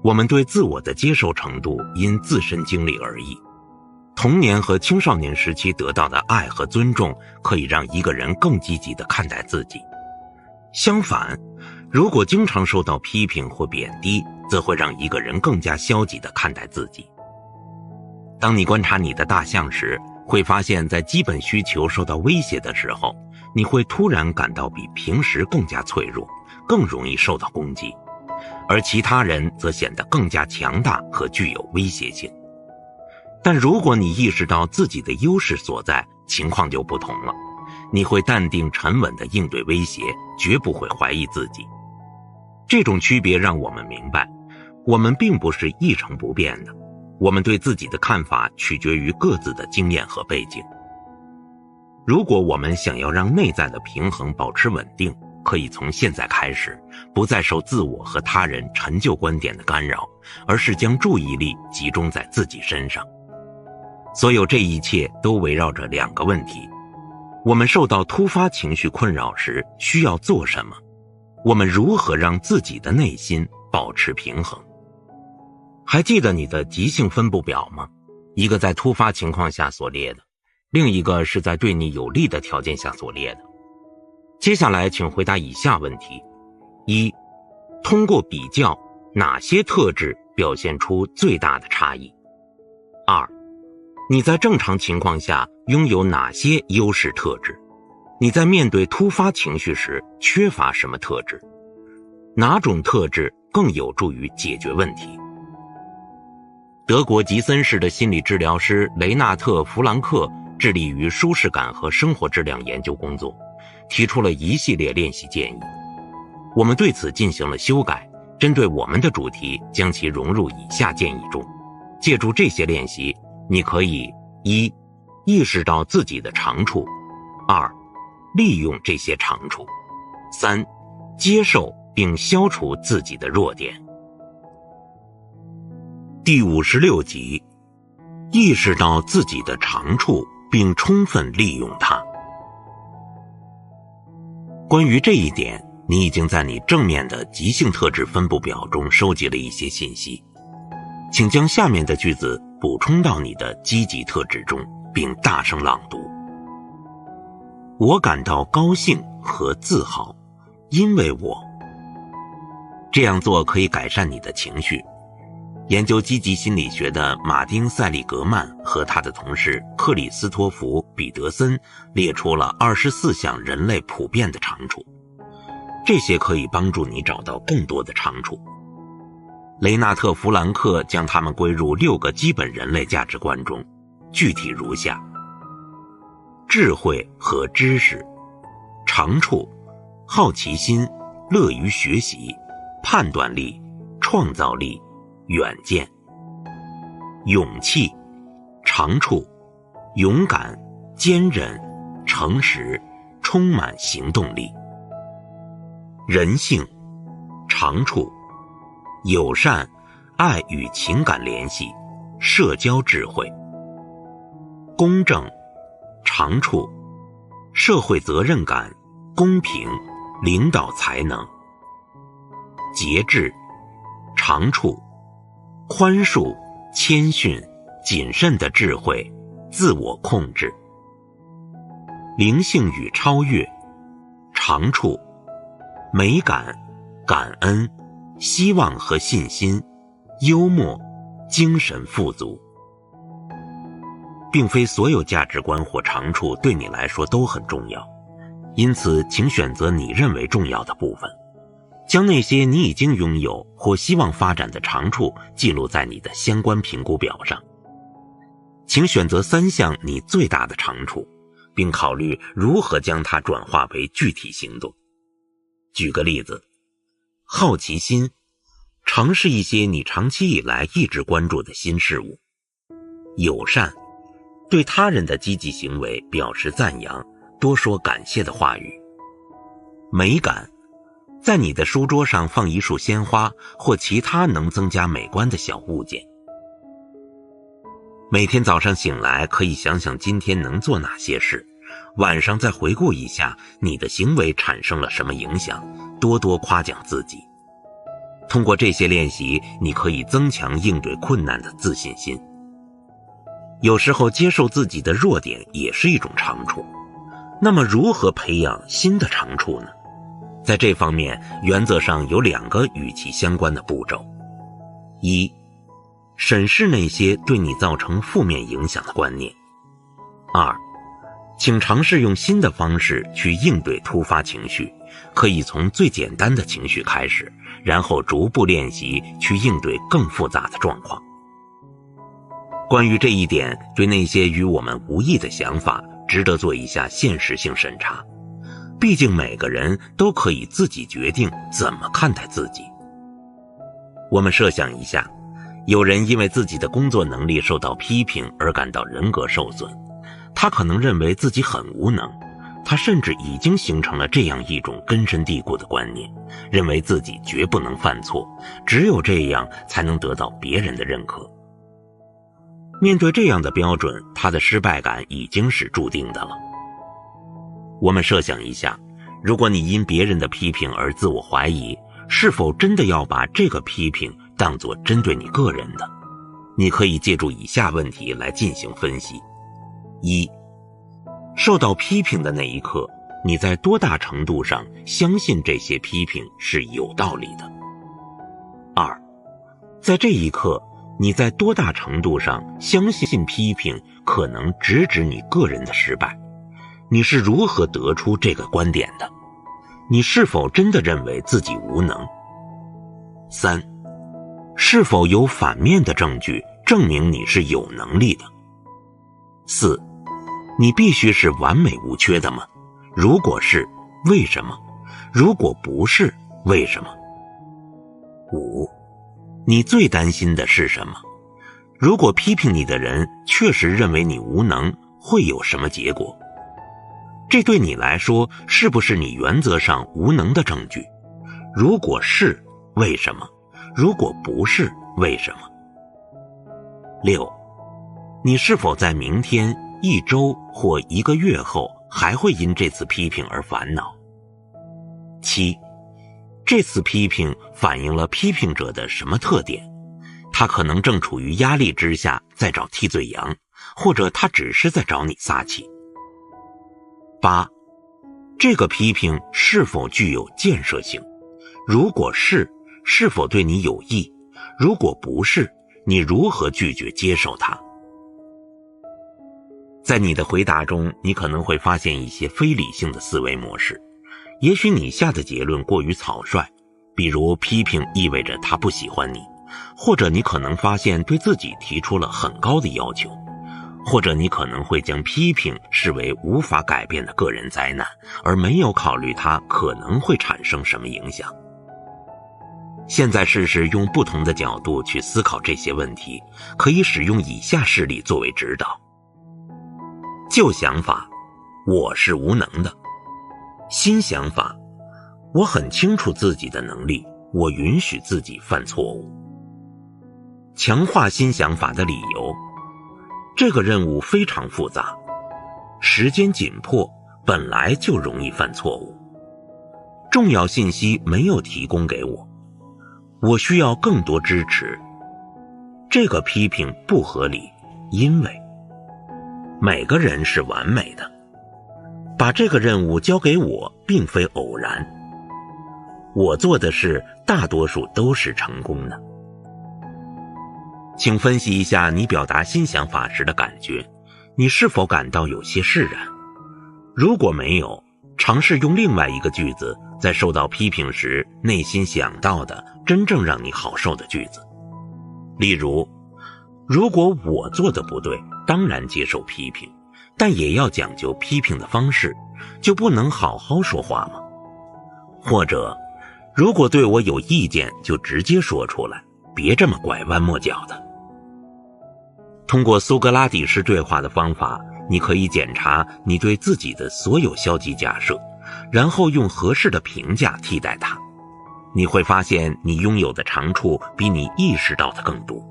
我们对自我的接受程度因自身经历而异。童年和青少年时期得到的爱和尊重，可以让一个人更积极地看待自己。相反，如果经常受到批评或贬低，则会让一个人更加消极地看待自己。当你观察你的大象时，会发现在基本需求受到威胁的时候，你会突然感到比平时更加脆弱，更容易受到攻击，而其他人则显得更加强大和具有威胁性。但如果你意识到自己的优势所在，情况就不同了。你会淡定沉稳地应对威胁，绝不会怀疑自己。这种区别让我们明白，我们并不是一成不变的，我们对自己的看法取决于各自的经验和背景。如果我们想要让内在的平衡保持稳定，可以从现在开始，不再受自我和他人陈旧观点的干扰，而是将注意力集中在自己身上。所有这一切都围绕着2个问题：我们受到突发情绪困扰时需要做什么？我们如何让自己的内心保持平衡？还记得你的急性分布表吗？一个在突发情况下所列的，另一个是在对你有利的条件下所列的。接下来请回答以下问题： 1. 通过比较，哪些特质表现出最大的差异？ 2. 你在正常情况下拥有哪些优势特质？你在面对突发情绪时缺乏什么特质？哪种特质更有助于解决问题？德国吉森市的心理治疗师雷纳特·弗兰克致力于舒适感和生活质量研究工作，提出了一系列练习建议。我们对此进行了修改，针对我们的主题将其融入以下建议中。借助这些练习，你可以 1. 意识到自己的长处， 2. 利用这些长处， 3. 接受并消除自己的弱点。第56集，意识到自己的长处并充分利用它。关于这一点，你已经在你正面的极性特质分布表中收集了一些信息，请将下面的句子补充到你的积极特质中，并大声朗读。我感到高兴和自豪，因为我。这样做可以改善你的情绪。研究积极心理学的马丁·塞利格曼和他的同事克里斯托弗·彼得森列出了24项人类普遍的长处，这些可以帮助你找到更多的长处。雷纳特·弗兰克将它们归入6个基本人类价值观中，具体如下：智慧和知识，长处，好奇心，乐于学习，判断力，创造力，远见。勇气，长处，勇敢，坚韧，诚实，充满行动力。人性，长处，友善，爱与情感联系，社交智慧。公正，长处，社会责任感，公平，领导才能。节制，长处，宽恕，谦逊，谨慎的智慧，自我控制。灵性与超越，长处，美感，感恩，希望和信心，幽默，精神富足。并非所有价值观或长处对你来说都很重要，因此请选择你认为重要的部分，将那些你已经拥有或希望发展的长处记录在你的相关评估表上。请选择3项你最大的长处，并考虑如何将它转化为具体行动。举个例子，好奇心，尝试一些你长期以来一直关注的新事物。友善，对他人的积极行为表示赞扬，多说感谢的话语。美感，在你的书桌上放一束鲜花或其他能增加美观的小物件。每天早上醒来可以想想今天能做哪些事，晚上再回顾一下你的行为产生了什么影响，多多夸奖自己。通过这些练习，你可以增强应对困难的自信心。有时候接受自己的弱点也是一种长处。那么如何培养新的长处呢？在这方面，原则上有2个与其相关的步骤。1、审视那些对你造成负面影响的观念。2、请尝试用新的方式去应对突发情绪，可以从最简单的情绪开始，然后逐步练习去应对更复杂的状况。关于这一点，对那些与我们无异的想法，值得做一下现实性审查。毕竟每个人都可以自己决定怎么看待自己。我们设想一下，有人因为自己的工作能力受到批评而感到人格受损，他可能认为自己很无能，他甚至已经形成了这样一种根深蒂固的观念，认为自己绝不能犯错，只有这样才能得到别人的认可。面对这样的标准，他的失败感已经是注定的了。我们设想一下，如果你因别人的批评而自我怀疑，是否真的要把这个批评当作针对你个人的？你可以借助以下问题来进行分析。1、受到批评的那一刻，你在多大程度上相信这些批评是有道理的？2、在这一刻，你在多大程度上相信批评可能直指你个人的失败？你是如何得出这个观点的？你是否真的认为自己无能？3、是否有反面的证据证明你是有能力的？4、你必须是完美无缺的吗？如果是，为什么？如果不是，为什么？5、你最担心的是什么？如果批评你的人确实认为你无能，会有什么结果？这对你来说是不是你原则上无能的证据？如果是，为什么？如果不是，为什么？ 6. 你是否在明天、一周或1个月后还会因这次批评而烦恼？ 7. 这次批评反映了批评者的什么特点？他可能正处于压力之下，在找替罪羊，或者他只是在找你撒气。8. 这个批评是否具有建设性？如果是，是否对你有益？如果不是，你如何拒绝接受它？在你的回答中，你可能会发现一些非理性的思维模式。也许你下的结论过于草率，比如批评意味着他不喜欢你，或者你可能发现对自己提出了很高的要求，或者你可能会将批评视为无法改变的个人灾难，而没有考虑它可能会产生什么影响。现在试试用不同的角度去思考这些问题，可以使用以下事例作为指导。旧想法，我是无能的。新想法，我很清楚自己的能力，我允许自己犯错误。强化新想法的理由，这个任务非常复杂，时间紧迫，本来就容易犯错误。重要信息没有提供给我，我需要更多支持。这个批评不合理，因为每个人是完美的。把这个任务交给我并非偶然，我做的事大多数都是成功的。请分析一下你表达新想法时的感觉，你是否感到有些释然？如果没有，尝试用另外一个句子，在受到批评时内心想到的真正让你好受的句子。例如，如果我做的不对，当然接受批评，但也要讲究批评的方式，就不能好好说话吗？或者，如果对我有意见，就直接说出来，别这么拐弯抹角的。通过苏格拉底式对话的方法，你可以检查你对自己的所有消极假设，然后用合适的评价替代它。你会发现你拥有的长处比你意识到的更多。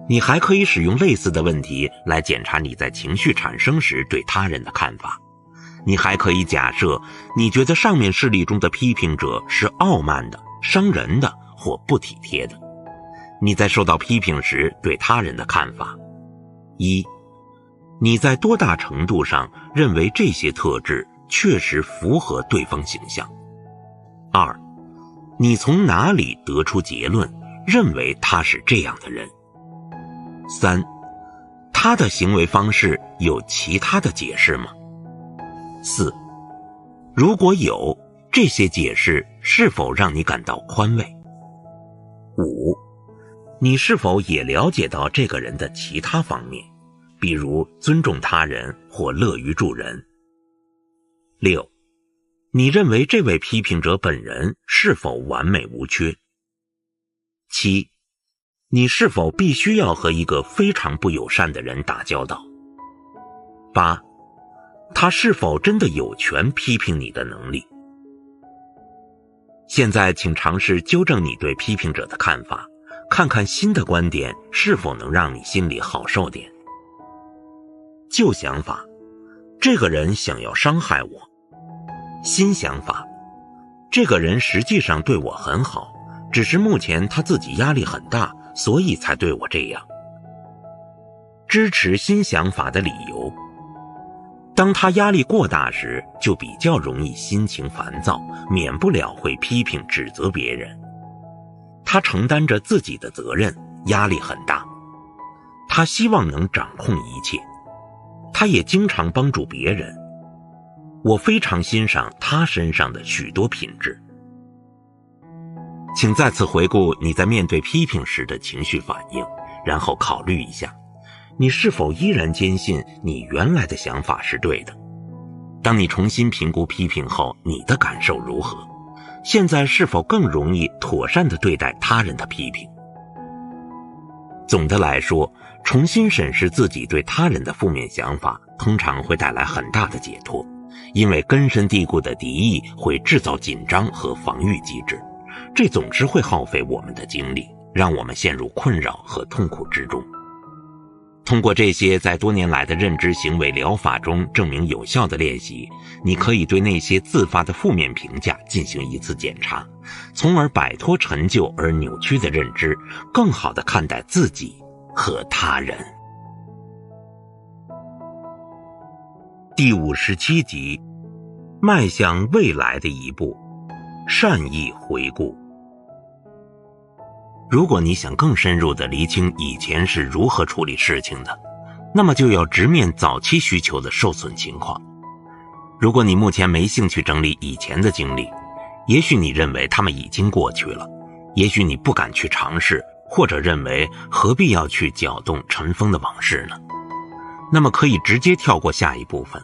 你还可以使用类似的问题来检查你在情绪产生时对他人的看法。你还可以假设你觉得上面事例中的批评者是傲慢的、伤人的或不体贴的。你在受到批评时对他人的看法。1. 你在多大程度上认为这些特质确实符合对方形象？ 2. 你从哪里得出结论，认为他是这样的人？3. 他的行为方式有其他的解释吗？ 4. 如果有，这些解释是否让你感到宽慰？ 5. 你是否也了解到这个人的其他方面，比如尊重他人或乐于助人？ 6. 你认为这位批评者本人是否完美无缺？ 7.你是否必须要和一个非常不友善的人打交道？ 8. 他是否真的有权批评你的能力？现在请尝试纠正你对批评者的看法，看看新的观点是否能让你心里好受点。旧想法，这个人想要伤害我。新想法，这个人实际上对我很好，只是目前他自己压力很大，所以才对我这样。支持新想法的理由，当他压力过大时，就比较容易心情烦躁，免不了会批评指责别人。他承担着自己的责任，压力很大。他希望能掌控一切，他也经常帮助别人。我非常欣赏他身上的许多品质。请再次回顾你在面对批评时的情绪反应，然后考虑一下，你是否依然坚信你原来的想法是对的？当你重新评估批评后，你的感受如何？现在是否更容易妥善地对待他人的批评？总的来说，重新审视自己对他人的负面想法，通常会带来很大的解脱，因为根深蒂固的敌意会制造紧张和防御机制，这总是会耗费我们的精力，让我们陷入困扰和痛苦之中。通过这些在多年来的认知行为疗法中证明有效的练习，你可以对那些自发的负面评价进行一次检查，从而摆脱陈旧而扭曲的认知，更好地看待自己和他人。第57集，迈向未来的一步，善意回顾。如果你想更深入地厘清以前是如何处理事情的，那么就要直面早期需求的受损情况。如果你目前没兴趣整理以前的经历，也许你认为他们已经过去了，也许你不敢去尝试，或者认为何必要去搅动尘封的往事呢？那么可以直接跳过下一部分。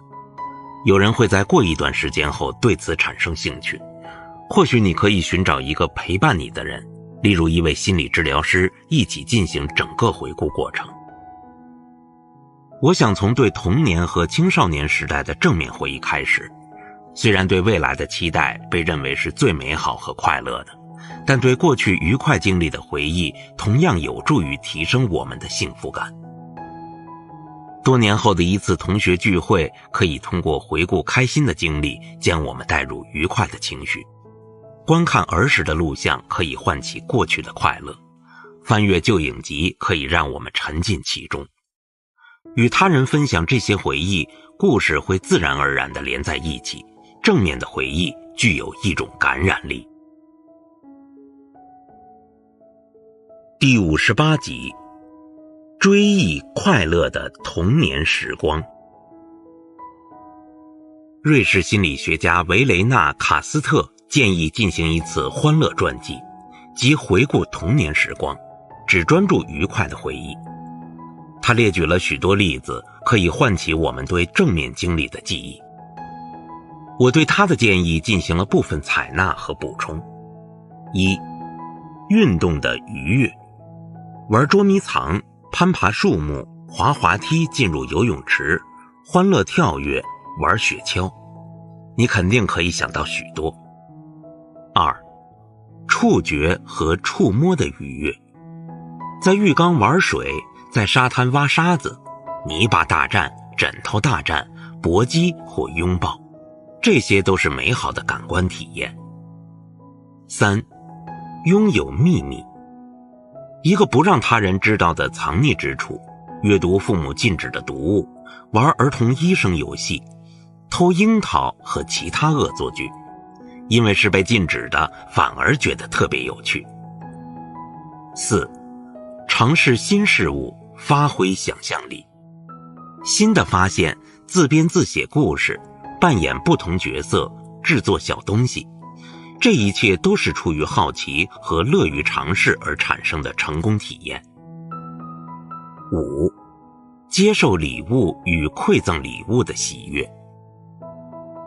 有人会在过一段时间后对此产生兴趣，或许你可以寻找一个陪伴你的人，例如一位心理治疗师，一起进行整个回顾过程。我想从对童年和青少年时代的正面回忆开始。虽然对未来的期待被认为是最美好和快乐的，但对过去愉快经历的回忆同样有助于提升我们的幸福感。多年后的一次同学聚会，可以通过回顾开心的经历，将我们带入愉快的情绪。观看儿时的录像可以唤起过去的快乐，翻阅旧影集可以让我们沉浸其中。与他人分享这些回忆，故事会自然而然地连在一起，正面的回忆具有一种感染力。第58集，追忆快乐的童年时光。瑞士心理学家维雷纳·卡斯特建议进行一次欢乐传记，即回顾童年时光，只专注愉快的回忆。他列举了许多例子，可以唤起我们对正面经历的记忆。我对他的建议进行了部分采纳和补充。一、运动的愉悦，玩捉迷藏、攀爬树木、滑滑梯进入游泳池、欢乐跳跃、玩雪橇，你肯定可以想到许多。二、触觉和触摸的愉悦，在浴缸玩水，在沙滩挖沙子，泥巴大战、枕头大战、搏击或拥抱，这些都是美好的感官体验。三、拥有秘密，一个不让他人知道的藏匿之处，阅读父母禁止的读物，玩儿童医生游戏，偷樱桃和其他恶作剧，因为是被禁止的，反而觉得特别有趣。四、尝试新事物，发挥想象力，新的发现，自编自写故事，扮演不同角色，制作小东西，这一切都是出于好奇和乐于尝试而产生的成功体验。五、接受礼物与馈赠礼物的喜悦，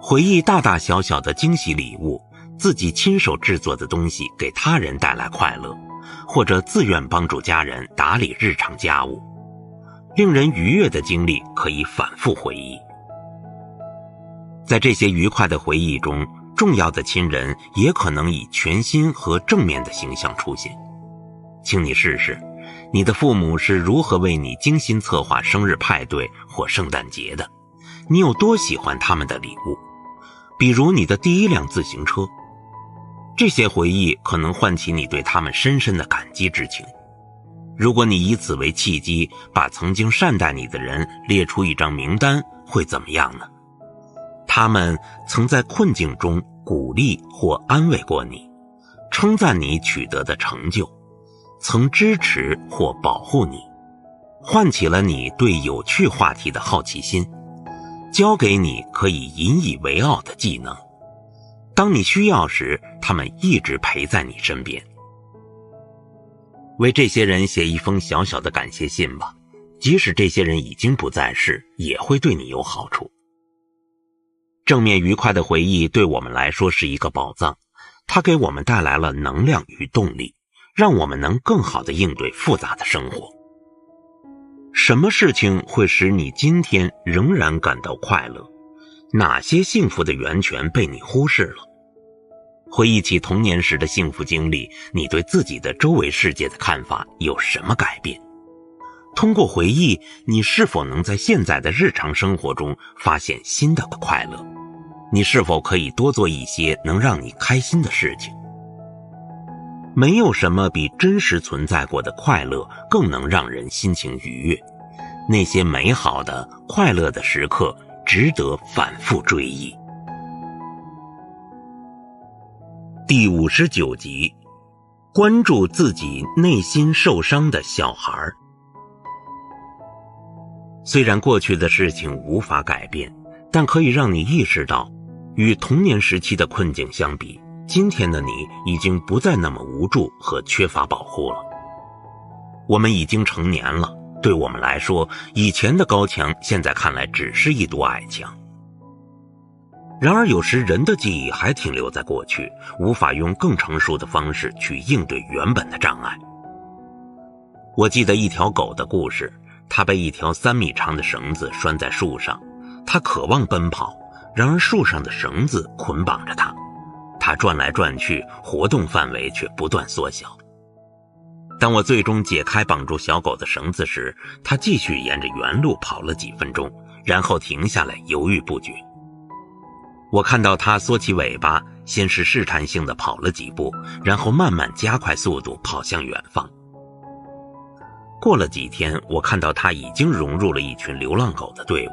回忆大大小小的惊喜礼物，自己亲手制作的东西给他人带来快乐，或者自愿帮助家人打理日常家务，令人愉悦的经历可以反复回忆。在这些愉快的回忆中，重要的亲人也可能以全新和正面的形象出现。请你试试，你的父母是如何为你精心策划生日派对或圣诞节的，你有多喜欢他们的礼物，比如你的第一辆自行车。这些回忆可能唤起你对他们深深的感激之情。如果你以此为契机，把曾经善待你的人列出一张名单，会怎么样呢？他们曾在困境中鼓励或安慰过你，称赞你取得的成就，曾支持或保护你，唤起了你对有趣话题的好奇心，教给你可以引以为傲的技能。当你需要时，他们一直陪在你身边。为这些人写一封小小的感谢信吧，即使这些人已经不在世，也会对你有好处。正面愉快的回忆对我们来说是一个宝藏，它给我们带来了能量与动力，让我们能更好地应对复杂的生活。什么事情会使你今天仍然感到快乐？哪些幸福的源泉被你忽视了？回忆起童年时的幸福经历，你对自己的周围世界的看法有什么改变？通过回忆，你是否能在现在的日常生活中发现新的快乐？你是否可以多做一些能让你开心的事情？没有什么比真实存在过的快乐更能让人心情愉悦。那些美好的、快乐的时刻值得反复追忆。第59集，关注自己内心受伤的小孩。虽然过去的事情无法改变，但可以让你意识到，与童年时期的困境相比，今天的你已经不再那么无助和缺乏保护了。我们已经成年了，对我们来说，以前的高墙现在看来只是一堵矮墙。然而有时人的记忆还停留在过去，无法用更成熟的方式去应对原本的障碍。我记得一条狗的故事，它被一条3米长的绳子拴在树上，它渴望奔跑，然而树上的绳子捆绑着它，它转来转去，活动范围却不断缩小。当我最终解开绑住小狗的绳子时，它继续沿着原路跑了几分钟，然后停下来犹豫不决。我看到它缩起尾巴，先是试探性地跑了几步，然后慢慢加快速度跑向远方。过了几天，我看到它已经融入了一群流浪狗的队伍。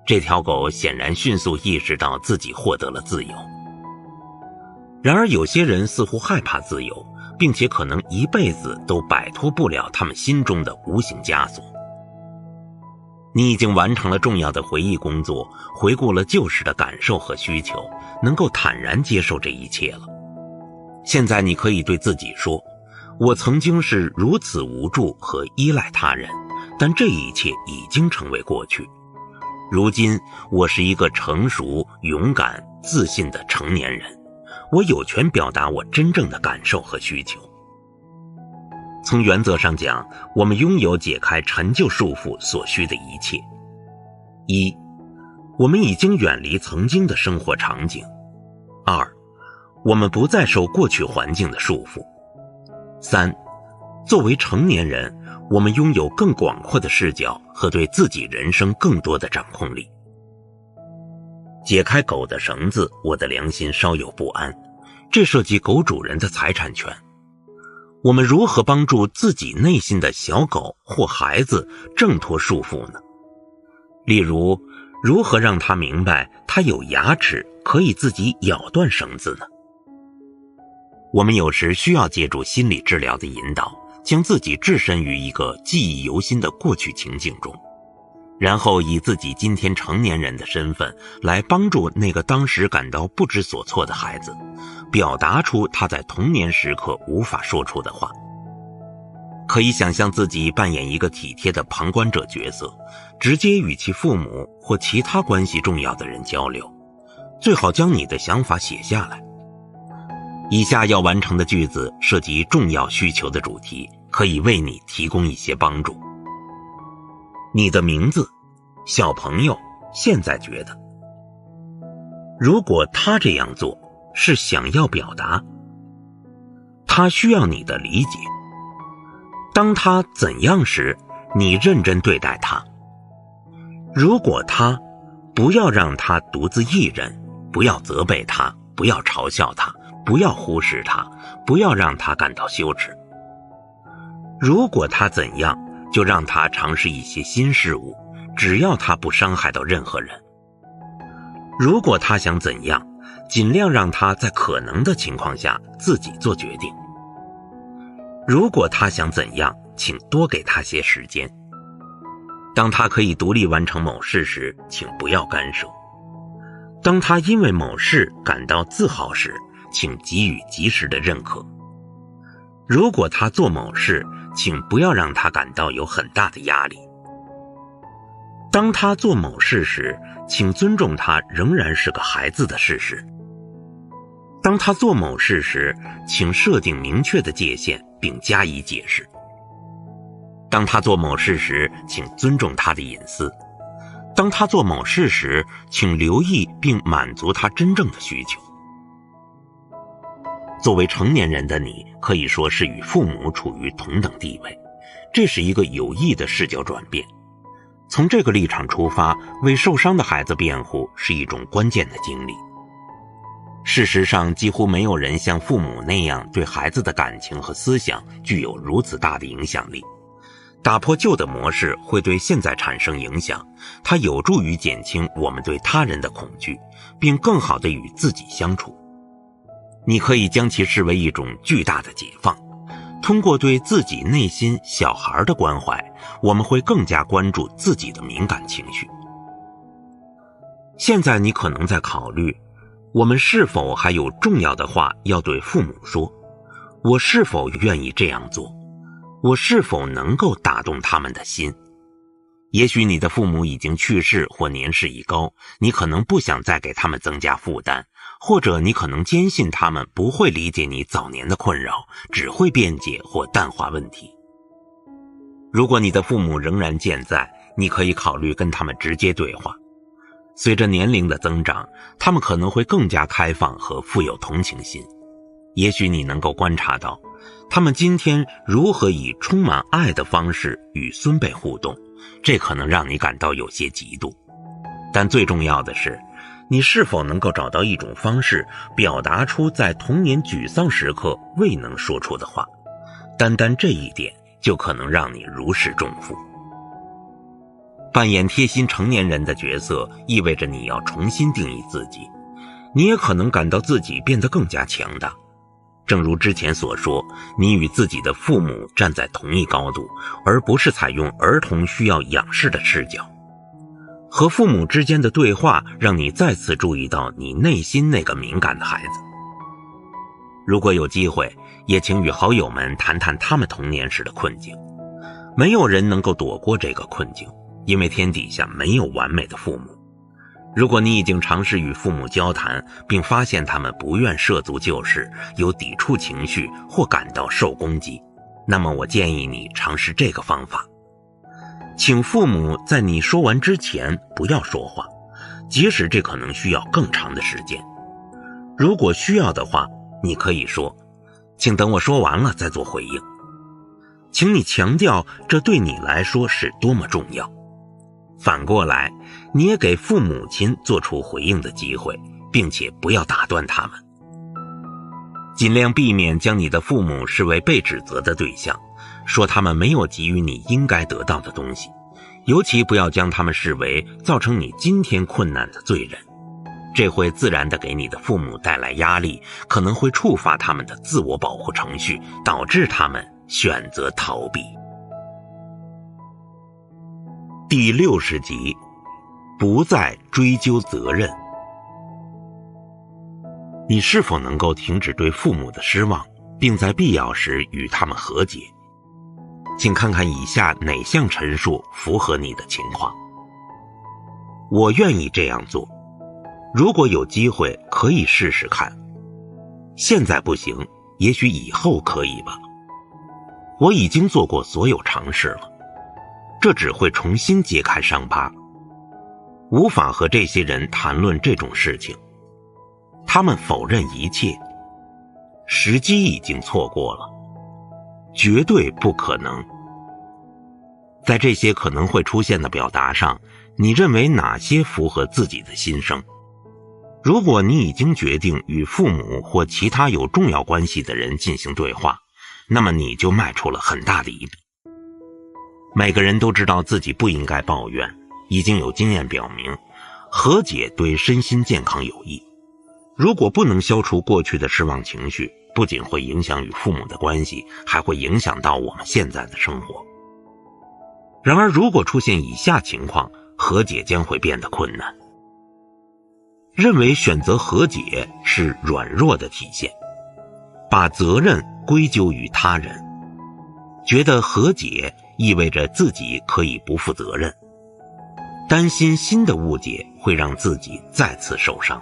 这条狗显然迅速意识到自己获得了自由。然而有些人似乎害怕自由，并且可能一辈子都摆脱不了他们心中的无形枷锁。你已经完成了重要的回忆工作，回顾了旧时的感受和需求，能够坦然接受这一切了。现在你可以对自己说，我曾经是如此无助和依赖他人，但这一切已经成为过去。如今我是一个成熟、勇敢、自信的成年人，我有权表达我真正的感受和需求。从原则上讲，我们拥有解开陈旧束缚所需的一切。1. 我们已经远离曾经的生活场景。2. 我们不再受过去环境的束缚。3. 作为成年人，我们拥有更广阔的视角和对自己人生更多的掌控力。解开狗的绳子，我的良心稍有不安，这涉及狗主人的财产权。我们如何帮助自己内心的小狗或孩子挣脱束缚呢？例如，如何让他明白他有牙齿可以自己咬断绳子呢？我们有时需要借助心理治疗的引导，将自己置身于一个记忆犹新的过去情境中，然后以自己今天成年人的身份来帮助那个当时感到不知所措的孩子，表达出他在童年时刻无法说出的话。可以想象自己扮演一个体贴的旁观者角色，直接与其父母或其他关系重要的人交流，最好将你的想法写下来。以下要完成的句子涉及重要需求的主题，可以为你提供一些帮助。你的名字，小朋友现在觉得，如果他这样做是想要表达，他需要你的理解。当他怎样时，你认真对待他。如果他，不要让他独自一人，不要责备他，不要嘲笑他，不要忽视他，不要让他感到羞耻。如果他怎样，就让他尝试一些新事物，只要他不伤害到任何人。如果他想怎样，尽量让他在可能的情况下自己做决定。如果他想怎样，请多给他些时间。当他可以独立完成某事时，请不要干涉。当他因为某事感到自豪时，请给予及时的认可。如果他做某事，请不要让他感到有很大的压力。当他做某事时，请尊重他仍然是个孩子的事实。当他做某事时，请设定明确的界限并加以解释。当他做某事时，请尊重他的隐私。当他做某事时，请留意并满足他真正的需求。作为成年人的你，可以说是与父母处于同等地位，这是一个有益的视角转变。从这个立场出发，为受伤的孩子辩护是一种关键的经历。事实上，几乎没有人像父母那样对孩子的感情和思想具有如此大的影响力。打破旧的模式会对现在产生影响，它有助于减轻我们对他人的恐惧，并更好地与自己相处。你可以将其视为一种巨大的解放。通过对自己内心小孩的关怀，我们会更加关注自己的敏感情绪。现在你可能在考虑，我们是否还有重要的话要对父母说？我是否愿意这样做？我是否能够打动他们的心？也许你的父母已经去世或年事已高，你可能不想再给他们增加负担，或者你可能坚信他们不会理解你早年的困扰，只会辩解或淡化问题。如果你的父母仍然健在，你可以考虑跟他们直接对话。随着年龄的增长，他们可能会更加开放和富有同情心。也许你能够观察到，他们今天如何以充满爱的方式与孙辈互动，这可能让你感到有些嫉妒。但最重要的是，你是否能够找到一种方式，表达出在童年沮丧时刻未能说出的话？单单这一点就可能让你如释重负。扮演贴心成年人的角色，意味着你要重新定义自己。你也可能感到自己变得更加强大。正如之前所说，你与自己的父母站在同一高度，而不是采用儿童需要仰视的视角。和父母之间的对话让你再次注意到你内心那个敏感的孩子。如果有机会，也请与好友们谈谈他们童年时的困境。没有人能够躲过这个困境，因为天底下没有完美的父母。如果你已经尝试与父母交谈，并发现他们不愿涉足旧事，有抵触情绪或感到受攻击，那么我建议你尝试这个方法。请父母在你说完之前不要说话，即使这可能需要更长的时间。如果需要的话，你可以说，请等我说完了再做回应。请你强调这对你来说是多么重要。反过来，你也给父母亲做出回应的机会，并且不要打断他们。尽量避免将你的父母视为被指责的对象，说他们没有给予你应该得到的东西，尤其不要将他们视为造成你今天困难的罪人。这会自然地给你的父母带来压力，可能会触发他们的自我保护程序，导致他们选择逃避。第60集，不再追究责任。你是否能够停止对父母的失望，并在必要时与他们和解？请看看以下哪项陈述符合你的情况。我愿意这样做，如果有机会可以试试看。现在不行，也许以后可以吧。我已经做过所有尝试了，这只会重新揭开伤疤。无法和这些人谈论这种事情，他们否认一切，时机已经错过了，绝对不可能。在这些可能会出现的表达上，你认为哪些符合自己的心声？如果你已经决定与父母或其他有重要关系的人进行对话，那么你就迈出了很大的一步。每个人都知道自己不应该抱怨，已经有经验表明，和解对身心健康有益。如果不能消除过去的失望情绪，不仅会影响与父母的关系，还会影响到我们现在的生活。然而，如果出现以下情况，和解将会变得困难。认为选择和解是软弱的体现，把责任归咎于他人，觉得和解意味着自己可以不负责任，担心新的误解会让自己再次受伤。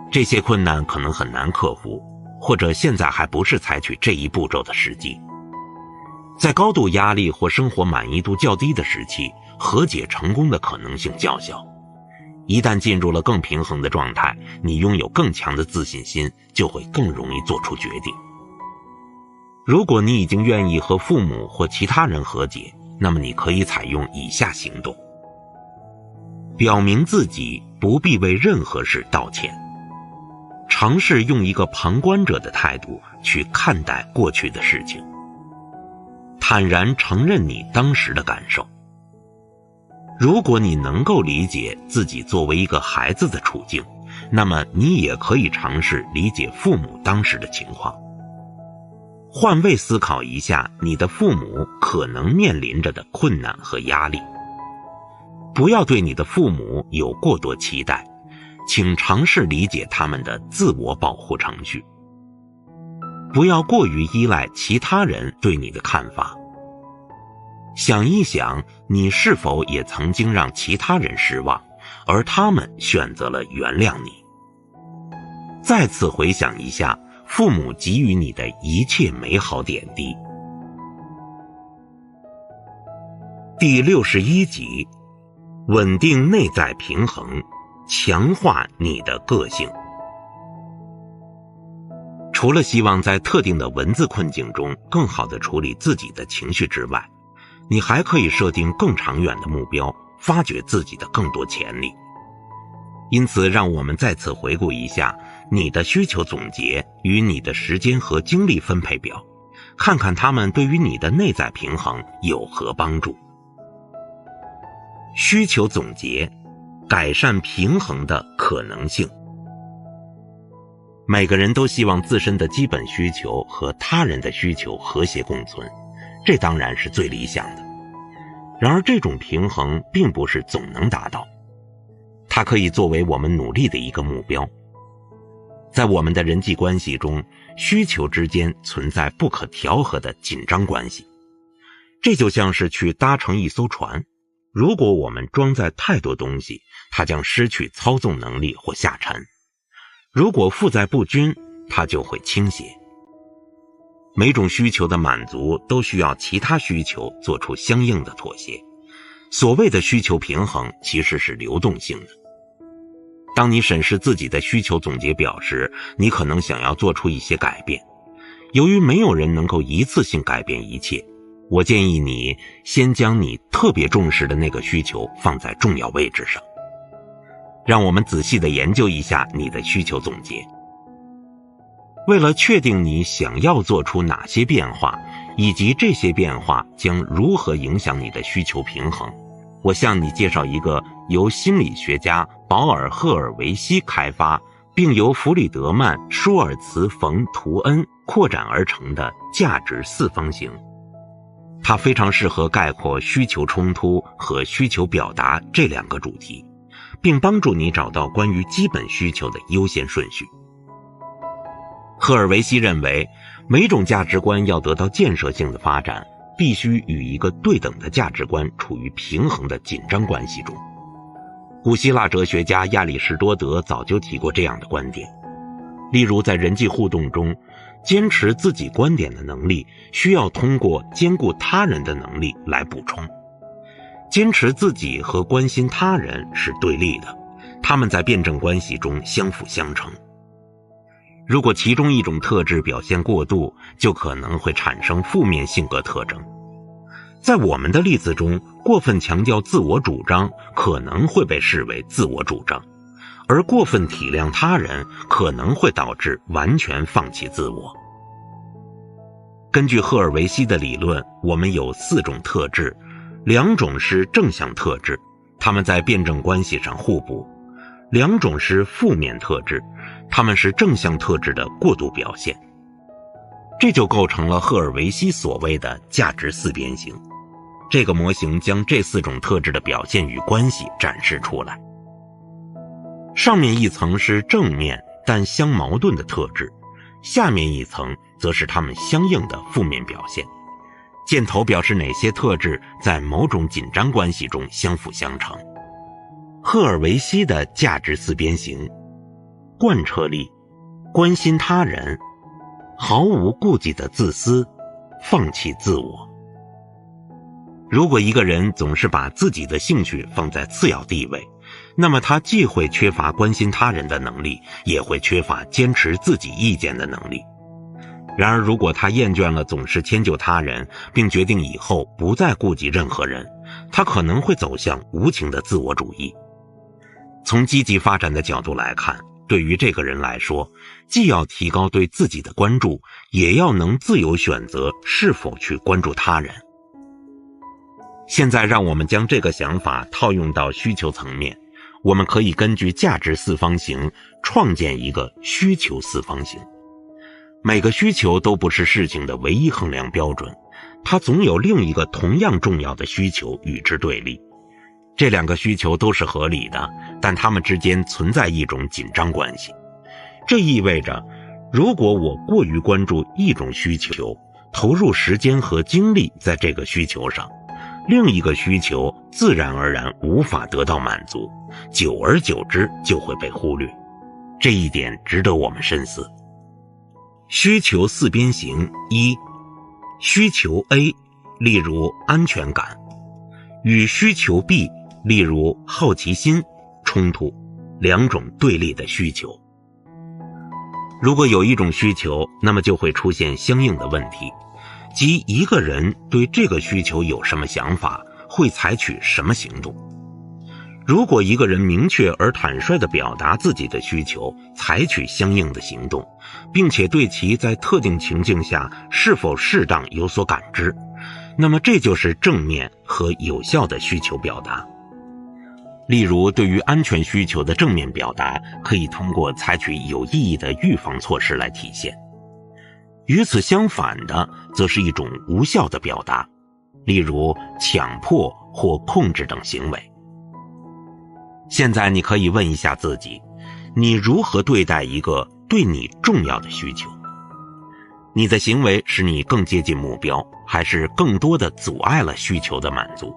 这些困难可能很难克服，或者现在还不是采取这一步骤的时机。在高度压力或生活满意度较低的时期，和解成功的可能性较小。一旦进入了更平衡的状态，你拥有更强的自信心，就会更容易做出决定。如果你已经愿意和父母或其他人和解，那么你可以采用以下行动：表明自己不必为任何事道歉，尝试用一个旁观者的态度去看待过去的事情，坦然承认你当时的感受。如果你能够理解自己作为一个孩子的处境，那么你也可以尝试理解父母当时的情况。换位思考一下你的父母可能面临着的困难和压力。不要对你的父母有过多期待，请尝试理解他们的自我保护程序。不要过于依赖其他人对你的看法。想一想，你是否也曾经让其他人失望，而他们选择了原谅你。再次回想一下父母给予你的一切美好点滴。第61集，稳定内在平衡，强化你的个性。除了希望在特定的文字困境中更好地处理自己的情绪之外，你还可以设定更长远的目标，发掘自己的更多潜力。因此，让我们再次回顾一下你的需求总结与你的时间和精力分配表，看看它们对于你的内在平衡有何帮助。需求总结，改善平衡的可能性。每个人都希望自身的基本需求和他人的需求和谐共存，这当然是最理想的。然而这种平衡并不是总能达到，它可以作为我们努力的一个目标。在我们的人际关系中，需求之间存在不可调和的紧张关系。这就像是去搭乘一艘船，如果我们装载太多东西，它将失去操纵能力或下沉；如果负载不均，它就会倾斜。每种需求的满足都需要其他需求做出相应的妥协。所谓的需求平衡其实是流动性的。当你审视自己的需求总结表时，你可能想要做出一些改变。由于没有人能够一次性改变一切，我建议你先将你特别重视的那个需求放在重要位置上。让我们仔细地研究一下你的需求总结。为了确定你想要做出哪些变化，以及这些变化将如何影响你的需求平衡，我向你介绍一个由心理学家保尔·赫尔维希开发，并由弗里德曼·舒尔茨·冯·图恩扩展而成的价值四方形。它非常适合概括需求冲突和需求表达这两个主题，并帮助你找到关于基本需求的优先顺序。赫尔维希认为，每种价值观要得到建设性的发展，必须与一个对等的价值观处于平衡的紧张关系中。古希腊哲学家亚里士多德早就提过这样的观点。例如，在人际互动中，坚持自己观点的能力需要通过兼顾他人的能力来补充。坚持自己和关心他人是对立的，他们在辩证关系中相辅相成。如果其中一种特质表现过度，就可能会产生负面性格特征。在我们的例子中，过分强调自我主张可能会被视为自我主张，而过分体谅他人可能会导致完全放弃自我。根据赫尔维希的理论，我们有4种特质，2种是正向特质，它们在辩证关系上互补；2种是负面特质，它们是正向特质的过度表现。这就构成了赫尔维希所谓的价值四边形。这个模型将这4种特质的表现与关系展示出来。上面一层是正面但相矛盾的特质，下面一层则是它们相应的负面表现。箭头表示哪些特质在某种紧张关系中相辅相成。赫尔维希的价值四边形：贯彻力、关心他人、毫无顾忌的自私、放弃自我。如果一个人总是把自己的兴趣放在次要地位，那么他既会缺乏关心他人的能力，也会缺乏坚持自己意见的能力。然而，如果他厌倦了总是迁就他人，并决定以后不再顾及任何人，他可能会走向无情的自我主义。从积极发展的角度来看，对于这个人来说，既要提高对自己的关注，也要能自由选择是否去关注他人。现在让我们将这个想法套用到需求层面，我们可以根据价值四方形创建一个需求四方形。每个需求都不是事情的唯一衡量标准，它总有另一个同样重要的需求与之对立。这两个需求都是合理的，但它们之间存在一种紧张关系。这意味着，如果我过于关注一种需求，投入时间和精力在这个需求上，另一个需求自然而然无法得到满足，久而久之就会被忽略。这一点值得我们深思。需求四边形一，需求 A， 例如安全感，与需求 B， 例如好奇心冲突，两种对立的需求。如果有一种需求，那么就会出现相应的问题，即一个人对这个需求有什么想法，会采取什么行动。如果一个人明确而坦率地表达自己的需求，采取相应的行动，并且对其在特定情境下是否适当有所感知，那么这就是正面和有效的需求表达。例如，对于安全需求的正面表达，可以通过采取有意义的预防措施来体现。与此相反的，则是一种无效的表达，例如强迫或控制等行为。现在你可以问一下自己，你如何对待一个对你重要的需求？你的行为使你更接近目标，还是更多的阻碍了需求的满足？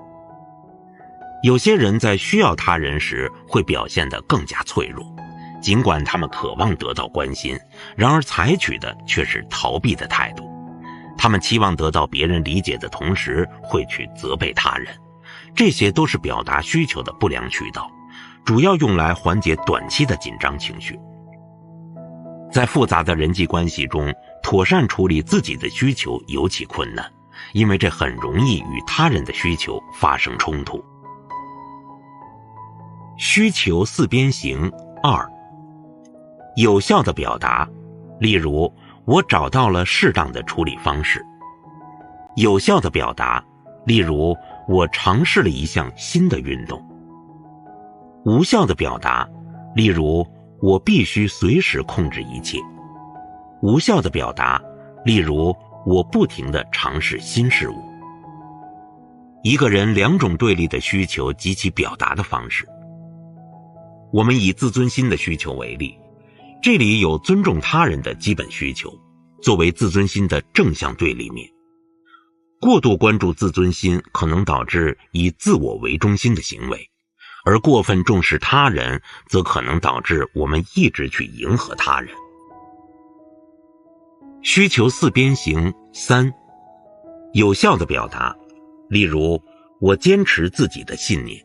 有些人在需要他人时会表现得更加脆弱，尽管他们渴望得到关心，然而采取的却是逃避的态度。他们期望得到别人理解的同时，会去责备他人。这些都是表达需求的不良渠道，主要用来缓解短期的紧张情绪。在复杂的人际关系中，妥善处理自己的需求尤其困难，因为这很容易与他人的需求发生冲突。需求四边形二，有效的表达，例如我找到了适当的处理方式。有效的表达，例如我尝试了一项新的运动。无效的表达，例如我必须随时控制一切。无效的表达，例如我不停地尝试新事物。一个人两种对立的需求及其表达的方式。我们以自尊心的需求为例，这里有尊重他人的基本需求，作为自尊心的正向对立面。过度关注自尊心可能导致以自我为中心的行为，而过分重视他人则可能导致我们一直去迎合他人。需求四边形三，有效的表达，例如我坚持自己的信念。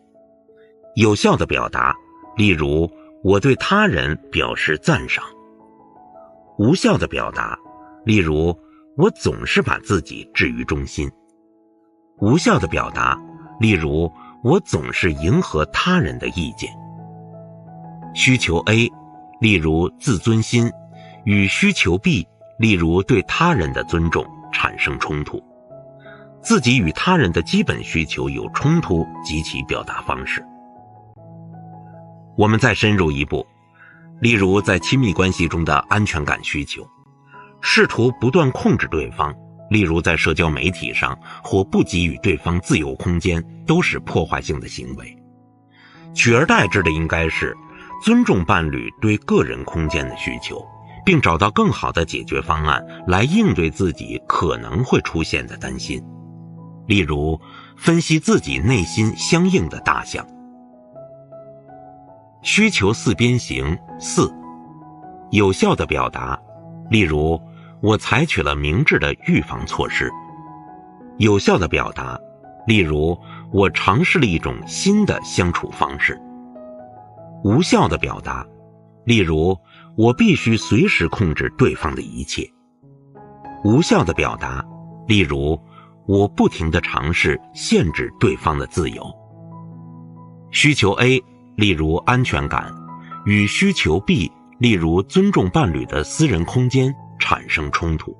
有效的表达，例如我对他人表示赞赏。无效的表达，例如我总是把自己置于中心。无效的表达，例如我总是迎合他人的意见。需求 A， 例如自尊心，与需求 B， 例如对他人的尊重产生冲突。自己与他人的基本需求有冲突及其表达方式。我们再深入一步，例如在亲密关系中的安全感需求，试图不断控制对方，例如在社交媒体上或不给予对方自由空间，都是破坏性的行为。取而代之的应该是尊重伴侣对个人空间的需求，并找到更好的解决方案来应对自己可能会出现的担心，例如分析自己内心相应的大项。需求四边形四，有效的表达，例如我采取了明智的预防措施。有效的表达，例如我尝试了一种新的相处方式。无效的表达，例如我必须随时控制对方的一切。无效的表达，例如我不停地尝试限制对方的自由。需求 A， 例如安全感，与需求 B， 例如尊重伴侣的私人空间产生冲突。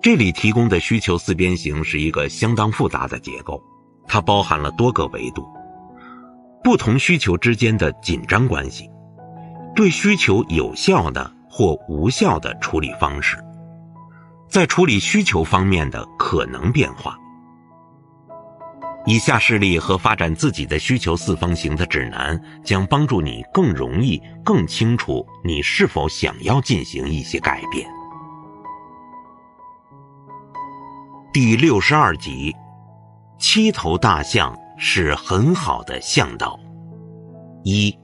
这里提供的需求四边形是一个相当复杂的结构，它包含了多个维度，不同需求之间的紧张关系，对需求有效的或无效的处理方式，在处理需求方面的可能变化。以下事例和发展自己的需求四方形的指南，将帮助你更容易、更清楚你是否想要进行一些改变。第62集，七头大象是很好的向导。一，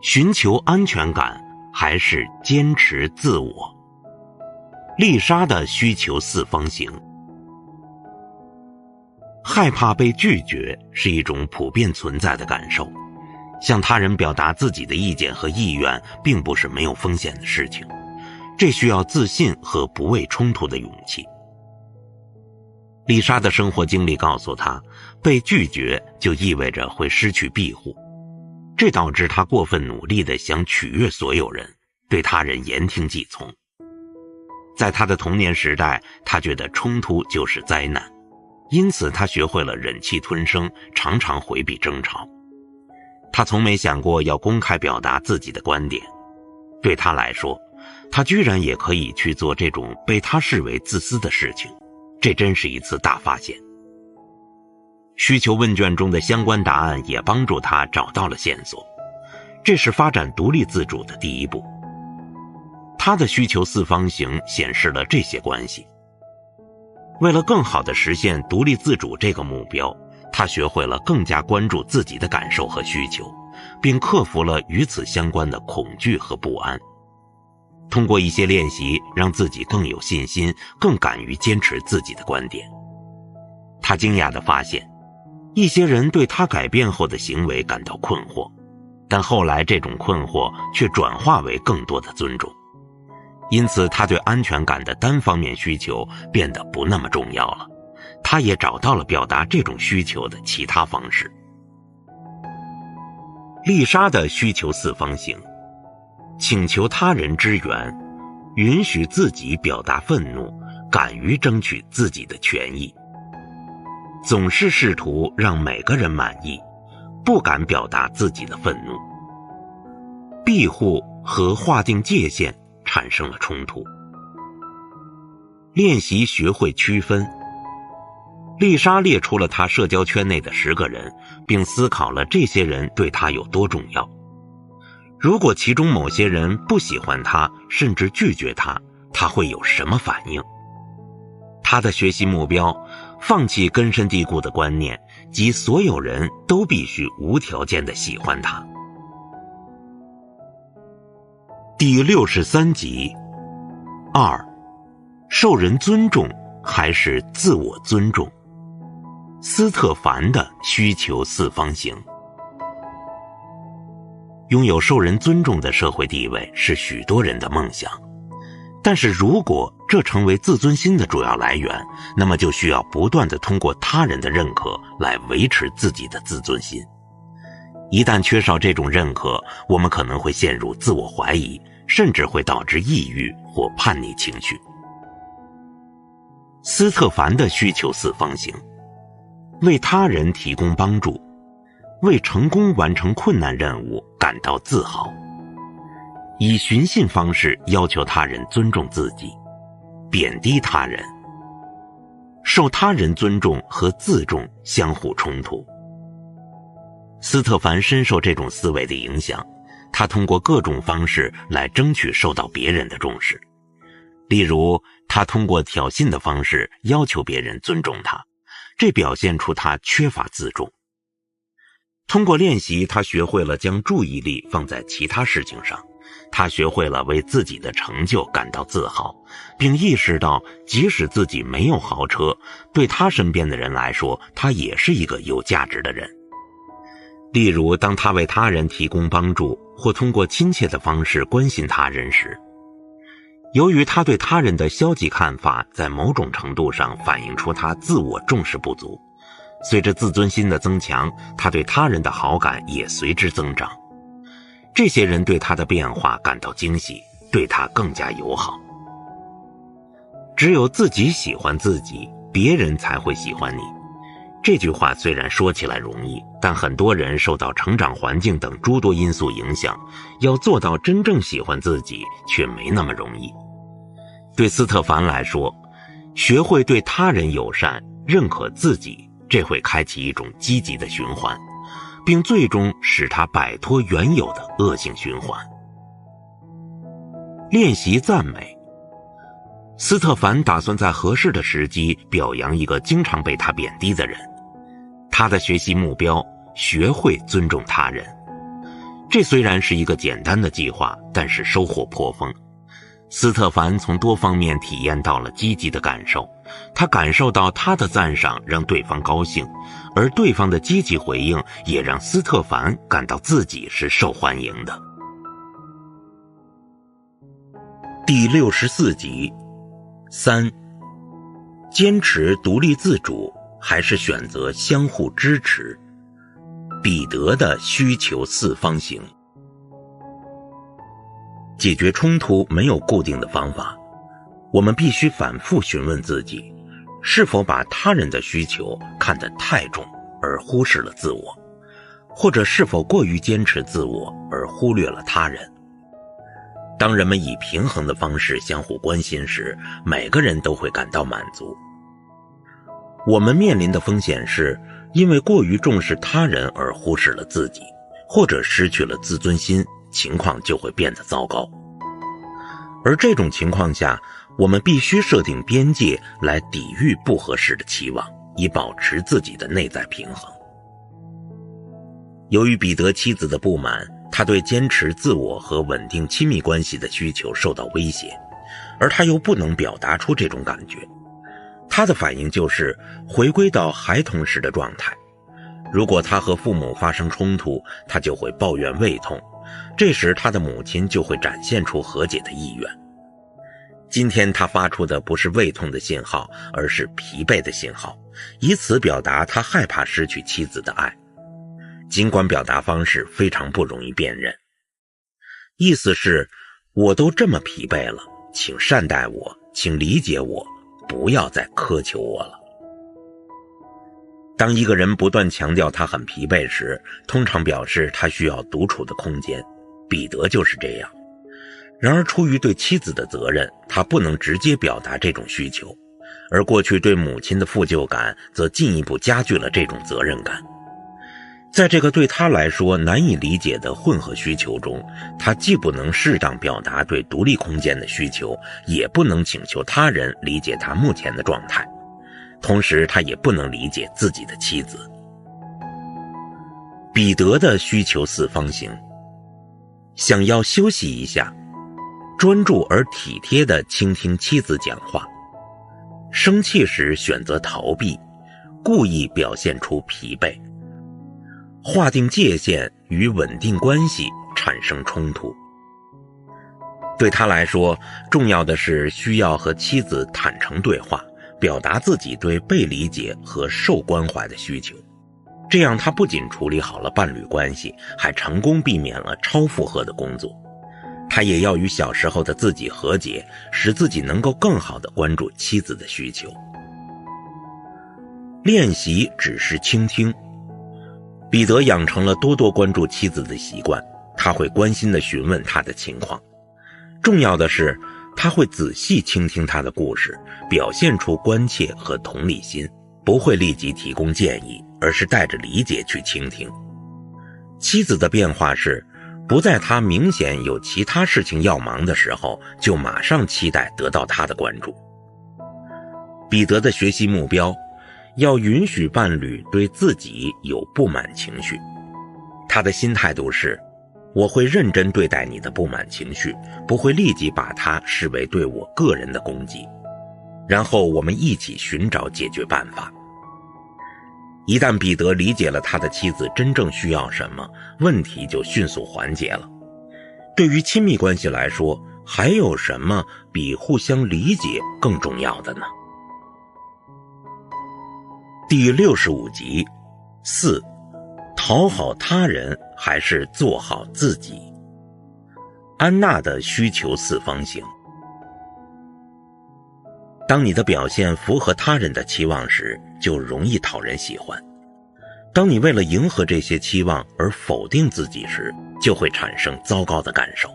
寻求安全感还是坚持自我？丽莎的需求四方形。害怕被拒绝是一种普遍存在的感受，向他人表达自己的意见和意愿并不是没有风险的事情，这需要自信和不畏冲突的勇气。丽莎的生活经历告诉她，被拒绝就意味着会失去庇护，这导致她过分努力地想取悦所有人，对他人言听计从。在她的童年时代，她觉得冲突就是灾难，因此她学会了忍气吞声，常常回避争吵。她从没想过要公开表达自己的观点，对她来说，她居然也可以去做这种被她视为自私的事情，这真是一次大发现。需求问卷中的相关答案也帮助她找到了线索，这是发展独立自主的第一步。她的需求四方形显示了这些关系。为了更好地实现独立自主这个目标，她学会了更加关注自己的感受和需求，并克服了与此相关的恐惧和不安。通过一些练习，让自己更有信心，更敢于坚持自己的观点。她惊讶地发现，一些人对她改变后的行为感到困惑，但后来这种困惑却转化为更多的尊重。因此，她对安全感的单方面需求变得不那么重要了，她也找到了表达这种需求的其他方式。丽莎的需求四方形，请求他人支援，允许自己表达愤怒，敢于争取自己的权益。总是试图让每个人满意，不敢表达自己的愤怒。庇护和划定界限产生了冲突。练习学会区分。丽莎列出了她社交圈内的10个人，并思考了这些人对她有多重要。如果其中某些人不喜欢她，甚至拒绝她，她会有什么反应？她的学习目标，放弃根深蒂固的观念，即所有人都必须无条件地喜欢她。第63集2，受人尊重还是自我尊重？斯特凡的需求四方形。拥有受人尊重的社会地位是许多人的梦想，但是如果这成为自尊心的主要来源，那么就需要不断地通过他人的认可来维持自己的自尊心。一旦缺少这种认可，我们可能会陷入自我怀疑，甚至会导致抑郁或叛逆情绪。斯特凡的需求四方形。为他人提供帮助，为成功完成困难任务感到自豪，以寻衅方式要求他人尊重自己，贬低他人。受他人尊重和自重相互冲突。斯特凡深受这种思维的影响，他通过各种方式来争取受到别人的重视。例如，他通过挑衅的方式要求别人尊重他，这表现出他缺乏自重。通过练习，他学会了将注意力放在其他事情上，他学会了为自己的成就感到自豪，并意识到即使自己没有豪车，对他身边的人来说，他也是一个有价值的人。例如，当他为他人提供帮助，或通过亲切的方式关心他人时，由于他对他人的消极看法在某种程度上反映出他自我重视不足，随着自尊心的增强，他对他人的好感也随之增长。这些人对他的变化感到惊喜，对他更加友好。只有自己喜欢自己，别人才会喜欢你。这句话虽然说起来容易，但很多人受到成长环境等诸多因素影响，要做到真正喜欢自己却没那么容易。对斯特凡来说，学会对他人友善，认可自己，这会开启一种积极的循环，并最终使他摆脱原有的恶性循环。练习赞美。斯特凡打算在合适的时机表扬一个经常被他贬低的人。他的学习目标，学会尊重他人。这虽然是一个简单的计划，但是收获颇丰。斯特凡从多方面体验到了积极的感受，他感受到他的赞赏让对方高兴，而对方的积极回应也让斯特凡感到自己是受欢迎的。第64集3，坚持独立自主还是选择相互支持？彼得的需求四方形。解决冲突没有固定的方法，我们必须反复询问自己，是否把他人的需求看得太重而忽视了自我，或者是否过于坚持自我而忽略了他人。当人们以平衡的方式相互关心时，每个人都会感到满足。我们面临的风险是因为过于重视他人而忽视了自己，或者失去了自尊心，情况就会变得糟糕。而这种情况下，我们必须设定边界来抵御不合适的期望，以保持自己的内在平衡。由于彼得妻子的不满，他对坚持自我和稳定亲密关系的需求受到威胁，而他又不能表达出这种感觉。他的反应就是回归到孩童时的状态。如果他和父母发生冲突，他就会抱怨胃痛，这时他的母亲就会展现出和解的意愿。今天他发出的不是胃痛的信号，而是疲惫的信号，以此表达他害怕失去妻子的爱。尽管表达方式非常不容易辨认，意思是我都这么疲惫了，请善待我，请理解我，不要再苛求我了。当一个人不断强调他很疲惫时，通常表示他需要独处的空间。彼得就是这样。然而出于对妻子的责任，他不能直接表达这种需求，而过去对母亲的负疚感则进一步加剧了这种责任感。在这个对他来说难以理解的混合需求中，他既不能适当表达对独立空间的需求，也不能请求他人理解他目前的状态，同时他也不能理解自己的妻子。彼得的需求四方形。想要休息一下，专注而体贴地倾听妻子讲话，生气时选择逃避，故意表现出疲惫，划定界限与稳定关系产生冲突。对他来说，重要的是需要和妻子坦诚对话，表达自己对被理解和受关怀的需求。这样他不仅处理好了伴侣关系，还成功避免了超负荷的工作。他也要与小时候的自己和解，使自己能够更好地关注妻子的需求。练习只是倾听。彼得养成了多多关注妻子的习惯，他会关心地询问她的情况。重要的是，他会仔细倾听她的故事，表现出关切和同理心，不会立即提供建议，而是带着理解去倾听。妻子的变化是，不在他明显有其他事情要忙的时候，就马上期待得到他的关注。彼得的学习目标，要允许伴侣对自己有不满情绪。他的新态度是，我会认真对待你的不满情绪，不会立即把它视为对我个人的攻击。然后我们一起寻找解决办法。一旦彼得理解了他的妻子真正需要什么，问题就迅速缓解了。对于亲密关系来说，还有什么比互相理解更重要的呢？第65集4，讨好他人还是做好自己？安娜的需求四方形。当你的表现符合他人的期望时，就容易讨人喜欢。当你为了迎合这些期望而否定自己时，就会产生糟糕的感受。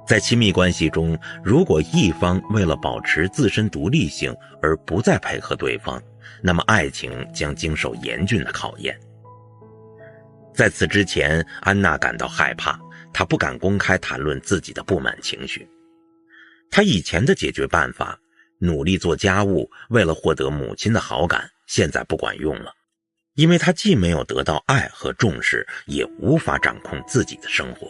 在亲密关系中，如果一方为了保持自身独立性而不再配合对方，那么爱情将经受严峻的考验。在此之前，安娜感到害怕，她不敢公开谈论自己的不满情绪。她以前的解决办法，努力做家务，为了获得母亲的好感，现在不管用了，因为她既没有得到爱和重视，也无法掌控自己的生活。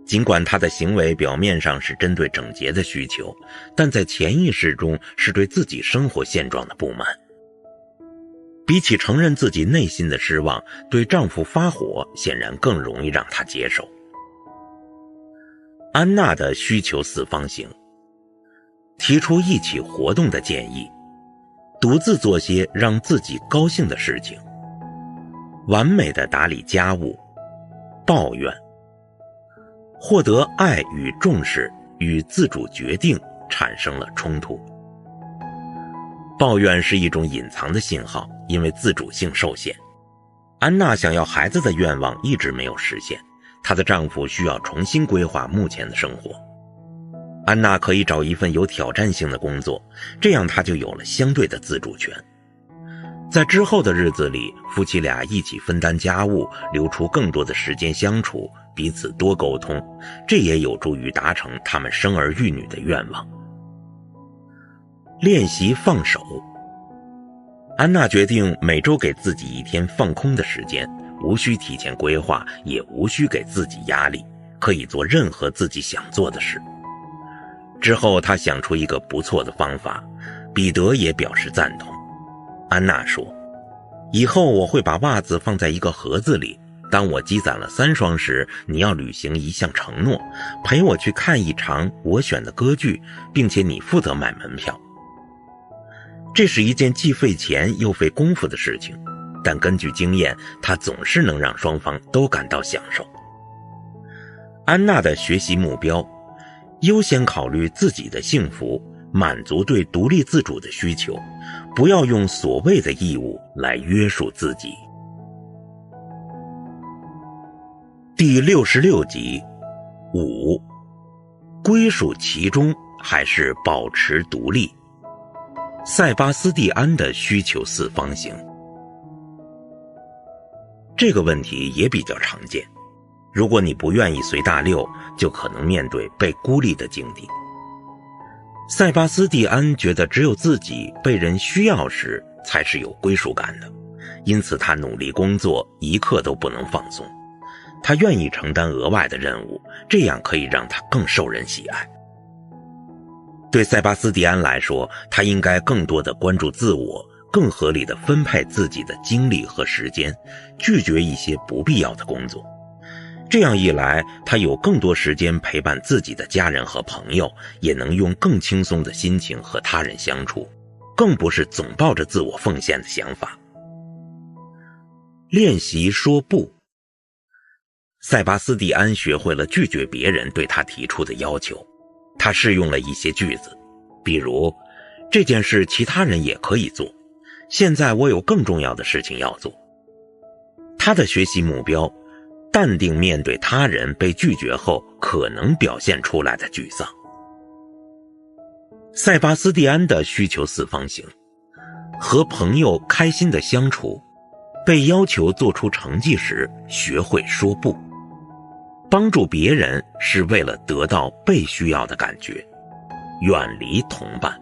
尽管她的行为表面上是针对整洁的需求，但在潜意识中是对自己生活现状的不满。比起承认自己内心的失望，对丈夫发火显然更容易让她接受。安娜的需求四方形。提出一起活动的建议，独自做些让自己高兴的事情，完美的打理家务，抱怨。获得爱与重视与自主决定产生了冲突。抱怨是一种隐藏的信号，因为自主性受限。安娜想要孩子的愿望一直没有实现，她的丈夫需要重新规划目前的生活。安娜可以找一份有挑战性的工作，这样她就有了相对的自主权。在之后的日子里，夫妻俩一起分担家务，留出更多的时间相处，彼此多沟通，这也有助于达成他们生儿育女的愿望。练习放手。安娜决定每周给自己一天放空的时间，无需提前规划，也无需给自己压力，可以做任何自己想做的事。之后她想出一个不错的方法，彼得也表示赞同。安娜说，以后我会把袜子放在一个盒子里，当我积攒了3双时，你要履行一项承诺，陪我去看一场我选的歌剧，并且你负责买门票。这是一件既费钱又费功夫的事情，但根据经验，它总是能让双方都感到享受。安娜的学习目标，优先考虑自己的幸福，满足对独立自主的需求，不要用所谓的义务来约束自己。第66集5，归属其中还是保持独立？塞巴斯蒂安的需求四方形。这个问题也比较常见，如果你不愿意随大溜，就可能面对被孤立的境地。塞巴斯蒂安觉得只有自己被人需要时才是有归属感的，因此他努力工作，一刻都不能放松。他愿意承担额外的任务，这样可以让他更受人喜爱。对塞巴斯蒂安来说，他应该更多地关注自我，更合理地分配自己的精力和时间，拒绝一些不必要的工作。这样一来，他有更多时间陪伴自己的家人和朋友，也能用更轻松的心情和他人相处，更不是总抱着自我奉献的想法。练习说不。塞巴斯蒂安学会了拒绝别人对他提出的要求，他试用了一些句子，比如，这件事其他人也可以做，现在我有更重要的事情要做。他的学习目标，淡定面对他人被拒绝后可能表现出来的沮丧。塞巴斯蒂安的需求四方形，和朋友开心的相处，被要求做出成绩时学会说不。帮助别人是为了得到被需要的感觉，远离同伴。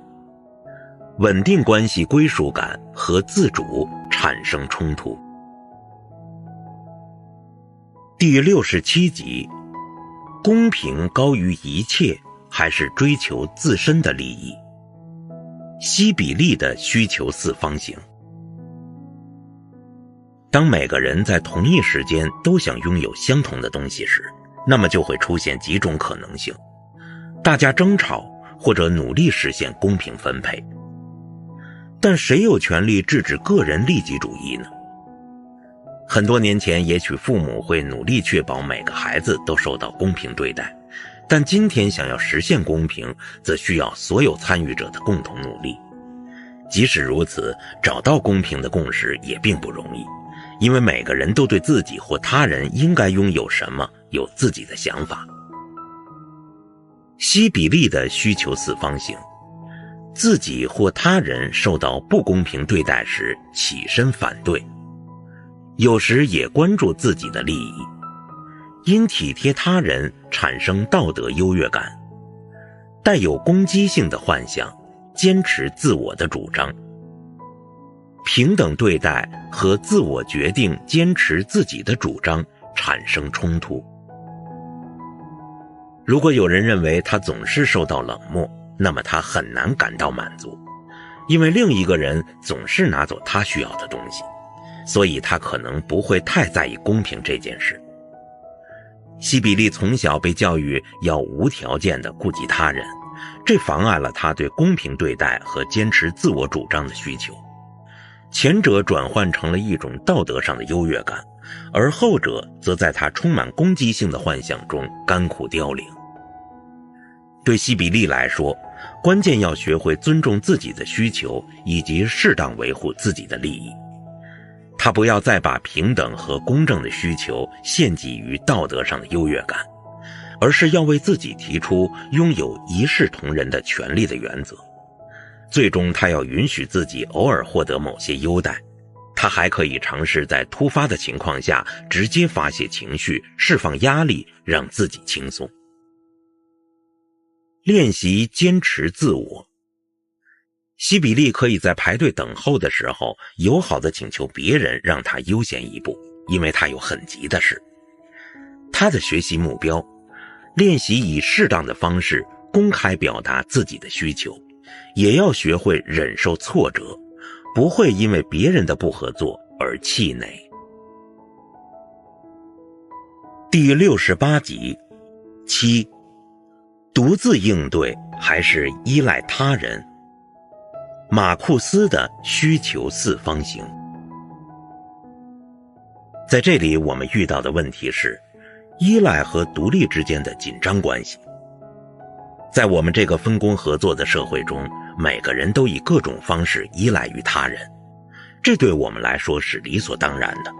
稳定关系归属感和自主产生冲突。第67集，公平高于一切还是追求自身的利益？西比利的需求四方形。当每个人在同一时间都想拥有相同的东西时，那么就会出现几种可能性。大家争吵或者努力实现公平分配。但谁有权利制止个人利己主义呢？很多年前，也许父母会努力确保每个孩子都受到公平对待，但今天想要实现公平，则需要所有参与者的共同努力。即使如此，找到公平的共识也并不容易，因为每个人都对自己或他人应该拥有什么有自己的想法。西比利的需求四方形，自己或他人受到不公平对待时起身反对，有时也关注自己的利益，因体贴他人产生道德优越感，带有攻击性的幻想，坚持自我的主张。平等对待和自我决定坚持自己的主张产生冲突。如果有人认为他总是受到冷漠，那么他很难感到满足，因为另一个人总是拿走他需要的东西，所以他可能不会太在意公平这件事。西比利从小被教育要无条件地顾及他人，这妨碍了他对公平对待和坚持自我主张的需求。前者转换成了一种道德上的优越感，而后者则在他充满攻击性的幻想中干枯凋零。对西比利来说，关键要学会尊重自己的需求，以及适当维护自己的利益。他不要再把平等和公正的需求献祭于道德上的优越感，而是要为自己提出拥有一视同仁的权利的原则。最终他要允许自己偶尔获得某些优待，他还可以尝试在突发的情况下直接发泄情绪，释放压力，让自己轻松。练习坚持自我。西比利可以在排队等候的时候友好地请求别人让他优先一步，因为他有很急的事。他的学习目标，练习以适当的方式公开表达自己的需求，也要学会忍受挫折，不会因为别人的不合作而气馁。第68集7，独自应对还是依赖他人？马库斯的需求四方形。在这里我们遇到的问题是依赖和独立之间的紧张关系。在我们这个分工合作的社会中，每个人都以各种方式依赖于他人，这对我们来说是理所当然的。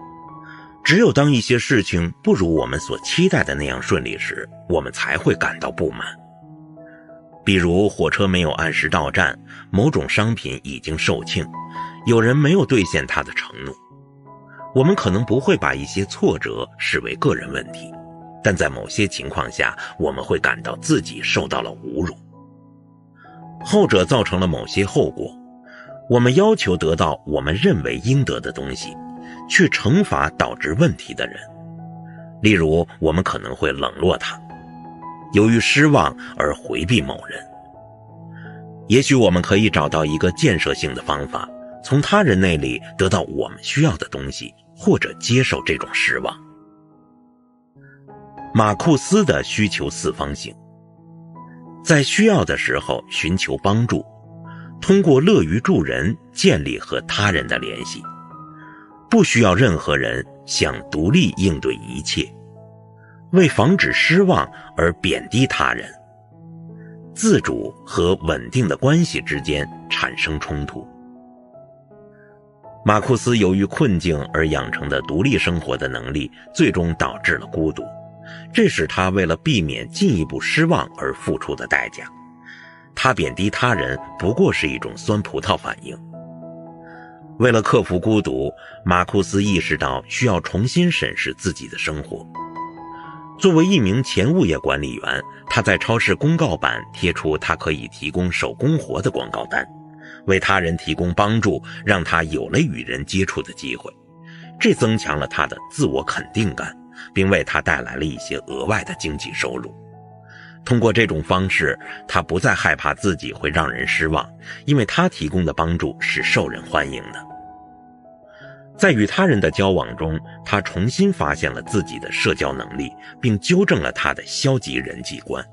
只有当一些事情不如我们所期待的那样顺利时，我们才会感到不满。比如火车没有按时到站，某种商品已经售罄，有人没有兑现他的承诺。我们可能不会把一些挫折视为个人问题，但在某些情况下，我们会感到自己受到了侮辱。后者造成了某些后果，我们要求得到我们认为应得的东西，去惩罚导致问题的人。例如，我们可能会冷落他，由于失望而回避某人。也许我们可以找到一个建设性的方法，从他人那里得到我们需要的东西，或者接受这种失望。马库斯的需求四方形。在需要的时候寻求帮助，通过乐于助人建立和他人的联系，不需要任何人，想独立应对一切，为防止失望而贬低他人，自主和稳定的关系之间产生冲突。马库斯由于困境而养成的独立生活的能力，最终导致了孤独，这是他为了避免进一步失望而付出的代价。他贬低他人不过是一种酸葡萄反应。为了克服孤独，马库斯意识到需要重新审视自己的生活。作为一名前物业管理员，他在超市公告板贴出他可以提供手工活的广告单，为他人提供帮助，让他有了与人接触的机会。这增强了他的自我肯定感，并为他带来了一些额外的经济收入。通过这种方式，他不再害怕自己会让人失望，因为他提供的帮助是受人欢迎的。在与他人的交往中，他重新发现了自己的社交能力，并纠正了他的消极人际观。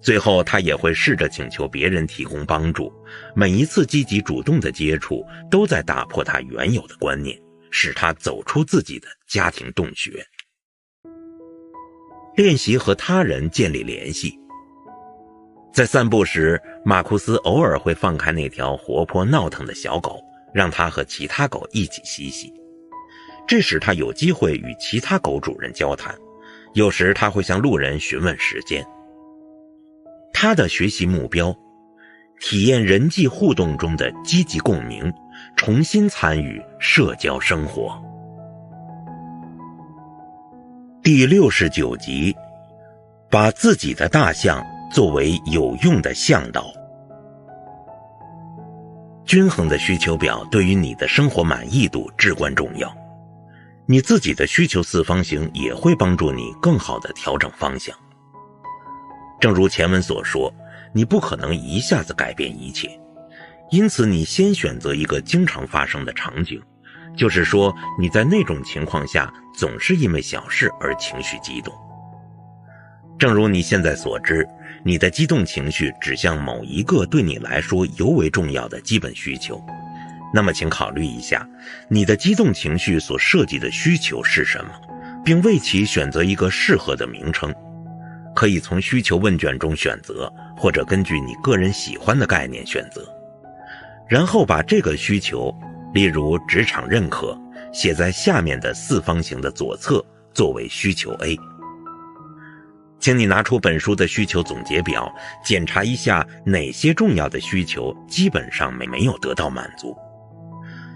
最后他也会试着请求别人提供帮助，每一次积极主动的接触都在打破他原有的观念，使他走出自己的家庭洞穴。练习和他人建立联系。在散步时，马库斯偶尔会放开那条活泼闹腾的小狗，让它和其他狗一起嬉戏。这时他有机会与其他狗主人交谈，有时他会向路人询问时间。他的学习目标：体验人际互动中的积极共鸣，重新参与社交生活。第69集，把自己的大象作为有用的向导。均衡的需求表对于你的生活满意度至关重要。你自己的需求四方形也会帮助你更好地调整方向。正如前文所说，你不可能一下子改变一切，因此你先选择一个经常发生的场景，就是说你在那种情况下总是因为小事而情绪激动。正如你现在所知，你的激动情绪指向某一个对你来说尤为重要的基本需求，那么请考虑一下，你的激动情绪所涉及的需求是什么，并为其选择一个适合的名称。可以从需求问卷中选择，或者根据你个人喜欢的概念选择，然后把这个需求，例如职场认可，写在下面的四方形的左侧，作为需求 A。请你拿出本书的需求总结表，检查一下哪些重要的需求基本上没有得到满足。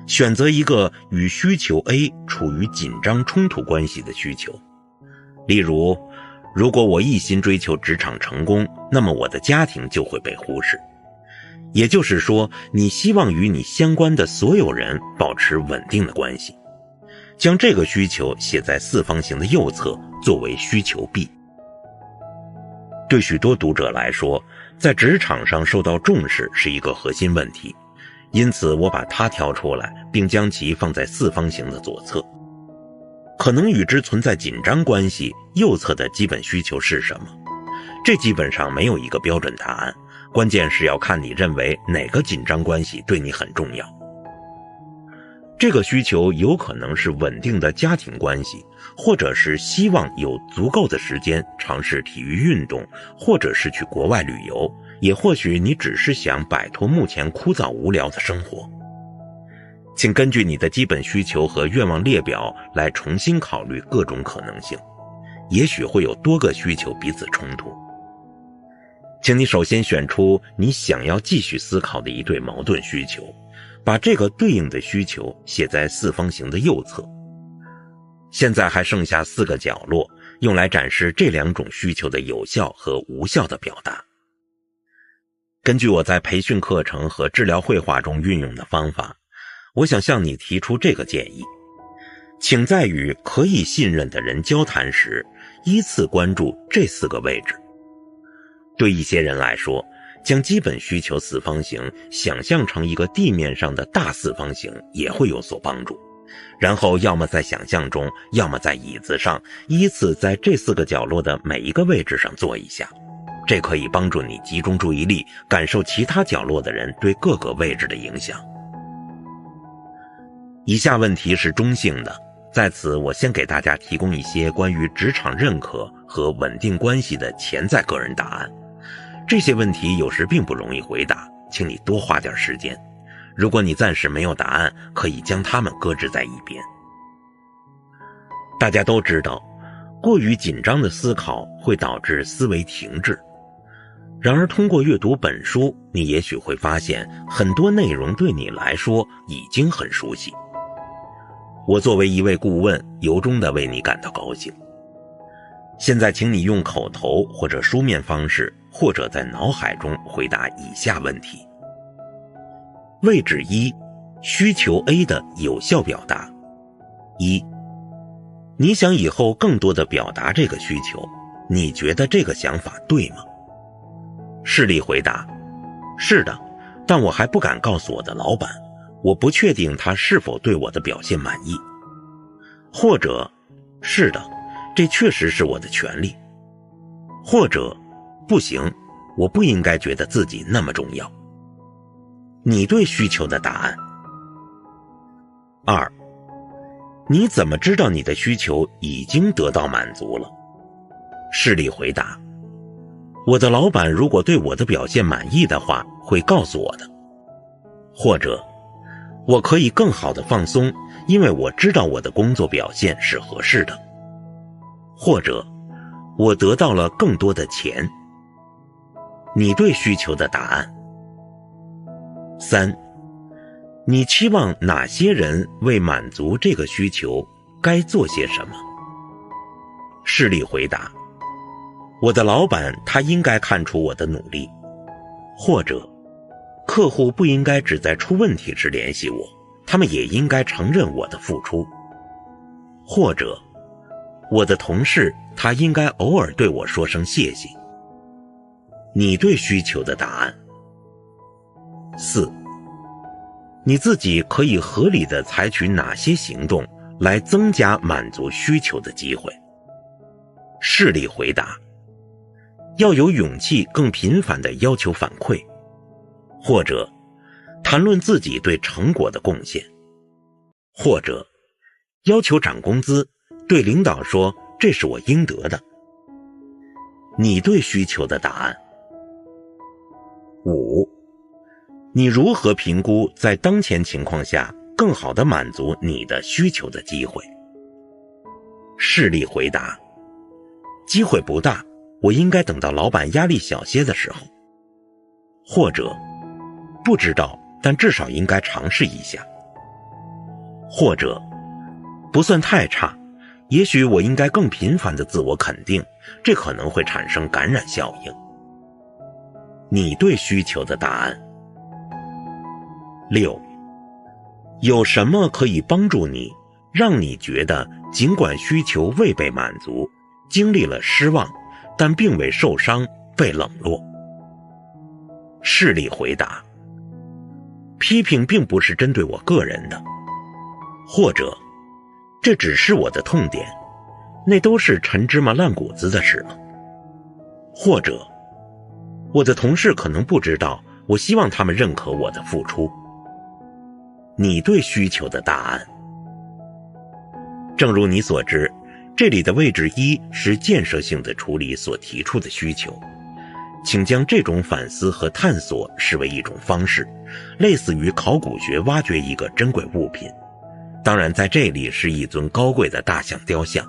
选择一个与需求 A 处于紧张冲突关系的需求，例如，如果我一心追求职场成功，那么我的家庭就会被忽视。也就是说，你希望与你相关的所有人保持稳定的关系。将这个需求写在四方形的右侧，作为需求 B。对许多读者来说，在职场上受到重视是一个核心问题，因此我把它挑出来，并将其放在四方形的左侧。可能与之存在紧张关系，右侧的基本需求是什么？这基本上没有一个标准答案，关键是要看你认为哪个紧张关系对你很重要。这个需求有可能是稳定的家庭关系，或者是希望有足够的时间尝试体育运动，或者是去国外旅游，也或许你只是想摆脱目前枯燥无聊的生活。请根据你的基本需求和愿望列表来重新考虑各种可能性，也许会有多个需求彼此冲突。请你首先选出你想要继续思考的一对矛盾需求，把这个对应的需求写在四方形的右侧。现在还剩下4个角落，用来展示这2种需求的有效和无效的表达。根据我在培训课程和治疗绘画中运用的方法，我想向你提出这个建议：请在与可以信任的人交谈时，依次关注这4个位置。对一些人来说，将基本需求四方形想象成一个地面上的大四方形也会有所帮助，然后要么在想象中，要么在椅子上，依次在这4个角落的每一个位置上坐一下。这可以帮助你集中注意力，感受其他角落的人对各个位置的影响。以下问题是中性的，在此我先给大家提供一些关于职场认可和稳定关系的潜在个人答案。这些问题有时并不容易回答，请你多花点时间。如果你暂时没有答案，可以将它们搁置在一边。大家都知道，过于紧张的思考会导致思维停滞。然而通过阅读本书，你也许会发现很多内容对你来说已经很熟悉。我作为一位顾问，由衷地为你感到高兴。现在请你用口头或者书面方式，或者在脑海中回答以下问题。位置1，需求 A 的有效表达。1，你想以后更多地表达这个需求，你觉得这个想法对吗？事例回答：是的，但我还不敢告诉我的老板，我不确定他是否对我的表现满意。或者，是的，这确实是我的权利。或者，不行，我不应该觉得自己那么重要。你对需求的答案。2，你怎么知道你的需求已经得到满足了？事例回答：我的老板如果对我的表现满意的话，会告诉我的。或者，我可以更好的放松，因为我知道我的工作表现是合适的。或者，我得到了更多的钱。你对需求的答案。3，你期望哪些人为满足这个需求该做些什么？事例回答：我的老板他应该看出我的努力。或者，客户不应该只在出问题时联系我，他们也应该承认我的付出。或者，我的同事他应该偶尔对我说声谢谢。你对需求的答案。4，你自己可以合理的采取哪些行动来增加满足需求的机会？事例回答：要有勇气更频繁地要求反馈。或者，谈论自己对成果的贡献。或者，要求涨工资，对领导说这是我应得的。你对需求的答案。5，你如何评估在当前情况下更好地满足你的需求的机会？事例回答：机会不大，我应该等到老板压力小些的时候。或者，不知道，但至少应该尝试一下。或者，不算太差，也许我应该更频繁的自我肯定，这可能会产生感染效应。你对需求的答案。6，有什么可以帮助你，让你觉得尽管需求未被满足，经历了失望，但并未受伤，被冷落？事例回答：批评并不是针对我个人的。或者，这只是我的痛点，那都是陈芝麻烂谷子的事了。或者，我的同事可能不知道，我希望他们认可我的付出。你对需求的答案。正如你所知，这里的位置1是建设性的处理所提出的需求，请将这种反思和探索视为一种方式，类似于考古学挖掘一个珍贵物品。当然，在这里是一尊高贵的大象雕像。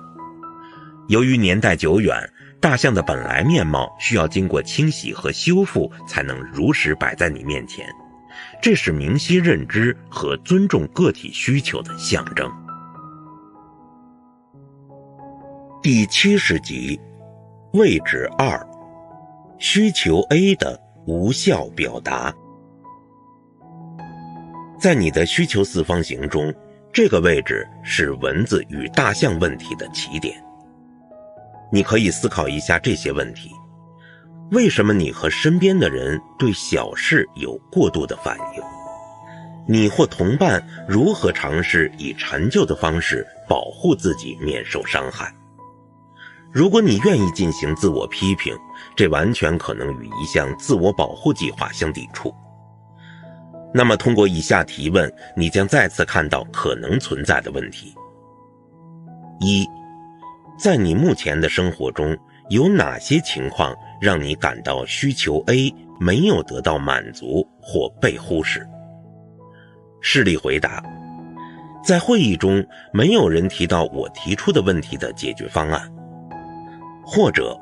由于年代久远，大象的本来面貌需要经过清洗和修复才能如实摆在你面前，这是明晰认知和尊重个体需求的象征。第70集，位置2，需求 A 的无效表达。在你的需求四方形中，这个位置是蚊子与大象问题的起点。你可以思考一下这些问题：为什么你和身边的人对小事有过度的反应？你或同伴如何尝试以陈旧的方式保护自己免受伤害？如果你愿意进行自我批评，这完全可能与一项自我保护计划相抵触。那么通过以下提问，你将再次看到可能存在的问题。1，在你目前的生活中，有哪些情况让你感到需求 A 没有得到满足或被忽视？事例回答：在会议中，没有人提到我提出的问题的解决方案。或者，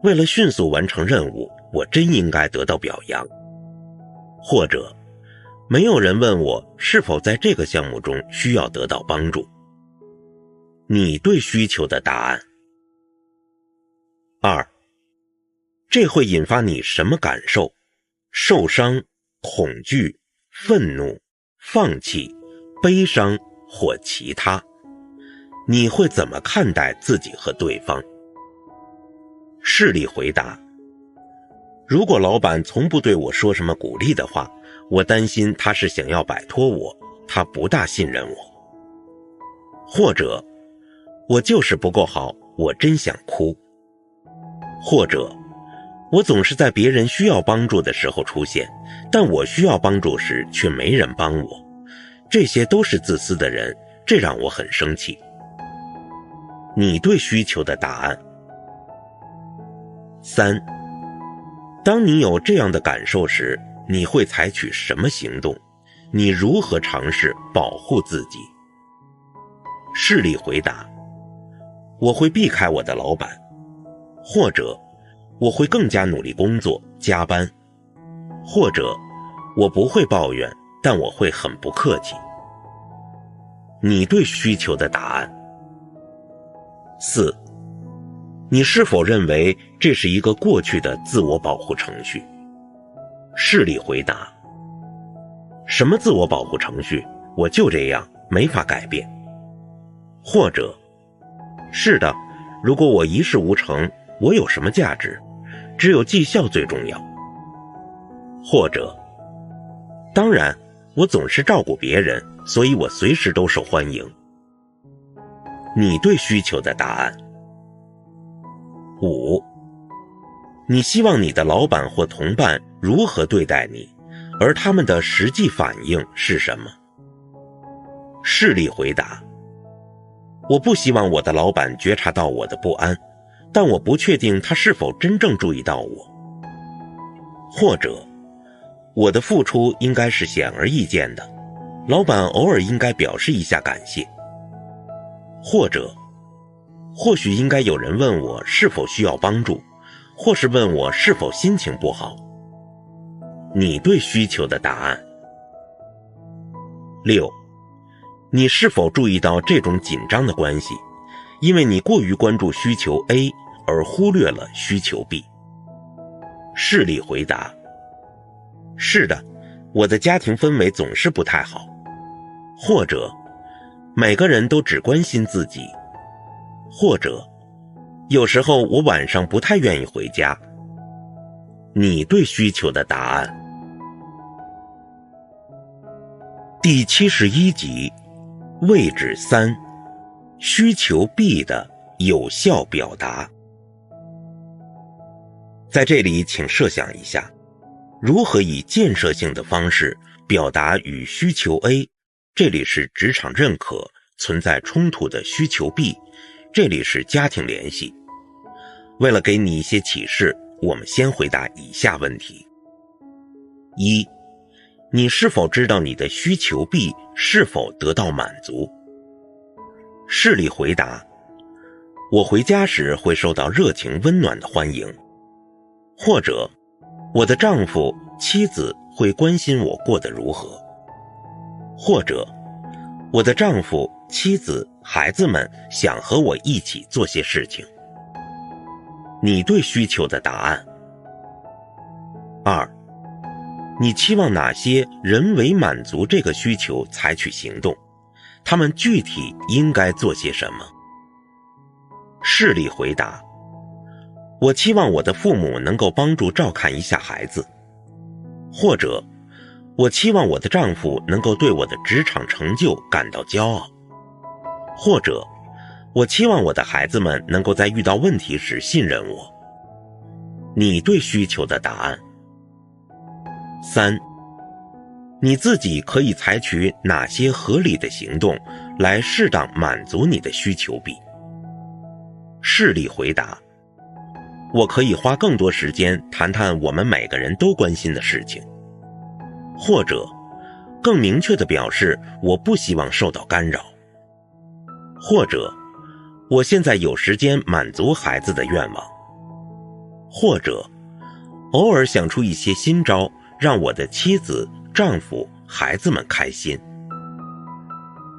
为了迅速完成任务，我真应该得到表扬。或者，没有人问我是否在这个项目中需要得到帮助。你对需求的答案。2，这会引发你什么感受？受伤、恐惧、愤怒、放弃、悲伤或其他？你会怎么看待自己和对方？事例回答：如果老板从不对我说什么鼓励的话，我担心他是想要摆脱我，他不大信任我。或者，我就是不够好，我真想哭。或者，我总是在别人需要帮助的时候出现，但我需要帮助时却没人帮我。这些都是自私的人，这让我很生气。你对需求的答案。3. 当你有这样的感受时，你会采取什么行动？你如何尝试保护自己？事例回答：我会避开我的老板，或者我会更加努力工作加班，或者我不会抱怨，但我会很不客气。你对需求的答案。4. 你是否认为这是一个过去的自我保护程序？事例回答：什么自我保护程序？我就这样，没法改变。或者，是的，如果我一事无成，我有什么价值？只有绩效最重要。或者，当然，我总是照顾别人，所以我随时都受欢迎。你对需求的答案。5. 你希望你的老板或同伴如何对待你，而他们的实际反应是什么？事例回答：我不希望我的老板觉察到我的不安，但我不确定他是否真正注意到我。或者，我的付出应该是显而易见的，老板偶尔应该表示一下感谢。或者，或许应该有人问我是否需要帮助，或是问我是否心情不好。你对需求的答案。6. 你是否注意到这种紧张的关系，因为你过于关注需求 A 而忽略了需求 B？ 事例回答：是的，我的家庭氛围总是不太好。或者，每个人都只关心自己。或者，有时候我晚上不太愿意回家。你对需求的答案。第71集，位置3，需求 B 的有效表达。在这里请设想一下，如何以建设性的方式表达与需求 A， 这里是职场认可存在冲突的需求 B， 这里是家庭联系。为了给你一些启示，我们先回答以下问题。1. 你是否知道你的需求 B 是否得到满足？事例回答：我回家时会受到热情温暖的欢迎。或者，我的丈夫、妻子会关心我过得如何。或者，我的丈夫、妻子、孩子们想和我一起做些事情。你对需求的答案。2. 你期望哪些人为满足这个需求采取行动？他们具体应该做些什么？事例回答：我期望我的父母能够帮助照看一下孩子。或者，我期望我的丈夫能够对我的职场成就感到骄傲。或者，我期望我的孩子们能够在遇到问题时信任我。你对需求的答案。3. 你自己可以采取哪些合理的行动来适当满足你的需求 B？ 事例回答：我可以花更多时间谈谈我们每个人都关心的事情。或者，更明确地表示我不希望受到干扰。或者，我现在有时间满足孩子的愿望。或者，偶尔想出一些新招，让我的妻子、丈夫、孩子们开心。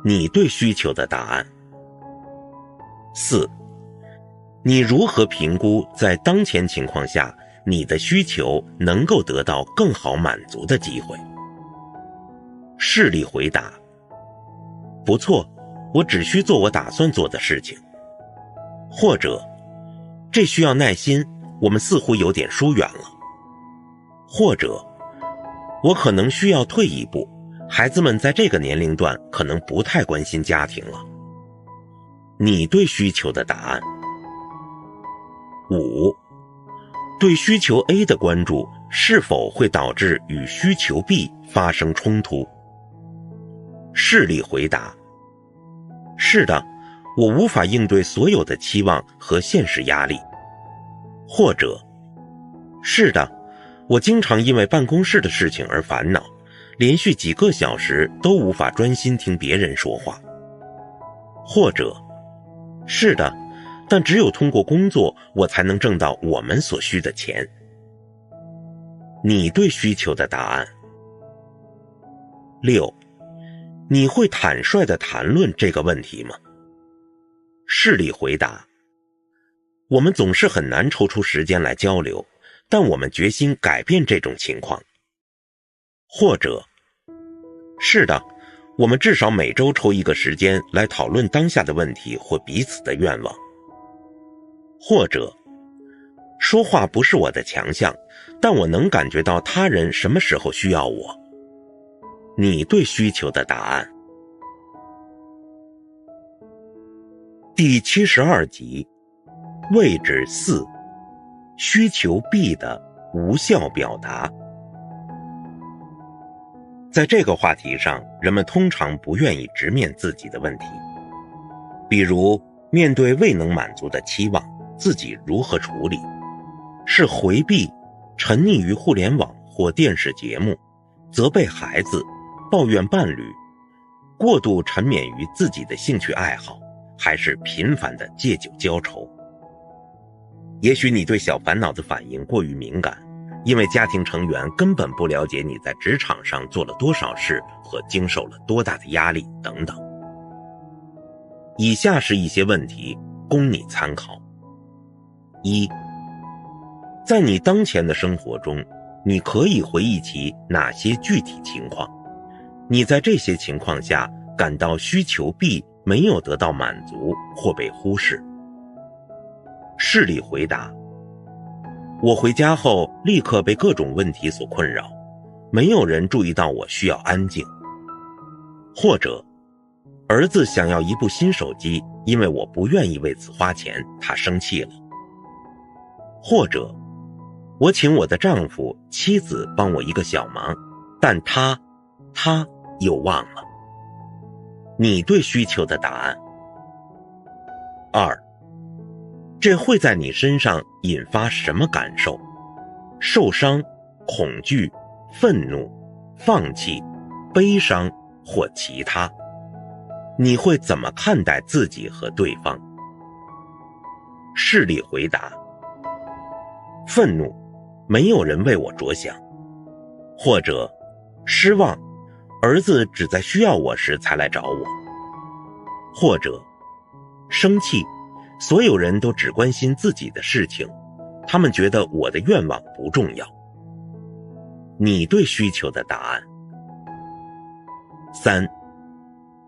你对需求的答案。4. 你如何评估在当前情况下你的需求能够得到更好满足的机会？事例回答：不错，我只需做我打算做的事情。或者，这需要耐心，我们似乎有点疏远了。或者，我可能需要退一步，孩子们在这个年龄段可能不太关心家庭了。你对需求的答案。5. 对需求 A 的关注是否会导致与需求 B 发生冲突？事例回答：是的，我无法应对所有的期望和现实压力。或者，是的，我经常因为办公室的事情而烦恼，连续几个小时都无法专心听别人说话。或者，是的，但只有通过工作，我才能挣到我们所需的钱。你对需求的答案。6. 你会坦率地谈论这个问题吗？事例回答：我们总是很难抽出时间来交流，但我们决心改变这种情况。或者，是的，我们至少每周抽一个时间来讨论当下的问题或彼此的愿望。或者，说话不是我的强项，但我能感觉到他人什么时候需要我。你对需求的答案。第72集，位置4，需求 B 的无效表达。在这个话题上，人们通常不愿意直面自己的问题，比如面对未能满足的期望，自己如何处理？是回避、沉溺于互联网或电视节目，责备孩子，抱怨伴侣，过度沉湎于自己的兴趣爱好，还是频繁的借酒浇愁？也许你对小烦恼的反应过于敏感，因为家庭成员根本不了解你在职场上做了多少事和经受了多大的压力等等。以下是一些问题供你参考。1. 在你当前的生活中，你可以回忆起哪些具体情况？你在这些情况下感到需求 B 没有得到满足或被忽视？事例回答：我回家后立刻被各种问题所困扰，没有人注意到我需要安静。或者，儿子想要一部新手机，因为我不愿意为此花钱，他生气了。或者，我请我的丈夫、妻子帮我一个小忙，但他又忘了。你对需求的答案。2. 这会在你身上引发什么感受？受伤、恐惧、愤怒、放弃、悲伤或其他？你会怎么看待自己和对方？事例回答：愤怒，没有人为我着想。或者，失望，儿子只在需要我时才来找我。或者，生气，所有人都只关心自己的事情，他们觉得我的愿望不重要。你对需求的答案。3.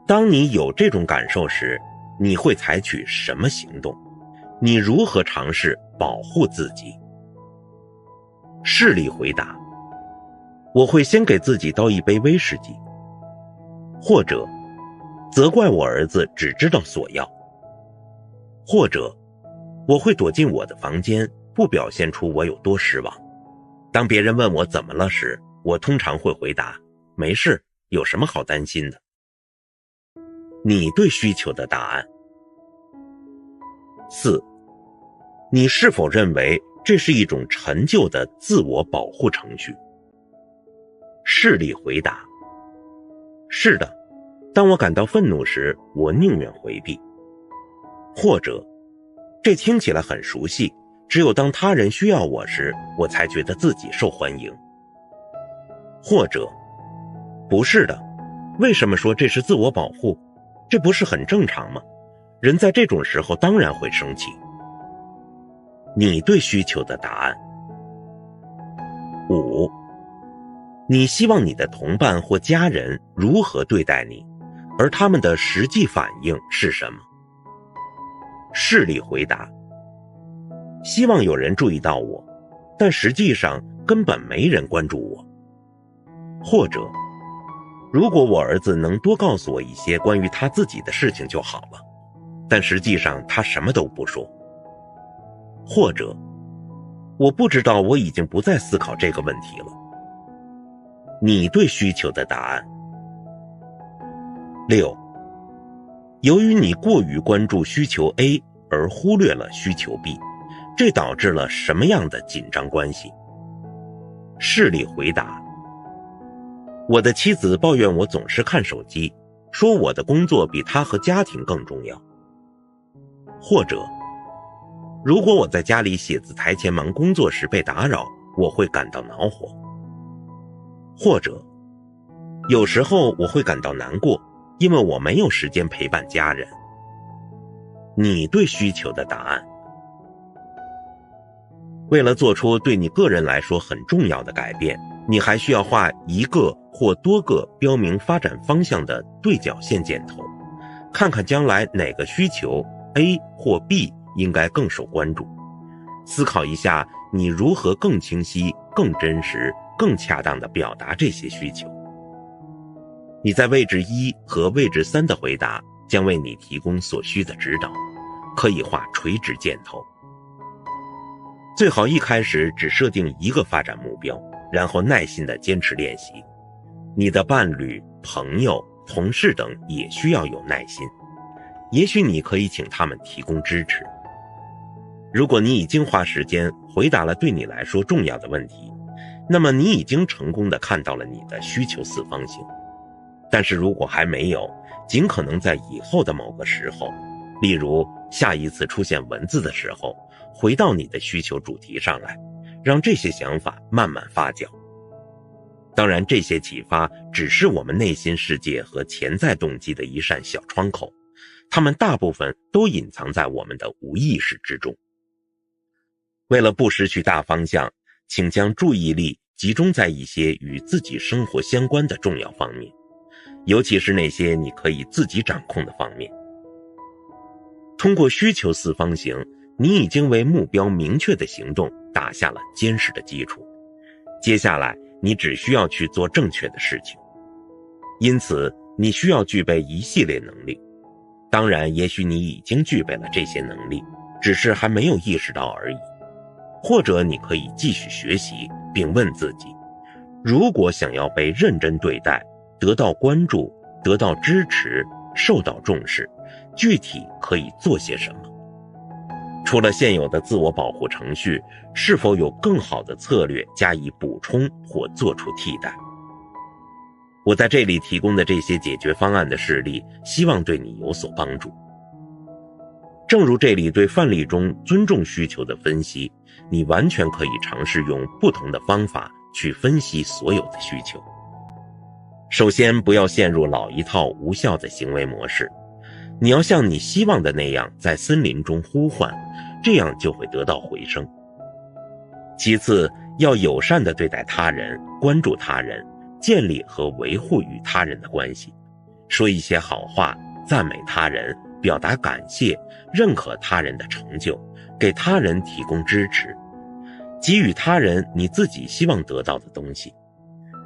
当你有这种感受时，你会采取什么行动？你如何尝试保护自己？事例回答：我会先给自己倒一杯威士忌。或者，责怪我儿子只知道索要。或者，我会躲进我的房间，不表现出我有多失望。当别人问我怎么了时，我通常会回答：没事，有什么好担心的？你对需求的答案。4. 你是否认为这是一种陈旧的自我保护程序？事例回答：是的，当我感到愤怒时，我宁愿回避。或者，这听起来很熟悉，只有当他人需要我时，我才觉得自己受欢迎。或者，不是的，为什么说这是自我保护？这不是很正常吗？人在这种时候当然会生气。你对需求的答案。5. 你希望你的同伴或家人如何对待你，而他们的实际反应是什么？事例回答：希望有人注意到我，但实际上根本没人关注我。或者，如果我儿子能多告诉我一些关于他自己的事情就好了，但实际上他什么都不说。或者，我不知道我已经不再思考这个问题了。你对需求的答案。6. 由于你过于关注需求 A 而忽略了需求 B， 这导致了什么样的紧张关系？事例回答：我的妻子抱怨我总是看手机，说我的工作比她和家庭更重要。或者，如果我在家里写字台前忙工作时被打扰，我会感到恼火。或者，有时候我会感到难过，因为我没有时间陪伴家人。你对需求的答案。为了做出对你个人来说很重要的改变，你还需要画一个或多个标明发展方向的对角线箭头，看看将来哪个需求 A 或 B 应该更受关注。思考一下你如何更清晰、更真实、更恰当地表达这些需求。你在位置1和位置3的回答将为你提供所需的指导，可以画垂直箭头。最好一开始只设定一个发展目标，然后耐心地坚持练习。你的伴侣、朋友、同事等也需要有耐心，也许你可以请他们提供支持。如果你已经花时间回答了对你来说重要的问题，那么你已经成功地看到了你的需求四方形。但是如果还没有，尽可能在以后的某个时候，例如下一次出现文字的时候，回到你的需求主题上来，让这些想法慢慢发酵。当然，这些启发只是我们内心世界和潜在动机的一扇小窗口，它们大部分都隐藏在我们的无意识之中。为了不失去大方向，请将注意力集中在一些与自己生活相关的重要方面，尤其是那些你可以自己掌控的方面。通过需求四方形，你已经为目标明确的行动打下了坚实的基础。接下来，你只需要去做正确的事情。因此，你需要具备一系列能力。当然，也许你已经具备了这些能力，只是还没有意识到而已。或者你可以继续学习，并问自己，如果想要被认真对待，得到关注，得到支持，受到重视，具体可以做些什么？除了现有的自我保护程序，是否有更好的策略加以补充或做出替代？我在这里提供的这些解决方案的事例，希望对你有所帮助。正如这里对范例中尊重需求的分析，你完全可以尝试用不同的方法去分析所有的需求。首先，不要陷入老一套无效的行为模式，你要像你希望的那样在森林中呼唤，这样就会得到回声。其次，要友善地对待他人，关注他人，建立和维护与他人的关系，说一些好话，赞美他人，表达感谢，认可他人的成就，给他人提供支持，给予他人你自己希望得到的东西，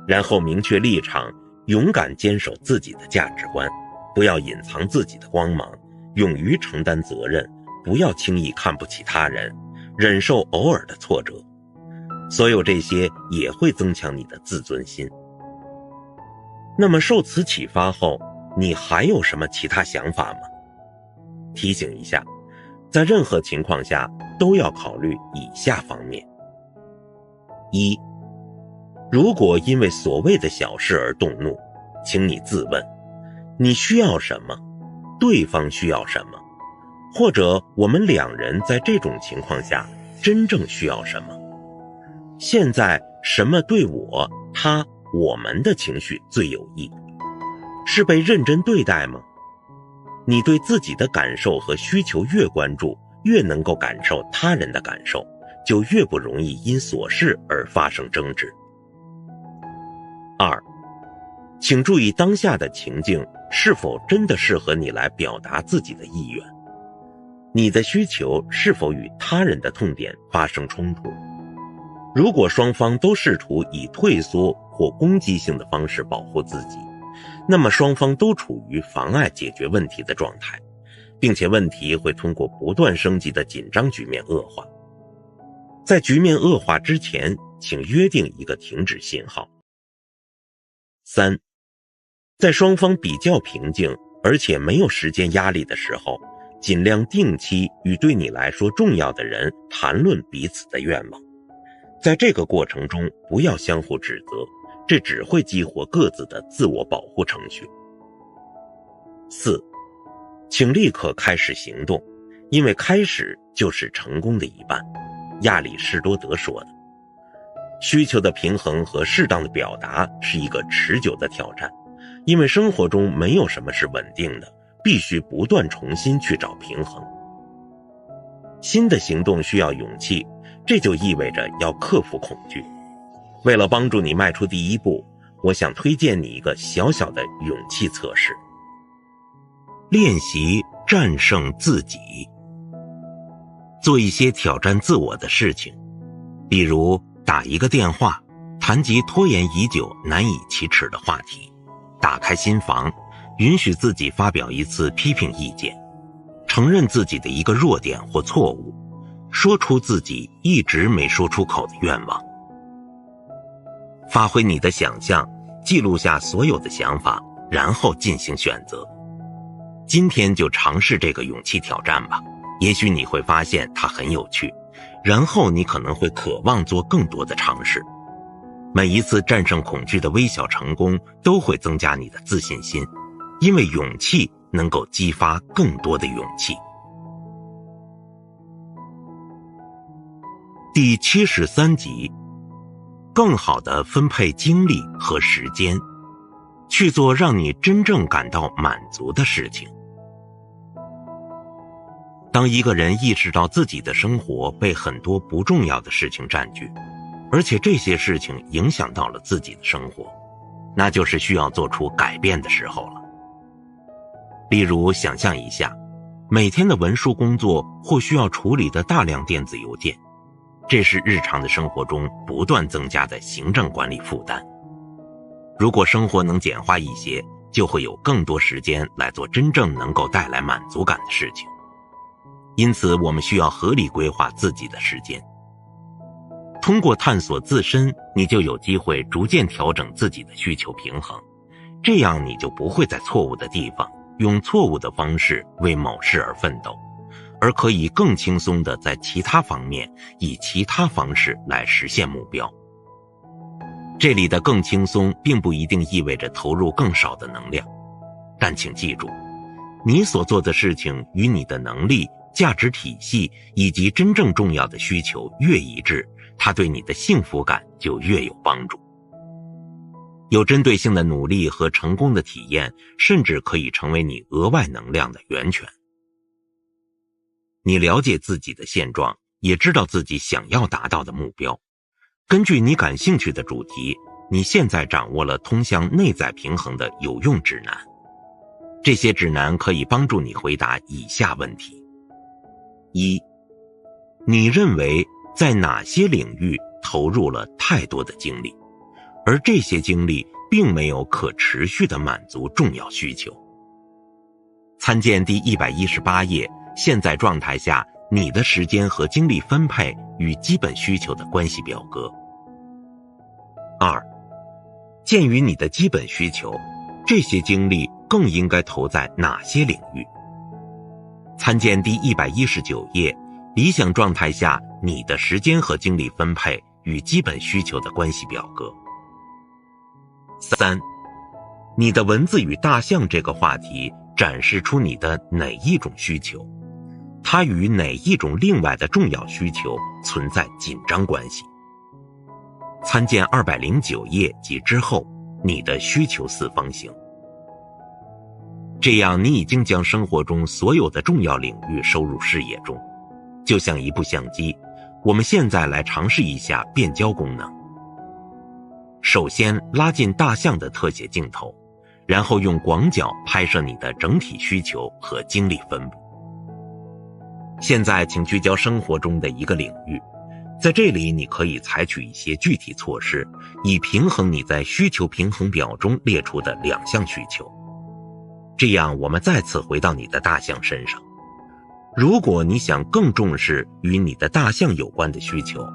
然后明确立场，勇敢坚守自己的价值观，不要隐藏自己的光芒，勇于承担责任，不要轻易看不起他人，忍受偶尔的挫折。所有这些也会增强你的自尊心。那么受此启发后，你还有什么其他想法吗？提醒一下，在任何情况下都要考虑以下方面。1. 如果因为所谓的小事而动怒，请你自问，你需要什么？对方需要什么？或者我们两人在这种情况下真正需要什么？现在什么对我、他、我们的情绪最有益？是被认真对待吗？你对自己的感受和需求越关注，越能够感受他人的感受，就越不容易因琐事而发生争执。2. 请注意当下的情境是否真的适合你来表达自己的意愿，你的需求是否与他人的痛点发生冲突。如果双方都试图以退缩或攻击性的方式保护自己，那么双方都处于妨碍解决问题的状态，并且问题会通过不断升级的紧张局面恶化。在局面恶化之前，请约定一个停止信号。3. 在双方比较平静而且没有时间压力的时候，尽量定期与对你来说重要的人谈论彼此的愿望。在这个过程中，不要相互指责，这只会激活各自的自我保护程序。4. 请立刻开始行动，因为开始就是成功的一半。亚里士多德说的。需求的平衡和适当的表达是一个持久的挑战，因为生活中没有什么是稳定的，必须不断重新去找平衡。新的行动需要勇气，这就意味着要克服恐惧。为了帮助你迈出第一步，我想推荐你一个小小的勇气测试。练习战胜自己。做一些挑战自我的事情，比如打一个电话，谈及拖延已久难以启齿的话题，打开心房，允许自己发表一次批评意见，承认自己的一个弱点或错误，说出自己一直没说出口的愿望。发挥你的想象，记录下所有的想法，然后进行选择。今天就尝试这个勇气挑战吧，也许你会发现它很有趣，然后你可能会渴望做更多的尝试。每一次战胜恐惧的微小成功都会增加你的自信心，因为勇气能够激发更多的勇气。第73集，更好地分配精力和时间，去做让你真正感到满足的事情。当一个人意识到自己的生活被很多不重要的事情占据，而且这些事情影响到了自己的生活，那就是需要做出改变的时候了。例如，想象一下，每天的文书工作或需要处理的大量电子邮件，这是日常的生活中不断增加的行政管理负担。如果生活能简化一些，就会有更多时间来做真正能够带来满足感的事情。因此，我们需要合理规划自己的时间。通过探索自身，你就有机会逐渐调整自己的需求平衡，这样你就不会在错误的地方用错误的方式为某事而奋斗，而可以更轻松地在其他方面以其他方式来实现目标。这里的更轻松并不一定意味着投入更少的能量，但请记住，你所做的事情与你的能力、价值体系以及真正重要的需求越一致，它对你的幸福感就越有帮助。有针对性的努力和成功的体验，甚至可以成为你额外能量的源泉。你了解自己的现状，也知道自己想要达到的目标。根据你感兴趣的主题，你现在掌握了通向内在平衡的有用指南。这些指南可以帮助你回答以下问题。1. 你认为在哪些领域投入了太多的精力，而这些精力并没有可持续地满足重要需求？参见第118页，现在状态下你的时间和精力分配与基本需求的关系表格。2. 鉴于你的基本需求，这些精力更应该投在哪些领域？参见第119页，理想状态下你的时间和精力分配与基本需求的关系表格。3. 你的文字与大象这个话题展示出你的哪一种需求？它与哪一种另外的重要需求存在紧张关系？参见209页及之后你的需求四方形。这样，你已经将生活中所有的重要领域收入视野中，就像一部相机。我们现在来尝试一下变焦功能。首先拉近大象的特写镜头，然后用广角拍摄你的整体需求和精力分布。现在请聚焦生活中的一个领域，在这里你可以采取一些具体措施，以平衡你在需求平衡表中列出的2项需求。这样，我们再次回到你的大象身上。如果你想更重视与你的大象有关的需求，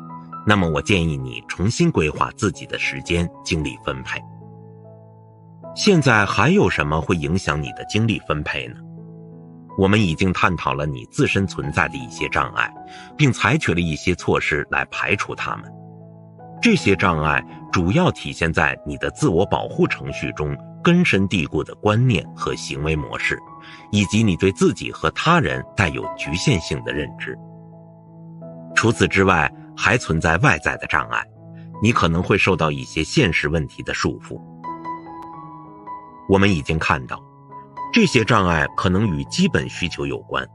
那么我建议你重新规划自己的时间精力分配。现在还有什么会影响你的精力分配呢？我们已经探讨了你自身存在的一些障碍，并采取了一些措施来排除它们。这些障碍主要体现在你的自我保护程序中根深蒂固的观念和行为模式，以及你对自己和他人带有局限性的认知。除此之外，还存在外在的障碍，你可能会受到一些现实问题的束缚。我们已经看到，这些障碍可能与基本需求有关。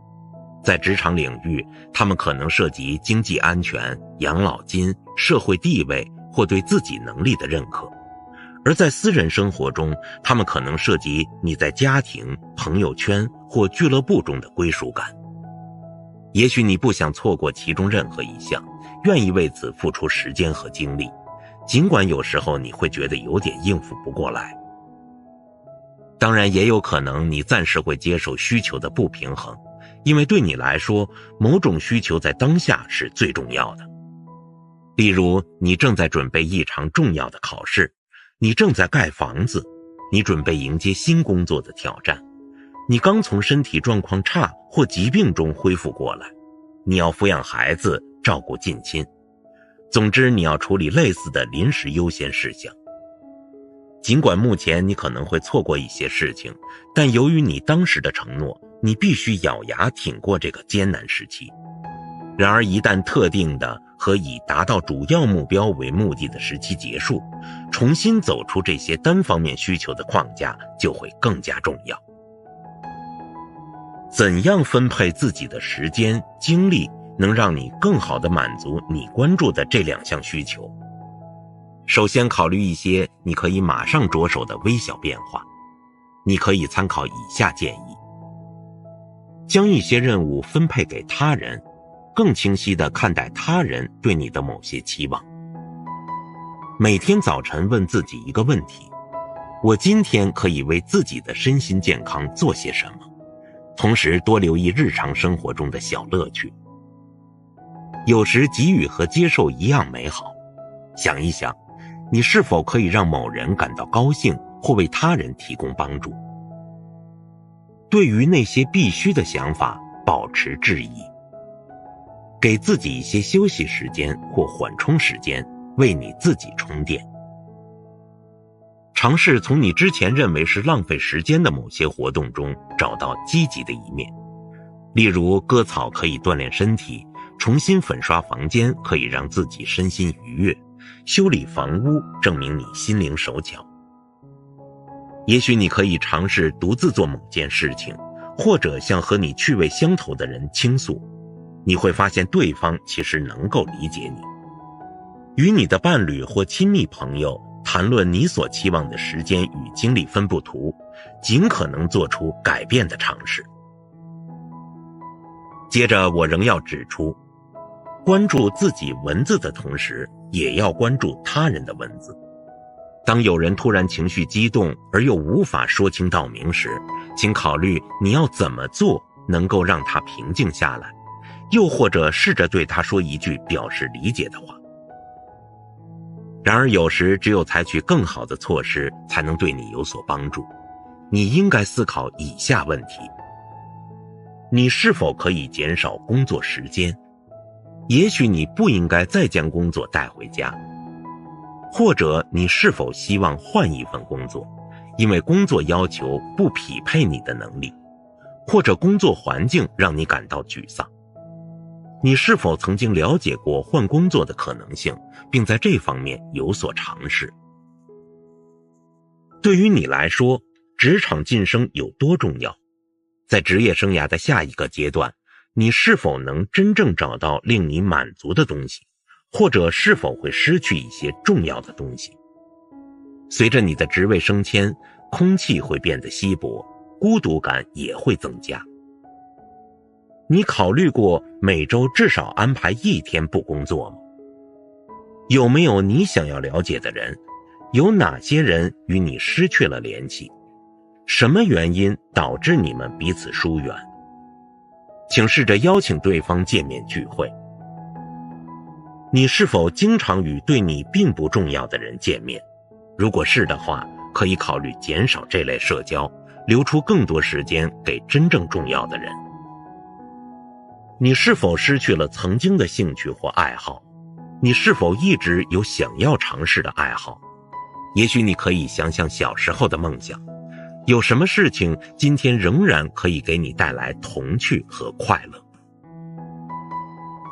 在职场领域，它们可能涉及经济安全、养老金、社会地位或对自己能力的认可；而在私人生活中，它们可能涉及你在家庭、朋友圈或俱乐部中的归属感。也许你不想错过其中任何一项，愿意为此付出时间和精力，尽管有时候你会觉得有点应付不过来。当然，也有可能你暂时会接受需求的不平衡，因为对你来说，某种需求在当下是最重要的。例如，你正在准备一场重要的考试，你正在盖房子，你准备迎接新工作的挑战，你刚从身体状况差或疾病中恢复过来，你要抚养孩子，照顾近亲。总之，你要处理类似的临时优先事项。尽管目前你可能会错过一些事情，但由于你当时的承诺，你必须咬牙挺过这个艰难时期。然而一旦特定的和以达到主要目标为目的的时期结束，重新走出这些单方面需求的框架就会更加重要。怎样分配自己的时间、精力，能让你更好地满足你关注的这两项需求？首先考虑一些你可以马上着手的微小变化。你可以参考以下建议：将一些任务分配给他人，更清晰地看待他人对你的某些期望。每天早晨问自己一个问题：我今天可以为自己的身心健康做些什么？同时多留意日常生活中的小乐趣。有时给予和接受一样美好，想一想，你是否可以让某人感到高兴，或为他人提供帮助？对于那些必须的想法，保持质疑。给自己一些休息时间或缓冲时间，为你自己充电。尝试从你之前认为是浪费时间的某些活动中找到积极的一面。例如，割草可以锻炼身体，重新粉刷房间可以让自己身心愉悦，修理房屋证明你心灵手巧。也许你可以尝试独自做某件事情，或者向和你趣味相投的人倾诉，你会发现对方其实能够理解你。与你的伴侣或亲密朋友谈论你所期望的时间与精力分布图，尽可能做出改变的尝试。接着，我仍要指出，关注自己文字的同时，也要关注他人的文字。当有人突然情绪激动而又无法说清道明时，请考虑你要怎么做能够让他平静下来，又或者试着对他说一句表示理解的话。然而有时只有采取更好的措施才能对你有所帮助。你应该思考以下问题：你是否可以减少工作时间？也许你不应该再将工作带回家。或者你是否希望换一份工作，因为工作要求不匹配你的能力，或者工作环境让你感到沮丧？你是否曾经了解过换工作的可能性，并在这方面有所尝试？对于你来说，职场晋升有多重要？在职业生涯的下一个阶段，你是否能真正找到令你满足的东西，或者是否会失去一些重要的东西？随着你的职位升迁，空气会变得稀薄，孤独感也会增加。你考虑过每周至少安排一天不工作吗？有没有你想要了解的人？有哪些人与你失去了联系？什么原因导致你们彼此疏远？请试着邀请对方见面聚会。你是否经常与对你并不重要的人见面？如果是的话，可以考虑减少这类社交，留出更多时间给真正重要的人。你是否失去了曾经的兴趣或爱好？你是否一直有想要尝试的爱好？也许你可以想想小时候的梦想，有什么事情今天仍然可以给你带来童趣和快乐？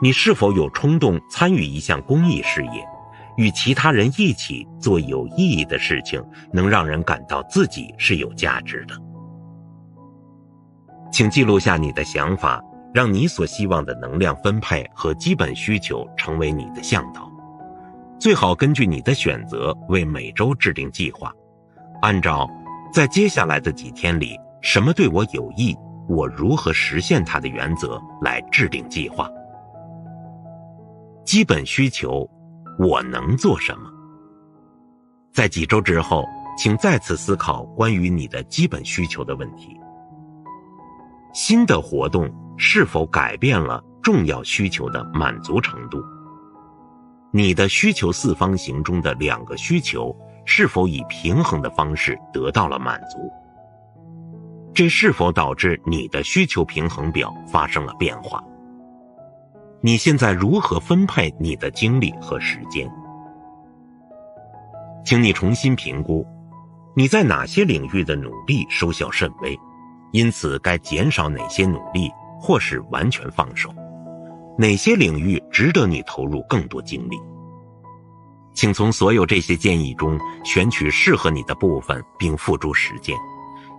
你是否有冲动参与一项公益事业，与其他人一起做有意义的事情，能让人感到自己是有价值的？请记录下你的想法，让你所希望的能量分配和基本需求成为你的向导。最好根据你的选择为每周制定计划，按照在接下来的几天里，什么对我有益，我如何实现它的原则来制定计划。基本需求，我能做什么？在几周之后，请再次思考关于你的基本需求的问题。新的活动是否改变了重要需求的满足程度？你的需求四方形中的2个需求是否以平衡的方式得到了满足？这是否导致你的需求平衡表发生了变化？你现在如何分配你的精力和时间？请你重新评估，你在哪些领域的努力收效甚微，因此该减少哪些努力，或是完全放手？哪些领域值得你投入更多精力？请从所有这些建议中选取适合你的部分并付诸实践，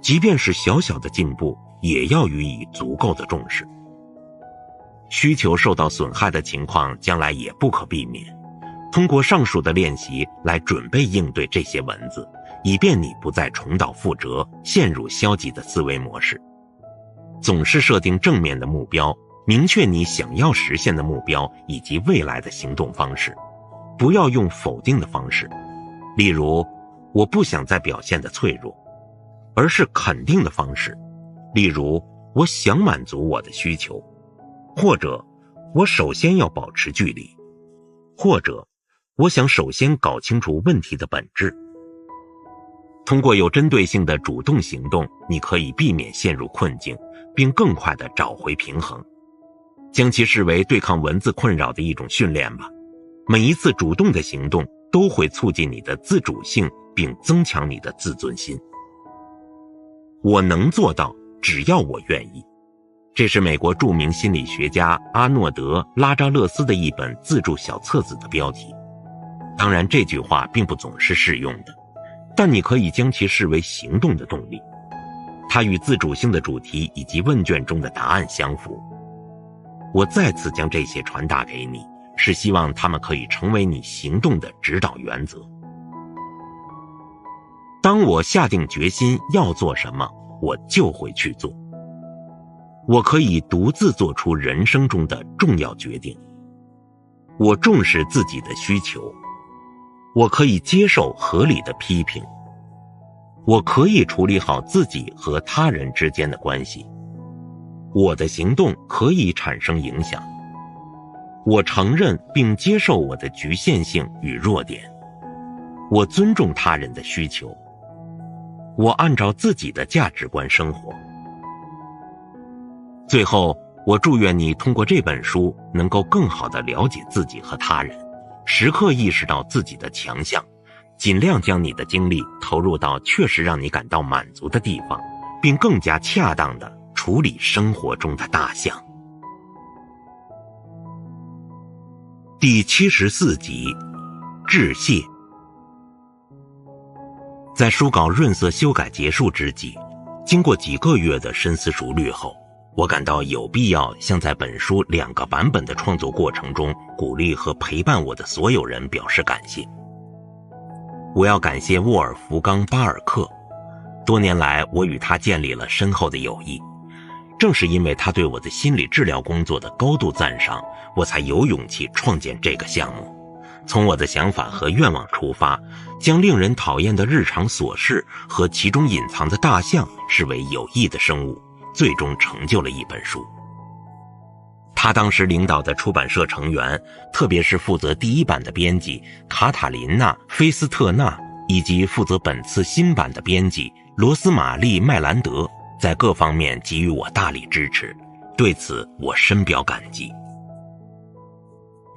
即便是小小的进步，也要予以足够的重视。需求受到损害的情况将来也不可避免，通过上述的练习来准备应对这些文字，以便你不再重蹈覆辙，陷入消极的思维模式。总是设定正面的目标，明确你想要实现的目标以及未来的行动方式，不要用否定的方式，例如我不想再表现得脆弱，而是肯定的方式，例如我想满足我的需求，或者我首先要保持距离，或者我想首先搞清楚问题的本质。通过有针对性的主动行动，你可以避免陷入困境，并更快地找回平衡。将其视为对抗文字困扰的一种训练吧。每一次主动的行动都会促进你的自主性，并增强你的自尊心。我能做到，只要我愿意。这是美国著名心理学家阿诺德·拉扎勒斯的一本自助小册子的标题。当然，这句话并不总是适用的，但你可以将其视为行动的动力。它与自主性的主题以及问卷中的答案相符。我再次将这些传达给你，是希望它们可以成为你行动的指导原则。当我下定决心要做什么，我就会去做。我可以独自做出人生中的重要决定。我重视自己的需求。我可以接受合理的批评。我可以处理好自己和他人之间的关系。我的行动可以产生影响。我承认并接受我的局限性与弱点。我尊重他人的需求。我按照自己的价值观生活。最后，我祝愿你通过这本书能够更好地了解自己和他人，时刻意识到自己的强项，尽量将你的精力投入到确实让你感到满足的地方，并更加恰当地处理生活中的大象。第74集，致谢。在书稿润色修改结束之际，经过几个月的深思熟虑后，我感到有必要向在本书2个版本的创作过程中鼓励和陪伴我的所有人表示感谢。我要感谢沃尔福冈·巴尔克，多年来我与他建立了深厚的友谊，正是因为他对我的心理治疗工作的高度赞赏，我才有勇气创建这个项目。从我的想法和愿望出发，将令人讨厌的日常琐事和其中隐藏的大象视为有益的生物，最终成就了一本书。他当时领导的出版社成员，特别是负责第1版的编辑卡塔琳娜·菲斯特纳，以及负责本次新版的编辑罗斯玛丽·麦兰德，在各方面给予我大力支持，对此我深表感激。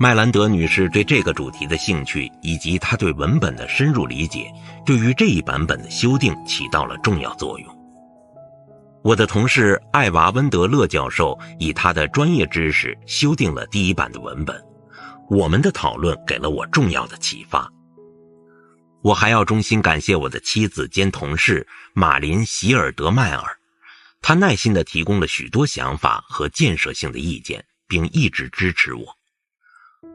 麦兰德女士对这个主题的兴趣，以及她对文本的深入理解，对于这一版本的修订起到了重要作用。我的同事艾娃·温德勒教授以他的专业知识修订了第1版的文本，我们的讨论给了我重要的启发。我还要衷心感谢我的妻子兼同事马林·席尔德迈尔，她耐心地提供了许多想法和建设性的意见，并一直支持我。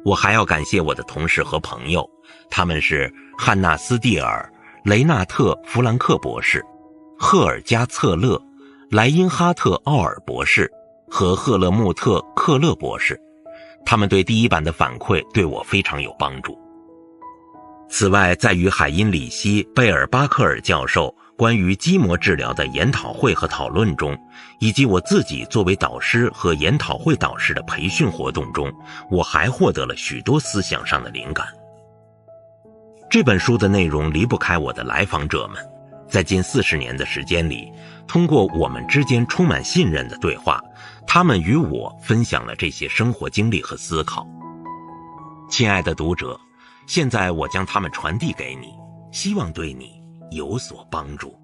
我还要感谢我的同事和朋友，他们是汉纳斯蒂尔、雷纳特·弗兰克博士、赫尔加策勒、莱因哈特·奥尔博士和赫勒穆特·克勒博士，他们对第1版的反馈对我非常有帮助。此外，在与海因里希·贝尔巴克尔教授关于筋膜治疗的研讨会和讨论中，以及我自己作为导师和研讨会导师的培训活动中，我还获得了许多思想上的灵感。这本书的内容离不开我的来访者们，在近40年的时间里，通过我们之间充满信任的对话，他们与我分享了这些生活经历和思考。亲爱的读者，现在我将它们传递给你，希望对你有所帮助。